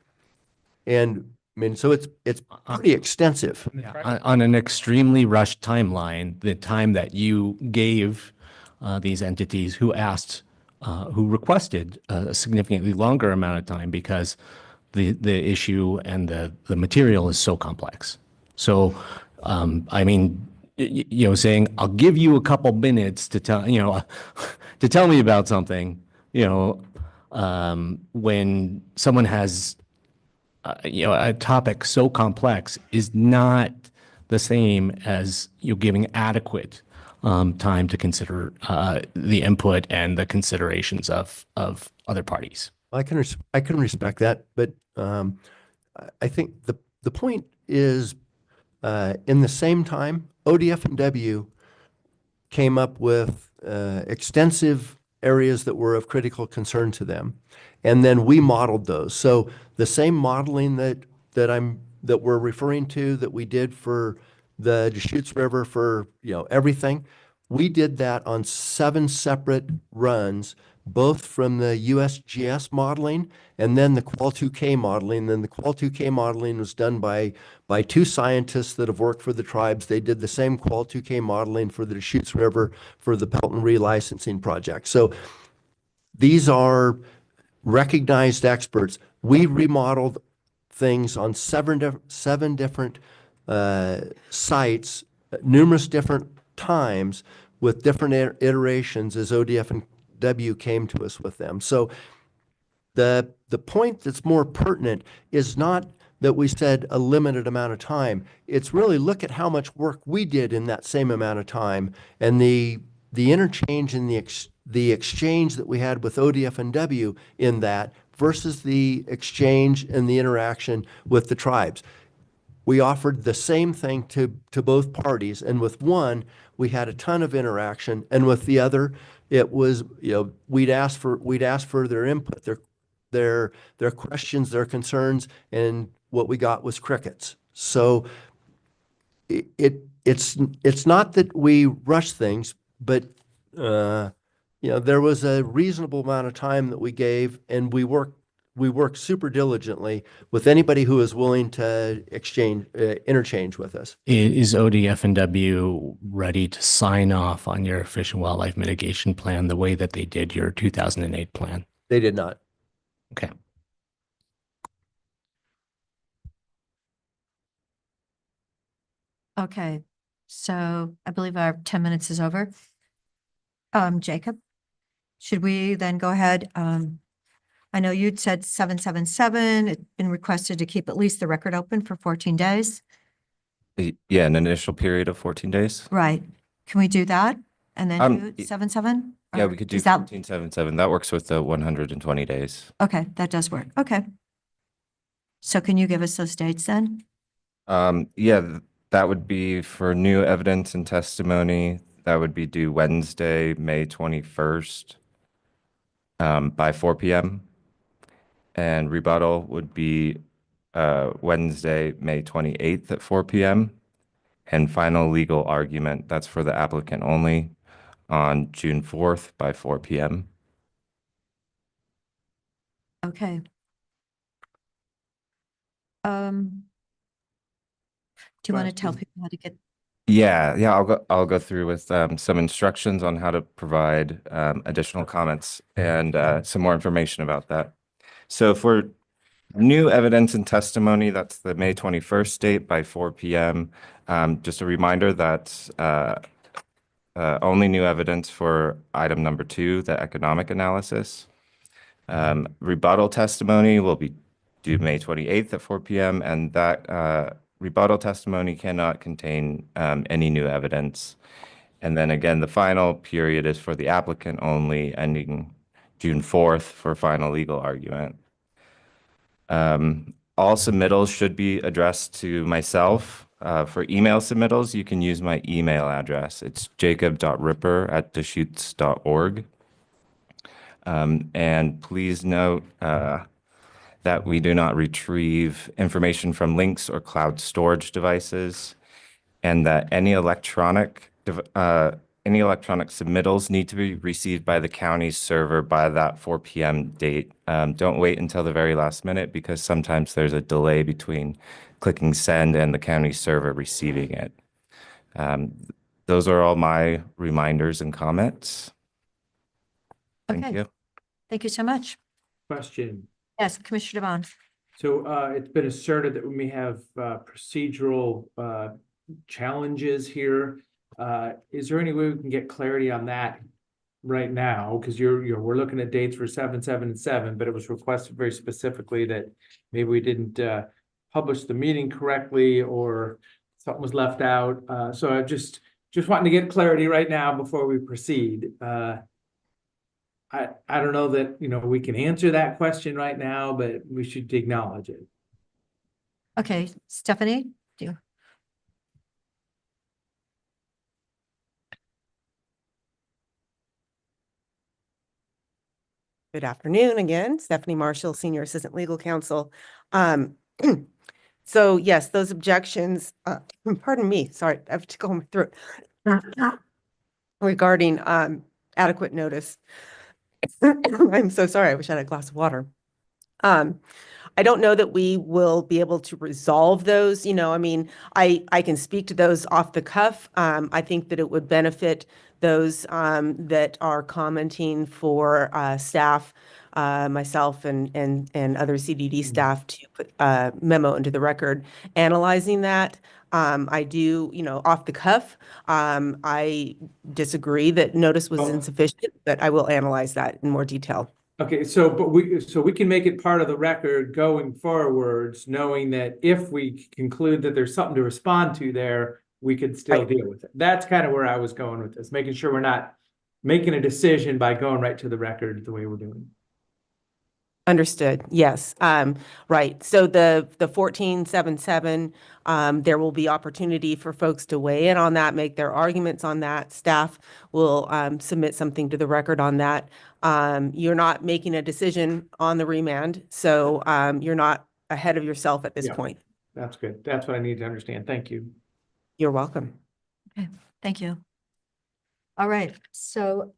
And I mean, so it's pretty extensive. On an extremely rushed timeline, the time that you gave these entities who requested a significantly longer amount of time, because the issue and the material is so complex. So, I mean, saying, I'll give you a couple minutes to tell, to tell me about something, when someone has, a topic so complex is not the same as giving adequate time to consider the input and the considerations of other parties. I can respect that, but I think the point is in the same time, ODF&W came up with extensive areas that were of critical concern to them, and then we modeled those. So the same modeling that we're referring to that we did for the Deschutes River for everything, we did that on 7 separate runs, both from the USGS modeling and then the Qual 2K modeling. Then the Qual 2K modeling was done by 2 scientists that have worked for the tribes. They did the same Qual 2K modeling for the Deschutes River for the Pelton relicensing project. So these are recognized experts. We remodeled things on 7 different sites, numerous different times with different iterations as ODF&W came to us with them. So the point that's more pertinent is not that we said a limited amount of time. It's really look at how much work we did in that same amount of time, and the interchange and the exchange that we had with ODF&W in that versus the exchange and the interaction with the tribes. We offered the same thing to both parties, and with one, we had a ton of interaction, and with the other, it was, we'd ask for their input, their questions, their concerns, and what we got was crickets. So it's not that we rush things, but there was a reasonable amount of time that we gave, and we worked super diligently with anybody who was willing to interchange with us. Is ODF&W ready to sign off on your Fish and Wildlife Mitigation Plan the way that they did your 2008 plan? They did not. Okay. Okay, so I believe our 10 minutes is over. Jacob, should we then go ahead? I know you'd said 777, it's been requested to keep at least the record open for 14 days. Yeah, an initial period of 14 days. Right. Can we do that? And then do 77? Yeah, Or we could do is that- 1477. That works with the 120 days. Okay, that does work. Okay. So can you give us those dates then? Yeah, that would be for new evidence and testimony. That would be due Wednesday, May 21st, by 4 p.m. And rebuttal would be Wednesday, May 28th at 4 p.m. And final legal argument, that's for the applicant only, on June 4th by 4 p.m. Okay. Do you want to tell people how to get? Yeah, I'll go through with some instructions on how to provide additional comments and some more information about that. So for new evidence and testimony, that's the May 21st date by 4 p.m. Just a reminder that only new evidence for item number 2, the economic analysis. Rebuttal testimony will be due May 28th at 4 p.m. and that rebuttal testimony cannot contain any new evidence. And then again, the final period is for the applicant only, ending June 4th for final legal argument. All submittals should be addressed to myself. For email submittals, you can use my email address. It's jacob.ripper@deschutes.org. And please note that we do not retrieve information from links or cloud storage devices, and that any electronic submittals need to be received by the county's server by that 4 p.m. date. Don't wait until the very last minute, because sometimes there's a delay between clicking send and the county server receiving it. Those are all my reminders and comments. Thank Okay. you. Thank you so much. Question. Yes, Commissioner Devon. So it's been asserted that we may have procedural challenges here. Is there any way we can get clarity on that right now? Because we're looking at dates for 7, 7, and 7, but it was requested very specifically that maybe we didn't publish the meeting correctly or something was left out. So I just wanting to get clarity right now before we proceed. I don't know that, we can answer that question right now, but we should acknowledge it. Okay, Stephanie, do you? Good afternoon again, Stephanie Marshall, Senior Assistant Legal Counsel. So yes, those objections, pardon me, sorry, I have to go through regarding adequate notice. I'm so sorry, I wish I had a glass of water. I don't know that we will be able to resolve those, I mean, I can speak to those off the cuff. I think that it would benefit those that are commenting for staff, myself and other CDD staff to put a memo into the record analyzing that. I do, off the cuff, I disagree that notice was insufficient, but I will analyze that in more detail. Okay, so we can make it part of the record going forwards, knowing that if we conclude that there's something to respond to there, we could still deal with it. That's kind of where I was going with this, making sure we're not making a decision by going right to the record the way we're doing. Understood. Yes. Right. So the 1477, there will be opportunity for folks to weigh in on that, make their arguments on that. Staff will submit something to the record on that. You're not making a decision on the remand, so you're not ahead of yourself at this point. That's good. That's what I need to understand. Thank you. You're welcome. Okay, thank you. All right, so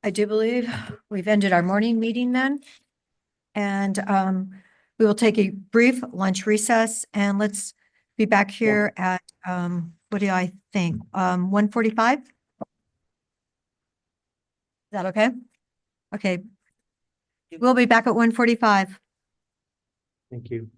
I do believe we've ended our morning meeting then. And we will take a brief lunch recess and let's be back here at, what do I think? 1:45? Is that okay? Okay. We'll be back at 1:45. Thank you.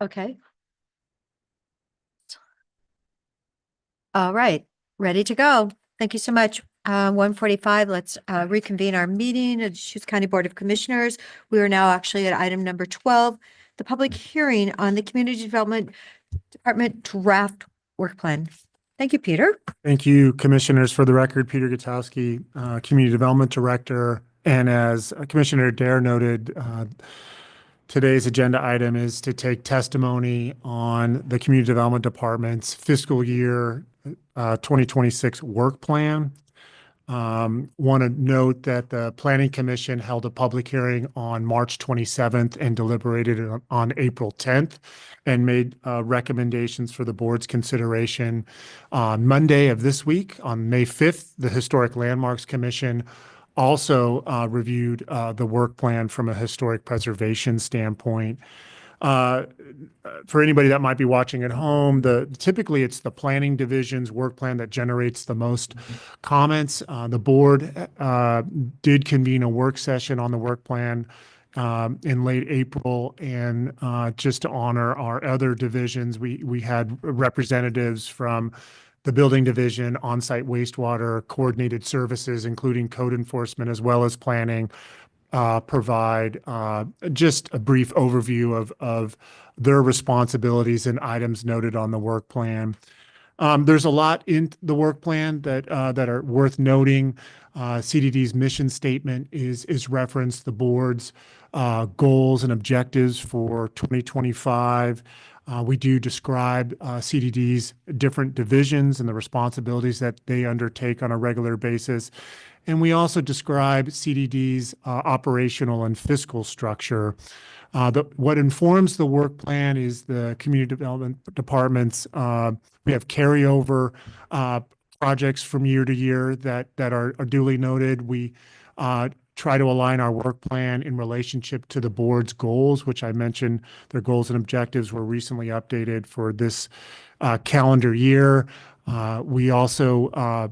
Okay. All right, ready to go. Thank you so much. 1:45, let's reconvene our meeting of Deschutes County Board of Commissioners. We are now actually at item number 12, the public hearing on the Community Development Department draft work plan. Thank you, Peter. Thank you, Commissioners. For the record, Peter Gutowski, Community Development Director. And as Commissioner Dare noted, today's agenda item is to take testimony on the Community Development Department's fiscal year 2026 work plan. Want to note that the Planning Commission held a public hearing on March 27th and deliberated on April 10th and made recommendations for the board's consideration on Monday of this week. On May 5th, the Historic Landmarks Commission also reviewed the work plan from a historic preservation standpoint. For anybody that might be watching at home, typically it's the planning division's work plan that generates the most comments. The board did convene a work session on the work plan in late April, and just to honor our other divisions, we had representatives from the building division, on-site wastewater, coordinated services, including code enforcement, as well as planning, provide just a brief overview of their responsibilities and items noted on the work plan. There's a lot in the work plan that are worth noting. CDD's mission statement is referenced, the board's goals and objectives for 2025. We do describe CDD's different divisions and the responsibilities that they undertake on a regular basis. And we also describe CDD's operational and fiscal structure. What informs the work plan is the Community Development Department's, we have carryover projects from year to year that are duly noted. We try to align our work plan in relationship to the board's goals, which I mentioned their goals and objectives were recently updated for this calendar year. We also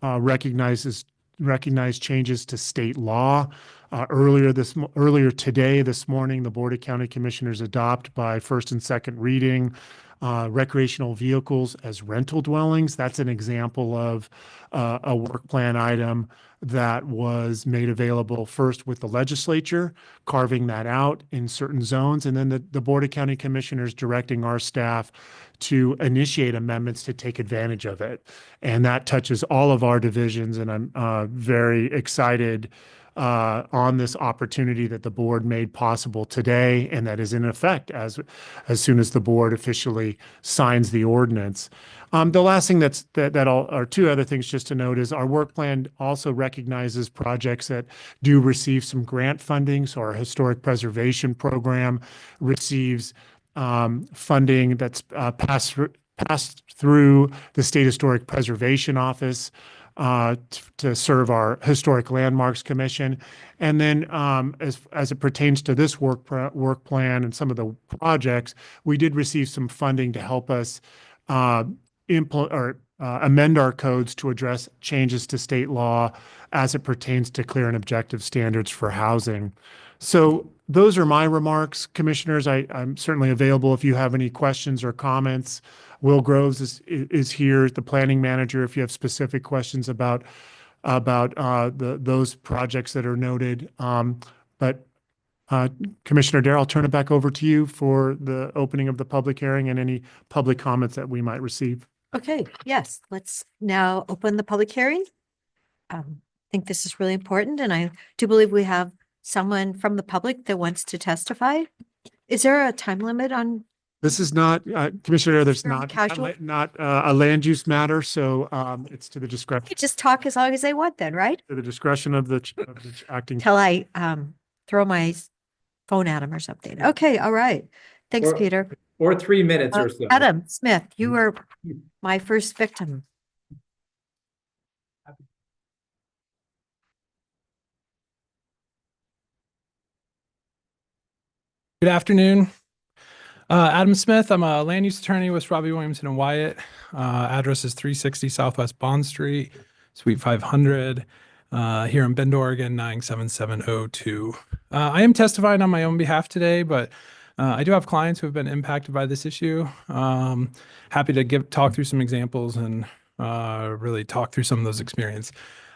recognize changes to state law. Earlier today, this morning, the Board of County Commissioners adopt by first and second reading recreational vehicles as rental dwellings. That's an example of a work plan item that was made available first with the legislature, carving that out in certain zones, and then the Board of County Commissioners directing our staff to initiate amendments to take advantage of it. And that touches all of our divisions, and I'm very excited on this opportunity that the board made possible today, and that is in effect as soon as the board officially signs the ordinance. The last thing or two other things just to note is our work plan also recognizes projects that do receive some grant funding. So our historic preservation program receives funding that's passed through the State Historic Preservation Office to serve our Historic Landmarks Commission. And then as it pertains to this work plan and some of the projects, we did receive some funding to help us amend our codes to address changes to state law as it pertains to clear and objective standards for housing. So those are my remarks, Commissioners. I'm certainly available if you have any questions or comments. Will Groves is here, the planning manager, if you have specific questions about those projects that are noted. But Commissioner Dare, I'll turn it back over to you for the opening of the public hearing and any public comments that we might receive. Okay, yes, let's now open the public hearing. I think this is really important, and I do believe we have someone from the public that wants to testify. Is there a time limit on? This is not, Commissioner, there's Very not casual. a land use matter, so it's to the discretion, Just talk as long as they want then, right? to the discretion of the acting. Till I throw my phone at him or something. Okay, all right. Thanks, Or- Peter. Or 3 minutes or so. Adam Smith, you were my first victim. Good afternoon. Adam Smith. I'm a land use attorney with Robbie Williamson and Wyatt. Address is 360 Southwest Bond Street, Suite 500, here in Bend, Oregon, 97702. I am testifying on my own behalf today, but I do have clients who have been impacted by this issue. Happy to talk through some examples and really talk through some of those experiences.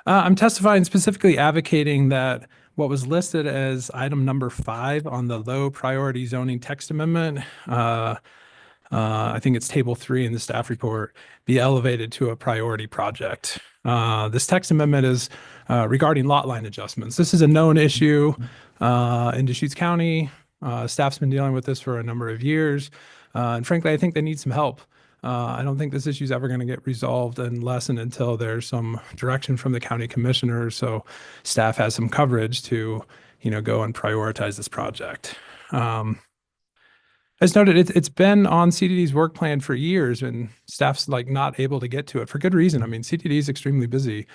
I'm testifying specifically advocating that what was listed as item number 5 on the low priority zoning text amendment, I think it's table 3 in the staff report, be elevated to a priority project. This text amendment is regarding lot line adjustments. This is a known issue in Deschutes County. Staff's been dealing with this for a number of years. And frankly, I think they need some help. I don't think this issue is ever going to get resolved and lessened until there's some direction from the county commissioner. So staff has some coverage to, go and prioritize this project. As noted, it's been on CDD's work plan for years, and staff's not able to get to it for good reason. I mean, CDD is extremely busy.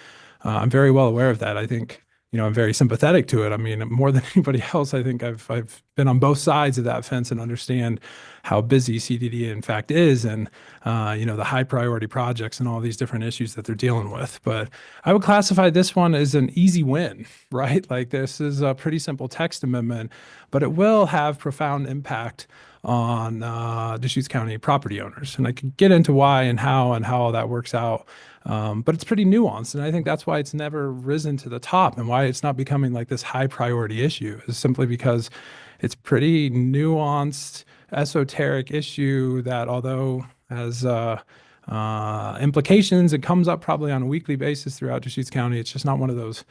I'm very well aware of that. I think, I'm very sympathetic to it. I mean, more than anybody else, I think I've been on both sides of that fence and understand how busy CDD in fact is, and the high priority projects and all these different issues that they're dealing with. But I would classify this one as an easy win, right? Like, this is a pretty simple text amendment, but it will have profound impact on Deschutes County property owners. And I could get into why and how all that works out. But it's pretty nuanced. And I think that's why it's never risen to the top, and why it's not becoming like this high priority issue, is simply because it's pretty nuanced, esoteric issue that, although has implications, it comes up probably on a weekly basis throughout Deschutes County. It's just not one of those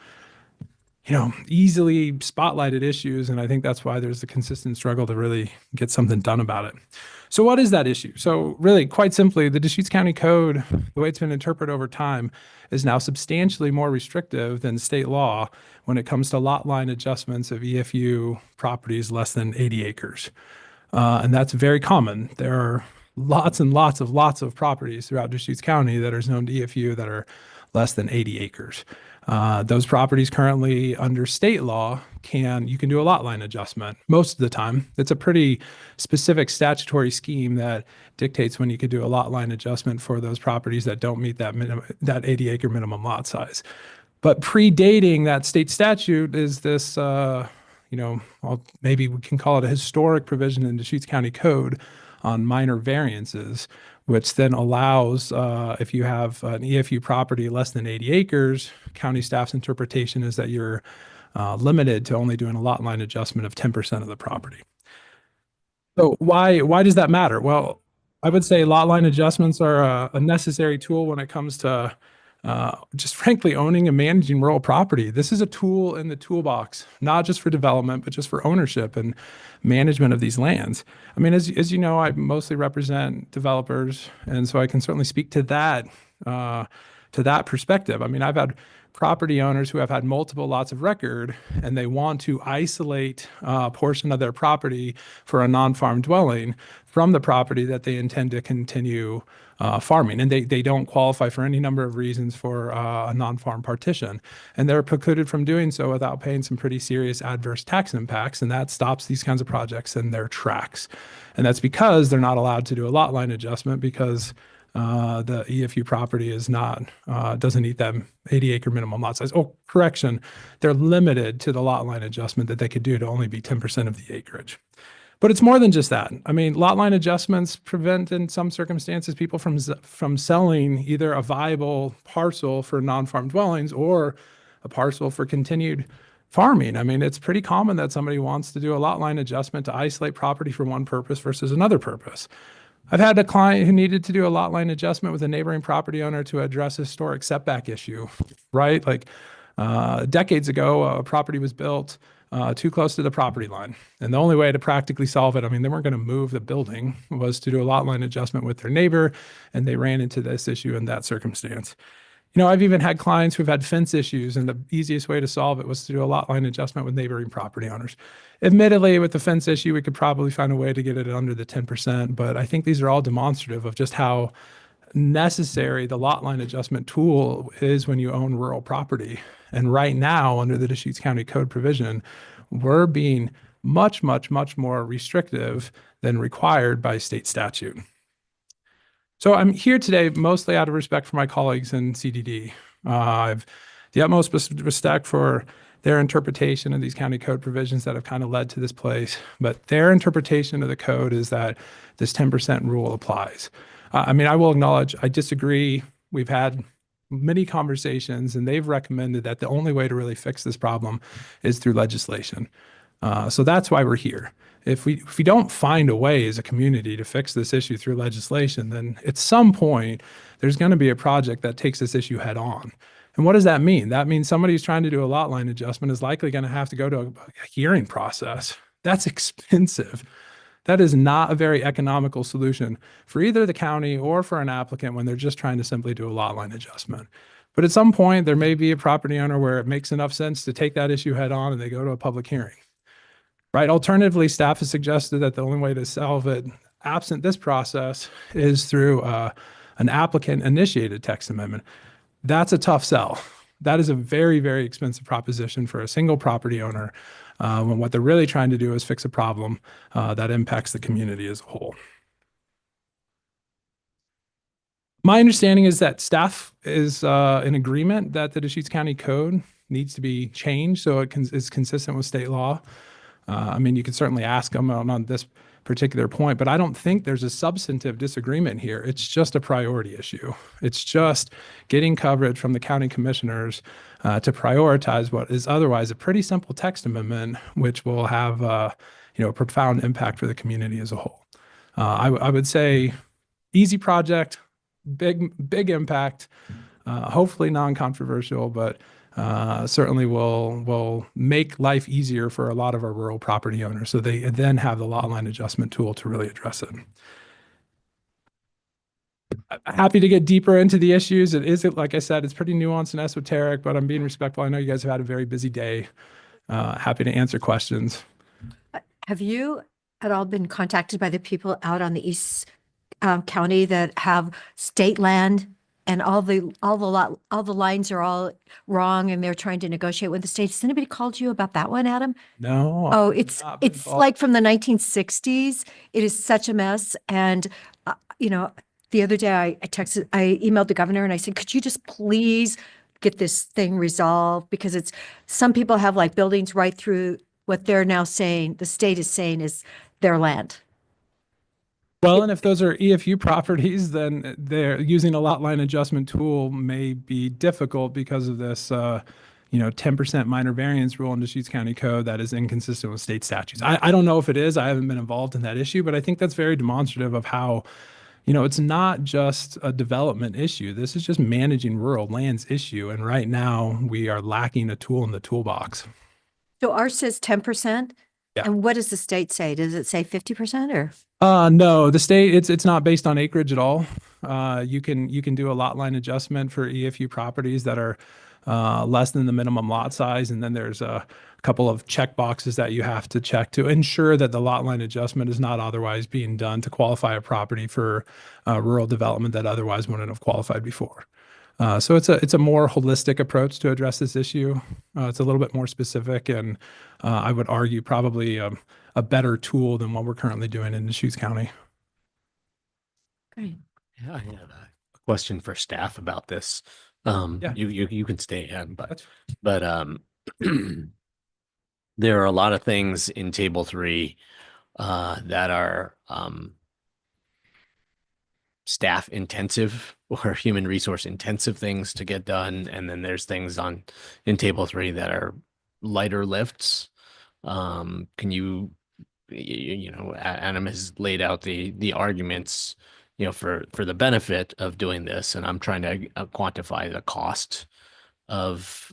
easily spotlighted issues. And I think that's why there's the consistent struggle to really get something done about it. So what is that issue? So really, quite simply, the Deschutes County Code, the way it's been interpreted over time, is now substantially more restrictive than state law when it comes to lot line adjustments of EFU properties less than 80 acres. And that's very common. There are lots and lots of properties throughout Deschutes County that are zoned EFU that are less than 80 acres. Those properties currently under state law you can do a lot line adjustment most of the time. It's a pretty specific statutory scheme that dictates when you could do a lot line adjustment for those properties that don't meet that 80 acre minimum lot size. But predating that state statute is this, maybe we can call it a historic provision in Deschutes County Code on minor variances, which then allows, if you have an EFU property less than 80 acres, county staff's interpretation is that you're limited to only doing a lot line adjustment of 10% of the property. So why does that matter? Well, I would say lot line adjustments are a necessary tool when it comes to just frankly owning and managing rural property. This is a tool in the toolbox, not just for development, but just for ownership and management of these lands. I mean, as you know, I mostly represent developers, and so I can certainly speak to that perspective. I mean, I've had property owners who have had multiple lots of record, and they want to isolate a portion of their property for a non-farm dwelling from the property that they intend to continue farming. And they don't qualify for any number of reasons for a non-farm partition. And they're precluded from doing so without paying some pretty serious adverse tax impacts. And that stops these kinds of projects in their tracks. And that's because they're not allowed to do a lot line adjustment because the EFU property is not, doesn't meet that 80 acre minimum lot size. Oh, correction, they're limited to the lot line adjustment that they could do to only be 10% of the acreage. But it's more than just that. I mean, lot line adjustments prevent, in some circumstances, people from selling either a viable parcel for non-farm dwellings or a parcel for continued farming. I mean, it's pretty common that somebody wants to do a lot line adjustment to isolate property for one purpose versus another purpose. I've had a client who needed to do a lot line adjustment with a neighboring property owner to address a historic setback issue, right? Like decades ago, a property was built too close to the property line. And the only way to practically solve it, I mean, they weren't going to move the building, was to do a lot line adjustment with their neighbor, and they ran into this issue in that circumstance. You know, I've even had clients who've had fence issues, and the easiest way to solve it was to do a lot line adjustment with neighboring property owners. Admittedly, with the fence issue, we could probably find a way to get it under the 10%, but I think these are all demonstrative of just how necessary the lot line adjustment tool is when you own rural property. And right now, under the Deschutes County Code provision, we're being much, much, much more restrictive than required by state statute. So I'm here today mostly out of respect for my colleagues in CDD. I've the utmost respect for their interpretation of these county code provisions that have kind of led to this place. But their interpretation of the code is that this 10% rule applies. I mean, I will acknowledge, I disagree. We've had many conversations and they've recommended that the only way to really fix this problem is through legislation. So that's why we're here. If we don't find a way as a community to fix this issue through legislation, then at some point there's going to be a project that takes this issue head on. And what does that mean? That means somebody who's trying to do a lot line adjustment is likely going to have to go to a hearing process. That's expensive. That is not a very economical solution for either the county or for an applicant when they're just trying to simply do a lot line adjustment. But at some point, there may be a property owner where it makes enough sense to take that issue head on and they go to a public hearing. Right? Alternatively, staff has suggested that the only way to solve it, absent this process, is through an applicant-initiated text amendment. That's a tough sell. That is a very, very expensive proposition for a single property owner when what they're really trying to do is fix a problem that impacts the community as a whole. My understanding is that staff is in agreement that the Deschutes County Code needs to be changed so it is consistent with state law. I mean, you can certainly ask them on this particular point, but I don't think there's a substantive disagreement here. It's just a priority issue. It's just getting coverage from the county commissioners to prioritize what is otherwise a pretty simple text amendment, which will have a profound impact for the community as a whole. I would say easy project, big impact, hopefully non-controversial, but certainly will make life easier for a lot of our rural property owners. So they then have the lot line adjustment tool to really address it. Happy to get deeper into the issues. It is, like I said, it's pretty nuanced and esoteric, but I'm being respectful. I know you guys have had a very busy day. Happy to answer questions. Have you at all been contacted by the people out on the East County that have state land? And all the lines are all wrong, and they're trying to negotiate with the state. Has anybody called you about that one, Adam? No. Oh, it's like from the 1960s. It is such a mess. And the other day I emailed the governor and I said, could you just please get this thing resolved? Because some people have like buildings right through what they're now saying, the state is saying is their land. Well, and if those are EFU properties, then they're using a lot line adjustment tool may be difficult because of this, 10% minor variance rule in Deschutes County Code that is inconsistent with state statutes. I don't know if it is. I haven't been involved in that issue, but I think that's very demonstrative of how, it's not just a development issue. This is just managing rural lands issue. And right now we are lacking a tool in the toolbox. So ours says 10%. Yeah. And what does the state say? Does it say 50% or? No, the state, it's not based on acreage at all. You can do a lot line adjustment for EFU properties that are less than the minimum lot size. And then there's a couple of check boxes that you have to check to ensure that the lot line adjustment is not otherwise being done to qualify a property for rural development that otherwise wouldn't have qualified before. So it's a more holistic approach to address this issue. It's a little bit more specific, and I would argue probably a better tool than what we're currently doing in Deschutes County. Great. Yeah, I have a question for staff about this. You can stay in, but there are a lot of things in Table 3 that are staff intensive or human resource intensive things to get done, and then there's things in Table 3 that are lighter lifts. Can you Adam has laid out the arguments for the benefit of doing this, and I'm trying to quantify the cost of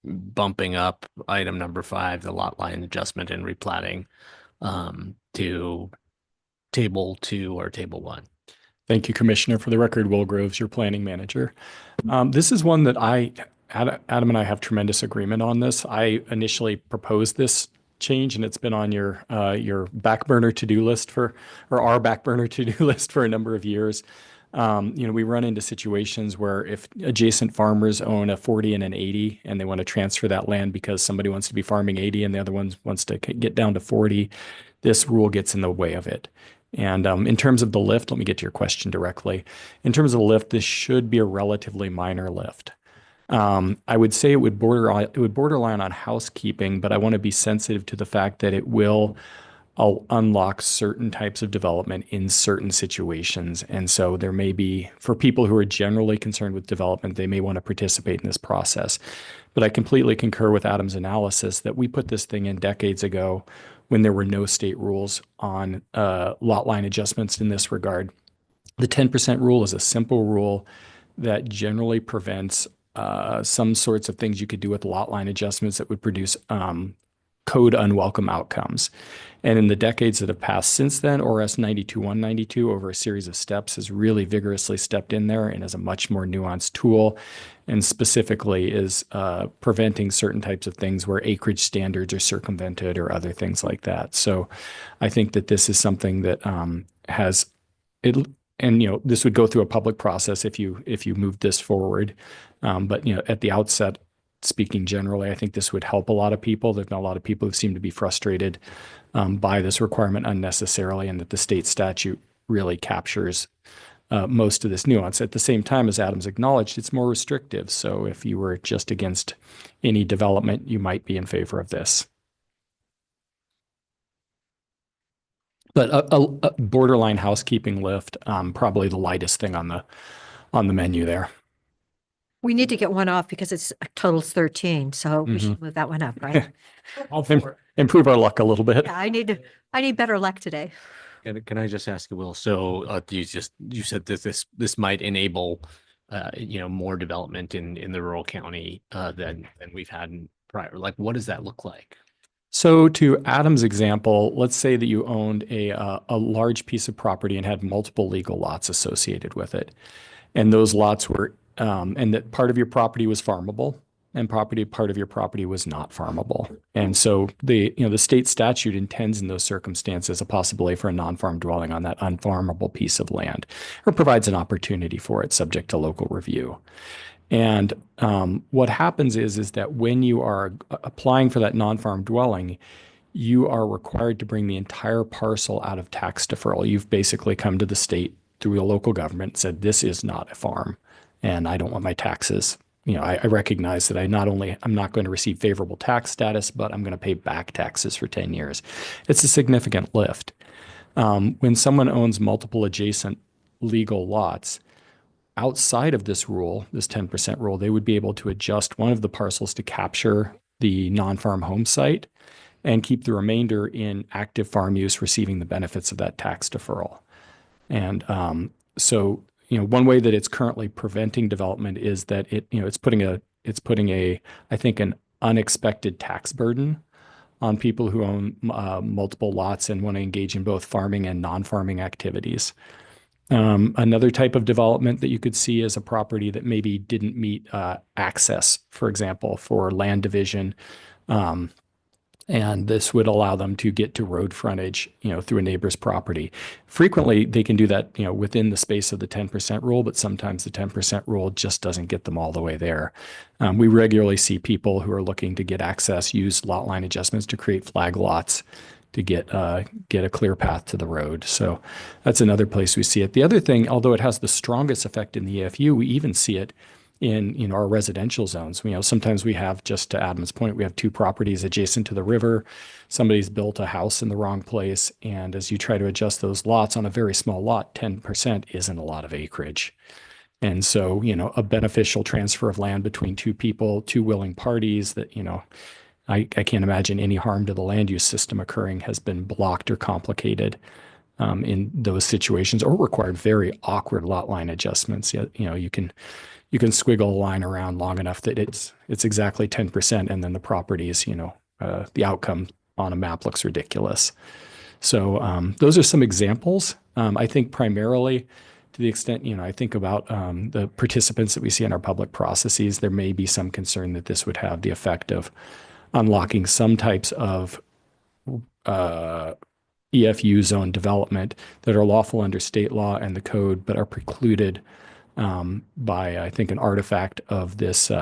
bumping up item number 5, the lot line adjustment and replatting, to Table 2 or Table 1. Thank you, Commissioner. For the record, Will Groves, your planning manager. This is one that Adam and I have tremendous agreement on this. I initially proposed this change, and it's been on your back burner to-do list or our back burner to-do list for a number of years. We run into situations where if adjacent farmers own a 40 and an 80 and they want to transfer that land because somebody wants to be farming 80 and the other one wants to get down to 40, this rule gets in the way of it. And in terms of the lift, let me get to your question directly. In terms of the lift, this should be a relatively minor lift. I would say it would borderline on housekeeping, but I want to be sensitive to the fact that it will unlock certain types of development in certain situations. And so there may be, for people who are generally concerned with development, they may want to participate in this process. But I completely concur with Adam's analysis that we put this thing in decades ago when there were no state rules on lot line adjustments in this regard. The 10% rule is a simple rule that generally prevents some sorts of things you could do with lot line adjustments that would produce code unwelcome outcomes. And in the decades that have passed since then, ORS 92-192 over a series of steps has really vigorously stepped in there and is a much more nuanced tool, and specifically is preventing certain types of things where acreage standards are circumvented or other things like that. So I think that this is something that has it. And, this would go through a public process if you move this forward. But, at the outset, speaking generally, I think this would help a lot of people. There's been a lot of people who seem to be frustrated by this requirement unnecessarily, and that the state statute really captures most of this nuance. At the same time, as Adam's acknowledged, it's more restrictive. So if you were just against any development, you might be in favor of this. But a borderline housekeeping lift, probably the lightest thing on the menu there. We need to get one off because it's totals 13, so we should move that one up, right? I'll improve our luck a little bit. Yeah, I need better luck today. Can I just ask, Will? So you said that this might enable more development in the rural county than we've had in prior. Like, what does that look like? So to Adam's example, let's say that you owned a large piece of property and had multiple legal lots associated with it. And those lots were, and that part of your property was farmable and part of your property was not farmable. And so the state statute intends in those circumstances a possibility for a non-farm dwelling on that unfarmable piece of land, or provides an opportunity for it subject to local review. And what happens is that when you are applying for that non-farm dwelling, you are required to bring the entire parcel out of tax deferral. You've basically come to the state through a local government and said, this is not a farm and I don't want my taxes. I recognize that I'm not going to receive favorable tax status, but I'm going to pay back taxes for 10 years. It's a significant lift. When someone owns multiple adjacent legal lots, outside of this rule, this 10% rule, they would be able to adjust one of the parcels to capture the non-farm home site and keep the remainder in active farm use, receiving the benefits of that tax deferral. And so, one way that it's currently preventing development is that it's putting I think an unexpected tax burden on people who own multiple lots and want to engage in both farming and non-farming activities. Another type of development that you could see is a property that maybe didn't meet access, for example, for land division. And this would allow them to get to road frontage, through a neighbor's property. Frequently, they can do that, within the space of the 10% rule, but sometimes the 10% rule just doesn't get them all the way there. We regularly see people who are looking to get access use lot line adjustments to create flag lots to get a clear path to the road. So that's another place we see it. The other thing, although it has the strongest effect in the EFU, we even see it in our residential zones. Sometimes we have, just to Adam's point, we have two properties adjacent to the river. Somebody's built a house in the wrong place. And as you try to adjust those lots on a very small lot, 10% isn't a lot of acreage. And so, a beneficial transfer of land between two people, two willing parties that, I can't imagine any harm to the land use system occurring has been blocked or complicated in those situations, or required very awkward lot line adjustments. You can squiggle a line around long enough that it's exactly 10%, and then the property is, the outcome on a map looks ridiculous. So those are some examples. I think primarily, to the extent, I think about the participants that we see in our public processes, there may be some concern that this would have the effect of unlocking some types of EFU zone development that are lawful under state law and the code, but are precluded by, I think, an artifact of this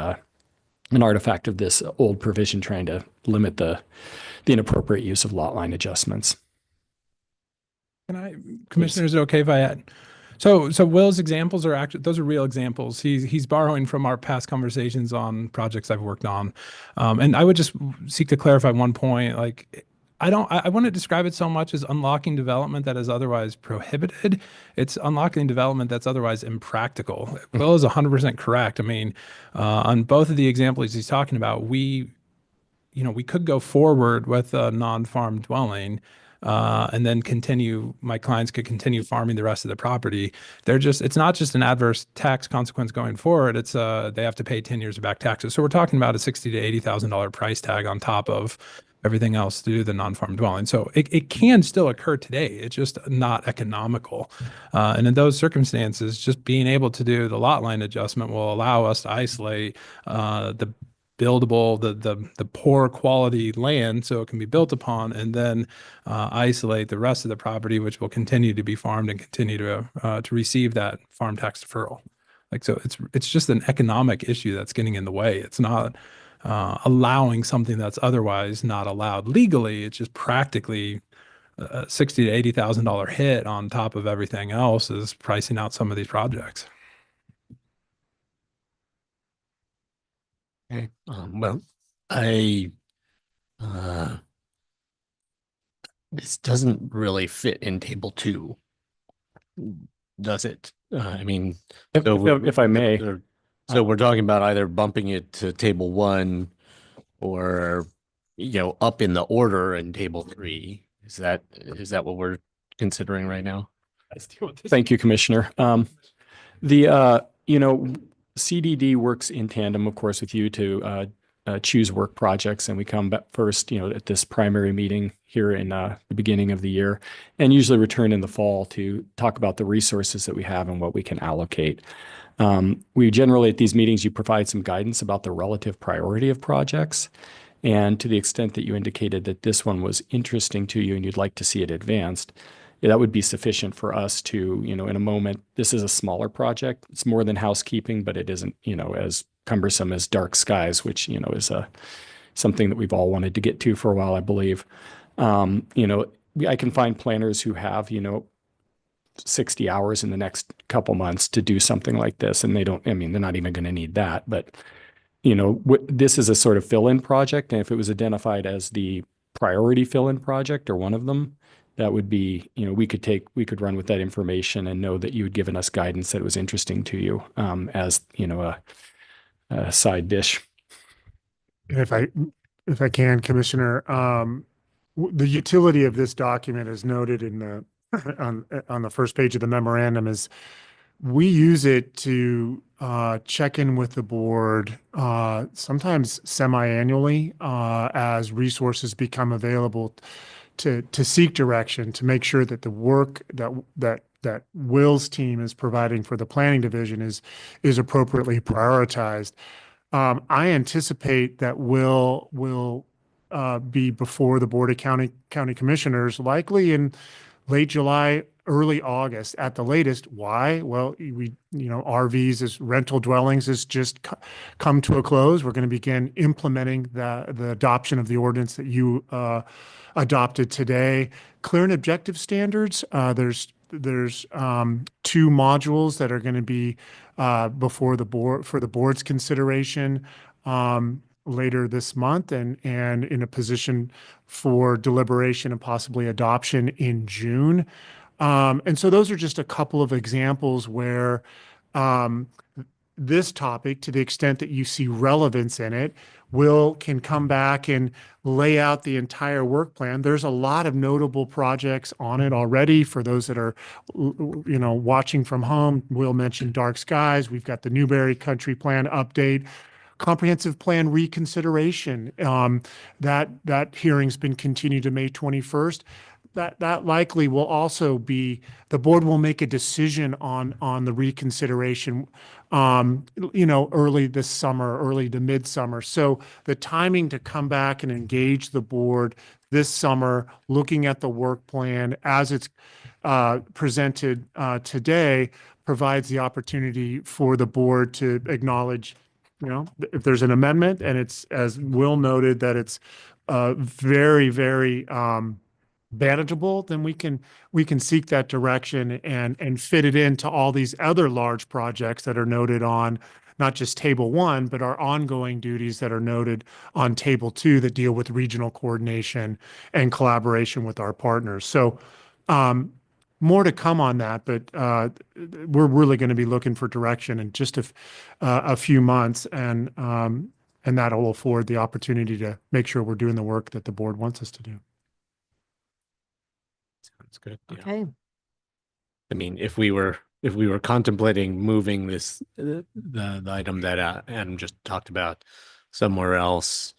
old provision trying to limit the inappropriate use of lot line adjustments. Commissioner, is it okay if I So Will's examples are actually, those are real examples. He's borrowing from our past conversations on projects I've worked on. And I would just seek to clarify one point, like, I wouldn't describe it so much as unlocking development that is otherwise prohibited. It's unlocking development that's otherwise impractical. Will is 100% correct. I mean, on both of the examples he's talking about, we could go forward with a non-farm dwelling, and then my clients could continue farming the rest of the property. It's not just an adverse tax consequence going forward. It's they have to pay 10 years of back taxes. So we're talking about a $60,000 to $80,000 price tag on top of everything else to do the non-farm dwelling. So it can still occur today. It's just not economical. And in those circumstances, just being able to do the lot line adjustment will allow us to isolate the buildable, the poor quality land so it can be built upon, and then isolate the rest of the property, which will continue to be farmed and continue to receive that farm tax deferral. So it's just an economic issue that's getting in the way. It's not allowing something that's otherwise not allowed legally. It's just practically a $60,000 to $80,000 hit on top of everything else is pricing out some of these projects. Okay. Well, this doesn't really fit in table 2, does it? I mean, If I may. So we're talking about either bumping it to table 1 or, up in the order in table 3. Is that what we're considering right now? Thank you, Commissioner. CDD works in tandem, of course, with you to choose work projects, and we come back first, at this primary meeting here in the beginning of the year, and usually return in the fall to talk about the resources that we have and what we can allocate. We generally, at these meetings, you provide some guidance about the relative priority of projects. And to the extent that you indicated that this one was interesting to you and you'd like to see it advanced, that would be sufficient for us to, in a moment, this is a smaller project. It's more than housekeeping, but it isn't, as cumbersome as dark skies, which, is something that we've all wanted to get to for a while, I believe. I can find planners who have, 60 hours in the next couple months to do something like this. And they're not even going to need that. But, this is a sort of fill-in project. And if it was identified as the priority fill-in project or one of them, that would be, we could run with that information and know that you had given us guidance that was interesting to you, as, a side dish. If I can, Commissioner, the utility of this document is noted in the on the first page of the memorandum is we use it to check in with the board sometimes semi-annually as resources become available to seek direction, to make sure that the work that Will's team is providing for the planning division is appropriately prioritized. I anticipate that Will be before the Board of County Commissioners likely in late July, early August at the latest. Why? Well, RVs as rental dwellings has just come to a close. We're going to begin implementing the adoption of the ordinance that you adopted today. Clear and objective standards. There's 2 modules that are going to be before the board for the board's consideration later this month, and in a position for deliberation and possibly adoption in June. And so those are just a couple of examples where this topic, to the extent that you see relevance in it, can come back and lay out the entire work plan. There's a lot of notable projects on it already for those that are, watching from home. Will mentioned dark skies. We've got the Newberry Country Plan update, comprehensive plan reconsideration. That hearing's been continued to May 21st. That likely will also be, the board will make a decision on the reconsideration, early this summer, early to midsummer. So the timing to come back and engage the board this summer, looking at the work plan as it's presented today, provides the opportunity for the board to acknowledge, if there's an amendment, and it's, as Will noted, that it's very, very manageable, then we can seek that direction and fit it into all these other large projects that are noted on not just table 1, but our ongoing duties that are noted on table 2 that deal with regional coordination and collaboration with our partners. So more to come on that, but we're really going to be looking for direction in just a few months, and that'll afford the opportunity to make sure we're doing the work that the board wants us to do. Sounds good. Yeah. Okay. I mean, if we were contemplating moving this, the item that Adam just talked about somewhere else,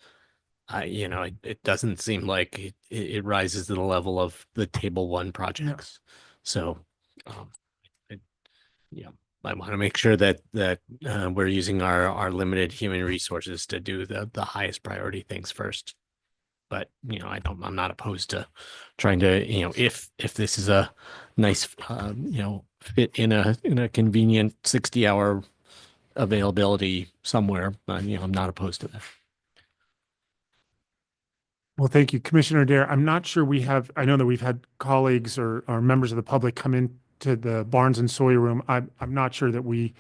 it doesn't seem like it rises to the level of the table 1 projects. So, I want to make sure that we're using our limited human resources to do the highest priority things first. But I'm not opposed to trying to if this is a nice fit in a convenient 60-hour availability somewhere, I'm not opposed to that. Well, thank you, Commissioner Dare. I'm not sure I know that we've had colleagues or members of the public come into the Barnes and Sawyer room. I'm not sure that we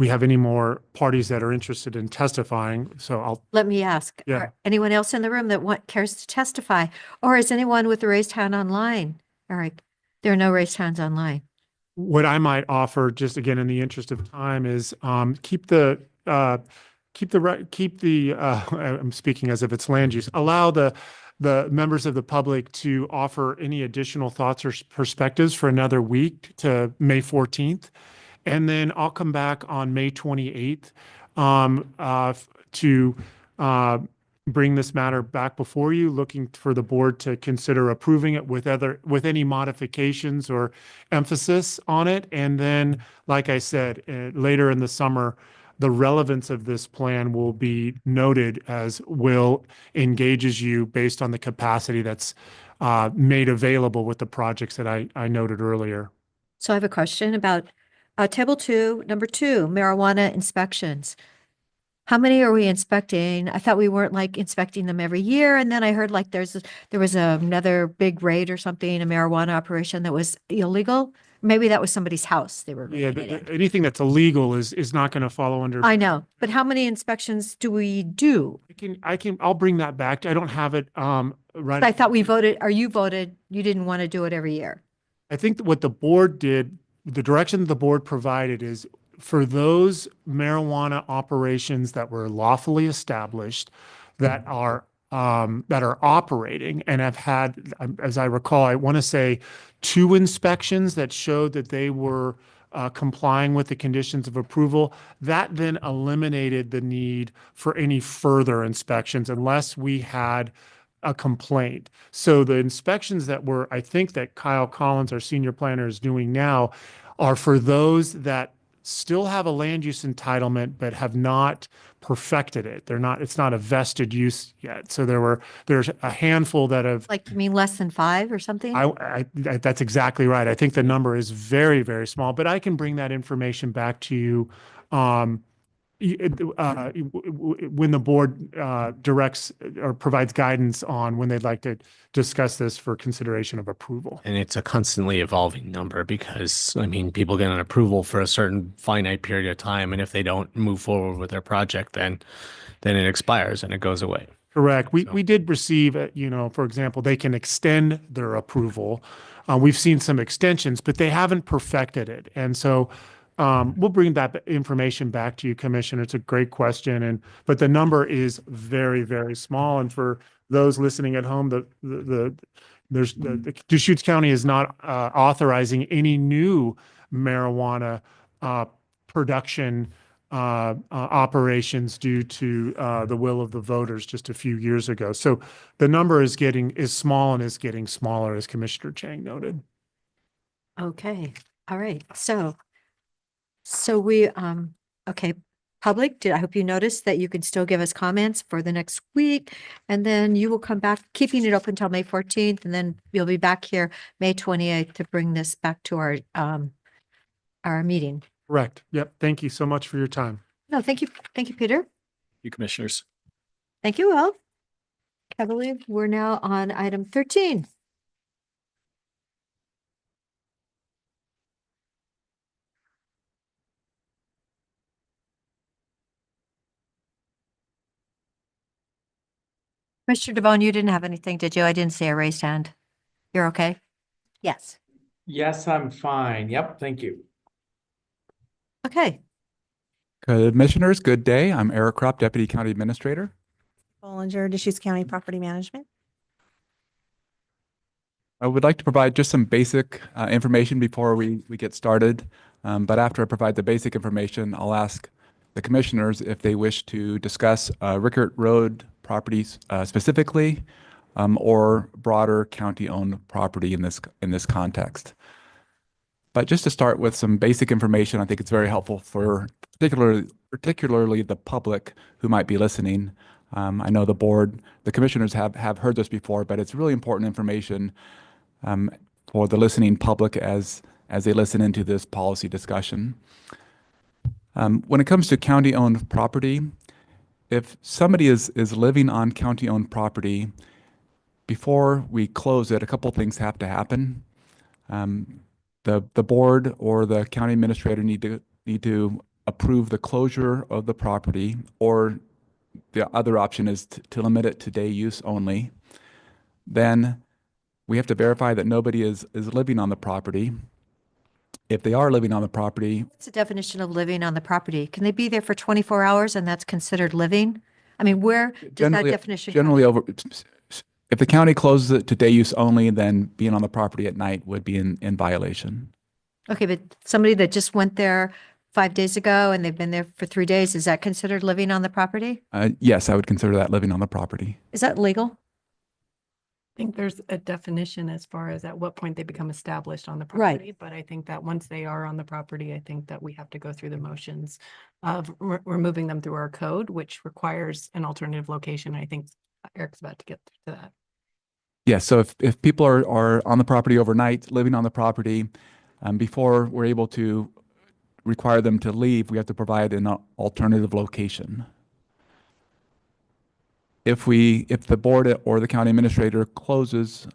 have any more parties that are interested in testifying. So Let me ask, Yeah. anyone else in the room that cares to testify? Or is anyone with a raised hand online? Eric, there are no raised hands online. what I might offer, just again, in the interest of time, is I'm speaking as if it's land use, allow the members of the public to offer any additional thoughts or perspectives for another week to May 14th. And then I'll come back on May 28th to bring this matter back before you, looking for the board to consider approving it with any modifications or emphasis on it. And then, like I said, later in the summer, the relevance of this plan will be noted as Will engages you based on the capacity that's made available with the projects that I noted earlier. So I have a question about table 2, number 2, marijuana inspections. How many are we inspecting? I thought we weren't like inspecting them every year. And then I heard like there was another big raid or something, a marijuana operation that was illegal. Maybe that was somebody's house they were Yeah, raiding it. anything that's illegal is not going to follow under. I know, but how many inspections do we do? I'll bring that back. I don't have it right. I thought you didn't want to do it every year. I think that what the board did, the direction the board provided is for those marijuana operations that were lawfully established, that are operating and have had, as I recall, I want to say 2 inspections that showed that they were complying with the conditions of approval. That then eliminated the need for any further inspections unless we had a complaint. So the inspections I think that Kyle Collins, our senior planner, is doing now are for those that still have a land use entitlement, but have not perfected it. It's not a vested use yet. So there's a handful that have. Like, you mean less than 5 or something? That's exactly right. I think the number is very, very small, but I can bring that information back to you when the board directs or provides guidance on when they'd like to discuss this for consideration of approval. And it's a constantly evolving number because, people get an approval for a certain finite period of time. And if they don't move forward with their project, then it expires and it goes away. Correct. We did receive, for example, they can extend their approval. We've seen some extensions, but they haven't perfected it. And so we'll bring that information back to you, Commissioner. It's a great question, but the number is very, very small. And for those listening at home, the Deschutes County is not authorizing any new marijuana production operations due to the will of the voters just a few years ago. So the number is small and is getting smaller, as Commissioner Chang noted. Okay, all right. So we, okay, public, I hope you noticed that you can still give us comments for the next week. And then you will come back, keeping it open until May 14th. And then you'll be back here May 28th to bring this back to our meeting. Correct. Yep. Thank you so much for your time. No, thank you. Thank you, Peter. You commissioners. Thank you, Will. I believe we're now on item 13. Mr. DeBonne, you didn't have anything, did you? I didn't see a raised hand. You're okay? Yes. Yes, I'm fine. Yep, thank you. Okay. Commissioners, good day. I'm Eric Kropp, Deputy County Administrator. Bollinger, Deschutes County Property Management. I would like to provide just some basic information before we get started. But after I provide the basic information, I'll ask the commissioners if they wish to discuss Rickert Road properties specifically, or broader county-owned property in this context. But just to start with some basic information, I think it's very helpful for particularly the public who might be listening. I know the commissioners have heard this before, but it's really important information for the listening public as they listen into this policy discussion. When it comes to county-owned property, if somebody is living on county-owned property, before we close it, a couple things have to happen. The board or the county administrator need to approve the closure of the property, or the other option is to limit it to day use only. Then we have to verify that nobody is living on the property. If they are living on the property, What's the definition of living on the property? Can they be there for 24 hours and that's considered living? I mean, where does that generally, definition come generally if the county closes it to day use only, then being on the property at night would be in violation. Okay, but somebody that just went there 5 days ago and they've been there for 3 days, is that considered living on the property? Yes, I would consider that living on the property. Is that legal? I think there's a definition as far as at what point they become established on the Right. property. But I think that once they are on the property, I think that we have to go through the motions of removing them through our code, which requires an alternative location. I think Eric's about to get to that. Yes, so if people are on the property overnight, living on the property, before we're able to require them to leave, we have to provide an alternative location. If the board or the county administrator closes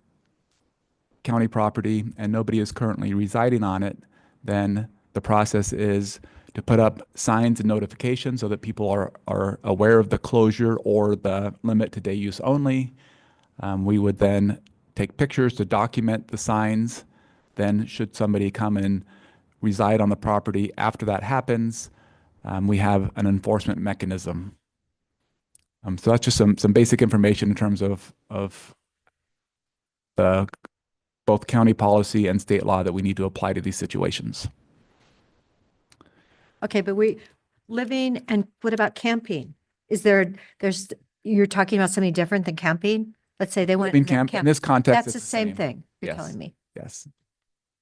county property and nobody is currently residing on it, then the process is to put up signs and notifications so that people are aware of the closure or the limit to day use only. We would then take pictures to document the signs. Then should somebody come and reside on the property after that happens, we have an enforcement mechanism. So that's just some basic information in terms of the both county policy and state law that we need to apply to these situations. Okay, but living, and what about camping? You're talking about something different than camping? Let's say they went. Living camp, in this context, That's it's the same thing, you're telling me. Yes.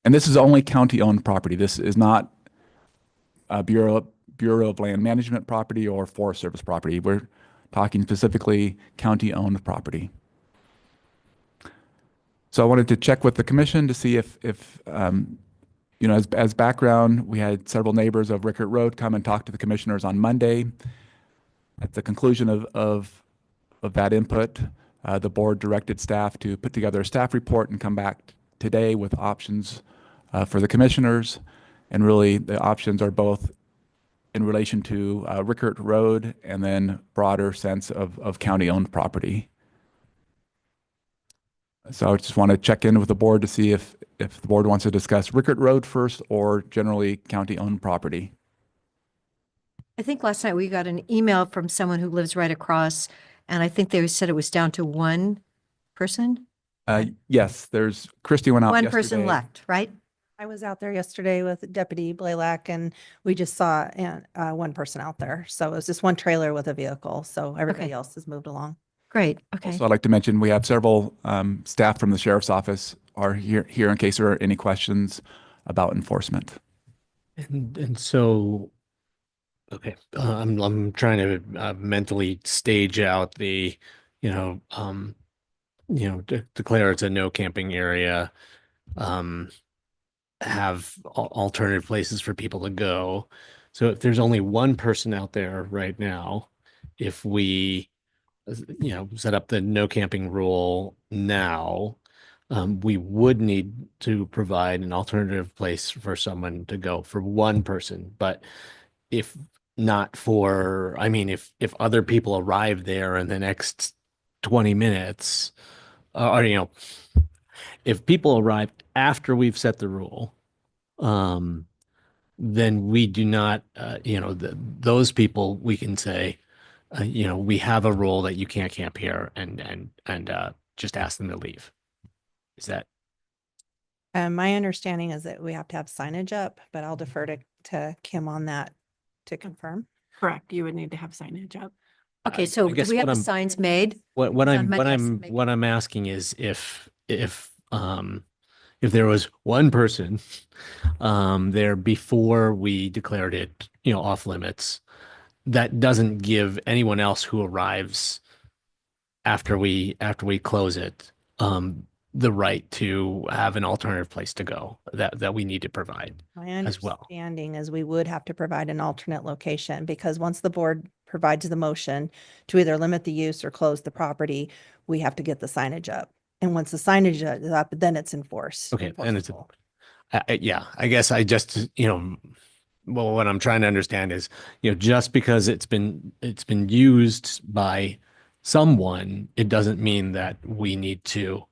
And this is only county-owned property. This is not a Bureau of Land Management property or Forest Service property. We're talking specifically county-owned property. So I wanted to check with the commission to see if as background, we had several neighbors of Rickert Road come and talk to the commissioners on Monday. At the conclusion of that input, the board directed staff to put together a staff report and come back today with options for the commissioners. And really, the options are both in relation to Rickert Road and then broader sense of county-owned property. So I just want to check in with the board to see if the board wants to discuss Rickert Road first or generally county-owned property. I think last night we got an email from someone who lives right across, and I think they said it was down to one person? Yes, Christy went out One person yesterday. left, right? I was out there yesterday with Deputy Blaylock and we just saw one person out there. So it was just one trailer with a vehicle. So everybody else has moved along. Great, okay. So I'd like to mention, we have several staff from the sheriff's office are here in case there are any questions about enforcement. And so, okay, I'm trying to mentally stage out the, declare it's a no camping area, have alternative places for people to go. So if there's only one person out there right now, if we, set up the no camping rule now, we would need to provide an alternative place for someone to go for one person. But if not for, if other people arrive there in the next 20 minutes, or, you know, if people arrive after we've set the rule, then we do not, you know, those people, we can say, you know, we have a rule that you can't camp here and just ask them to leave. Is that? My understanding is that we have to have signage up, but I'll defer to Kim on that to confirm. Correct. You would need to have signage up. Okay, so do guess we have what the I'm- signs made? What John might have some- what I'm asking is if there was one person there before we declared it, you know, off limits, that doesn't give anyone else who arrives after we close it the right to have an alternative place to go that we need to provide My as well. understanding is we would have to provide an alternate location because once the board provides the motion to either limit the use or close the property, we have to get the signage up. And once the signage is up, then it's enforced. Okay, and it's enforceable. yeah, I guess I just, you know, well, what I'm trying to understand is, you know, just because it's been used by someone, it doesn't mean that we need to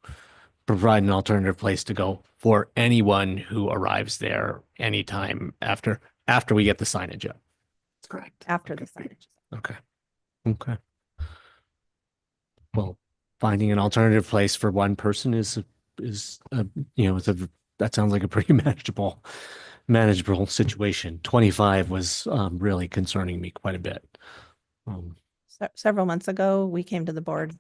provide an alternative place to go for anyone who arrives there anytime after we get the signage up. Correct. After the signage. Okay. Okay. Well, finding an alternative place for one person is you know, that sounds like a pretty manageable situation. 25 was really concerning me quite a bit. Several months ago, we came to the board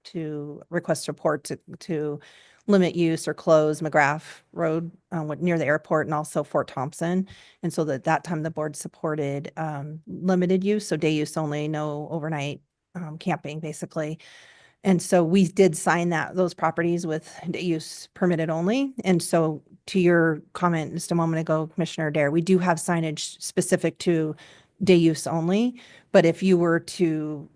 to request support to limit use or close McGrath Road near the airport and also Fort Thompson. And so that time the board supported limited use, so day use only, no overnight camping basically. And so we did sign those properties with day use permitted only. And so to your comment just a moment ago, Commissioner Dare, we do have signage specific to day use only. But if you were to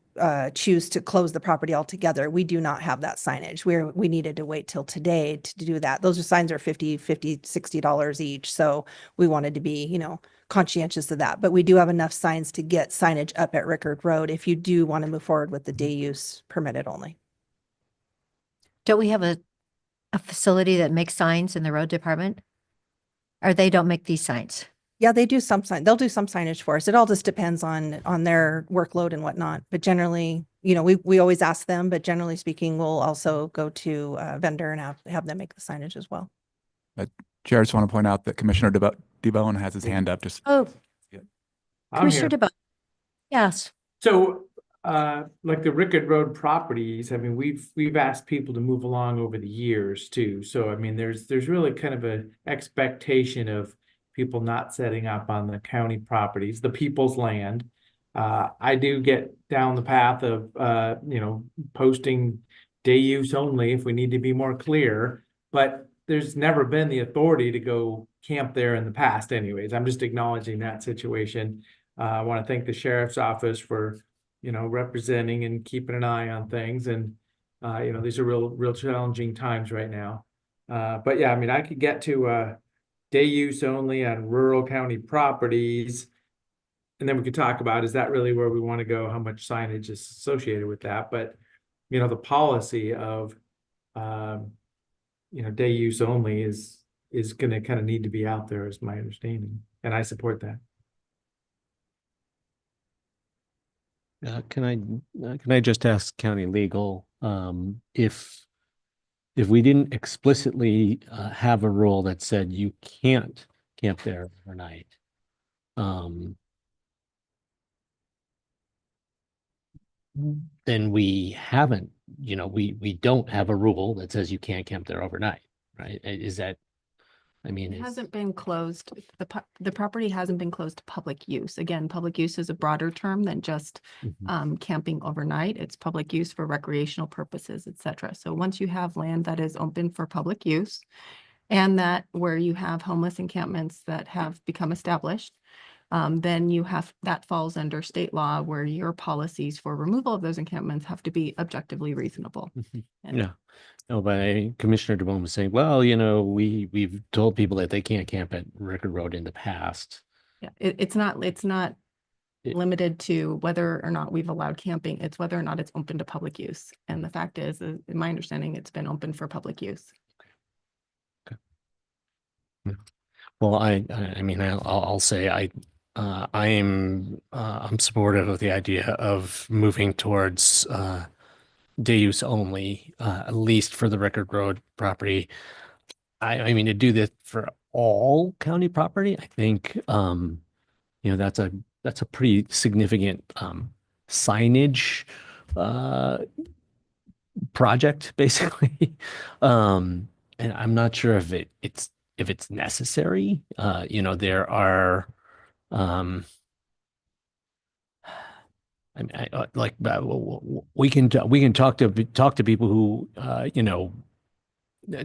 choose to close the property altogether, we do not have that signage. We needed to wait till today to do that. Those signs are $50, $60 each. So we wanted to be, you know, conscientious of that. But we do have enough signs to get signage up at Rickard Road if you do want to move forward with the day use permitted only. Don't we have a facility that makes signs in the road department? Or they don't make these signs? Yeah, they do some sign. They'll do some signage for us. It all just depends on their workload and whatnot. But generally, you know, we always ask them, but generally speaking, we'll also go to a vendor and have them make the signage as well. Chair, I just want to point out that Commissioner DeBowen has his hand up. Just Oh, I'm Commissioner here. DeBoe. Yes. So, like the Rickard Road properties, I mean, we've asked people to move along over the years too. So, I mean, there's really kind of a expectation of people not setting up on the county properties, the people's land. I do get down the path of, you know, posting day use only if we need to be more clear, but there's never been the authority to go camp there in the past anyways. I'm just acknowledging that situation. I want to thank the sheriff's office for, you know, representing and keeping an eye on things. And, you know, these are real challenging times right now. But yeah, I mean, I could get to, day use only on rural county properties. And then we could talk about, is that really where we want to go? How much signage is associated with that? But, you know, the policy of, you know, day use only is going to kind of need to be out there is my understanding. And I support that. Can I just ask county legal, if we didn't explicitly have a rule that said you can't camp there overnight, then we haven't, you know, we don't have a rule that says you can't camp there overnight, right? Is that, I mean, It hasn't been closed, the property hasn't been closed to public use. Again, public use is a broader term than just camping overnight. It's public use for recreational purposes, et cetera. So once you have land that is open for public use and that where you have homeless encampments that have become established, then that falls under state law where your policies for removal of those encampments have to be objectively reasonable. And yeah. No, but Commissioner DeBowen was saying, well, you know, we've told people that they can't camp at Rickard Road in the past. yeah, it's not limited to whether or not we've allowed camping. It's whether or not it's open to public use. And the fact is, in my understanding, it's been open for public use. Well, I mean, I'll say I'm supportive of the idea of moving towards day use only, at least for the Rickard Road property. I mean, to do this for all county property, I think, that's a pretty significant signage project, basically. And I'm not sure if it's necessary. There are I mean, we can talk to people who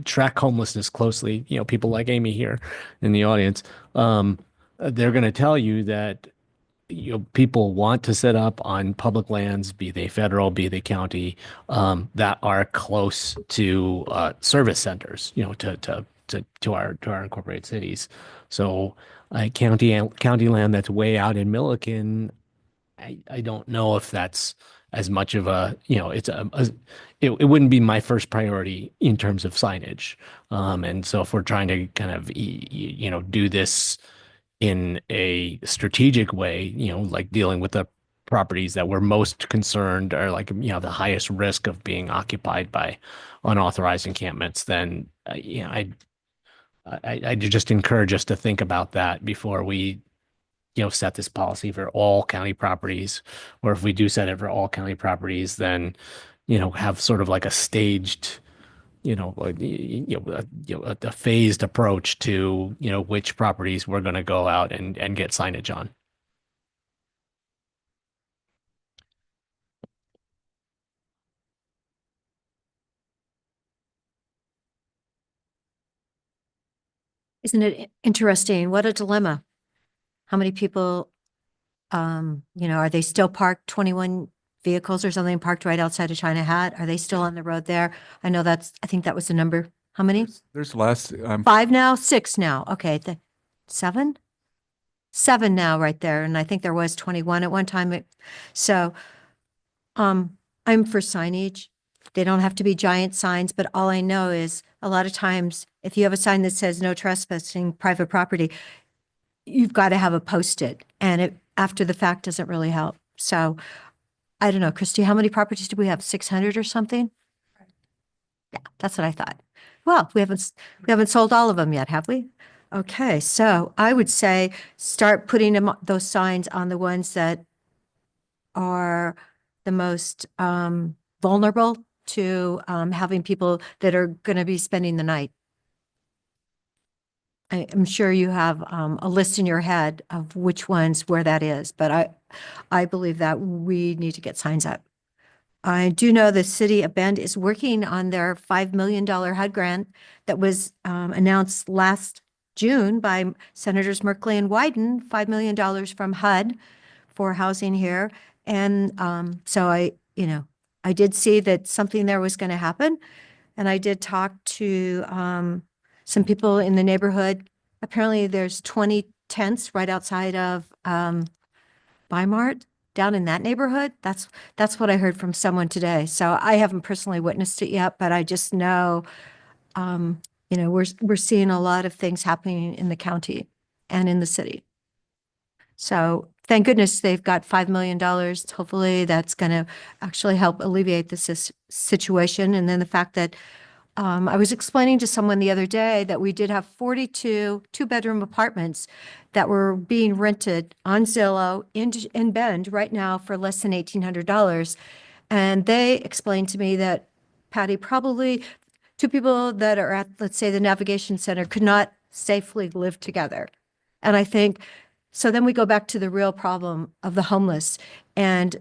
track homelessness closely. People like Amy here in the audience. They're going to tell you that people want to set up on public lands, be they federal, be they county, that are close to service centers. To our incorporated cities. So county land that's way out in Milliken, I don't know if that's as much of a, it wouldn't be my first priority in terms of signage. And so if we're trying to kind of, do this in a strategic way, like dealing with the properties that we're most concerned are like, the highest risk of being occupied by unauthorized encampments, then, I just encourage us to think about that before we, set this policy for all county properties, or if we do set it for all county properties, then, have sort of like a staged, a phased approach to, which properties we're going to go out and get signage on. Isn't it interesting? What a dilemma. How many people, are they still parked 21 vehicles or something parked right outside of China Hat? Are they still on the road there? I think that was the number. How many? There's less. 5 now, 6 now. Okay. 7? 7 now right there. And I think there was 21 at one time. So, I'm for signage. They don't have to be giant signs, but all I know is a lot of times if you have a sign that says no trespassing private property, you've got to have a post-it, and it after the fact doesn't really help. So I don't know, Christy, how many properties do we have? 600 or something? Yeah, that's what I thought. Well, we haven't sold all of them yet, have we? Okay, so I would say start putting those signs on the ones that are the most vulnerable to having people that are going to be spending the night. I'm sure you have a list in your head of which ones, where that is, but I believe that we need to get signs up. I do know the city of Bend is working on their $5 million HUD grant that was announced last June by Senators Merkley and Wyden, $5 million from HUD for housing here. And so I did see that something there was going to happen. And I did talk to some people in the neighborhood. Apparently there's 20 tents right outside of Weimart down in that neighborhood. That's what I heard from someone today. So I haven't personally witnessed it yet, but I just know, we're seeing a lot of things happening in the county and in the city. So thank goodness they've got $5 million. Hopefully that's going to actually help alleviate this situation. And then the fact that I was explaining to someone the other day that we did have 42 two-bedroom apartments that were being rented on Zillow in Bend right now for less than $1,800. And they explained to me that, Patty, probably two people that are at, let's say, the Navigation Center could not safely live together. And I think, so then we go back to the real problem of the homeless and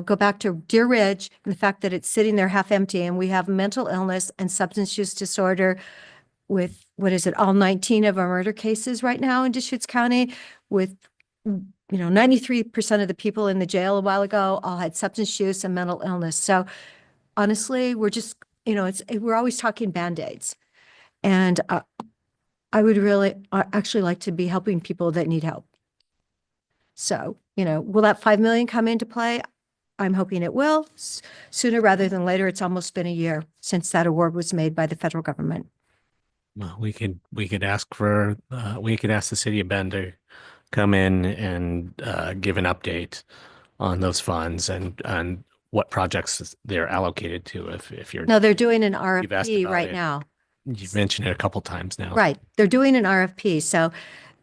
go back to Deer Ridge and the fact that it's sitting there half empty, and we have mental illness and substance use disorder with, all 19 of our murder cases right now in Deschutes County, with, 93% of the people in the jail a while ago all had substance use and mental illness. So honestly, we're just, we're always talking Band-Aids. And I would really actually like to be helping people that need help. So, will that 5 million come into play? I'm hoping it will sooner rather than later. It's almost been a year since that award was made by the federal government. Well, we could ask the city of Bend to come in and give an update on those funds and what projects they're allocated to. If you're No, they're doing an You've asked RFP about right it. now. You've mentioned it a couple times now. Right. They're doing an RFP. So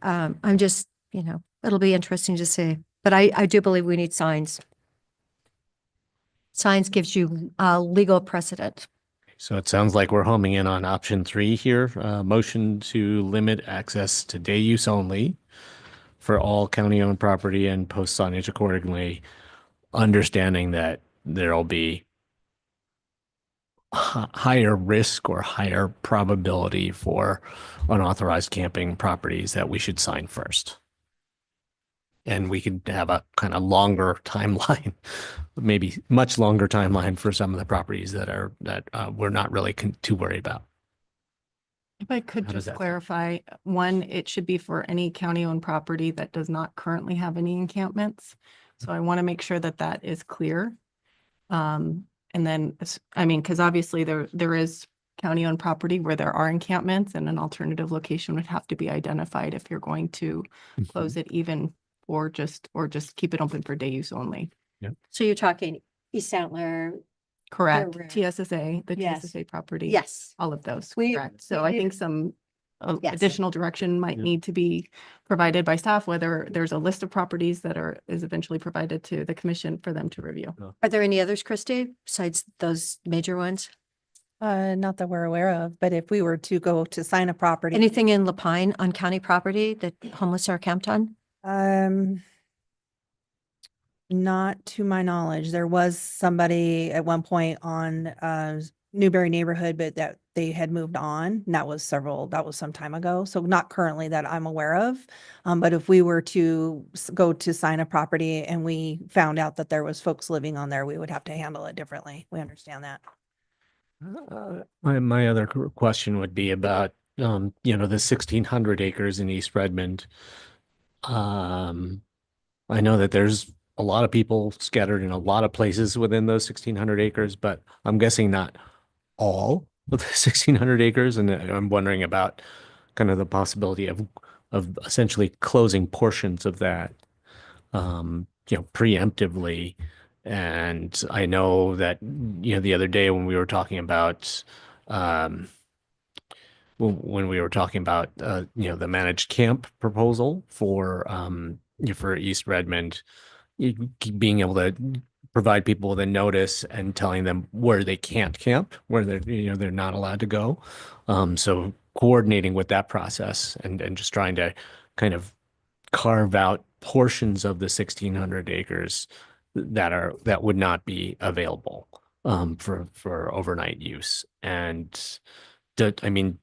I'm just, it'll be interesting to see. But I do believe we need signs. Signs gives you legal precedent. So it sounds like we're homing in on option 3 here. Motion to limit access to day use only for all county-owned property and post signage accordingly, understanding that there'll be higher risk or higher probability for unauthorized camping properties that we should sign first. And we could have a kind of longer timeline, maybe much longer timeline for some of the properties that we're not really too worried about. If I could How does just that sound? clarify, one, it should be for any county-owned property that does not currently have any encampments. So I want to make sure that that is clear. And then, because obviously there is county-owned property where there are encampments, and an alternative location would have to be identified if you're going to close it even or just keep it open for day use only. So you're talking East Antler. Correct. Correct. TSSA, the Yes. TSSA property. Yes. All of those. We- Correct. So we I do- think some Yes. additional direction might need to be provided by staff, whether there's a list of properties that is eventually provided to the commission for them to review. Are there any others, Christy, besides those major ones? Not that we're aware of, but if we were to go to sign a property. Anything in Lapine on county property that homeless are camped on? Not to my knowledge. There was somebody at one point on Newberry neighborhood, but that they had moved on. And that was some time ago. So not currently that I'm aware of. But if we were to go to sign a property and we found out that there was folks living on there, we would have to handle it differently. We understand that. My other question would be about, the 1,600 acres in East Redmond. I know that there's a lot of people scattered in a lot of places within those 1,600 acres, but I'm guessing not all of the 1,600 acres. And I'm wondering about kind of the possibility of essentially closing portions of that, preemptively. And I know that, the other day when we were talking about, the managed camp proposal for East Redmond, being able to provide people with a notice and telling them where they can't camp, where they're not allowed to go. So coordinating with that process and just trying to kind of carve out portions of the 1,600 acres that would not be available for overnight use. And when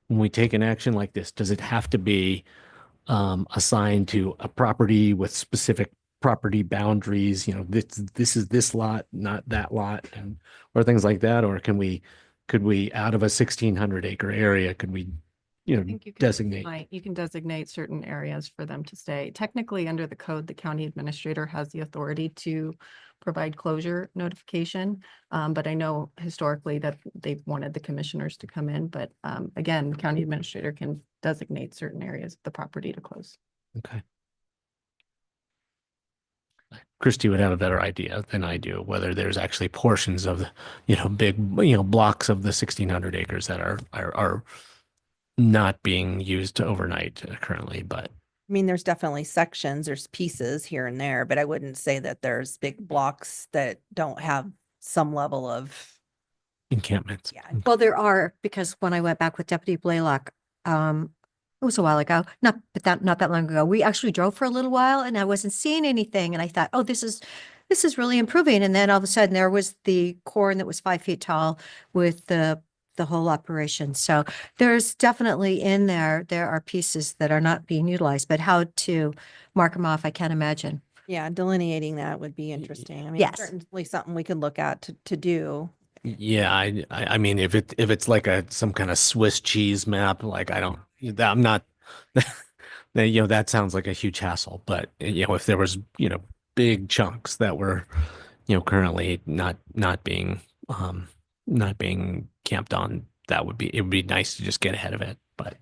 we take an action like this, does it have to be assigned to a property with specific property boundaries? This is this lot, not that lot, or things like that? Or could we out of a 1,600 acre area, could we I think you can designate? You can designate certain areas for them to stay. Technically, under the code, the county administrator has the authority to provide closure notification. But I know historically that they've wanted the commissioners to come in, but again, the county administrator can designate certain areas of the property to close. Okay. Christy would have a better idea than I do, whether there's actually portions of the, big, blocks of the 1,600 acres that are not being used overnight currently, but. I mean, there's definitely sections, there's pieces here and there, but I wouldn't say that there's big blocks that don't have some level of. Encampments. Yeah. Well, there are, because when I went back with Deputy Blaylock, it was a while ago, not that long ago, we actually drove for a little while and I wasn't seeing anything. And I thought, oh, this is really improving. And then all of a sudden there was the corn that was 5 feet tall with the whole operation. So there's definitely in there are pieces that are not being utilized, but how to mark them off, I can't imagine. Yeah, delineating that would be interesting. I mean, Yes. certainly something we could look at to do. Yeah, I mean, if it's like some kind of Swiss cheese map, like I'm not that sounds like a huge hassle, but if there was, big chunks that were, currently not being camped on, it would be nice to just get ahead of it, but.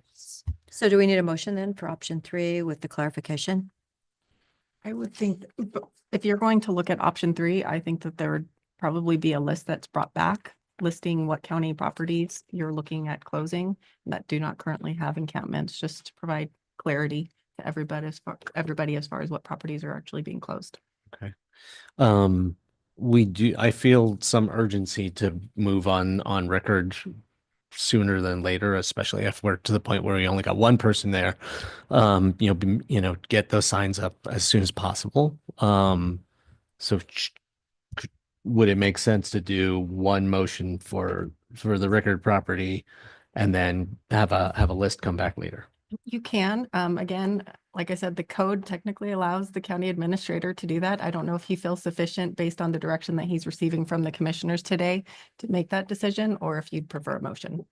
So do we need a motion then for option 3 with the clarification? I would think if you're going to look at option 3, I think that there would probably be a list that's brought back listing what county properties you're looking at closing that do not currently have encampments, just to provide clarity to everybody as far as what properties are actually being closed. Okay. I feel some urgency to move on record sooner than later, especially if we're to the point where we only got one person there. Get those signs up as soon as possible. So would it make sense to do one motion for the Rickard property and then have a list come back later? You can, again, like I said, the code technically allows the county administrator to do that. I don't know if he feels sufficient based on the direction that he's receiving from the commissioners today to make that decision, or if you'd prefer a motion.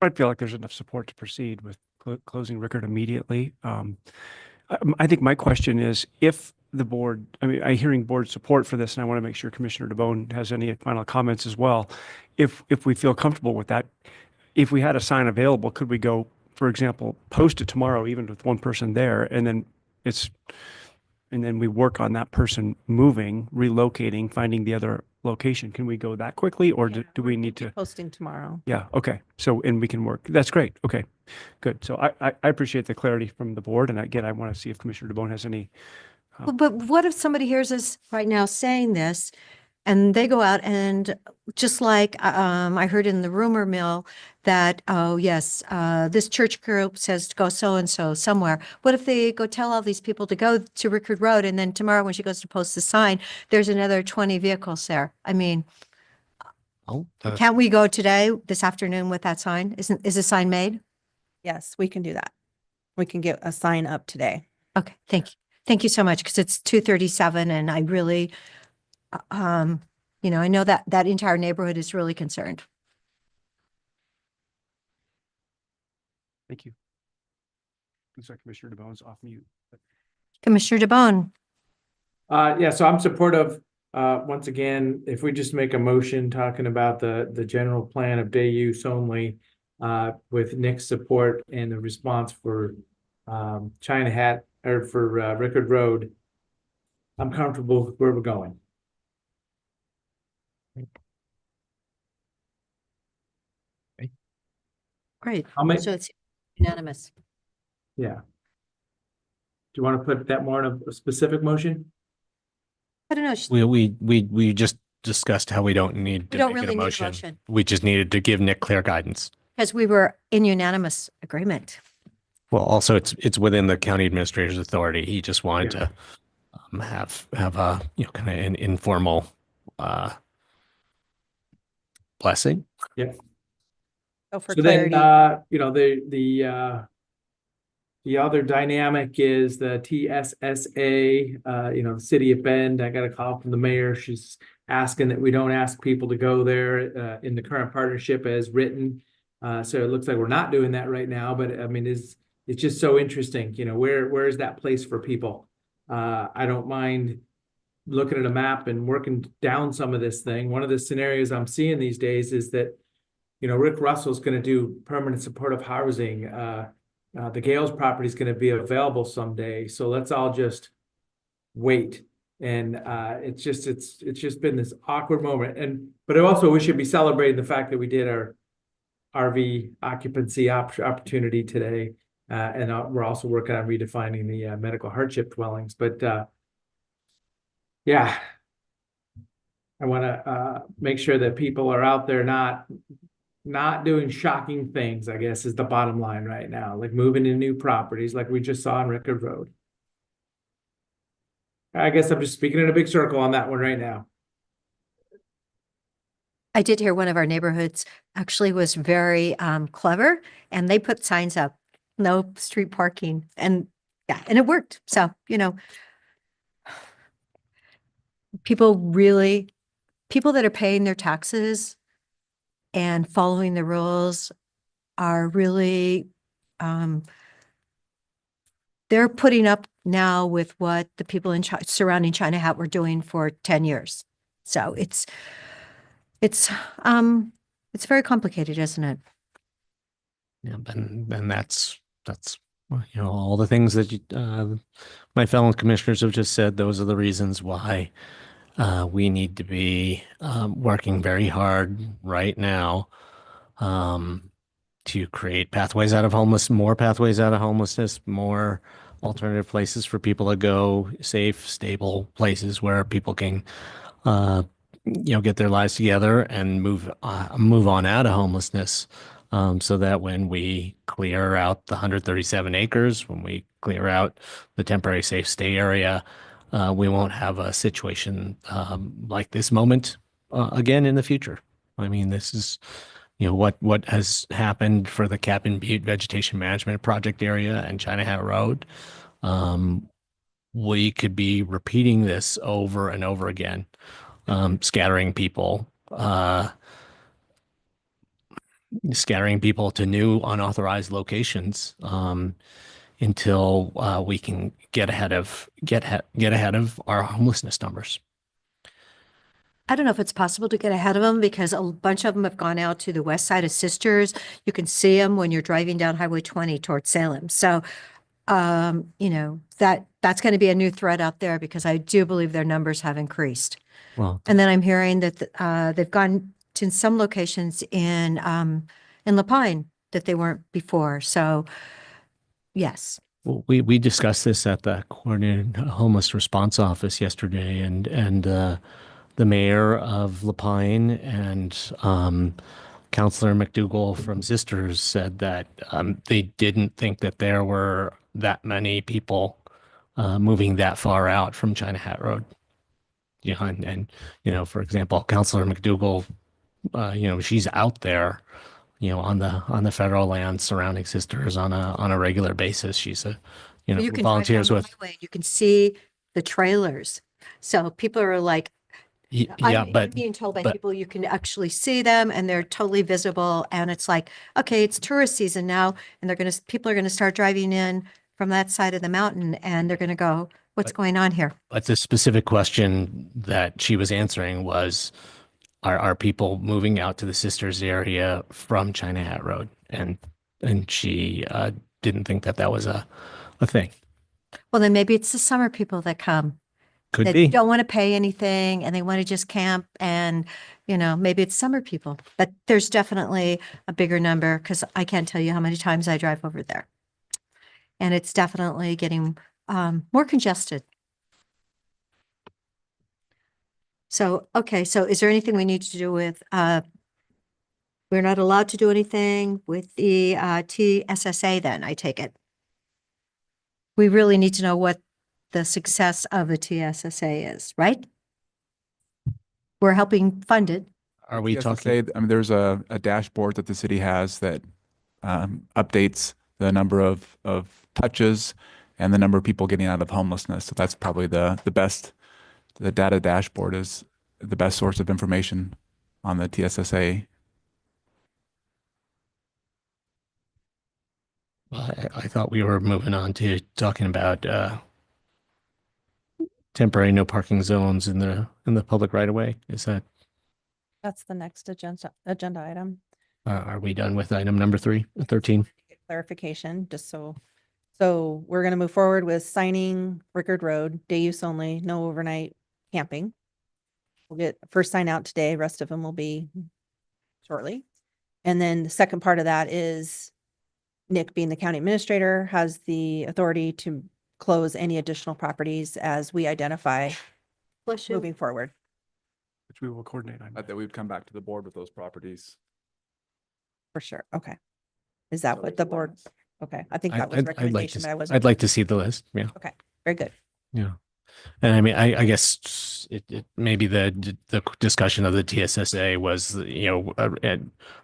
I feel like there's enough support to proceed with closing Rickard immediately. I think my question is, if the board, I'm hearing board support for this, and I want to make sure Commissioner DeBonne has any final comments as well. If we feel comfortable with that, if we had a sign available, could we go, for example, post it tomorrow, even with one person there, and then we work on that person moving, relocating, finding the other location? Can we go that quickly, or do we need to? Posting tomorrow. Yeah, okay. So, and we can work. That's great. Okay, good. So I appreciate the clarity from the board. And again, I want to see if Commissioner DeBonne has any. But what if somebody hears us right now saying this and they go out and just like I heard in the rumor mill that, oh, yes, this church group says to go so-and-so somewhere. What if they go tell all these people to go to Rickard Road, and then tomorrow when she goes to post the sign, there's another 20 vehicles there? I mean, can't we go today, this afternoon with that sign? Is the sign made? Yes, we can do that. We can get a sign up today. Okay, thank you. Thank you so much, because it's 2:37 and I really, I know that entire neighborhood is really concerned. Thank you. Looks like Commissioner DeBonne's off mute. Commissioner DeBonne. Yeah, so I'm supportive. Once again, if we just make a motion talking about the general plan of day use only, with Nick's support and the response for China Hat or for Rickard Road, I'm comfortable with where we're going. Great. I'll make- So it's unanimous. Yeah. Do you want to put that more in a specific motion? I don't know. We just discussed how we don't need to don't make really an need a motion. motion. We just needed to give Nick clear guidance. Because we were in unanimous agreement. Well, also it's within the county administrator's authority. He just wanted to have a kind of an informal blessing. Yeah. Oh, for So clarity. then, the other dynamic is the TSSA, the city of Bend. I got a call from the mayor. She's asking that we don't ask people to go there in the current partnership as written. So it looks like we're not doing that right now, but I mean, it's just so interesting, where is that place for people? I don't mind looking at a map and working down some of this thing. One of the scenarios I'm seeing these days is that, Rick Russell's going to do permanent supportive housing. The Gales property is going to be available someday. So let's all just wait. And it's just been this awkward moment. But also we should be celebrating the fact that we did our RV occupancy opportunity today. And we're also working on redefining the medical hardship dwellings. But yeah, I want to make sure that people are out there not doing shocking things, I guess, is the bottom line right now, like moving to new properties like we just saw on Rickard Road. I guess I'm just speaking in a big circle on that one right now. I did hear one of our neighborhoods actually was very clever, and they put signs up, no street parking, and yeah, and it worked. So, people that are paying their taxes and following the rules are really they're putting up now with what the people in surrounding China Hat were doing for 10 years. So it's very complicated, isn't it? Yeah, and that's all the things that my fellow commissioners have just said. Those are the reasons why we need to be working very hard right now to create pathways out of more pathways out of homelessness, more alternative places for people to go, safe, stable places where people can get their lives together and move on out of homelessness. So that when we clear out the 137 acres, when we clear out the temporary safe stay area, we won't have a situation like this moment again in the future. I mean, this is, what has happened for the Captain Butte Vegetation Management Project area and China Hat Road. We could be repeating this over and over again, scattering people to new unauthorized locations until we can get ahead of our homelessness numbers. I don't know if it's possible to get ahead of them because a bunch of them have gone out to the west side of Sisters. You can see them when you're driving down Highway 20 towards Salem. So, that's going to be a new threat out there because I do believe their numbers have increased. Well, and then I'm hearing that they've gone to some locations in La Pine that they weren't before. So, yes. Well, we discussed this at the Coordinated Homeless Response Office yesterday, and the mayor of La Pine and Councilor McDougall from Sisters said that they didn't think that there were that many people moving that far out from China Hat Road. And for example, Councilor McDougall, she's out there, on the federal land surrounding Sisters on a regular basis. She's You can volunteers drive down with. the highway, you can see the trailers. So people are like, I'm being told by people you can actually see them and they're totally visible. And it's like, okay, it's tourist season now, and people are gonna start driving in from that side of the mountain, and they're gonna go, what's going on here? But the specific question that she was answering was, are people moving out to the Sisters area from China Hat Road? And she didn't think that was a thing. Well, then maybe it's the summer people that come. Could They be. don't want to pay anything and they want to just camp, and, maybe it's summer people. But there's definitely a bigger number because I can't tell you how many times I drive over there. And it's definitely getting more congested. So, okay, so is there anything we need to do with, we're not allowed to do anything with the TSSA then, I take it? We really need to know what the success of the TSSA is, right? We're helping fund it. Are we talking? TSSA, I mean, there's a dashboard that the city has that updates the number of touches and the number of people getting out of homelessness. So that's probably the best. The data dashboard is the best source of information on the TSSA. Well, I thought we were moving on to talking about temporary no parking zones in the public right of way. Is that? That's the next agenda item. Are we done with item number 13? Clarification, just so we're going to move forward with signing Rickard Road, day use only, no overnight camping. We'll get first sign out today. Rest of them will be shortly. And then the second part of that is Nick, being the county administrator, has the authority to close any additional properties as we identify moving forward. Which we will coordinate on. That we'd come back to the board with those properties. For sure. Okay. Is that what the board? Okay. I think that was recommendation, but I wasn't. I'd like to see the list. Yeah. Okay. Very good. Yeah. And I mean, I guess it maybe the discussion of the TSSA was,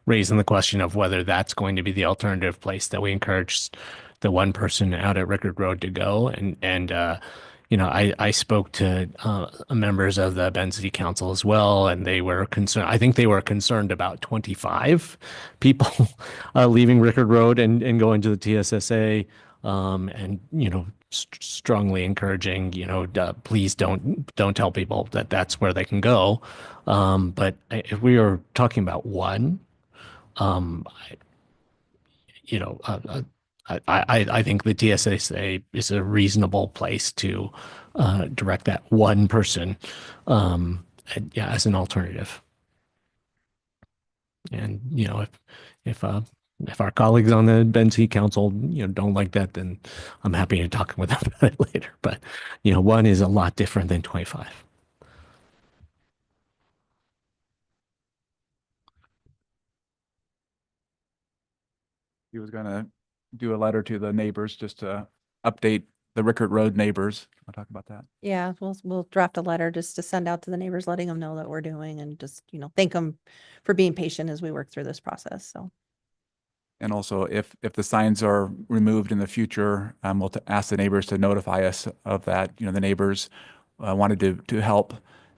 raising the question of whether that's going to be the alternative place that we encourage the one person out at Rickard Road to go. And I spoke to members of the Bend City Council as well, and they were concerned. I think they were concerned about 25 people leaving Rickard Road and going to the TSSA. and, strongly encouraging, please don't tell people that that's where they can go. But if we are talking about one, I think the TSSA is a reasonable place to direct that one person, as an alternative. And if our colleagues on the Bend City Council don't like that, then I'm happy to talk with them about it later. But one is a lot different than 25. He was gonna do a letter to the neighbors just to update the Rickert Road neighbors. I'll talk about that. Yeah, we'll draft a letter just to send out to the neighbors, letting them know that we're doing and just, thank them for being patient as we work through this process. So. And also, if the signs are removed in the future, we'll ask the neighbors to notify us of that. The neighbors wanted to help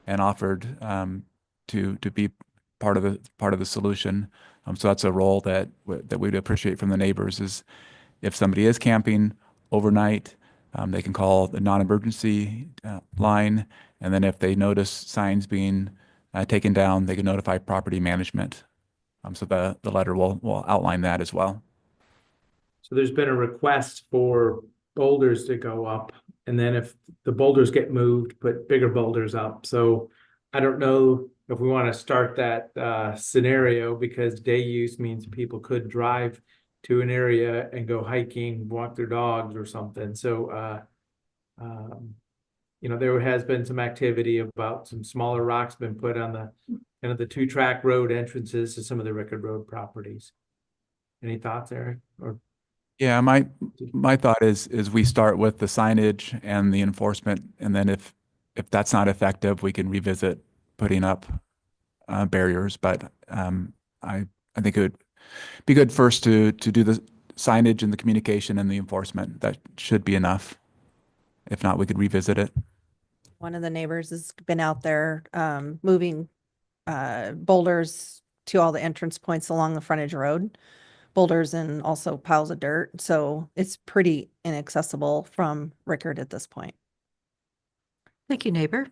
and offered to be part of the solution. So that's a role that we'd appreciate from the neighbors. Is if somebody is camping overnight, they can call the non-emergency line, and then if they notice signs being taken down, they can notify property management. So the letter will outline that as well. So there's been a request for boulders to go up, and then if the boulders get moved, put bigger boulders up. So I don't know if we want to start that scenario, because day use means people could drive to an area and go hiking, walk their dogs or something. So, there has been some activity about some smaller rocks been put on the kind of the 2-track road entrances to some of the Rickert Road properties. Any thoughts, Eric? Or yeah, my thought is we start with the signage and the enforcement, and then if that's not effective, we can revisit putting up barriers. But I think it would be good first to do the signage and the communication and the enforcement. That should be enough. If not, we could revisit it. One of the neighbors has been out there moving boulders to all the entrance points along the frontage road, boulders and also piles of dirt. So it's pretty inaccessible from Rickert at this point. Thank you, neighbor.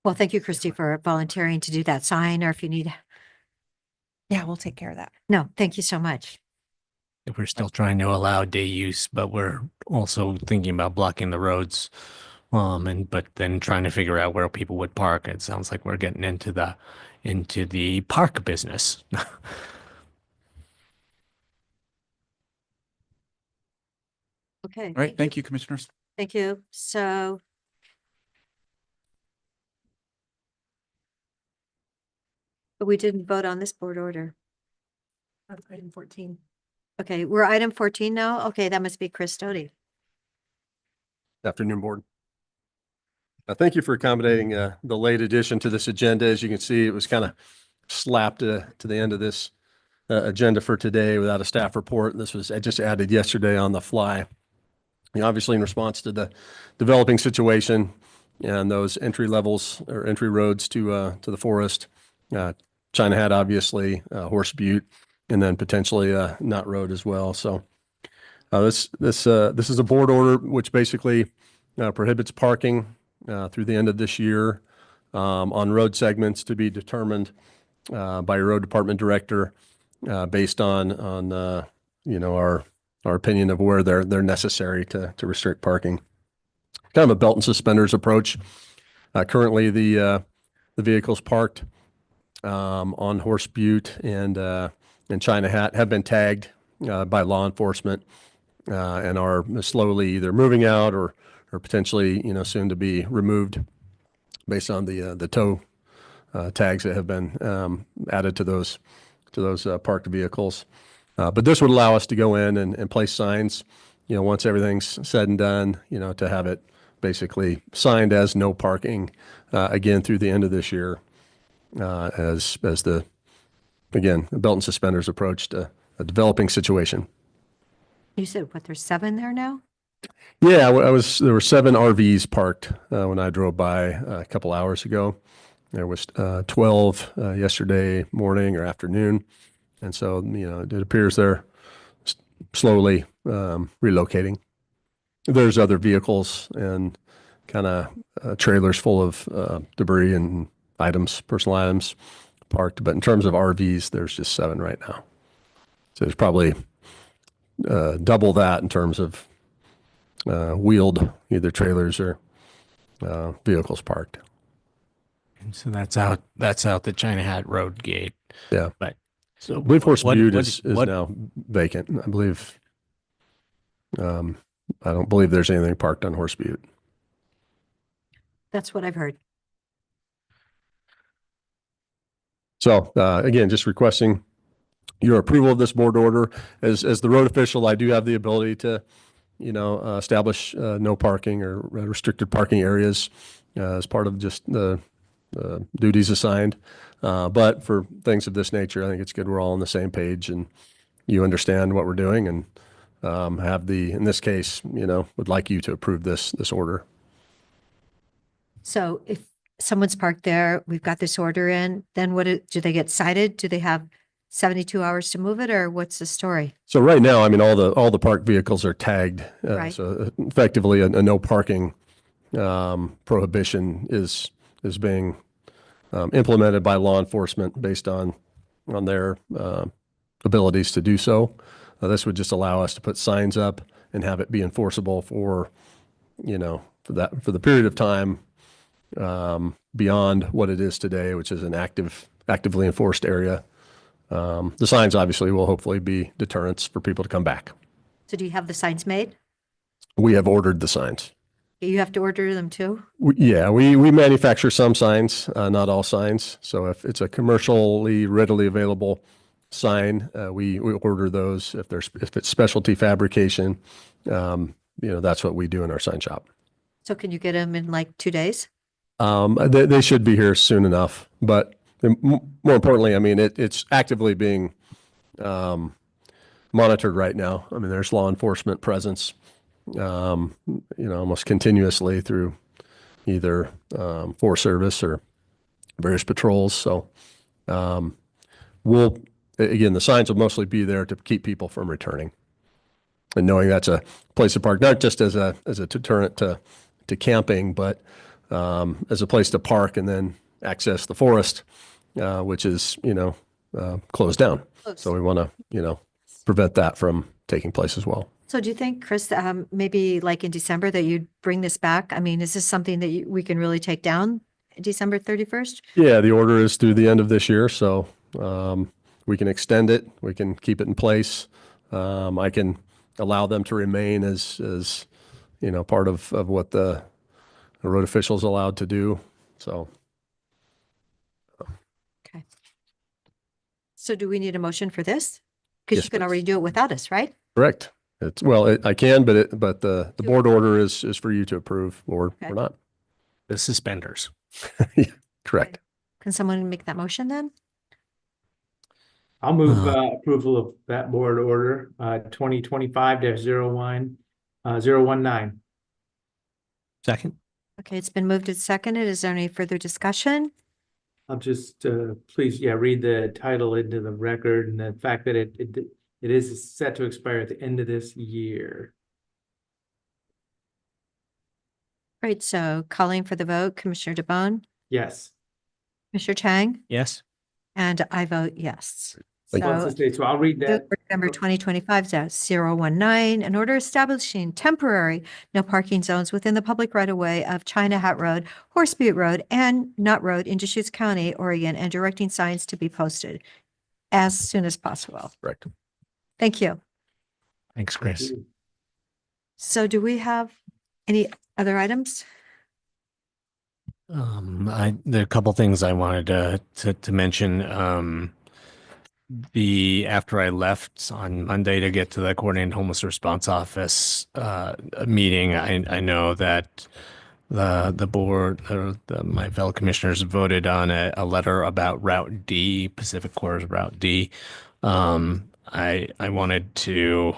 Well, thank you, Christy, for volunteering to do that sign, or if you need. Yeah, we'll take care of that. No, thank you so much. If we're still trying to allow day use, but we're also thinking about blocking the roads, but then trying to figure out where people would park. It sounds like we're getting into the park business. Okay. All right. Thank you, commissioners. Thank you. So. But we didn't vote on this board order. Item 14. Okay, we're item 14 now. Okay, that must be Chris Stody. Afternoon, board. Thank you for accommodating the late addition to this agenda. As you can see, it was kind of slapped to the end of this agenda for today without a staff report. This was just added yesterday on the fly. Obviously, in response to the developing situation and those entry levels or entry roads to the forest, China Hat, obviously, Horse Butte, and then potentially Knott Road as well. So this is a board order which basically prohibits parking through the end of this year on road segments to be determined by your road department director based on our opinion of where they're necessary to restrict parking. Kind of a belt and suspenders approach. Currently, the vehicles parked on Horse Butte and China Hat have been tagged by law enforcement and are slowly either moving out or potentially soon to be removed based on the tow tags that have been added to those parked vehicles. But this would allow us to go in and place signs, once everything's said and done, to have it basically signed as no parking again through the end of this year as the, again, belt and suspenders approach to a developing situation. You said, what, there's 7 there now? Yeah, there were 7 RVs parked when I drove by a couple hours ago. There was 12 yesterday morning or afternoon. And so, it appears they're slowly relocating. There's other vehicles and kind of trailers full of debris and items, personal items parked. But in terms of RVs, there's just 7 right now. So there's probably double that in terms of wheeled either trailers or vehicles parked. So that's out the China Hat Road gate. Yeah. But so I believe Horse Butte what- is what- now vacant. I believe, I don't believe there's anything parked on Horse Butte. That's what I've heard. So again, just requesting your approval of this board order. As the road official, I do have the ability to, establish no parking or restricted parking areas as part of just the duties assigned. But for things of this nature, I think it's good we're all on the same page and you understand what we're doing and in this case, would like you to approve this order. So if someone's parked there, we've got this order in, then do they get cited? Do they have 72 hours to move it, or what's the story? So right now, I mean, all the parked vehicles are tagged. Right. So effectively, a no parking prohibition is being implemented by law enforcement based on their abilities to do so. This would just allow us to put signs up and have it be enforceable for the period of time beyond what it is today, which is an actively enforced area. The signs obviously will hopefully be deterrents for people to come back. So do you have the signs made? We have ordered the signs. You have to order them too? We manufacture some signs, not all signs. So if it's a commercially readily available sign, we order those. If it's specialty fabrication, that's what we do in our sign shop. So can you get them in like 2 days? They should be here soon enough, but more importantly, I mean, it's actively being monitored right now. I mean, there's law enforcement presence, almost continuously through either Forest Service or various patrols. So again, the signs will mostly be there to keep people from returning and knowing that's a place to park, not just as a deterrent to camping, but as a place to park and then access the forest, which is, closed down. So we want to, prevent that from taking place as well. So do you think, Chris, maybe like in December that you'd bring this back? I mean, is this something that we can really take down December 31st? Yeah, the order is through the end of this year. So we can extend it. We can keep it in place. I can allow them to remain as part of what the road official is allowed to do. So. Okay. So do we need a motion for this? Because Yes, you can please. already do it without us, right? Correct. I can, but the board order is for you to approve or not. The suspenders. Correct. Can someone make that motion then? I'll move approval of that board order 2025-019. Second. Okay, it's been moved and seconded. Is there any further discussion? I'll just please, read the title into the record and the fact that it is set to expire at the end of this year. Great, so calling for the vote, Commissioner DeBonne, Yes. Commissioner Chang, Yes. and I vote yes. What's the date? So I'll read that. Number 2025-019, an order establishing temporary no parking zones within the public right-of-way of China Hat Road, Horse Butte Road, and Nut Road in Deschutes County, Oregon, and directing signs to be posted as soon as possible. Correct. Thank you. Thanks, Chris. So do we have any other items? There are a couple things I wanted to mention. After I left on Monday to get to the Coordinated Homeless Response Office meeting, I know that the board, my fellow commissioners voted on a letter about Route D, Pacific Corps Route D. I wanted to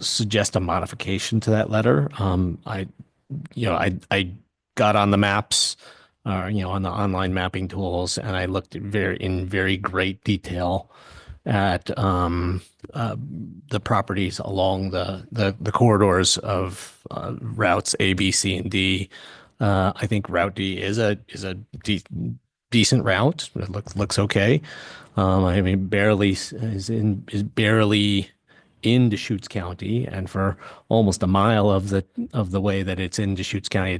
suggest a modification to that letter. I got on the maps on the online mapping tools, and I looked at in very great detail at the properties along the corridors of routes A, B, C, and D. I think Route D is a decent route. It looks okay. I mean, is barely in Deschutes County, and for almost a mile of the way that it's in Deschutes County,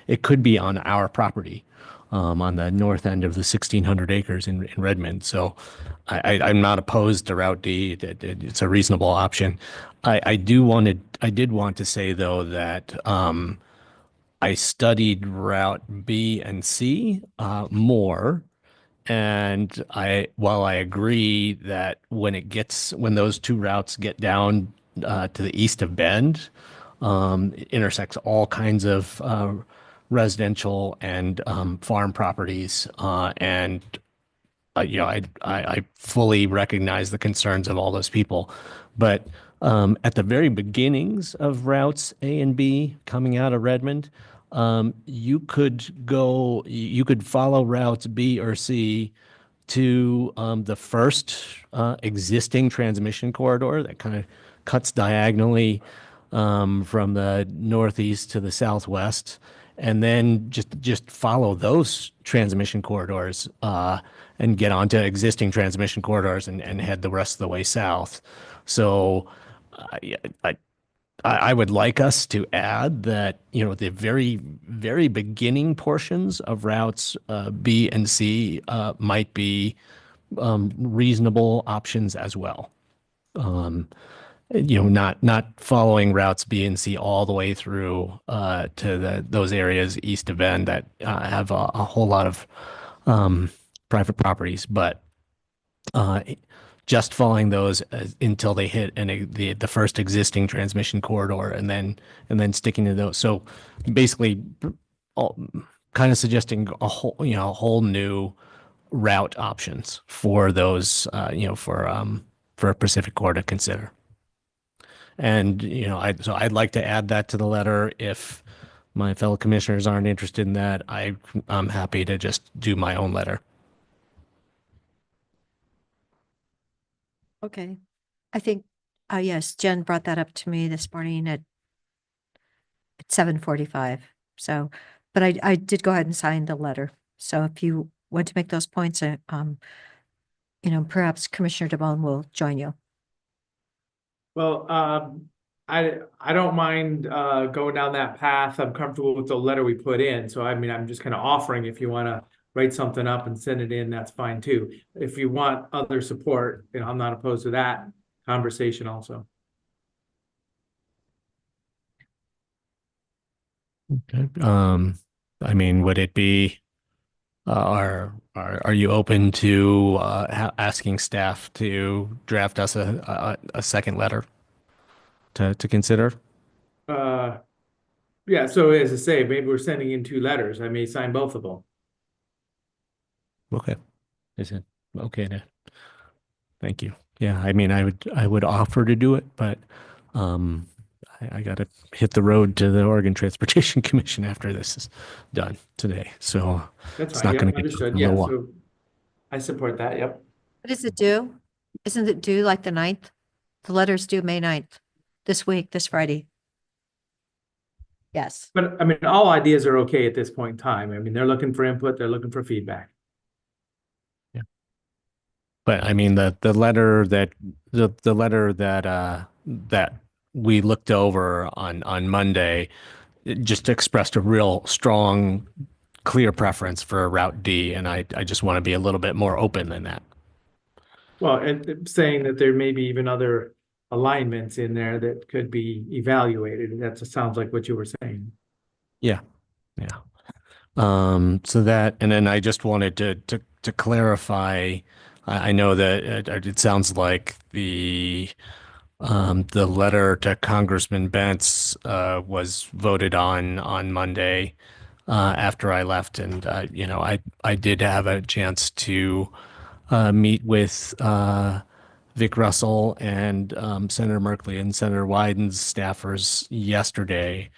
it could be on our property, on the north end of the 1,600 acres in Redmond. So I'm not opposed to Route D. It's a reasonable option. I did want to say though that I studied Route B and C more. And while I agree that when those two routes get down to the east of Bend, it intersects all kinds of residential and farm properties, and I fully recognize the concerns of all those people. But at the very beginnings of routes A and B coming out of Redmond, you could follow routes B or C to the first existing transmission corridor that kind of cuts diagonally from the northeast to the southwest, and then just follow those transmission corridors and get onto existing transmission corridors and head the rest of the way south. So I would like us to add that, the very, very beginning portions of routes B and C might be reasonable options as well. Not following routes B and C all the way through to those areas east of Bend that have a whole lot of private properties, but just following those until they hit the first existing transmission corridor, and then sticking to those. So basically, kind of suggesting a whole new route options for those, for Pacific Core to consider. And I'd like to add that to the letter. If my fellow commissioners aren't interested in that, I'm happy to just do my own letter. Okay. I think, yes, Jen brought that up to me this morning at 7:45. So, but I did go ahead and sign the letter. So if you want to make those points, perhaps Commissioner DeBonne will join you. Well, I don't mind going down that path. I'm comfortable with the letter we put in. So I mean, I'm just kind of offering, if you want to write something up and send it in, that's fine too. If you want other support, I'm not opposed to that conversation also. Okay. I mean, would it be, are you open to asking staff to draft us a second letter to consider? Yeah, so as I say, maybe we're sending in two letters. I may sign both of them. Okay. Is it okay to? Thank you. Yeah, I mean, I would offer to do it, but I got to hit the road to the Oregon Transportation Commission after this is done today. So That's it's fine. not going Yeah, to get understood. done Yeah, in a while. so I support that. Yep. What is it due? Isn't it due like the 9th? The letter's due May 9th, this week, this Friday. Yes. But I mean, all ideas are okay at this point in time. I mean, they're looking for input, they're looking for feedback. But I mean, the letter that that we looked over on Monday, it just expressed a real strong, clear preference for Route D, and I just want to be a little bit more open than that. Well, and saying that there may be even other alignments in there that could be evaluated. That sounds like what you were saying. Yeah. So that, and then I just wanted to clarify. I know that it sounds like the letter to Congressman Bentz was voted on Monday after I left, and I did have a chance to meet with Vic Russell and Senator Merkley and Senator Wyden's staffers yesterday,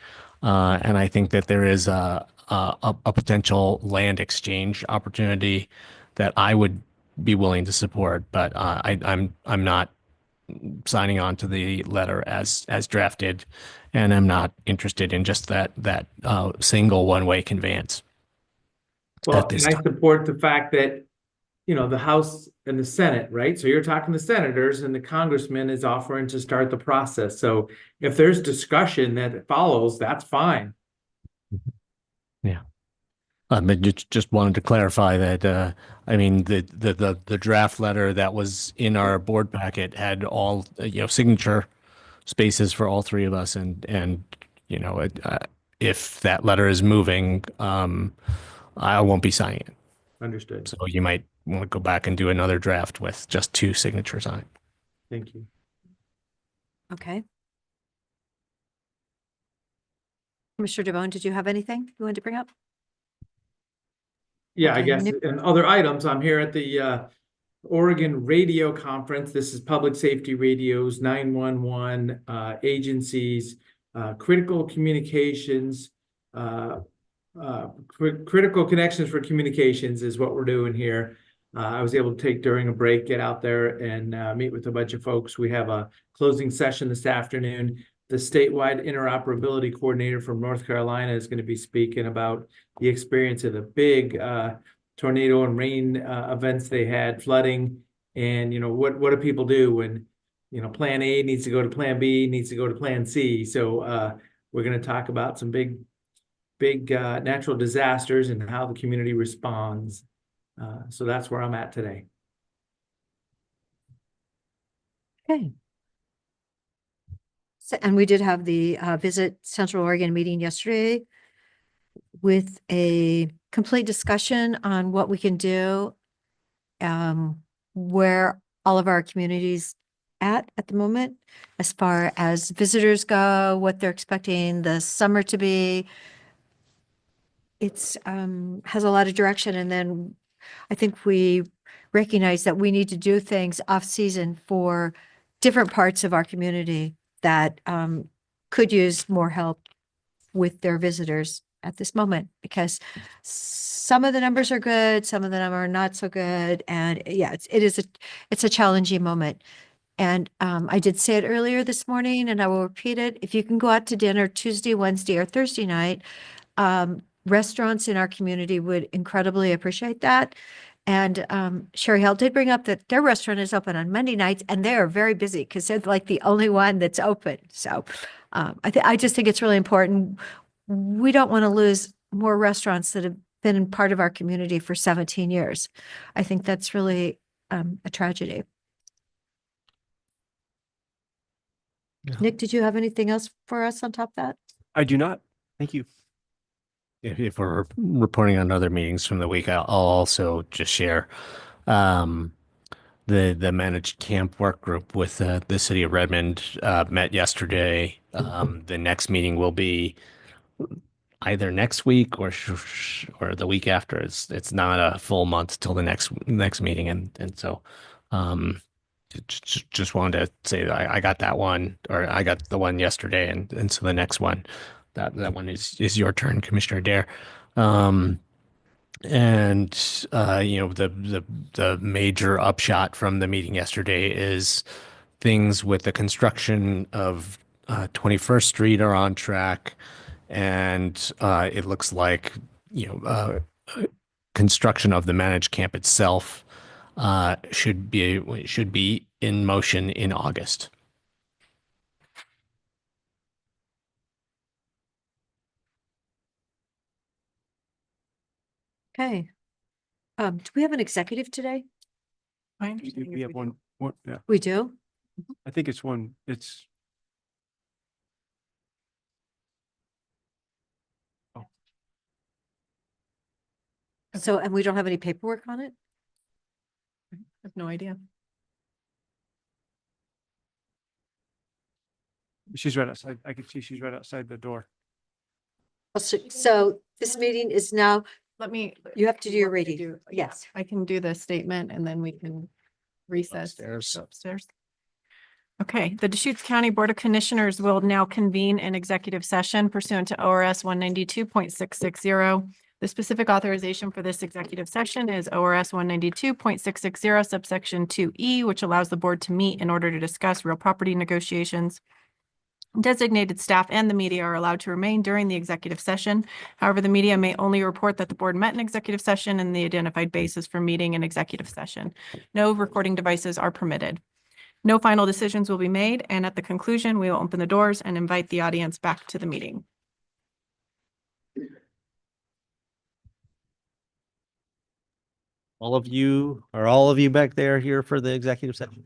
and I think that there is a a potential land exchange opportunity that I would be willing to support, but I'm not signing on to the letter as drafted, and I'm not interested in just that single one-way conveyance. Well, at this and I time. support the fact that, you know, the House and the Senate, right? So you're talking to senators and the congressman is offering to start the process. So if there's discussion that follows, that's fine. Yeah. But just wanted to clarify that, I mean, the draft letter that was in our board packet had all, signature spaces for all three of us. And if that letter is moving, I won't be signing it. Understood. So you might want to go back and do another draft with just 2 signatures on it. Thank you. Okay. Commissioner DeBonne, did you have anything you wanted to bring up? Yeah, I Okay, guess, and other items, I'm here at the Oregon Radio Conference. This is Public Safety Radio's 911 agencies, critical communications, critical connections for communications is what we're doing here. I was able to take during a break, get out there and meet with a bunch of folks. We have a closing session this afternoon. The statewide interoperability coordinator from North Carolina is going to be speaking about the experience of the big tornado and rain events they had, flooding, and what do people do when plan A needs to go to plan B, needs to go to plan C. So we're going to talk about some big natural disasters and how the community responds. So that's where I'm at today. Okay. So, and we did have the Visit Central Oregon meeting yesterday with a complete discussion on what we can do, where all of our communities at the moment, as far as visitors go, what they're expecting the summer to be. It's has a lot of direction, and then I think we recognize that we need to do things off season for different parts of our community that could use more help with their visitors at this moment, because some of the numbers are good, some of them are not so good. And yeah, it's a challenging moment. And I did say it earlier this morning, and I will repeat it. If you can go out to dinner Tuesday, Wednesday, or Thursday night, restaurants in our community would incredibly appreciate that. And Sherry Held did bring up that their restaurant is open on Monday nights, and they are very busy because they're like the only one that's open. So I just think it's really important. We don't want to lose more restaurants that have been part of our community for 17 years. I think that's really a tragedy. Nick, did you have anything else for us on top of that? I do not. Thank you. If we're reporting on other meetings from the week, I'll also just share the managed camp work group with the city of Redmond met yesterday. The next meeting will be either next week or the week after. It's not a full month till the next meeting, and so just wanted to say that I got that one, or I got the one yesterday, and so the next one. That one is your turn, Commissioner Dare. The major upshot from the meeting yesterday is things with the construction of 21st Street are on track, and it looks like construction of the managed camp itself should be in motion in August. Okay. Do we have an executive today? I understand. We have one, yeah. We do? I think it's one, it's. So, and we don't have any paperwork on it? I have no idea. She's right outside. I can see she's right outside the door. So this meeting is now, you have to do your reading. Yes, I can do the statement and then we can recess. Upstairs. Go upstairs. Okay, the Deschutes County Board of Commissioners will now convene an executive session pursuant to ORS 192.660. The specific authorization for this executive session is ORS 192.660 subsection 2E, which allows the board to meet in order to discuss real property negotiations. Designated staff and the media are allowed to remain during the executive session. However, the media may only report that the board met in executive session and the identified basis for meeting in executive session. No recording devices are permitted. No final decisions will be made, and at the conclusion, we will open the doors and invite the audience back to the meeting. All of you back there here for the executive session?